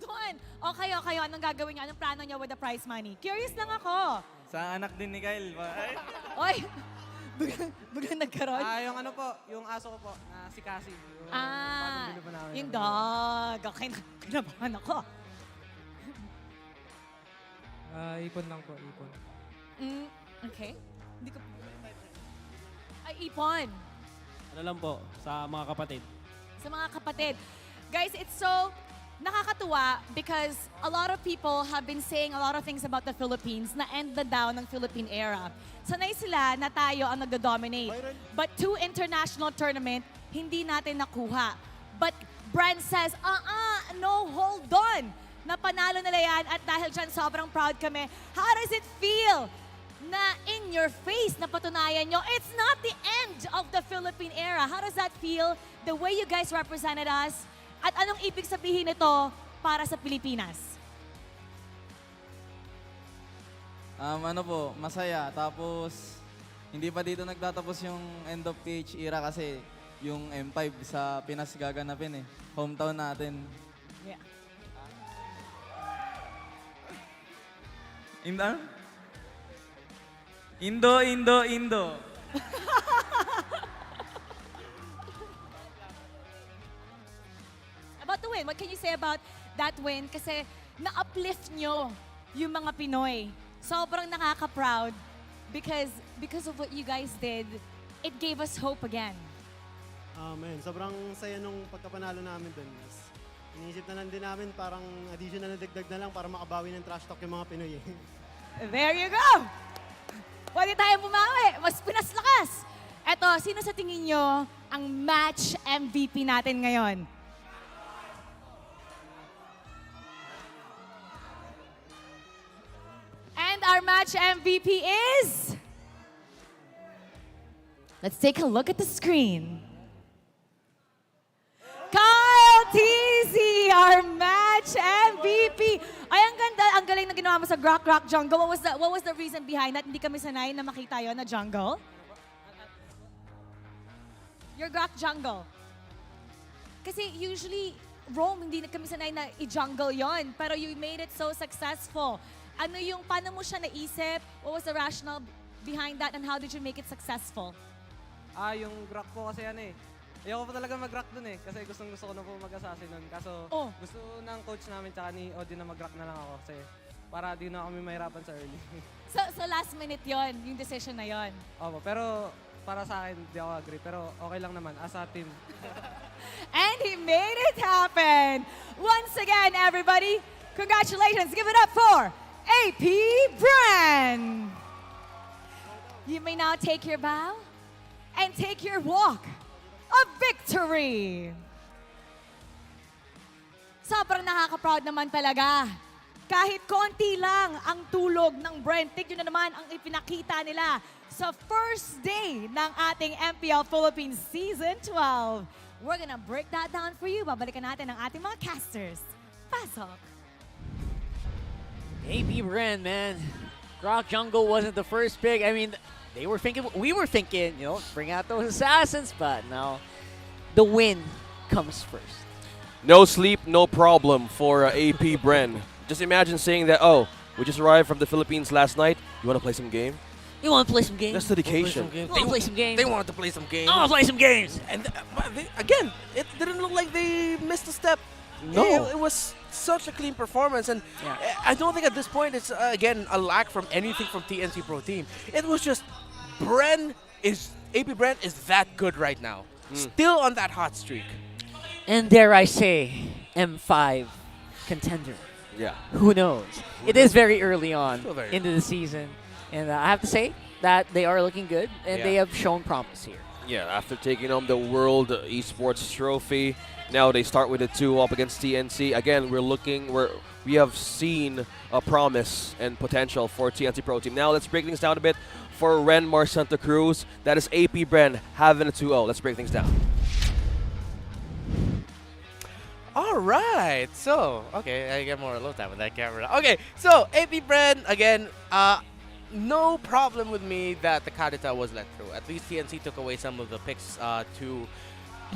Doon. Okay. Anong gagawin niyo? Anong plano niyo with the prize money? Curious lang ako. Sa anak din ni Kyle. Oy! Biglang nagkaroon? Yung yung aso ko po, si Cassie. Yung dog. Okay, kinabahan ako. Ipon lang po, ipon. Okay. Hindi ko... Ay, ipon. Ano lang po, sa mga kapatid. Sa mga kapatid. Guys, it's so nakakatuwa because a lot of people have been saying a lot of things about the Philippines na end na daw ng Philippine era. Sanay sila na tayo ang nagdo-dominate. But 2 international tournament, hindi natin nakuha. But Brand says, no, hold on. Napanalo nila yan at dahil dyan sobrang proud kami. How does it feel na in your face napatunayan nyo, it's not the end of the Philippine era? How does that feel? The way you guys represented us? At anong ibig sabihin nito para sa Pilipinas? Masaya. Tapos, hindi pa dito nagtatapos yung end of PH era kasi yung M5 sa Pinas gaganapin eh. Hometown natin. Yeah. Indo. About the win, what can you say about that win? Kasi na-uplift nyo yung mga Pinoy. Sobrang nakaka-proud because of what you guys did, it gave us hope again. Amen. Sobrang saya nung pagkapanalo namin dun. Iniisip na lang din namin parang additional na dagdag na lang para makabawi ng trash talk yung mga Pinoy. There you go! Pwede tayong bumawi. Mas Pinas lakas. Eto, sino sa tingin nyo ang match MVP natin ngayon? And our match MVP is... Let's take a look at the screen. Kyle TZ, our match MVP. Ay, ang ganda, ang galing na ginawa mo sa Rock Jungle. What was the reason behind that? Hindi kami sanay na makita yon na jungle? Your Rock Jungle. Kasi usually, Rome, hindi na kami sanay na i-jungle yon. Pero you made it so successful. Paano mo siya naisip? What was the rationale behind that and how did you make it successful? Yung rock po kasi ayoko pa talaga mag-rock dun eh. Kasi gustong-gusto ko na po mag-assassin nun. Kaso gusto ng coach namin tsaka ni Odin na mag-rock na lang ako. Kasi para di na kami mahirapan sa early. So last minute yon yung decision na yon. Opo, pero para sa akin, di ako agree. Pero okay lang naman, as a team. And he made it happen. Once again, everybody, congratulations. Give it up for AP Brand. You may now take your bow and take your walk of victory. Sobrang nakaka-proud naman talaga. Kahit konti lang ang tulog ng Brent, tignan na naman ang ipinakita nila sa first day ng ating MPL Philippines Season 12. We're gonna break that down for you. Babalikan natin ang ating mga casters. Pasok! AP Brand, man. Rock Jungle wasn't the first pick. I mean, we were thinking, you know, bring out those assassins, but no. The win comes first. No sleep, no problem for AP Bren. Just imagine saying that, oh, we just arrived from the Philippines last night. You want to play some game? You want to play some games? That's dedication. They want to play some games. They wanted to play some games. I want to play some games. And again, it didn't look like they missed a step. No. It was such a clean performance. And I don't think at this point it's, again, a lack from anything from TNC Pro Team. It was just AP Bren is that good right now. Still on that hot streak. And dare I say, M5 contender. Yeah. Who knows? It is very early on into the season. And I have to say that they are looking good, and they have shown promise here. Yeah, after taking on the World Esports Trophy, now they start with a 2 up against TNC. Again, we have seen a promise and potential for TNC Pro Team. Now let's break things down a bit for Renmar Santa Cruz. That is AP Bren having a 2-0. Let's break things down. All right, so, okay, I get more alone time with that camera. Okay, so AP Bren, again, no problem with me that the Kadita was let through. At least TNC took away some of the picks to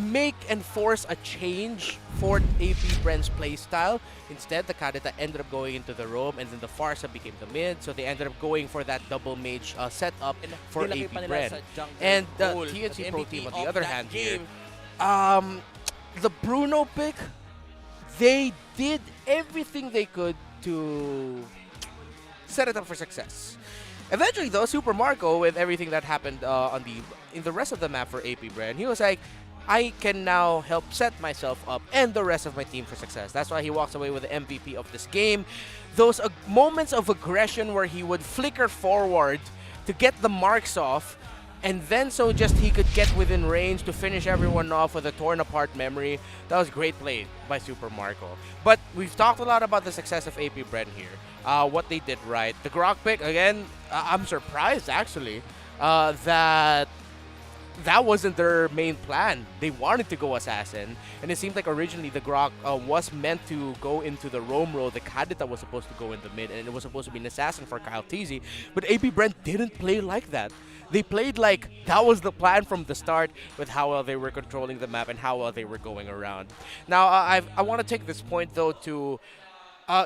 make and force a change for AP Bren's playstyle. Instead, the Kadita ended up going into the roam, and then the Farsa became the mid, so they ended up going for that double mage setup for AP Bren. And the TNC Pro Team, on the other hand here, the Bruno pick, they did everything they could to set it up for success. Eventually, though, Super Marco, with everything that happened in the rest of the map for AP Bren, he was like, I can now help set myself up and the rest of my team for success. That's why he walks away with the MVP of this game. Those moments of aggression where he would flicker forward to get the marks off, and then so just he could get within range to finish everyone off with a torn apart memory. That was great play by Super Marco. But we've talked a lot about the success of AP Bren here. What they did right. The Grok pick, again, I'm surprised actually that wasn't their main plan. They wanted to go Assassin, and it seemed like originally the Grok was meant to go into the roam role. The Kadita was supposed to go in the mid, and it was supposed to be an Assassin for Kyle Teasy. But AP Brent didn't play like that. They played like that was the plan from the start, with how well they were controlling the map and how well they were going around. Now, I want to take this point, though, to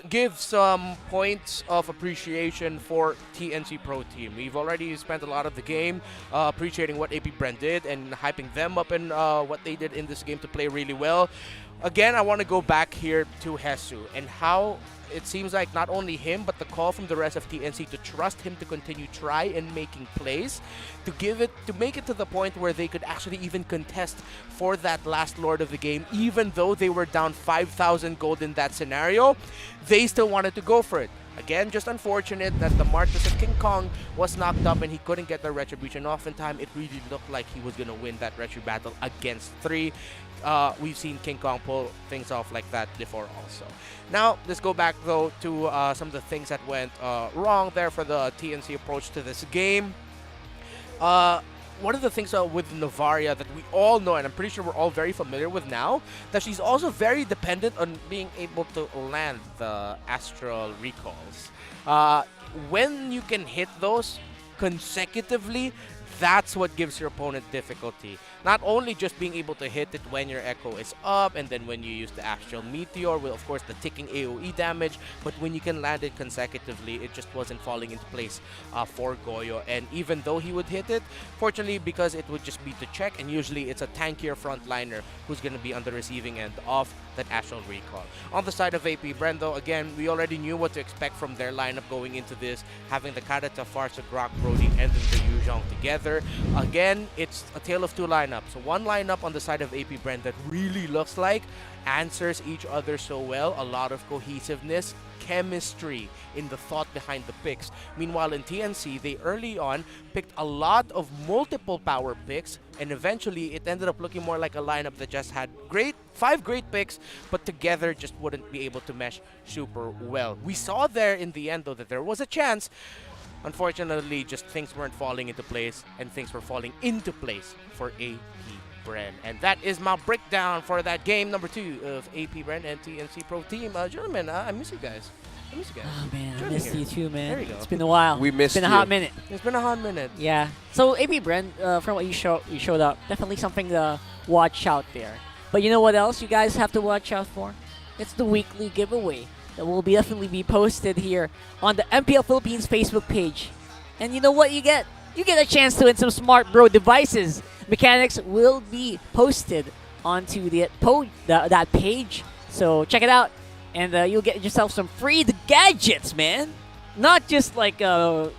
give some points of appreciation for TNC Pro Team. We've already spent a lot of the game appreciating what AP Brent did and hyping them up and what they did in this game to play really well. Again, I want to go back here to Hesu and how it seems like not only him, but the call from the rest of TNC to trust him to continue try and making plays, to make it to the point where they could actually even contest for that last Lord of the game, even though they were down 5,000 gold in that scenario, they still wanted to go for it. Again, just unfortunate that the Marcus of King Kong was knocked up and he couldn't get the Retribution off in time. It really looked like he was going to win that Retri battle against 3. We've seen King Kong pull things off like that before also. Now, let's go back, though, to some of the things that went wrong there for the TNC approach to this game. One of the things with Novaria that we all know, and I'm pretty sure we're all very familiar with now, that she's also very dependent on being able to land the Astral Recalls. When you can hit those consecutively, that's what gives your opponent difficulty. Not only just being able to hit it when your echo is up, and then when you use the actual meteor with, of course, the ticking AoE damage, but when you can land it consecutively, it just wasn't falling into place for Goyo. And even though he would hit it, fortunately, because it would just be to check, and usually it's a tankier frontliner who's going to be on the receiving end of that Astral Recall. On the side of AP Brendo, again, we already knew what to expect from their lineup going into this, having the Karata, Farsa, Grok, Brody, and then the Yuzhong together. Again, it's a tale of two lineups. So one lineup on the side of AP Brand that really looks like answers each other so well, a lot of cohesiveness, chemistry in the thought behind the picks. Meanwhile, in TNC, they early on picked a lot of multiple power picks, and eventually it ended up looking more like a lineup that just had five great picks, but together just wouldn't be able to mesh super well. We saw there in the end, though, that there was a chance. Unfortunately, just things weren't falling into place, and things were falling into place for AP Bren. And that is my breakdown for that game number 2 of AP Bren and TNC Pro Team. Gentlemen, I miss you guys. Oh man, I missed here. you too, man. There you go. It's been a while. We missed It's been a you. hot minute. It's been a hot minute. Yeah. So AP Bren, from what you showed up, definitely something to watch out there. But you know what else you guys have to watch out for? It's the weekly giveaway that will definitely be posted here on the MPL Philippines Facebook page. And you know what you get? You get a chance to win some Smart Bro devices. Mechanics will be posted onto that page. So check it out, and you'll get yourself some free gadgets, man. Not just like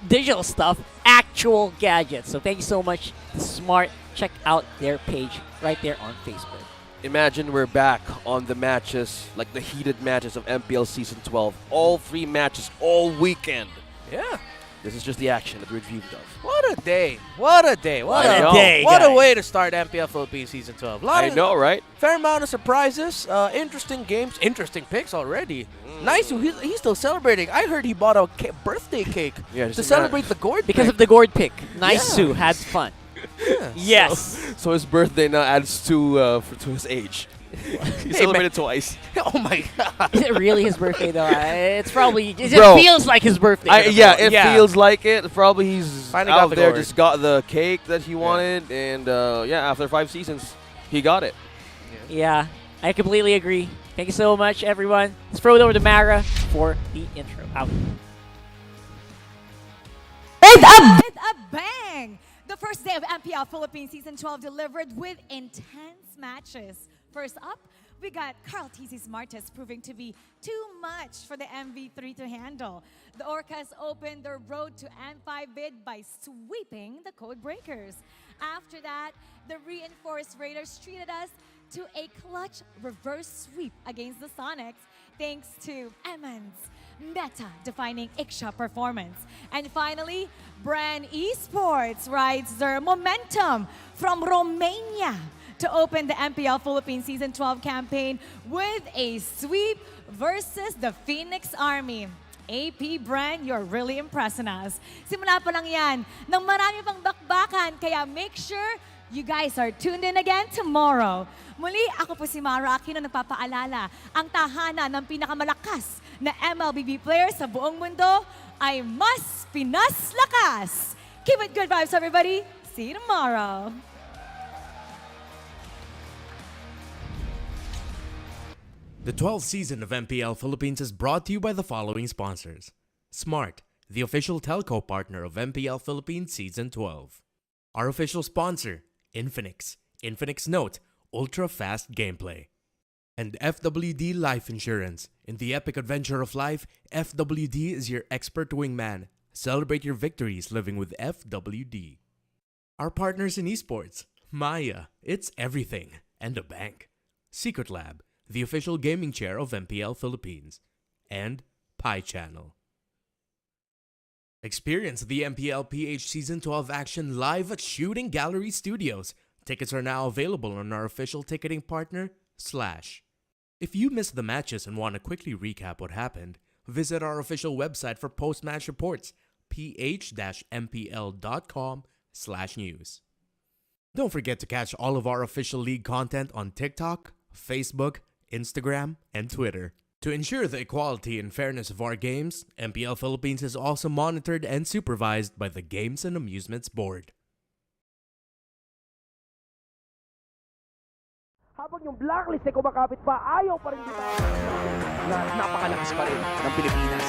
digital stuff, actual gadgets. So thank you so much to Smart. Check out their page right there on Facebook. Imagine we're back on the matches, like the heated matches of MPL Season 12. All 3 matches all weekend. Yeah. This is just the action that we're dreamed of. What a day. What a day. What I a know. day. What a guys. way to start MPL Philippines Season 12. I know, right? Fair amount of surprises, interesting games, interesting picks already. Nice. He's still celebrating. I heard he bought a birthday cake to celebrate the gourd because pick. of the gourd pick. Nice Yeah. Sue had fun. Yeah. Yes. So his birthday now adds to his age. He celebrated twice. Oh my god. Is it really his birthday though? It Bro, feels like his birthday. It feels like it. Probably he's Finally got out the there, gourd. just got the cake that he wanted, and after 5 seasons, he got it. Yeah, I completely agree. Thank you so much, everyone. Let's throw it over to Mara for the intro. Out. With a bang! The first day of MPL Philippines Season 12 delivered with intense matches. First up, we got Carl TC Smartest proving to be too much for the MV3 to handle. The Orcas opened their road to N5 bid by sweeping the code breakers. After that, the reinforced Raiders treated us to a clutch reverse sweep against the Sonics thanks to Eman's meta-defining Iksha performance. And finally, Brand Esports rides their momentum from Romania to open the MPL Philippines Season 12 campaign with a sweep versus the Phoenix Army. AP Brand, you're really impressing us. Simula pa lang yan ng marami pang bakbakan, kaya make sure you guys are tuned in again tomorrow. Muli, ako po si Mara Aquino nagpapaalala, ang tahanan ng pinakamalakas na MLBB player sa buong mundo ay mas Pinas lakas. Keep it good vibes, everybody. See you tomorrow. The 12th season of MPL Philippines is brought to you by the following sponsors. Smart, the official telco partner of MPL Philippines Season 12. Our official sponsor, Infinix. Infinix Note, ultra-fast gameplay. And FWD Life Insurance. In the epic adventure of life, FWD is your expert wingman. Celebrate your victories living with FWD. Our partners in esports, Maya, it's everything, and a bank. Secret Lab, the official gaming chair of MPL Philippines, and Pi Channel. Experience the Mpl-Ph Season 12 action live at Shooting Gallery Studios. Tickets are now available on our official ticketing partner, Slash. If you missed the matches and want to quickly recap what happened, visit our official website for post-match reports, ph-mpl.com/news. Don't forget to catch all of our official league content on TikTok, Facebook, Instagram, and Twitter. To ensure the equality and fairness of our games, MPL Philippines is also monitored and supervised by the Games and Amusements Board. Habang yung blacklist ay kumakapit pa, ayaw pa rin bitawan na napakalakas pa rin ng Pilipinas.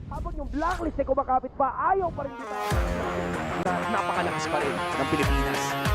Habang yung blacklist ay kumakapit pa, ayaw pa rin bitawan na napakalakas pa rin ng Pilipinas.